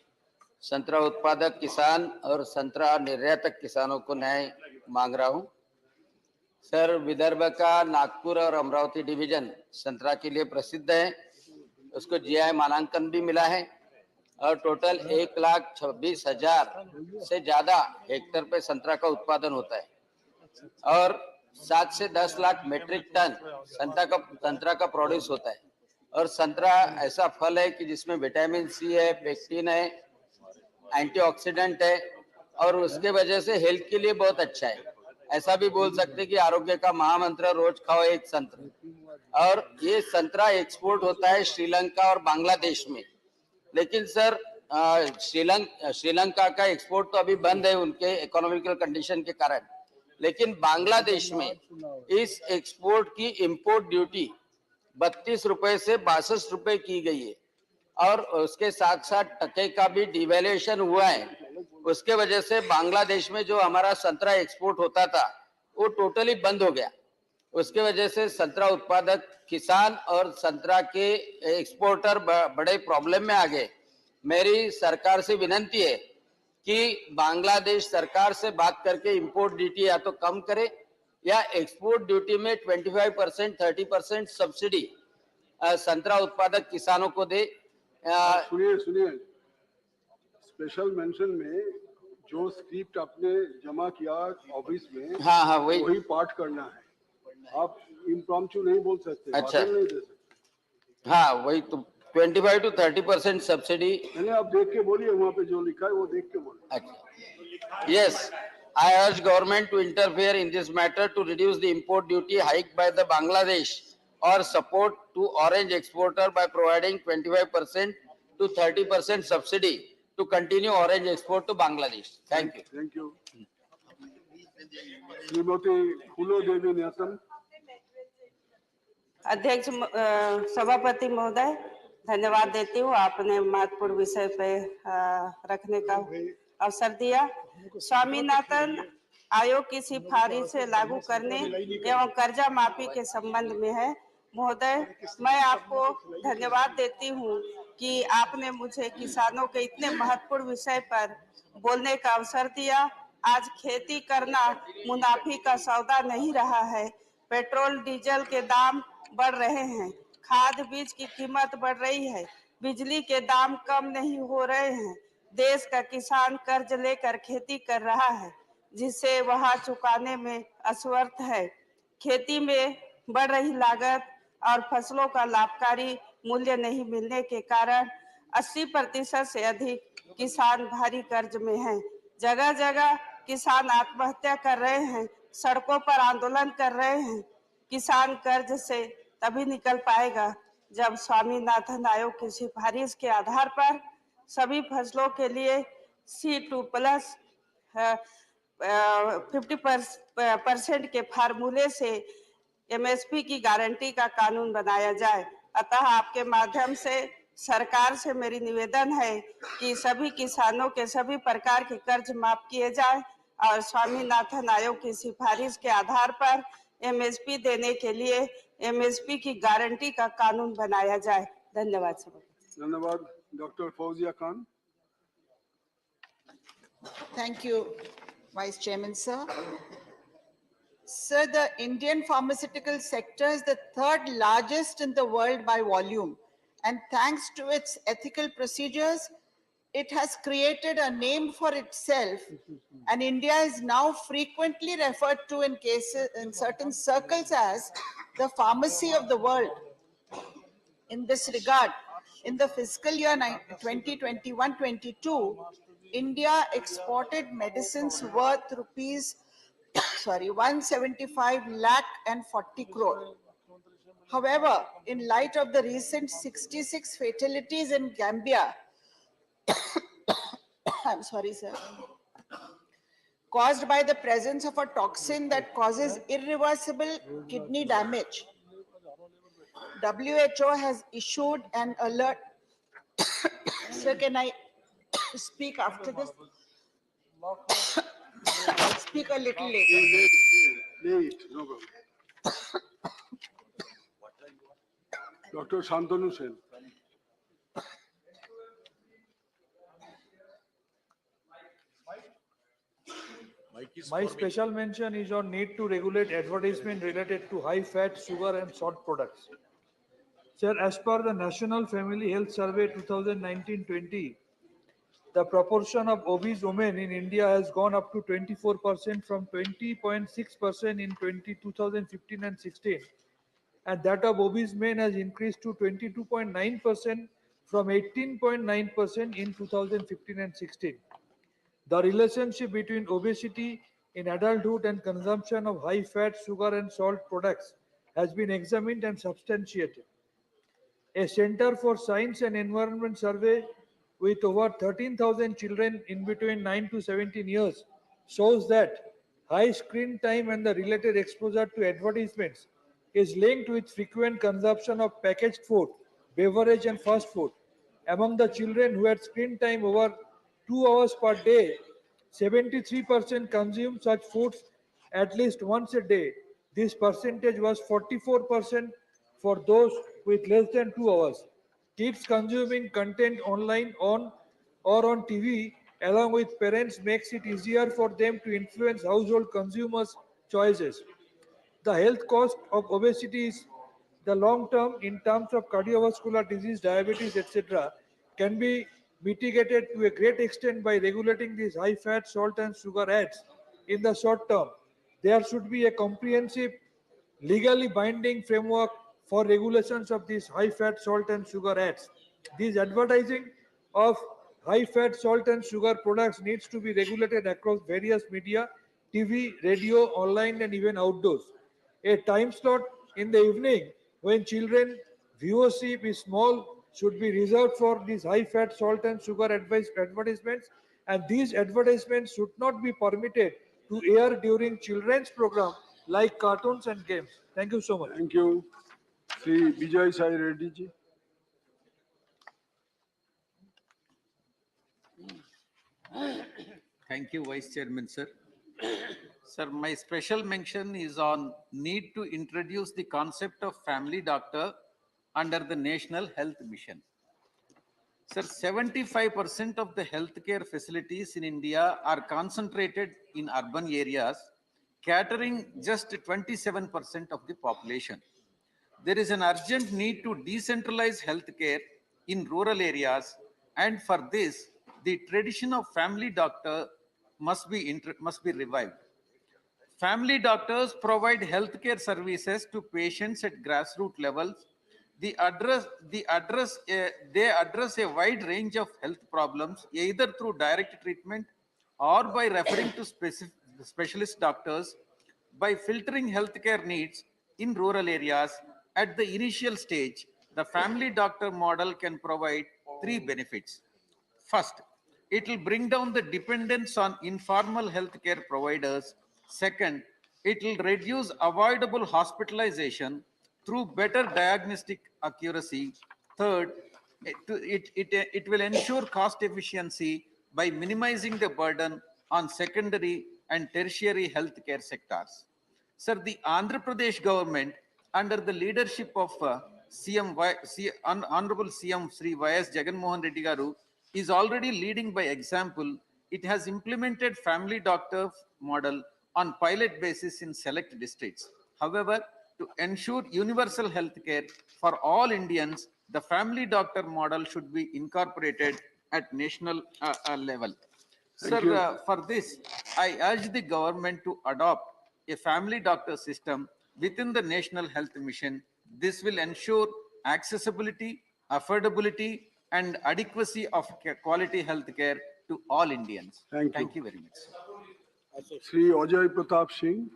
संतरा उत्पादक किसान और संतरा निर्यातक किसानों को न्याय मांग रहा हूं। सर, विदर्भ का नागपुर और अमरावती डिवीजन संतरा के लिए प्रसिद्ध है। उसको जीआई मानांकन भी मिला है और टोटल 1,26,000 से ज्यादा हेक्टेयर पे संतरा का उत्पादन होता है और 7 से 10 लाख मेट्रिक टन संतरा का प्रोड्यूस होता है। और संतरा ऐसा फल है कि जिसमें विटामिन सी है, पेक्टिन है, एंटीऑक्सीडेंट है और उसके वजह से हेल्थ के लिए बहुत अच्छा है। ऐसा भी बोल सकते हैं कि आरोग्य का महामंत्र रोज खाओ एक संतरा। और ये संतरा एक्सपोर्ट होता है श्रीलंका और बांग्लादेश में। लेकिन सर, श्रीलंका का एक्सपोर्ट तो अभी बंद है उनके इकोनॉमिकल कंडीशन के कारण, लेकिन बांग्लादेश में इस एक्सपोर्ट की इंपोर्ट ड्यूटी 32 रुपए से 62 रुपए की गई है और उसके साथ साथ टके का भी डिवैल्यूएशन हुआ है। उसके वजह से बांग्लादेश में जो हमारा संतरा एक्सपोर्ट होता था वो टोटली बंद हो गया। उसके वजह से संतरा उत्पादक किसान और संतरा के एक्सपोर्टर बड़े प्रॉब्लम में आ गए। मेरी सरकार से विनती है कि बांग्लादेश सरकार से बात करके इंपोर्ट ड्यूटी या तो कम करे या एक्सपोर्ट ड्यूटी में 25%, 30% सब्सिडी संतरा उत्पादक किसानों को दे। सुनिए, स्पेशल मेंशन में जो स्क्रिप्ट आपने जमा किया ऑफिस में, हाँ, वही पाठ करना है। आप इम्प्रॉम्प्टू नहीं बोल सकते। अच्छा, नहीं दे सकते। हाँ, वही तो 25 to 30% सब्सिडी। नहीं, आप देख के बोलिए, वहाँ पे जो लिखा है वो देख के बोलिए। अच्छा, yes, I urge government to interfere in this matter to reduce the import duty hiked by the Bangladesh or support to orange exporter by providing 25% to 30% subsidy to continue orange export to Bangladesh. Thank you. Thank you. Shrimati फूलो देवी नेतन। अध्यक्ष सभापति महोदय, धन्यवाद देती हूँ, आपने महत्वपूर्ण विषय पे रखने का अवसर दिया। स्वामीनाथन आयोग की सिफारिश से लागू करने एवं कर्जा माफी के संबंध में है। महोदय, मैं आपको धन्यवाद देती हूँ कि आपने मुझे किसानों के इतने महत्वपूर्ण विषय पर बोलने का अवसर दिया। आज खेती करना मुनाफी का सौदा नहीं रहा है। पेट्रोल डीजल के दाम बढ़ रहे हैं, खाद बीज की कीमत बढ़ रही है, बिजली के दाम कम नहीं हो रहे हैं। देश का किसान कर्ज लेकर खेती कर रहा है जिसे वह चुकाने में असमर्थ है। खेती में बढ़ रही लागत और फसलों का लाभकारी मूल्य नहीं मिलने के कारण 80% से अधिक किसान भारी कर्ज में हैं। जगह जगह किसान आत्महत्या कर रहे हैं, सड़कों पर आंदोलन कर रहे हैं। किसान कर्ज से तभी निकल पाएगा जब स्वामीनाथन आयोग की सिफारिश के आधार पर सभी फसलों के लिए C2+ 50% के फार्मूले से MSP की गारंटी का कानून बनाया जाए। अतः आपके माध्यम से सरकार से मेरी निवेदन है कि सभी किसानों के सभी प्रकार के कर्ज माफ किए जाए और स्वामीनाथन आयोग की सिफारिश के आधार पर MSP देने के लिए MSP की गारंटी का कानून बनाया जाए। धन्यवाद सभापति। धन्यवाद। Doctor Fauzia Khan. Thank you, Vice Chairman, sir. Sir, the Indian pharmaceutical sector is the third largest in the world by volume. And thanks to its ethical procedures, it has created a name for itself. And India is now frequently referred to in certain circles as the pharmacy of the world. In this regard, in the fiscal year 2021-22, India exported medicines worth rupees 175 lakh and 40 crore. However, in light of the recent 66 fatalities in Gambia, I'm sorry, sir, caused by the presence of a toxin that causes irreversible kidney damage, WHO has issued an alert. Sir, can I speak after this? I'll speak a little later. Late, no problem. Dr. Shantanu Sen. My special mention is on need to regulate advertisement related to high fat, sugar and salt products. Sir, as per the National Family Health Survey 2019-20, the proportion of obese women in India has gone up to 24% from 20.6% in 2015 and 16, and that of obese men has increased to 22.9% from 18.9% in 2015 and 16. The relationship between obesity in adulthood and consumption of high fat, sugar and salt products has been examined and substantiated. A Center for Science and Environment survey with over 13,000 children in between 9 to 17 years shows that high screen time and the related exposure to advertisements is linked with frequent consumption of packaged food, beverage and fast food. Among the children who had screen time over 2 hours per day, 73% consume such foods at least once a day. This percentage was 44% for those with less than 2 hours. Kids consuming content online on or on TV along with parents makes it easier for them to influence household consumers' choices. The health cost of obesity is the long term in terms of cardiovascular disease, diabetes, etc. can be mitigated to a great extent by regulating these high fat, salt and sugar ads. In the short term, there should be a comprehensive legally binding framework for regulations of these high fat, salt and sugar ads. These advertising of high fat, salt and sugar products needs to be regulated across various media, TV, radio, online and even outdoors. A time slot in the evening when children viewership is small should be reserved for these high fat, salt and sugar advertisements, and these advertisements should not be permitted to air during children's program like cartoons and games. Thank you so much. Thank you. Sri Vijay Sai Reddy ji. Thank you, Vice Chairman, sir. Sir, my special mention is on need to introduce the concept of family doctor under the National Health Mission. Sir, 75% of the healthcare facilities in India are concentrated in urban areas, catering just 27% of the population. There is an urgent need to decentralize healthcare in rural areas, and for this, the tradition of family doctor must be revived. Family doctors provide healthcare services to patients at grassroots levels. They address a wide range of health problems, either through direct treatment or by referring to specialist doctors. By filtering healthcare needs in rural areas at the initial stage, the family doctor model can provide three benefits. First, it will bring down the dependence on informal healthcare providers. Second, it will reduce avoidable hospitalization through better diagnostic accuracy. Third, it will ensure cost efficiency by minimizing the burden on secondary and tertiary healthcare sectors. Sir, the Andhra Pradesh government, under the leadership of Honorable CM Sri Y.S. Jagan Mohan Reddy Garu, is already leading by example it has implemented family doctor model on pilot basis in select districts. However, to ensure universal health care for all Indians, the family doctor model should be incorporated at national level. Thank Sir, you. for this, I urge the government to adopt a family doctor system within the National Health Mission. This will ensure accessibility, affordability, and adequacy of quality health care to all Indians. Thank you. Very much. Sri Ajay Pratap Singh.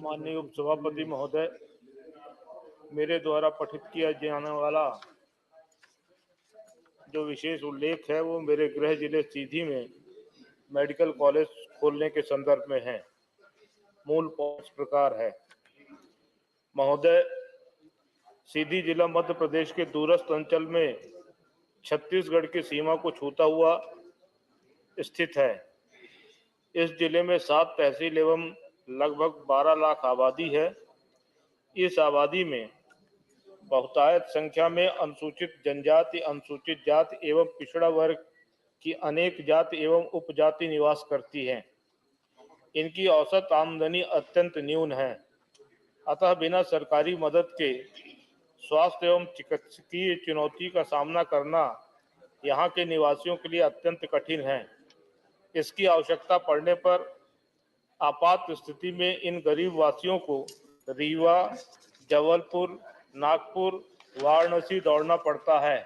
माननीय उपसभापति महोदय, मेरे द्वारा पठित किया जाने वाला जो विशेष उल्लेख है वो मेरे गृह जिले सीधी में मेडिकल कॉलेज खोलने के संदर्भ में है। मूल पॉइंट्स प्रकार है। महोदय, सीधी जिला मध्य प्रदेश के दूरस्थ अंचल में छत्तीसगढ़ की सीमा को छूता हुआ स्थित है। इस जिले में 7 तहसील एवं लगभग 12 लाख आबादी है। इस आबादी में बहुतायत संख्या में अनुसूचित जनजाति, अनुसूचित जाति एवं पिछड़ा वर्ग की अनेक जाति एवं उपजाति निवास करती हैं। इनकी औसत आमदनी अत्यंत न्यून है। अतः बिना सरकारी मदद के स्वास्थ्य एवं चिकित्सकीय चुनौती का सामना करना यहाँ के निवासियों के लिए अत्यंत कठिन है। इसकी आवश्यकता पड़ने पर आपात स्थिति में इन गरीब वासियों को रीवा, जबलपुर, नागपुर, वाराणसी दौड़ना पड़ता है।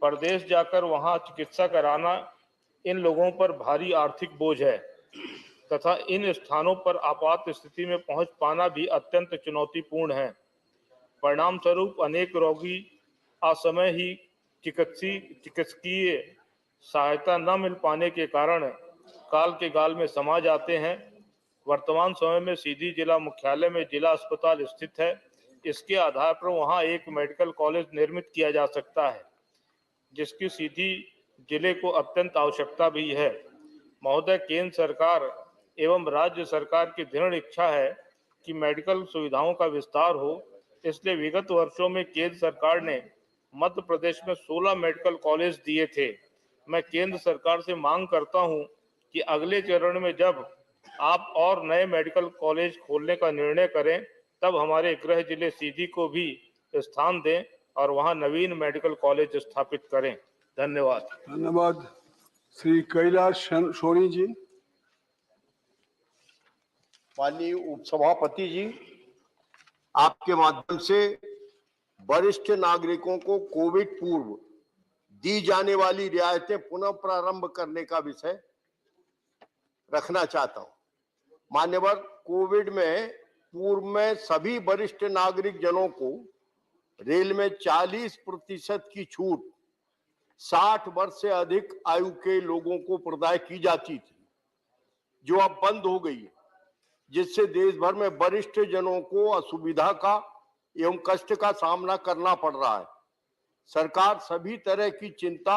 प्रदेश जाकर वहां चिकित्सा कराना इन लोगों पर भारी आर्थिक बोझ है तथा इन स्थानों पर आपात स्थिति में पहुंच पाना भी अत्यंत चुनौतीपूर्ण है। परिणाम स्वरूप अनेक रोगी असमय ही चिकित्सकीय सहायता न मिल पाने के कारण काल के गाल में समा जाते हैं। वर्तमान समय में सीधी जिला मुख्यालय में जिला अस्पताल स्थित है। इसके आधार पर वहां एक मेडिकल कॉलेज निर्मित किया जा सकता है, जिसकी सीधी जिले को अत्यंत आवश्यकता भी है। महोदय, केंद्र सरकार एवं राज्य सरकार की दृढ़ इच्छा है कि मेडिकल सुविधाओं का विस्तार हो। इसलिए विगत वर्षों में केंद्र सरकार ने मध्य प्रदेश में 16 मेडिकल कॉलेज दिए थे। मैं केंद्र सरकार से मांग करता हूं कि अगले चरण में जब आप और नए मेडिकल कॉलेज खोलने का निर्णय करें, तब हमारे गृह जिले सीधी को भी स्थान दें और वहां नवीन मेडिकल कॉलेज स्थापित करें। धन्यवाद। धन्यवाद। श्री कैलाश सोनी जी। माननीय उपसभापति जी, आपके माध्यम से वरिष्ठ नागरिकों को कोविड पूर्व दी जाने वाली रियायतें पुनः प्रारंभ करने का विषय रखना चाहता हूं। मान्यवर, कोविड में पूर्व में सभी वरिष्ठ नागरिक जनों को रेल में 40% की छूट 60 वर्ष से अधिक आयु के लोगों को प्रदान की जाती थी, जो अब बंद हो गई है, जिससे देश भर में वरिष्ठ जनों को असुविधा का एवं कष्ट का सामना करना पड़ रहा है। सरकार सभी तरह की चिंता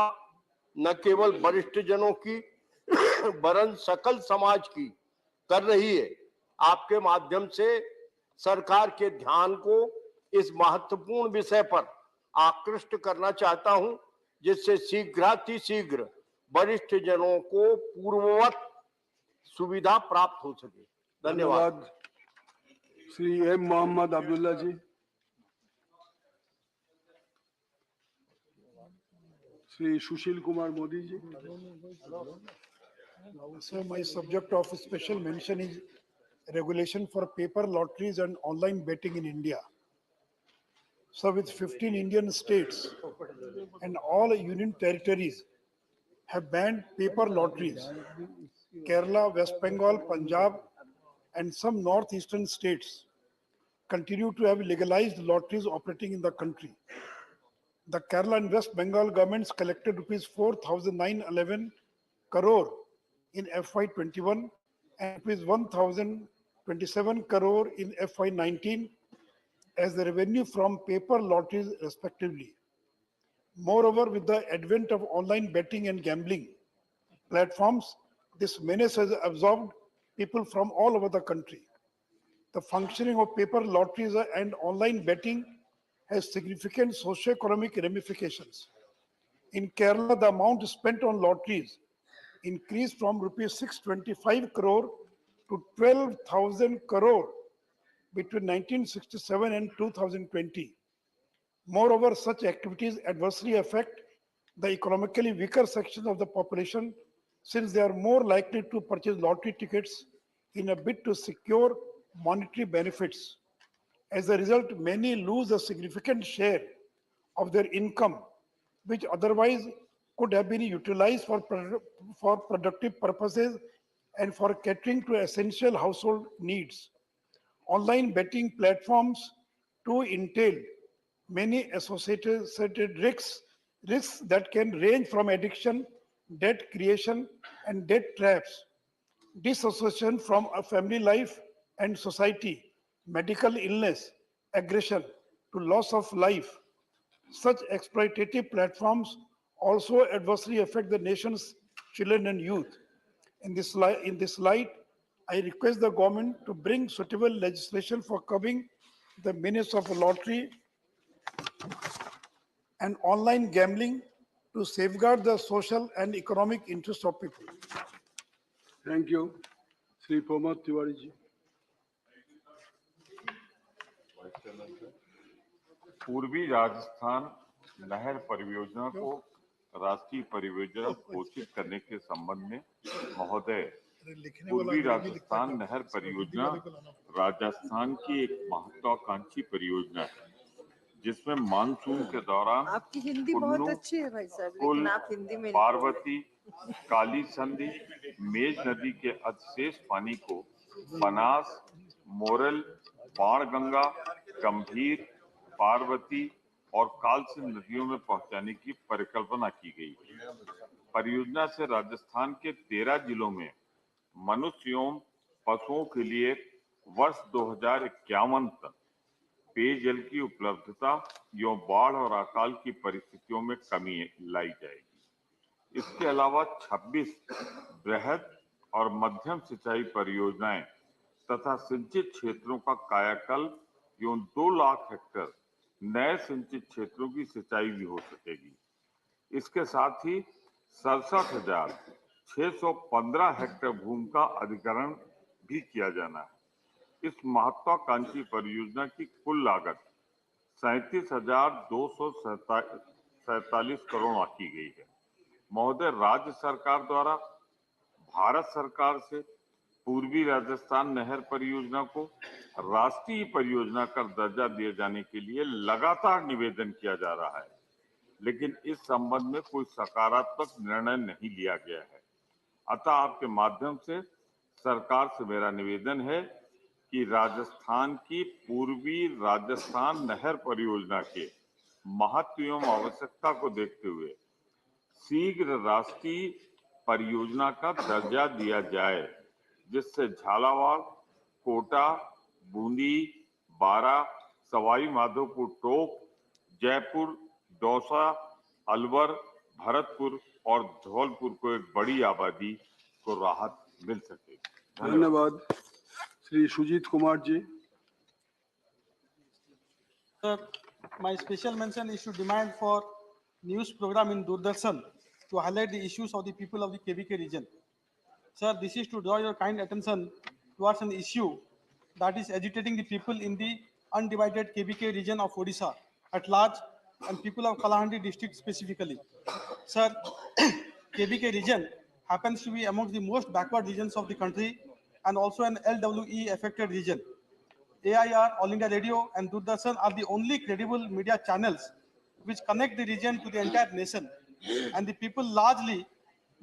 न केवल वरिष्ठ जनों की वरन सकल समाज की कर रही है। आपके माध्यम से सरकार के ध्यान को इस महत्वपूर्ण विषय पर आकृष्ट करना चाहता हूं, जिससे शीघ्र वरिष्ठ जनों को पूर्ववत सुविधा प्राप्त हो सके। धन्यवाद। Shri M Mohammed Abdullah ji. Shri Sushil Kumar Modi ji. So my subject of special mention is regulation for paper lotteries and online betting in India. So with 15 Indian states and all union territories have banned paper lotteries. Kerala, West Bengal, Punjab and some northeastern states continue to have legalized lotteries operating in the country. The Kerala and West Bengal governments collected rupees 4,911 crore in FY21 and rupees 1,027 crore in FY19 as the revenue from paper lotteries respectively. Moreover, with the advent of online betting and gambling platforms, This menace has absorbed people from all over the country. The functioning of paper lotteries and online betting has significant socio-economic ramifications. In Kerala, the amount spent on lotteries increased from rupees 625 crore to 12,000 crore between 1967 and 2020. Moreover, such activities adversely affect the economically weaker section of the population since they are more likely to purchase lottery tickets in a bid to secure monetary benefits. As a result, many lose a significant share of their income, which otherwise could have been utilized for productive purposes and for catering to essential household needs. Online betting platforms too entail many associated risks that can range from addiction, debt creation, and debt traps, disassociation from a family life and society, medical illness, aggression, to loss of life. Such exploitative platforms also adversely affect the nation's children and youth. In this light, I request the government to bring suitable legislation for curbing the menace of lottery and online gambling to safeguard the social and economic interests of people. Thank you. Sri Pramod Tiwari ji. पूर्वी राजस्थान नहर परियोजना को राष्ट्रीय परियोजना घोषित करने के संबंध में महोदय, पूर्वी राजस्थान नहर परियोजना राजस्थान की एक महत्वाकांक्षी परियोजना है जिसमें मानसून के दौरान आपकी हिंदी बहुत अच्छी है भाई साहब, लेकिन आप हिंदी में पार्वती, काली संधि, मेज नदी के अधिशेष पानी को बनास, मोरल, बाणगंगा, गंभीर, पार्वती और कालसिंध नदियों में पहुंचाने की परिकल्पना की गई है। परियोजना से राजस्थान के 13 जिलों में मनुष्य एवं पशुओं के लिए वर्ष 2051 तक पेयजल की उपलब्धता एवं बाढ़ और अकाल की परिस्थितियों में कमी लाई जाएगी। इसके अलावा 26 बृहद और मध्यम सिंचाई परियोजनाएं तथा सिंचित क्षेत्रों का कायाकल्प एवं 2 लाख हेक्टेयर नए सिंचित क्षेत्रों की सिंचाई भी हो सकेगी। इसके साथ ही 67,615 हेक्टेयर भूमि का अधिग्रहण भी किया जाना है। इस महत्वाकांक्षी परियोजना की कुल लागत 37,247 करोड़ आंकी गई है। महोदय, राज्य सरकार द्वारा भारत सरकार से पूर्वी राजस्थान नहर परियोजना को राष्ट्रीय परियोजना का दर्जा दिए जाने के लिए लगातार निवेदन किया जा रहा है, लेकिन इस संबंध में कोई सकारात्मक निर्णय नहीं लिया गया है। अतः आपके माध्यम से सरकार से मेरा निवेदन है कि राजस्थान की पूर्वी राजस्थान नहर परियोजना के महत्व एवं आवश्यकता को देखते हुए शीघ्र राष्ट्रीय परियोजना का दर्जा दिया जाए, जिससे झालावाड़, कोटा, बूंदी, बारा, सवाई माधोपुर टोक, जयपुर, दौसा, अलवर, भरतपुर और धौलपुर को एक बड़ी आबादी को राहत मिल सके। धन्यवाद। Sri Sujit Kumar ji. Sir, my special mention is to demand for news program in Doordarshan to highlight the issues of the people of the KVK region. Sir, this is to draw your kind attention towards an issue that is agitating the people in the undivided KVK region of Odisha at large and people of Kalahandi district specifically. Sir, KVK region happens to be amongst the most backward regions of the country and also an LWE affected region. AIR, All India Radio and Doordarshan are the only credible media channels which connect the region to the entire nation, and the people largely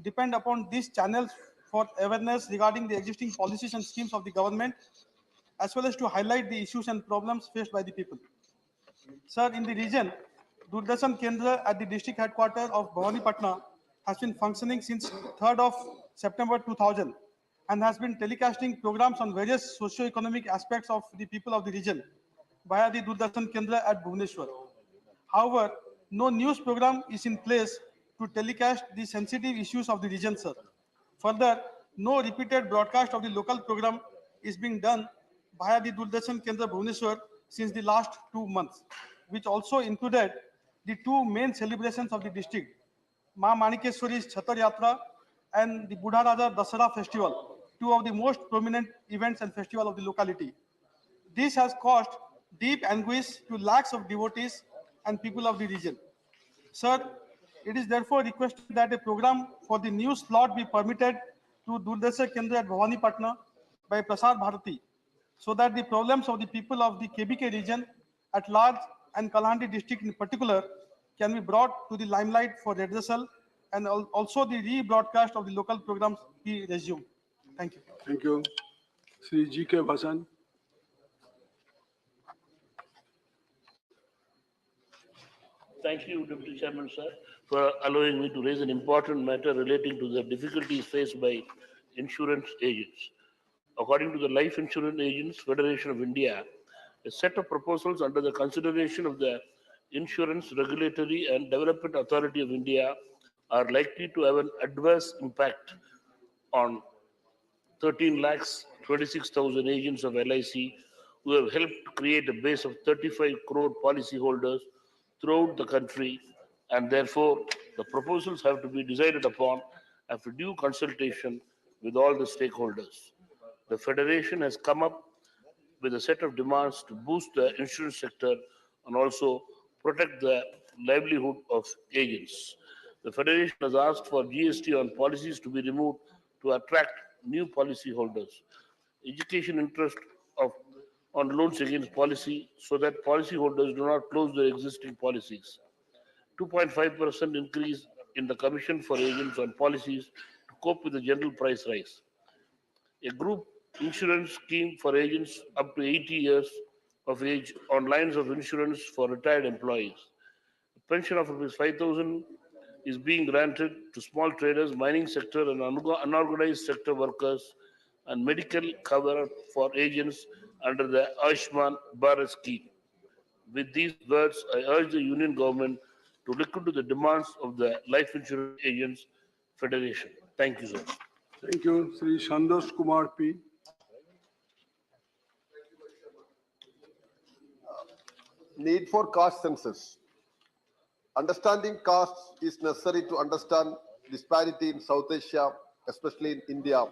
depend upon these channels for awareness regarding the existing policies and schemes of the government, as well as to highlight the issues and problems faced by the people. Sir, in the region, Doordarshan Kendra at the district headquarters of Bhawanipatna has been functioning since 3rd of September 2000 and has been telecasting programs on various socio-economic aspects of the people of the region via the Doordarshan Kendra at Bhubaneswar. However, no news program is in place to telecast the sensitive issues of the region, sir. Further, no repeated broadcast of the local program is being done via the Doordarshan Kendra Bhubaneswar since the last 2 months, which also included the two main celebrations of the district, Ma Manikeshwari's Chhatar Yatra and the Buddha Raja Dasara festival, two of the most prominent events and festival of the locality. This has caused deep anguish to lakhs of devotees and people of the region. Sir, it is therefore requested that a program for the new slot be permitted to Doordarshan Kendra at Bhavani Patna by Prasar Bharati, so that the problems of the people of the KBK region at large and Kalahandi district in particular can be brought to the limelight for redressal, and also the rebroadcast of the local programs be resumed. Thank you. Thank you. Sri G.K. Bhasan. Thank you, Deputy Chairman, sir, for allowing me to raise an important matter relating to the difficulties faced by insurance agents. According to the Life Insurance Agents Federation of India, a set of proposals under the consideration of the Insurance Regulatory and Development Authority of India are likely to have an adverse impact on 13 lakhs 26,000 agents of LIC who have helped create a base of 35 crore policyholders throughout the country, and therefore the proposals have to be decided upon after due consultation with all the stakeholders. The Federation has come up with a set of demands to boost the insurance sector and also protect the livelihood of agents. The Federation has asked for GST on policies to be removed to attract new policyholders. Education interest of on loans against policy so that policyholders do not close their existing policies. 2.5% increase in the commission for agents on policies to cope with the general price rise. A group insurance scheme for agents up to 80 years of age on lines of insurance for retired employees. A pension of Rs 5,000 is being granted to small traders, mining sector and unorganized sector workers, and medical cover for agents under the Ayushman Bharat scheme. With these words, I urge the Union government to look into the demands of the Life Insurance Agents Federation. Thank you, sir. Thank you. Sri Shandosh Kumar P. Need for caste census. Understanding castes is necessary to understand disparity in South Asia, especially in India,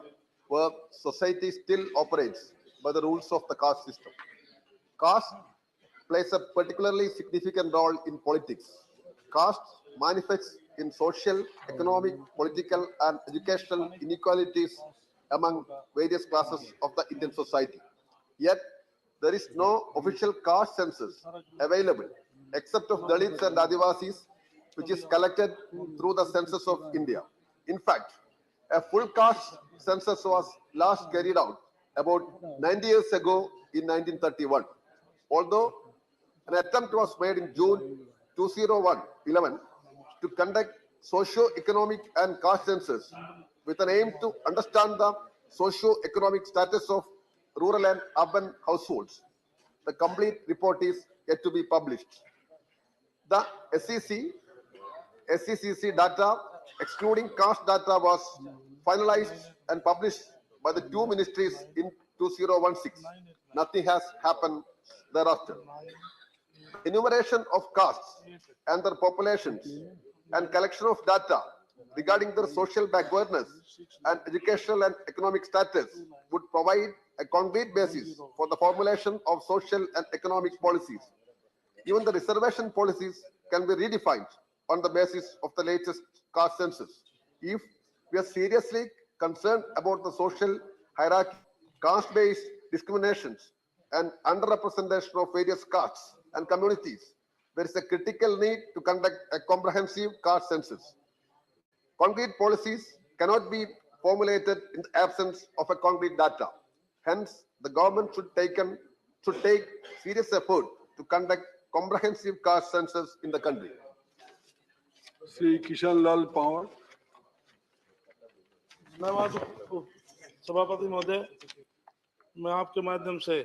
where society still operates by the rules of the caste system. Caste plays a particularly significant role in politics. Caste manifests in social, economic, political, and educational inequalities among various classes of the Indian society. Yet, there is no official caste census available except of Dalits and Adivasis, which is collected through the Census of India. In fact, a full caste census was last carried out about 90 years ago in 1931. Although an attempt was made in June 2011 to conduct socio-economic and caste census with an aim to understand the socio-economic status of rural and urban households. The complete report is yet to be published. The SECC data, excluding caste data, was finalized and published by the two ministries in 2016. Nothing has happened thereafter. Enumeration of castes and their populations and collection of data regarding their social backwardness and educational and economic status would provide a concrete basis for the formulation of social and economic policies. Even the reservation policies can be redefined on the basis of the latest caste census. If we are seriously concerned about the social hierarchy, caste-based discriminations, and underrepresentation of various castes and communities, there is a critical need to conduct a comprehensive caste census. Concrete policies cannot be formulated in the absence of a concrete data. Hence, the government should take serious effort to conduct comprehensive caste census in the country. Sri Kishan Lal Pawar. धन्यवाद सभापति महोदय, मैं आपके माध्यम से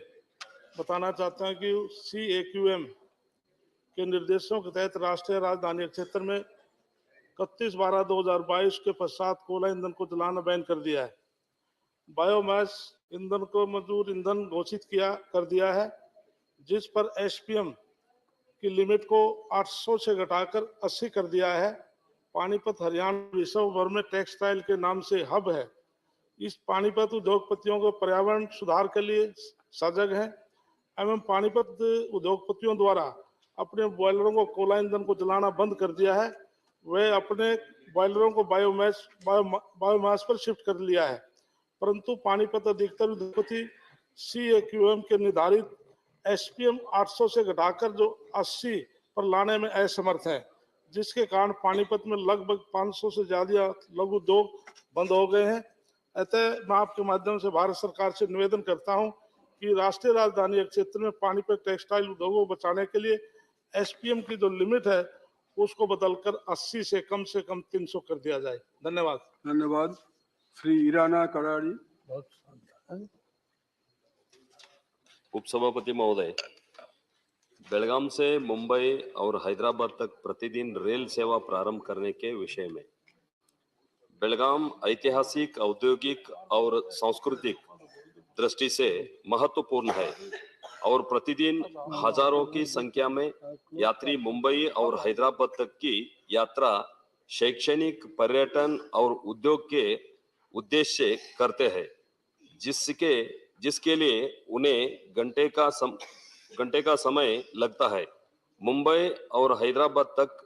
बताना चाहता हूं कि CAQM के निर्देशों के तहत राष्ट्रीय राजधानी क्षेत्र में 31/12/2022 के पश्चात कोयला ईंधन को जलाना बैन कर दिया है। बायोमास ईंधन को मजदूर ईंधन घोषित कर दिया है, जिस पर एसपीएम की लिमिट को 800 से घटाकर 80 कर दिया है। पानीपत हरियाणा विश्व भर में टेक्सटाइल के नाम से हब है। इस पानीपत उद्योगपतियों को पर्यावरण सुधार के लिए सजग है एवं पानीपत उद्योगपतियों द्वारा अपने बॉयलरों को कोयला ईंधन को जलाना बंद कर दिया है। वे अपने बॉयलरों को बायोमास पर शिफ्ट कर लिया है, परंतु पानीपत अधिकतर उद्योगपति CAQM के निर्धारित SPM 800 से घटाकर जो 80 पर लाने में असमर्थ है, जिसके कारण पानीपत में लगभग 500 से ज्यादा लघु उद्योग बंद हो गए हैं। अतः मैं आपके माध्यम से भारत सरकार से निवेदन करता हूं कि राष्ट्रीय राजधानी क्षेत्र में पानीपत टेक्सटाइल उद्योगों को बचाने के लिए SPM की जो लिमिट है उसको बदलकर 80 से कम 300 कर दिया जाए। धन्यवाद। धन्यवाद। श्री ईराना कराड़ी। उपसभापति महोदय, बेलगाम से मुंबई और हैदराबाद तक प्रतिदिन रेल सेवा प्रारंभ करने के विषय में। बेलगाम ऐतिहासिक, औद्योगिक और सांस्कृतिक दृष्टि से महत्वपूर्ण है और प्रतिदिन हजारों की संख्या में यात्री मुंबई और हैदराबाद तक की यात्रा शैक्षणिक, पर्यटन और उद्योग के उद्देश्य से करते हैं, जिसके लिए उन्हें घंटे का समय लगता है। मुंबई और हैदराबाद तक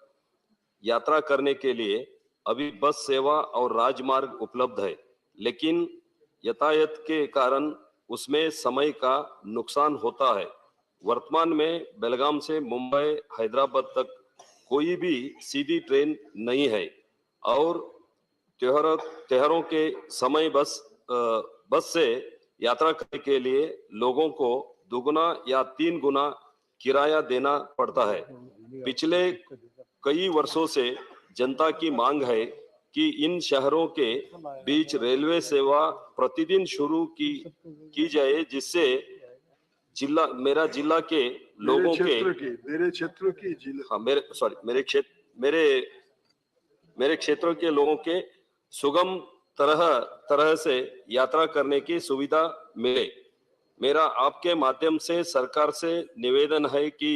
यात्रा करने के लिए अभी बस सेवा और राजमार्ग उपलब्ध है, लेकिन यातायात के कारण उसमें समय का नुकसान होता है। वर्तमान में बेलगाम से मुंबई, हैदराबाद तक कोई भी सीधी ट्रेन नहीं है और त्योहारों के समय बस से यात्रा करने के लिए लोगों को 2 गुना या 3 गुना किराया देना पड़ता है। पिछले कई वर्षों से जनता की मांग है कि इन शहरों के बीच रेलवे सेवा प्रतिदिन शुरू की जाए, जिससे मेरे क्षेत्र के लोगों के सुगम तरह से यात्रा करने की सुविधा मिले। मेरा आपके माध्यम से सरकार से निवेदन है कि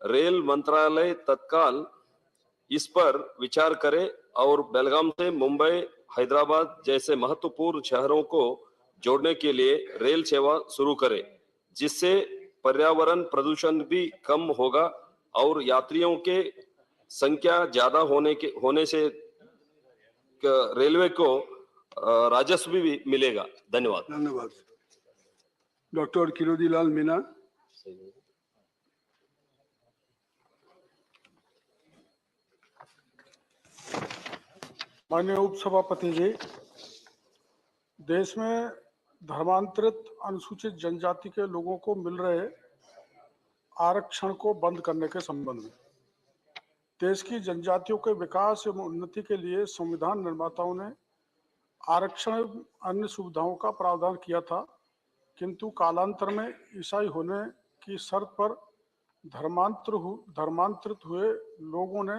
रेल मंत्रालय तत्काल इस पर विचार करे और बेलगाम से मुंबई, हैदराबाद जैसे महत्वपूर्ण शहरों को जोड़ने के लिए रेल सेवा शुरू करे, जिससे पर्यावरण प्रदूषण भी कम होगा और यात्रियों के संख्या ज्यादा होने से रेलवे को राजस्व भी मिलेगा। धन्यवाद। धन्यवाद। डॉक्टर किरोड़ीलाल मीना। माननीय उपसभापति जी, देश में धर्मांतरित अनुसूचित जनजाति के लोगों को मिल रहे आरक्षण को बंद करने के संबंध में देश की जनजातियों के विकास एवं उन्नति के लिए संविधान निर्माताओं ने आरक्षण अन्य सुविधाओं का प्रावधान किया था, किंतु कालांतर में ईसाई होने की शर्त पर धर्मांतरित हुए लोगों ने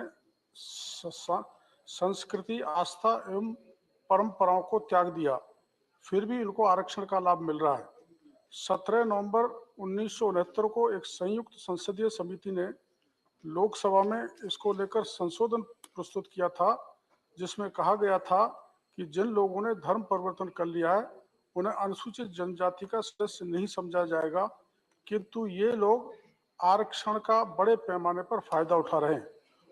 संस्कृति, आस्था एवं परंपराओं को त्याग दिया, फिर भी इनको आरक्षण का लाभ मिल रहा है। 17 नवंबर 1969 को एक संयुक्त संसदीय समिति ने लोकसभा में इसको लेकर संशोधन प्रस्तुत किया था, जिसमें कहा गया था कि जिन लोगों ने धर्म परिवर्तन कर लिया है उन्हें अनुसूचित जनजाति का सदस्य नहीं समझा जाएगा, किंतु ये लोग आरक्षण का बड़े पैमाने पर फायदा उठा रहे हैं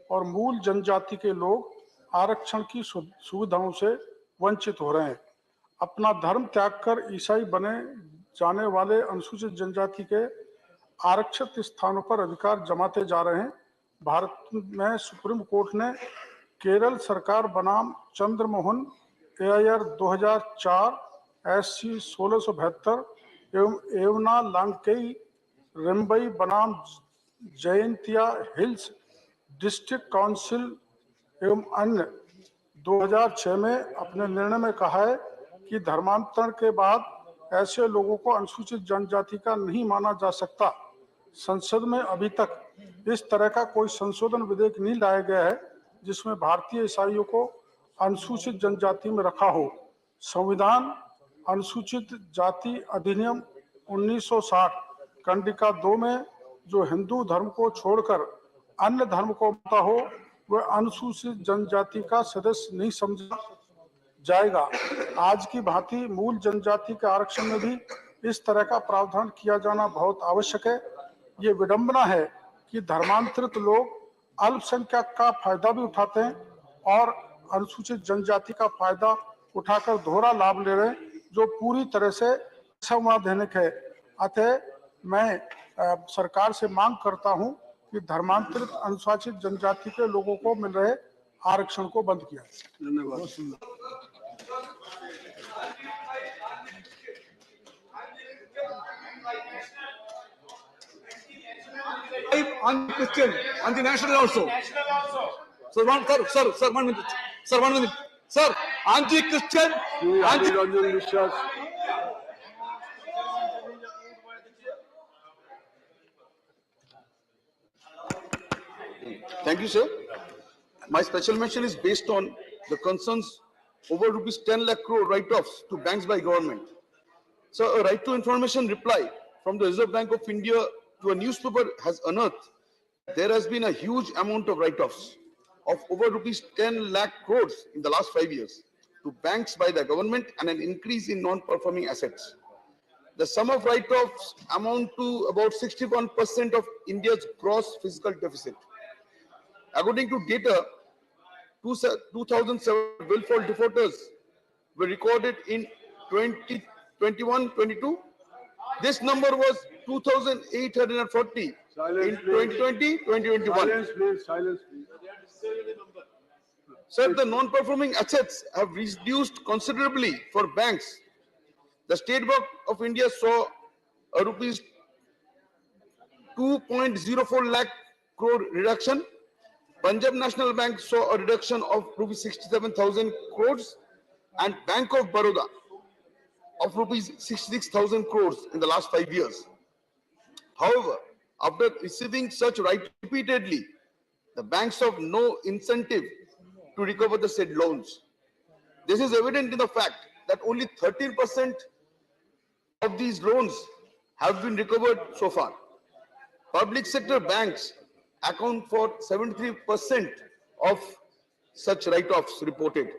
और मूल जनजाति के लोग आरक्षण की सुविधाओं से वंचित हो रहे हैं। अपना धर्म त्याग कर ईसाई बने जाने वाले अनुसूचित जनजाति के आरक्षित स्थानों पर अधिकार जमाते जा रहे हैं। भारत में सुप्रीम कोर्ट ने केरल सरकार बनाम चंद्रमोहन AIR 2004 SC 1672 एवं एवना लांकेई रिम्बई बनाम जयंतिया हिल्स डिस्ट्रिक्ट काउंसिल एवं अन्य 2006 में अपने निर्णय में कहा है कि धर्मांतरण के बाद ऐसे लोगों को अनुसूचित जनजाति का नहीं माना जा सकता। संसद में अभी तक इस तरह का कोई संशोधन विधेयक नहीं लाया गया है जिसमें भारतीय ईसाइयों को अनुसूचित जनजाति में रखा हो। संविधान अनुसूचित जाति अधिनियम 1960 कंडिका 2 में जो हिंदू धर्म को छोड़कर अन्य धर्म को मानता हो वह अनुसूचित जनजाति का सदस्य नहीं समझा जाएगा। आज की भांति मूल जनजाति के आरक्षण में भी इस तरह का प्रावधान किया जाना बहुत आवश्यक है। ये विडंबना है कि धर्मांतरित लोग अल्पसंख्यक का फायदा भी उठाते हैं और अनुसूचित जनजाति का फायदा उठाकर दोहरा लाभ ले रहे हैं, जो पूरी तरह से असंवैधानिक है। अतः मैं सरकार से मांग करता हूं कि धर्मांतरित अनुसूचित जनजाति के लोगों को मिल रहे आरक्षण को बंद किया जाए। धन्यवाद। On the question, on the national also. Sir, 1 minute. Sir, 1 minute. Sir, on the question. Thank you, sir. My special mention is based on the concerns over rupees 10 lakh crore write-offs to banks by government. So, a right to information reply from the Reserve Bank of India to a newspaper has unearthed there has been a huge amount of write-offs of over rupees 10 lakh crores in the last 5 years to banks by the government and an increase in non-performing assets. The sum of write-offs amount to about 61% of India's gross fiscal deficit. According to data, 2007 willful defaulters were recorded in 2021-22. This number was 2,840 in 2020-2021. Silence, please. Sir, the non-performing assets have reduced considerably for banks. The State Bank of India saw a rupees 2.04 lakh crore reduction. Punjab National Bank saw a reduction of rupees 67,000 crores and Bank of Baroda of rupees 66,000 crores in the last 5 years. However, after receiving such right repeatedly, the banks have no incentive to recover the said loans. This is evident in the fact that only 13% of these loans have been recovered so far. Public sector banks account for 73% of such write-offs reported.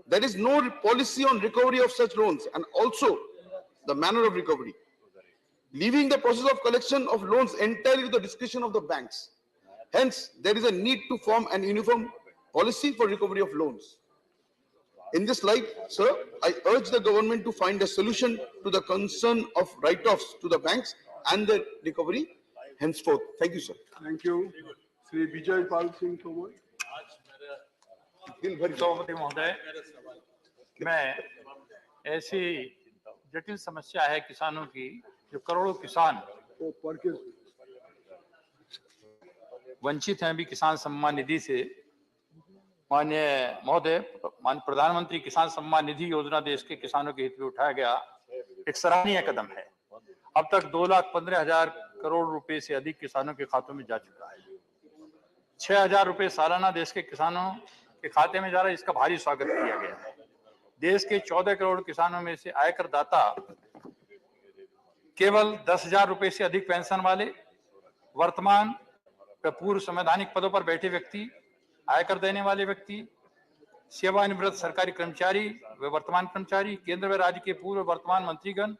There is no policy on recovery of such loans and also the manner of recovery, leaving the process of collection of loans entirely to the discretion of the banks. Hence, there is a need to form an uniform policy for recovery of loans. In this light, sir, I urge the government to find a solution to the concern of write-offs to the banks and the recovery henceforth. Thank you, sir. Thank you. Shri Vijay Pal Singh Tomar. सभापति महोदय, मैं ऐसी जटिल समस्या है किसानों की जो करोड़ों किसान वंचित हैं अभी किसान सम्मान निधि से। माननीय महोदय, माननीय प्रधानमंत्री किसान सम्मान निधि योजना देश के किसानों के हित में उठाया गया एक सराहनीय कदम है। अब तक 2,15,000 करोड़ रुपए से अधिक किसानों के खातों में जा चुका है। 6,000 रुपए सालाना देश के किसानों के खाते में जा रहा है, इसका भारी स्वागत किया गया है। देश के 14 करोड़ किसानों में से आयकर दाता केवल 10,000 रुपए से अधिक पेंशन वाले, वर्तमान व पूर्व संवैधानिक पदों पर बैठे व्यक्ति, आयकर देने वाले व्यक्ति, सेवानिवृत्त सरकारी कर्मचारी व वर्तमान कर्मचारी, केंद्र व राज्य के पूर्व वर्तमान मंत्रीगण,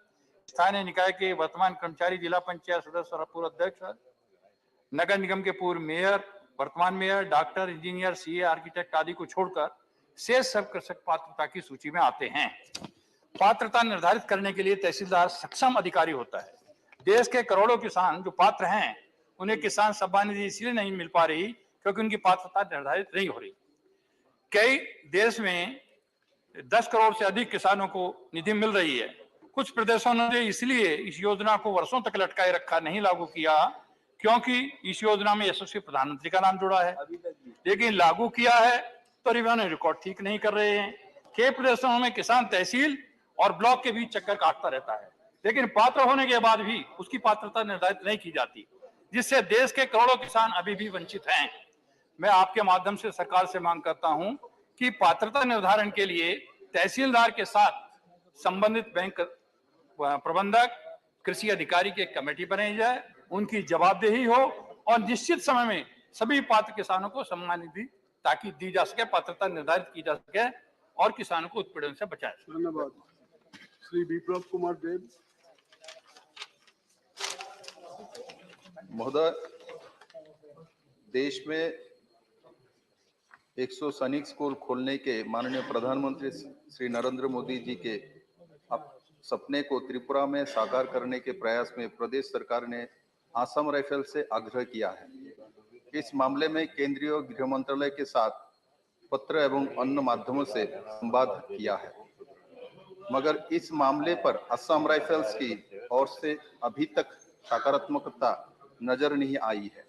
स्थानीय निकाय के वर्तमान कर्मचारी, जिला पंचायत सदस्य और पूर्व अध्यक्ष, नगर निगम के पूर्व मेयर, वर्तमान mayor, doctor, engineer, CA, architect आदि को छोड़कर शेष सब कृषक पात्रता की सूची में आते हैं। पात्रता निर्धारित करने के लिए तहसीलदार सक्षम अधिकारी होता है। देश के करोड़ों किसान जो पात्र हैं, उन्हें किसान सम्मान निधि इसलिए नहीं मिल पा रही क्योंकि उनकी पात्रता निर्धारित नहीं हो रही। कई देश में 10 करोड़ से अधिक किसानों को निधि मिल रही है। कुछ प्रदेशों ने इसलिए इस योजना को वर्षों तक लटकाए रखा, नहीं लागू किया, क्योंकि इस योजना में यशस्वी प्रधानमंत्री का नाम जुड़ा है। लेकिन लागू किया है तो रिवेन्यू रिकॉर्ड ठीक नहीं कर रहे हैं। कई प्रदेशों में किसान तहसील और ब्लॉक के बीच चक्कर काटता रहता है, लेकिन पात्र होने के बाद भी उसकी पात्रता निर्धारित नहीं की जाती, जिससे देश के करोड़ों किसान अभी भी वंचित हैं। मैं आपके माध्यम से सरकार से मांग करता हूं कि पात्रता निर्धारण के लिए तहसीलदार के साथ संबंधित बैंक प्रबंधक, कृषि अधिकारी की एक कमेटी बनाई जाए, उनकी जवाबदेही हो और निश्चित समय में सभी पात्र किसानों को सम्मान निधि ताकि दी जा सके, पात्रता निर्धारित की जा सके और किसानों को उत्पीड़न से बचाया जाए। धन्यवाद। श्री विप्लव कुमार देव। महोदय, देश में 100 सैनिक स्कूल खोलने के माननीय प्रधानमंत्री श्री नरेंद्र मोदी जी के सपने को त्रिपुरा में साकार करने के प्रयास में प्रदेश सरकार ने असम राइफल से आग्रह किया है। इस मामले में केंद्रीय गृह मंत्रालय के साथ पत्र एवं अन्य माध्यमों से संवाद किया है, मगर इस मामले पर असम राइफल्स की ओर से अभी तक सकारात्मकता नजर नहीं आई है।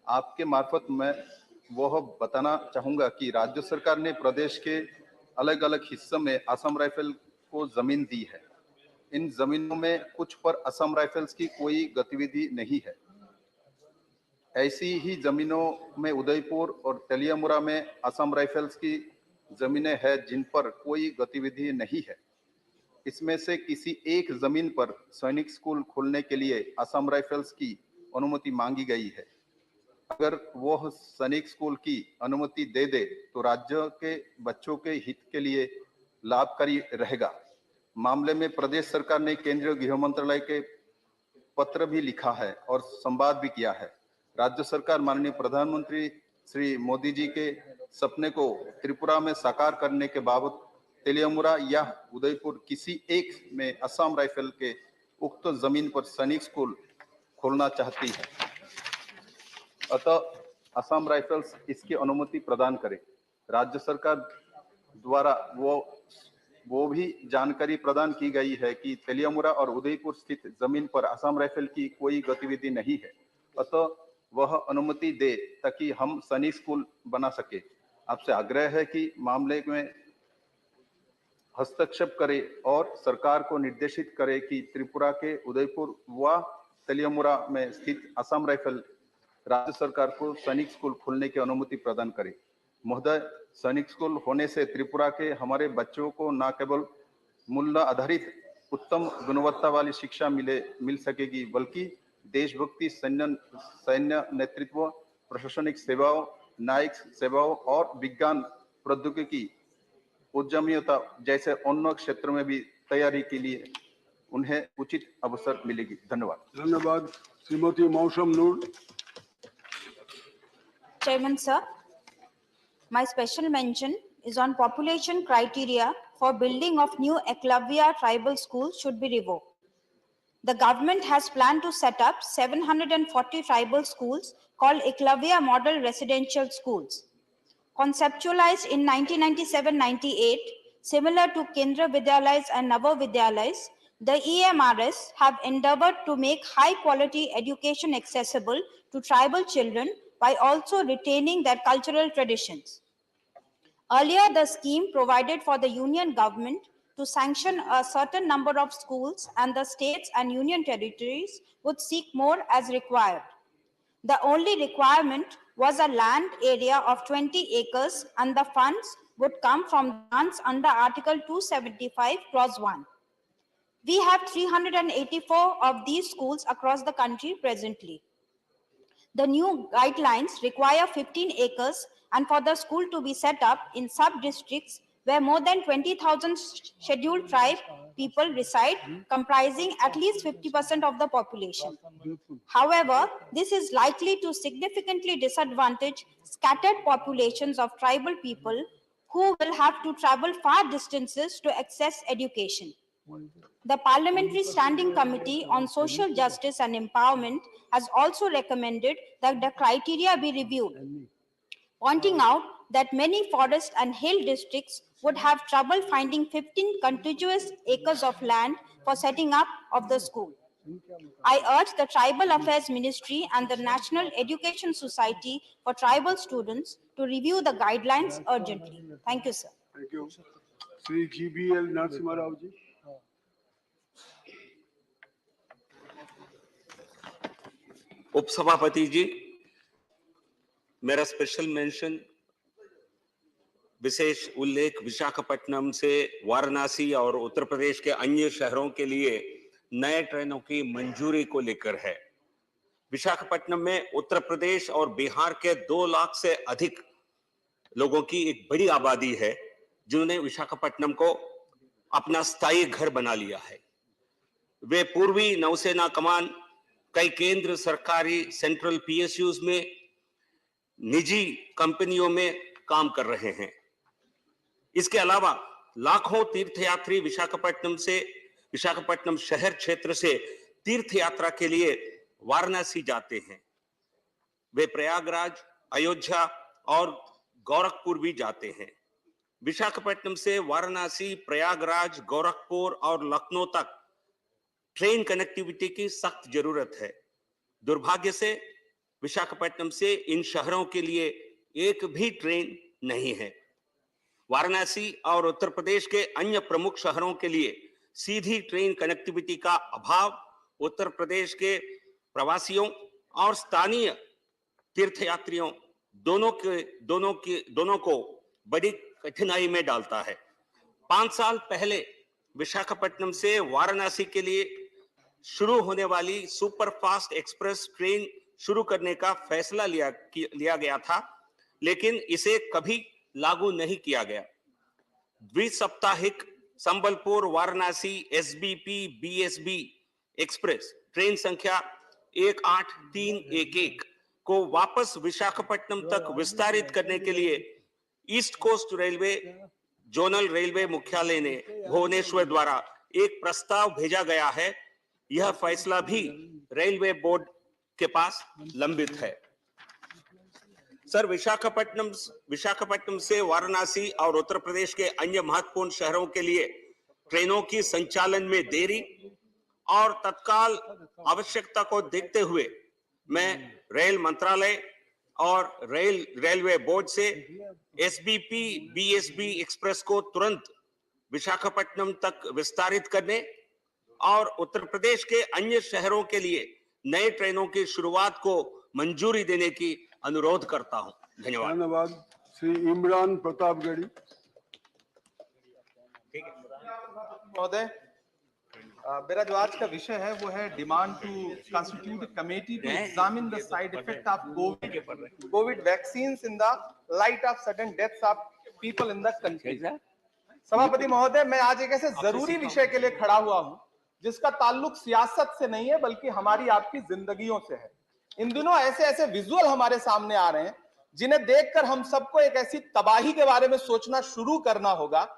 आपके मार्फत मैं वह बताना चाहूंगा कि राज्य सरकार ने प्रदेश के अलग अलग हिस्सों में असम राइफल को जमीन दी है। इन जमीनों में कुछ पर असम राइफल्स की कोई गतिविधि नहीं है। ऐसी ही जमीनों में उदयपुर और तेलियामुरा में असम राइफल्स की जमीनें हैं जिन पर कोई गतिविधि नहीं है। इसमें से किसी एक जमीन पर सैनिक स्कूल खोलने के लिए असम राइफल्स की अनुमति मांगी गई है। अगर वह सैनिक स्कूल की अनुमति दे दे तो राज्य के बच्चों के हित के लिए लाभकारी रहेगा। मामले में प्रदेश सरकार ने केंद्रीय गृह मंत्रालय के पत्र भी लिखा है और संवाद भी किया है। राज्य सरकार माननीय प्रधानमंत्री श्री मोदी जी के सपने को त्रिपुरा में साकार करने के बाबत तेलियामुरा या उदयपुर किसी एक में असम राइफल के उक्त जमीन पर सैनिक स्कूल खोलना चाहती है। अतः असम राइफल्स इसकी अनुमति प्रदान करे। राज्य सरकार द्वारा वो भी जानकारी प्रदान की गई है कि तेलियामुरा और उदयपुर स्थित जमीन पर असम राइफल की कोई गतिविधि नहीं है। अतः वह अनुमति दे ताकि हम सैनिक स्कूल बना सके। आपसे आग्रह है कि मामले में हस्तक्षेप करे और सरकार को निर्देशित करे कि त्रिपुरा के उदयपुर व तेलियामुरा में स्थित असम राइफल राज्य सरकार को सैनिक स्कूल खोलने की अनुमति प्रदान करे। महोदय, सैनिक स्कूल होने से त्रिपुरा के हमारे बच्चों को न केवल मूल्य आधारित उत्तम गुणवत्ता वाली शिक्षा मिल सकेगी, बल्कि देशभक्ति, सैन्य नेतृत्व, प्रशासनिक सेवाओं, न्यायिक सेवाओं और विज्ञान प्रौद्योगिकी उद्यमिता जैसे अन्य क्षेत्र में भी तैयारी के लिए उन्हें उचित अवसर मिलेगी। धन्यवाद। धन्यवाद। श्रीमती मौसम नूर। Chairman sir, my special mention is on population criteria for building of new Eklavya tribal schools should be revoked. The government has planned to set up 740 tribal schools called Eklavya Model Residential Schools. Conceptualized in 1997-98, similar to Kendra Vidyalays and Nava Vidyalays, the EMRS have endeavored to make high-quality education accessible to tribal children by also retaining their cultural traditions. Earlier, the scheme provided for the union government to sanction a certain number of schools, and the states and union territories would seek more as required. The only requirement was a land area of 20 acres, and the funds would come from grants under Article 275, Clause 1. We have 384 of these schools across the country presently. The new guidelines require 15 acres and for the school to be set up in sub-districts where more than 20,000 scheduled tribe people reside, comprising at least 50% of the population. However, this is likely to significantly disadvantage scattered populations of tribal people who will have to travel far distances to access education. The Parliamentary Standing Committee on Social Justice and Empowerment has also recommended that the criteria be reviewed, pointing out that many forest and hill districts would have trouble finding 15 contiguous acres of land for setting up of the school. I urge the Tribal Affairs Ministry and the National Education Society for Tribal Students to review the guidelines urgently. Thank you, sir. Thank you. Shri GBL Narasimha Rao ji. उपसभापति जी, मेरा special mention विशेष उल्लेख विशाखापट्टनम से वाराणसी और उत्तर प्रदेश के अन्य शहरों के लिए नए ट्रेनों की मंजूरी को लेकर है। विशाखापट्टनम में उत्तर प्रदेश और बिहार के 2 लाख से अधिक लोगों की एक बड़ी आबादी है, जिन्होंने विशाखापट्टनम को अपना स्थायी घर बना लिया है। वे पूर्वी नौसेना कमान, कई केंद्र सरकारी सेंट्रल पीएसयूज में, निजी कंपनियों में काम कर रहे हैं। इसके अलावा लाखों तीर्थयात्री विशाखापट्टनम शहर क्षेत्र से तीर्थ यात्रा के लिए वाराणसी जाते हैं। वे प्रयागराज, अयोध्या और गोरखपुर भी जाते हैं। विशाखापट्टनम से वाराणसी, प्रयागराज, गोरखपुर और लखनऊ तक ट्रेन कनेक्टिविटी की सख्त जरूरत है। दुर्भाग्य से विशाखापट्टनम से इन शहरों के लिए एक भी ट्रेन नहीं है। वाराणसी और उत्तर प्रदेश के अन्य प्रमुख शहरों के लिए सीधी ट्रेन कनेक्टिविटी का अभाव उत्तर प्रदेश के प्रवासियों और स्थानीय तीर्थयात्रियों दोनों को बड़ी कठिनाई में डालता है। 5 साल पहले विशाखापट्टनम से वाराणसी के लिए शुरू होने वाली सुपरफास्ट एक्सप्रेस ट्रेन शुरू करने का फैसला लिया गया था, लेकिन इसे कभी लागू नहीं किया गया। द्विसाप्ताहिक Sambalpur Varanasi SBP BSB express train संख्या 18311 को वापस विशाखापट्टनम तक विस्तारित करने के लिए East Coast Railway zonal railway मुख्यालय ने भुवनेश्वर द्वारा एक प्रस्ताव भेजा गया है। यह फैसला भी रेलवे बोर्ड के पास लंबित है। सर, विशाखापट्टनम से वाराणसी और उत्तर प्रदेश के अन्य महत्वपूर्ण शहरों के लिए ट्रेनों की संचालन में देरी और तत्काल आवश्यकता को देखते हुए मैं रेल मंत्रालय और रेलवे बोर्ड से एसबीपी बीएसबी एक्सप्रेस को तुरंत विशाखापट्टनम तक विस्तारित करने और उत्तर प्रदेश के अन्य शहरों के लिए नए ट्रेनों की शुरुआत को मंजूरी देने की अनुरोध करता हूं। धन्यवाद। धन्यवाद। श्री इमरान प्रतापगढ़ी। महोदय, मेरा जो आज का विषय है वो है demand to constitute committee to examine the side effect of covid vaccines in the light of sudden deaths of people in the country. सभापति महोदय, मैं आज एक ऐसे जरूरी विषय के लिए खड़ा हुआ हूं जिसका ताल्लुक सियासत से नहीं है बल्कि हमारी आपकी जिंदगियों से है। इन दिनों ऐसे ऐसे विजुअल हमारे सामने आ रहे हैं जिन्हें देखकर हम सबको एक ऐसी तबाही के बारे में सोचना शुरू करना होगा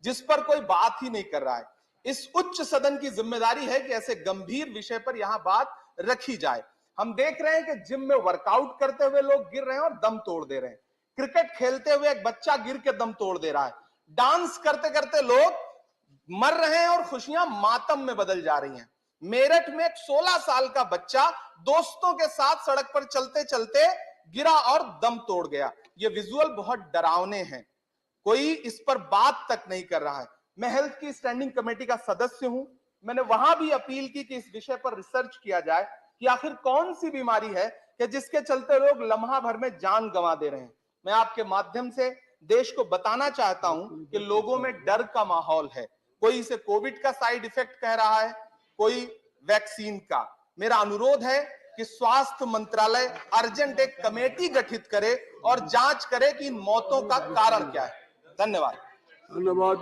जिस पर कोई बात ही नहीं कर रहा है। इस उच्च सदन की जिम्मेदारी है कि ऐसे गंभीर विषय पर यहां बात रखी जाए। हम देख रहे हैं कि जिम में वर्कआउट करते हुए लोग गिर रहे हैं और दम तोड़ दे रहे हैं। क्रिकेट खेलते हुए एक बच्चा गिर के दम तोड़ दे रहा है। डांस करते करते लोग मर रहे हैं और खुशियां मातम में बदल जा रही हैं। मेरठ में एक 16 साल का बच्चा दोस्तों के साथ सड़क पर चलते चलते गिरा और दम तोड़ गया। ये विजुअल बहुत डरावने हैं। कोई इस पर बात तक नहीं कर रहा है। मैं हेल्थ की स्टैंडिंग कमेटी का सदस्य हूं। मैंने वहां भी अपील की कि इस विषय पर रिसर्च किया जाए कि आखिर कौन सी बीमारी है कि जिसके चलते लोग लम्हा भर में जान गंवा दे रहे हैं। मैं आपके माध्यम से देश को बताना चाहता हूं कि लोगों में डर का माहौल है। कोई इसे कोविड का साइड इफेक्ट कह रहा है, कोई वैक्सीन का। मेरा अनुरोध है कि स्वास्थ्य मंत्रालय अर्जेंट एक कमेटी गठित करे और जांच करे कि इन मौतों का कारण क्या है। धन्यवाद। धन्यवाद।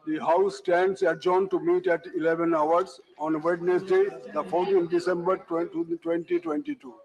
The House stands adjourned to meet at 11 hours on Wednesday, the 14th December 2022.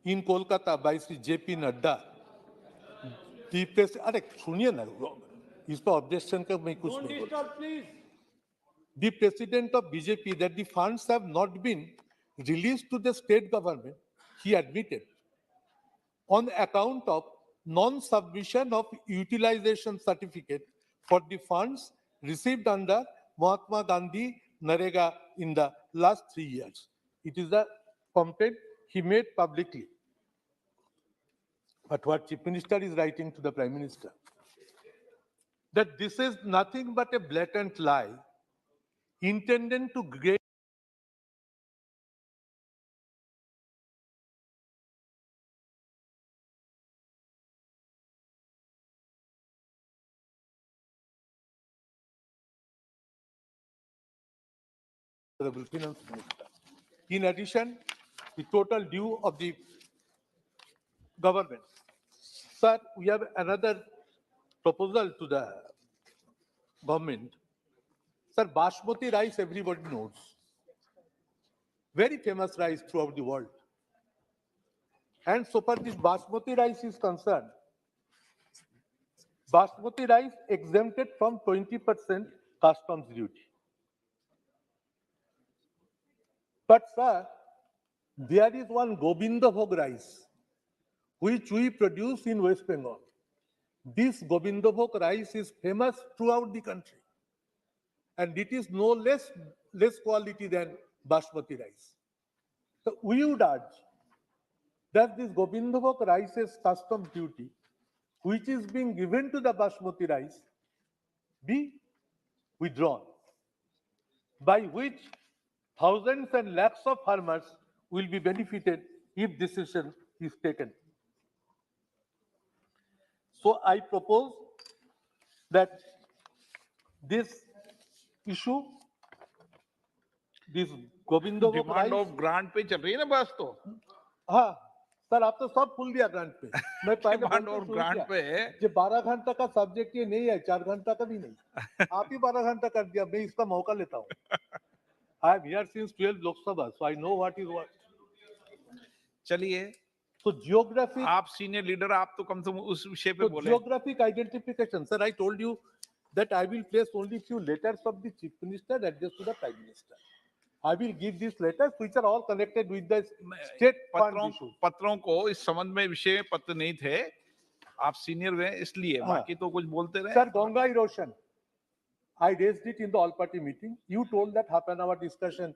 in Kolkata by Sri J.P. Nadda, the president, अरे सुनिए ना, इस पर ऑब्जेक्शन का मैं कुछ नहीं बोलूं. The president of BJP that the funds have not been released to the state government, he admitted, on account of non-submission of utilization certificate for the funds received under Mahatma Gandhi Narega in the last 3 years. It is a complaint he made publicly. But what Chief Minister is writing to the Prime Minister, that this is nothing but a blatant lie intended to gain the Finance Minister. In addition, the total due of the government. Sir, we have another proposal to the government. Sir, Basmati rice, everybody knows. Very famous rice throughout the world. And so far this Basmati rice is concerned, Basmati rice exempted from 20% customs duty. But sir, there is one Gobindabhog rice, which we produce in West Bengal. This Gobindabhog rice is famous throughout the country. And it is no less quality than Basmati rice. So we would urge that this Gobindabhog rice's customs duty, which is being given to the Basmati rice, be withdrawn, by which thousands and lakhs of farmers will be benefited if decision is taken. So I propose that this issue, this Gobindabhog demand rice, of grant पे चल रही है ना बस तो हाँ sir आप तो सब फुल दिया ग्रांट पे. मैं पहले डिमांड बोलते और शुरू ग्रांट किया पे कि 12 घंटा का सब्जेक्ट ये नहीं है, 4 घंटा का भी नहीं. आप ही 12 घंटा कर दिया, मैं इसका मौका लेता हूँ. I am here since 12 Lok Sabha, so I know what is what. चलिए So geographic, आप सीनियर लीडर आप तो कम से कम उस विषय पे so बोले. geographic identification. Sir, I told you that I will place only few letters of the Chief Minister addressed to the Prime Minister. I will give these letters which are all connected with the state fund issues. पत्रों को इस संबंध में विषय पत्र नहीं थे, आप सीनियर हुए इसलिए, बाकी तो कुछ बोलते रहे. Sir, Ganga erosion. I raised it in the all-party meeting. You told that half an hour discussion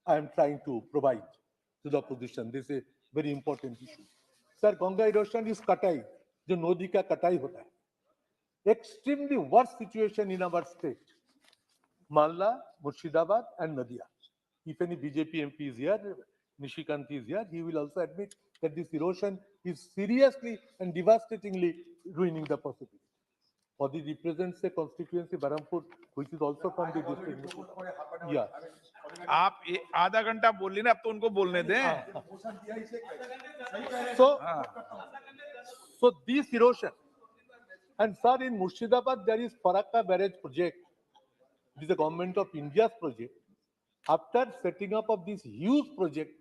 I am trying to provide to the opposition. This is a very important issue. Sir, Ganga erosion is katai, जो नदी का कटाई होता है. Extremely worst situation in our state. Malda, Murshidabad and Nadia. If any BJP MP is here, Nishikant is here, he will also admit that this erosion is seriously and devastatingly ruining the possibility. For the represents a constituency Barampur, which is also from the district. Yeah. आप आधा घंटा बोल ली ना, अब तो उनको बोलने दें. So this erosion, and sir, in Murshidabad there is Farakka barrage project. It is a government of India's project. After setting up of this huge project,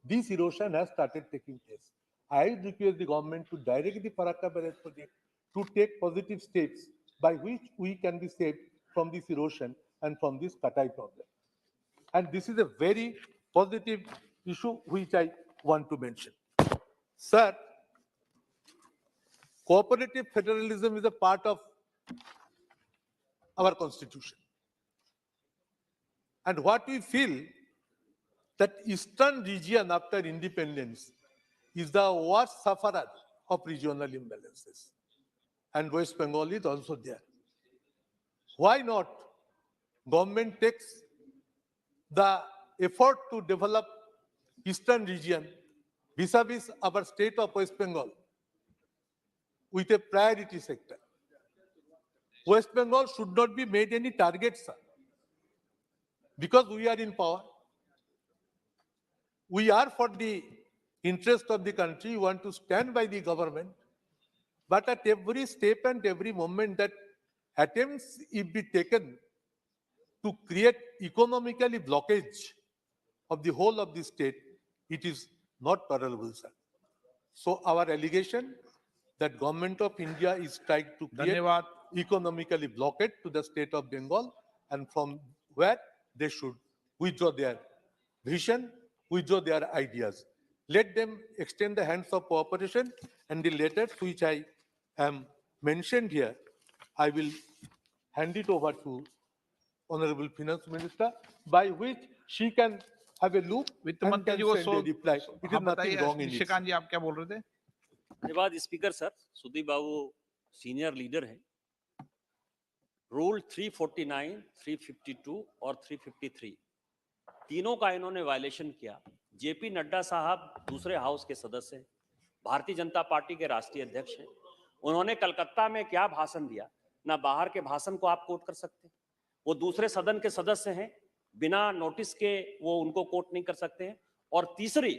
this erosion has started taking place. I request the government to direct the Farakka barrage project to take positive steps by which we can be saved from this erosion and from this Katai problem. And this is a very positive issue which I want to mention. Sir, cooperative federalism is a part of our constitution. And what we feel that eastern region after independence is the worst sufferer of regional imbalances. And West Bengal is also there. Why not government takes the effort to develop eastern region vis-a-vis our state of West Bengal with a priority sector? West Bengal should not be made any target, sir. Because we are in power. We are for the interest of the country, we want to stand by the government. But at every step and every moment that attempts if be taken to create economically blockage of the whole of the state, it is not tolerable, sir. So our allegation that government of India is trying to create धन्यवाद। economically blockade to the state of Bengal, and from where they should withdraw their vision, withdraw their ideas. Let them extend the hands of cooperation, and the letters which I am mentioned here, I will hand it over to Honorable Finance Minister, by which she can have a look वित्त and मंत्री can जी को send a reply. It is हाँ nothing बताइए wrong in it. Nishikant जी, आप क्या बोल रहे थे? धन्यवाद स्पीकर सर। सुदीप बाबू सीनियर लीडर हैं। रूल 349, 352 और 353 तीनों का इन्होंने वायलेशन किया। जेपी नड्डा साहब दूसरे हाउस के सदस्य हैं, भारतीय जनता पार्टी के राष्ट्रीय अध्यक्ष हैं। उन्होंने कलकत्ता में क्या भाषण दिया, ना बाहर के भाषण को आप कोट कर सकते, वो दूसरे सदन के सदस्य हैं, बिना नोटिस के वो उनको कोट नहीं कर सकते हैं। और तीसरी,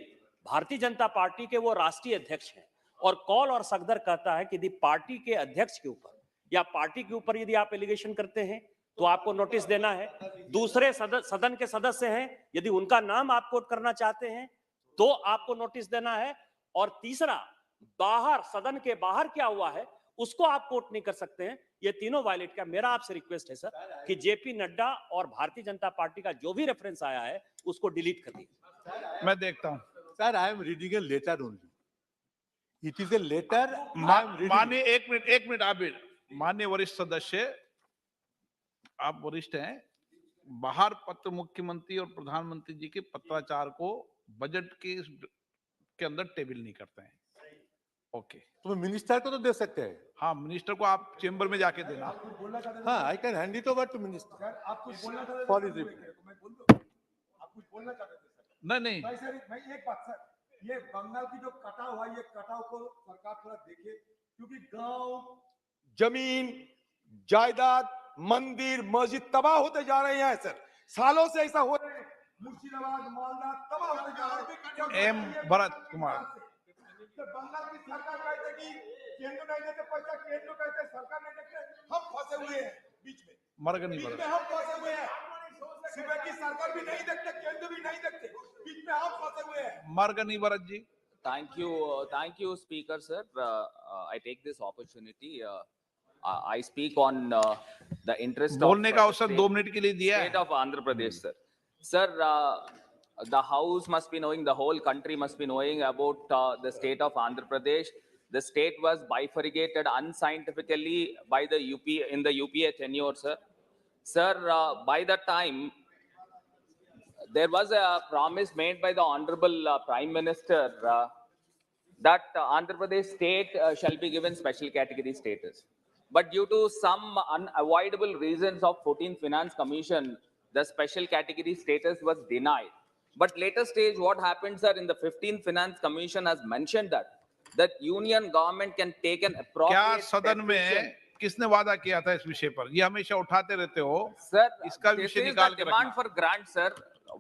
भारतीय जनता पार्टी के वो राष्ट्रीय अध्यक्ष हैं और कॉल और सगदर कहता है कि यदि पार्टी के अध्यक्ष के ऊपर या पार्टी के ऊपर यदि आप एलिगेशन करते हैं तो आपको नोटिस देना है। दूसरे सदन के सदस्य हैं, यदि उनका नाम आप कोट करना चाहते हैं तो आपको नोटिस देना है। और तीसरा, बाहर सदन के बाहर क्या हुआ है उसको आप कोट नहीं कर सकते हैं। ये तीनों वायलेट का मेरा आपसे रिक्वेस्ट है सर कि जेपी नड्डा और भारतीय जनता पार्टी का जो भी रेफरेंस आया है उसको डिलीट कर दीजिए। मैं देखता हूं sir, I am reading a letter only. It is a letter. माननीय एक मिनट आप माननीय वरिष्ठ सदस्य, आप वरिष्ठ हैं, बाहर पत्र मुख्यमंत्री और प्रधानमंत्री जी के पत्राचार को बजट के अंदर टेबल नहीं करते हैं। ओके, तो मिनिस्टर को तो दे सकते हैं। हाँ, मिनिस्टर को आप चेंबर में जाके देना। हाँ, I can hand it over to minister. आप कुछ बोलना चाहते फॉर हिज रिप्लाई। आप कुछ बोलना चाहते थे नहीं भाई सर, मैं एक बात सर, ये बंगाल की जो कटाव हुआ, ये कटाव को सरकार थोड़ा देखे, क्योंकि गांव, जमीन, जायदाद, मंदिर, मस्जिद तबाह होते जा रहे हैं सर। सालों से ऐसा हो रहा है। मुर्शिदाबाद, मालदा तबाह होते जा रहे हैं। एम भरत कुमार, बंगाल की सरकार कहते कि केंद्र नहीं देते पैसा, केंद्र कहते सरकार नहीं देते, हम फंसे हुए हैं बीच में। मर्ग नहीं भरत, हम फंसे हुए हैं। सुबह की सरकार भी नहीं देखते, केंद्र भी नहीं देखते, बीच में हम फंसे हुए हैं। मर्ग नहीं Bharat ji. Thank you, Speaker, sir. I take this opportunity. I speak on the interest of बोलने का अवसर 2 मिनट के लिए दिया है। state of Andhra Pradesh, sir. Sir, the House must be knowing, the whole country must be knowing about the state of Andhra Pradesh. The state was bifurcated unscientifically by the in the UPA tenure, sir. Sir, by that time, there was a promise made by the Honorable Prime Minister that Andhra Pradesh state shall be given special category status. But due to some unavoidable reasons of 14th Finance Commission, the special category status was denied. But later stage, what happened, sir, in the 15th Finance Commission has mentioned that union government can take an appropriate क्या सदन में decision. किसने वादा किया था इस विषय पर? ये हमेशा उठाते रहते हो Sir, इसका this विषय is निकाल the के demand रखना। for grants, sir.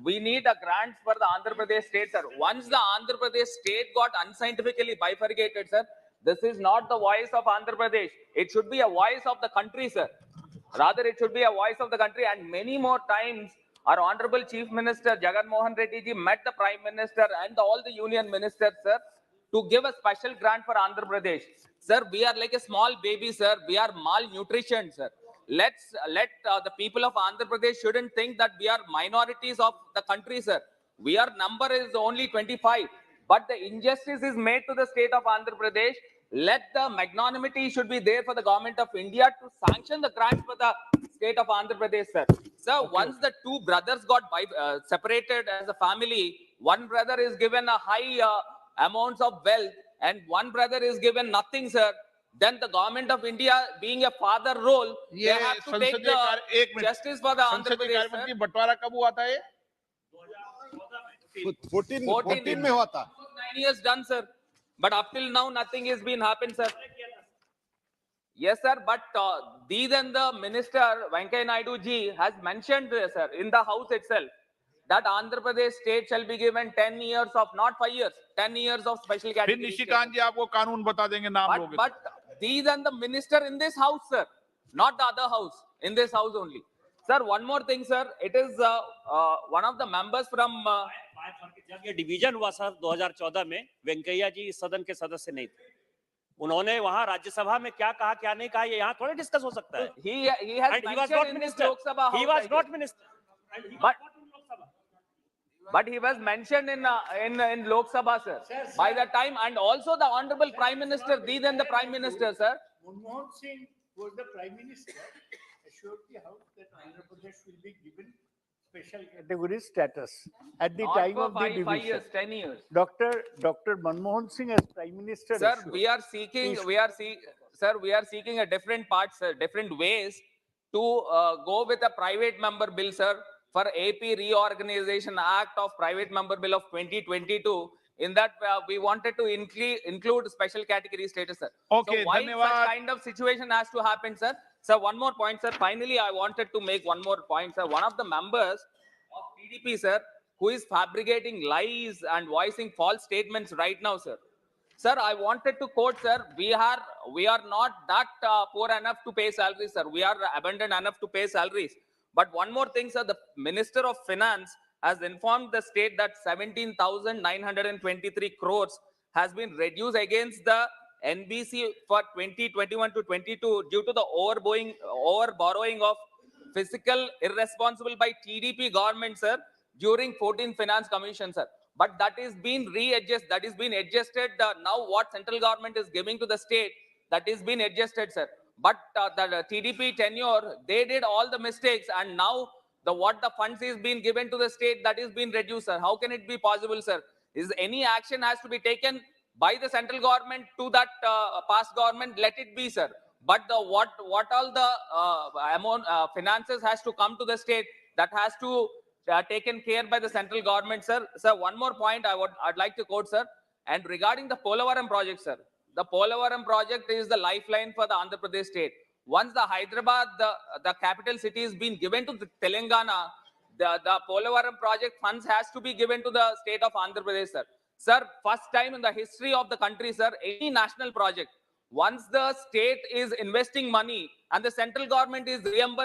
We need a grant for the Andhra Pradesh state, sir. Once the Andhra Pradesh state got unscientifically bifurcated, sir, this is not the voice of Andhra Pradesh. It should be a voice of the country, sir. Rather, it should be a voice of the country. And many more times, our Honorable Chief Minister Jagan Mohan Reddy ji met the Prime Minister and all the union ministers, sir, to give a special grant for Andhra Pradesh. Sir, we are like a small baby, sir. We are malnutrition, sir. Let the people of Andhra Pradesh shouldn't think that we are minorities of the country, sir. Our number is only 25, but the injustice is made to the state of Andhra Pradesh. Let the magnanimity should be there for the government of India to sanction the grants for the state of Andhra Pradesh, sir. Sir, once the two brothers got separated as a family, one brother is given a high amounts of wealth and one brother is given nothing, sir. Then the government of India, being a father role, they have to take the justice for the Andhra Pradesh, sir. बंटवारा कब हुआ था ये? 14 में हुआ था। 9 years done, sir. But up till now, nothing has been happened, sir. Yes, sir. But then the minister, Venkaiah Naidu ji, has mentioned, sir, in the house itself, that Andhra Pradesh state shall be given 10 years of, not 5 years, 10 years of special category. फिर निशिकांत जी आपको कानून बता देंगे नाम लोगे। But these and the minister in this house, sir, not the other house, in this house only. Sir, one more thing, sir. It is one of the members from. जब ये division हुआ सर 2014 में, वेंकैया जी इस सदन के सदस्य नहीं थे। उन्होंने वहां राज्यसभा में क्या कहा क्या नहीं कहा ये यहाँ थोड़े डिस्कस हो सकता है। He has And he was mentioned not in this minister. Lok Sabha He House, was I not guess. minister. And he was But- not in Lok Sabha. But he was mentioned in Lok Sabha, sir. By that time, and also the Honorable Prime Minister, then the Prime Minister, sir. Manmohan Singh was the Prime Minister, assured the House that Andhra Pradesh will be given special category status at the Not time for of the 5 division. years, 10 years. Dr. Manmohan Singh as Prime Minister. Sir, assured. we are seeking a different parts, sir, different ways to go with a private member bill, sir, for AP Reorganization Act of Private Member Bill of 2022. In that, we wanted to include special category status, sir. Okay, so why धन्यवाद. such kind of situation has to happen, sir? Sir, one more point, sir. Finally, I wanted to make one more point, sir. One of the members of TDP, sir, who is fabricating lies and voicing false statements right now, sir. Sir, I wanted to quote, sir, we are not that poor enough to pay salaries, sir. We are abundant enough to pay salaries. But one more thing, sir, the Minister of Finance has informed the state that 17,923 crores has been reduced against the NBC for 2021 to 22 due to the over borrowing of fiscal irresponsible by TDP government, sir, during 14th Finance Commission, sir. But that is being readjusted, that is being adjusted now what central government is giving to the state, that is being adjusted, sir. But the TDP tenure, they did all the mistakes and now what the funds is being given to the state, that is being reduced, sir. How can it be possible, sir? Is any action has to be taken by the central government to that past government, let it be, sir. But what all the finances has to come to the state, that has to taken care by the central government, sir. Sir, one more point I'd like to quote, sir. And regarding the Polavaram project, sir, the Polavaram project is the lifeline for the Andhra Pradesh state. Once the Hyderabad, the capital city is being given to the Telangana, the Polavaram project funds has to be given to the state of Andhra Pradesh, sir. Sir, first time in the history of the country, sir, any national project, once the state is investing money and the central government is reimbursing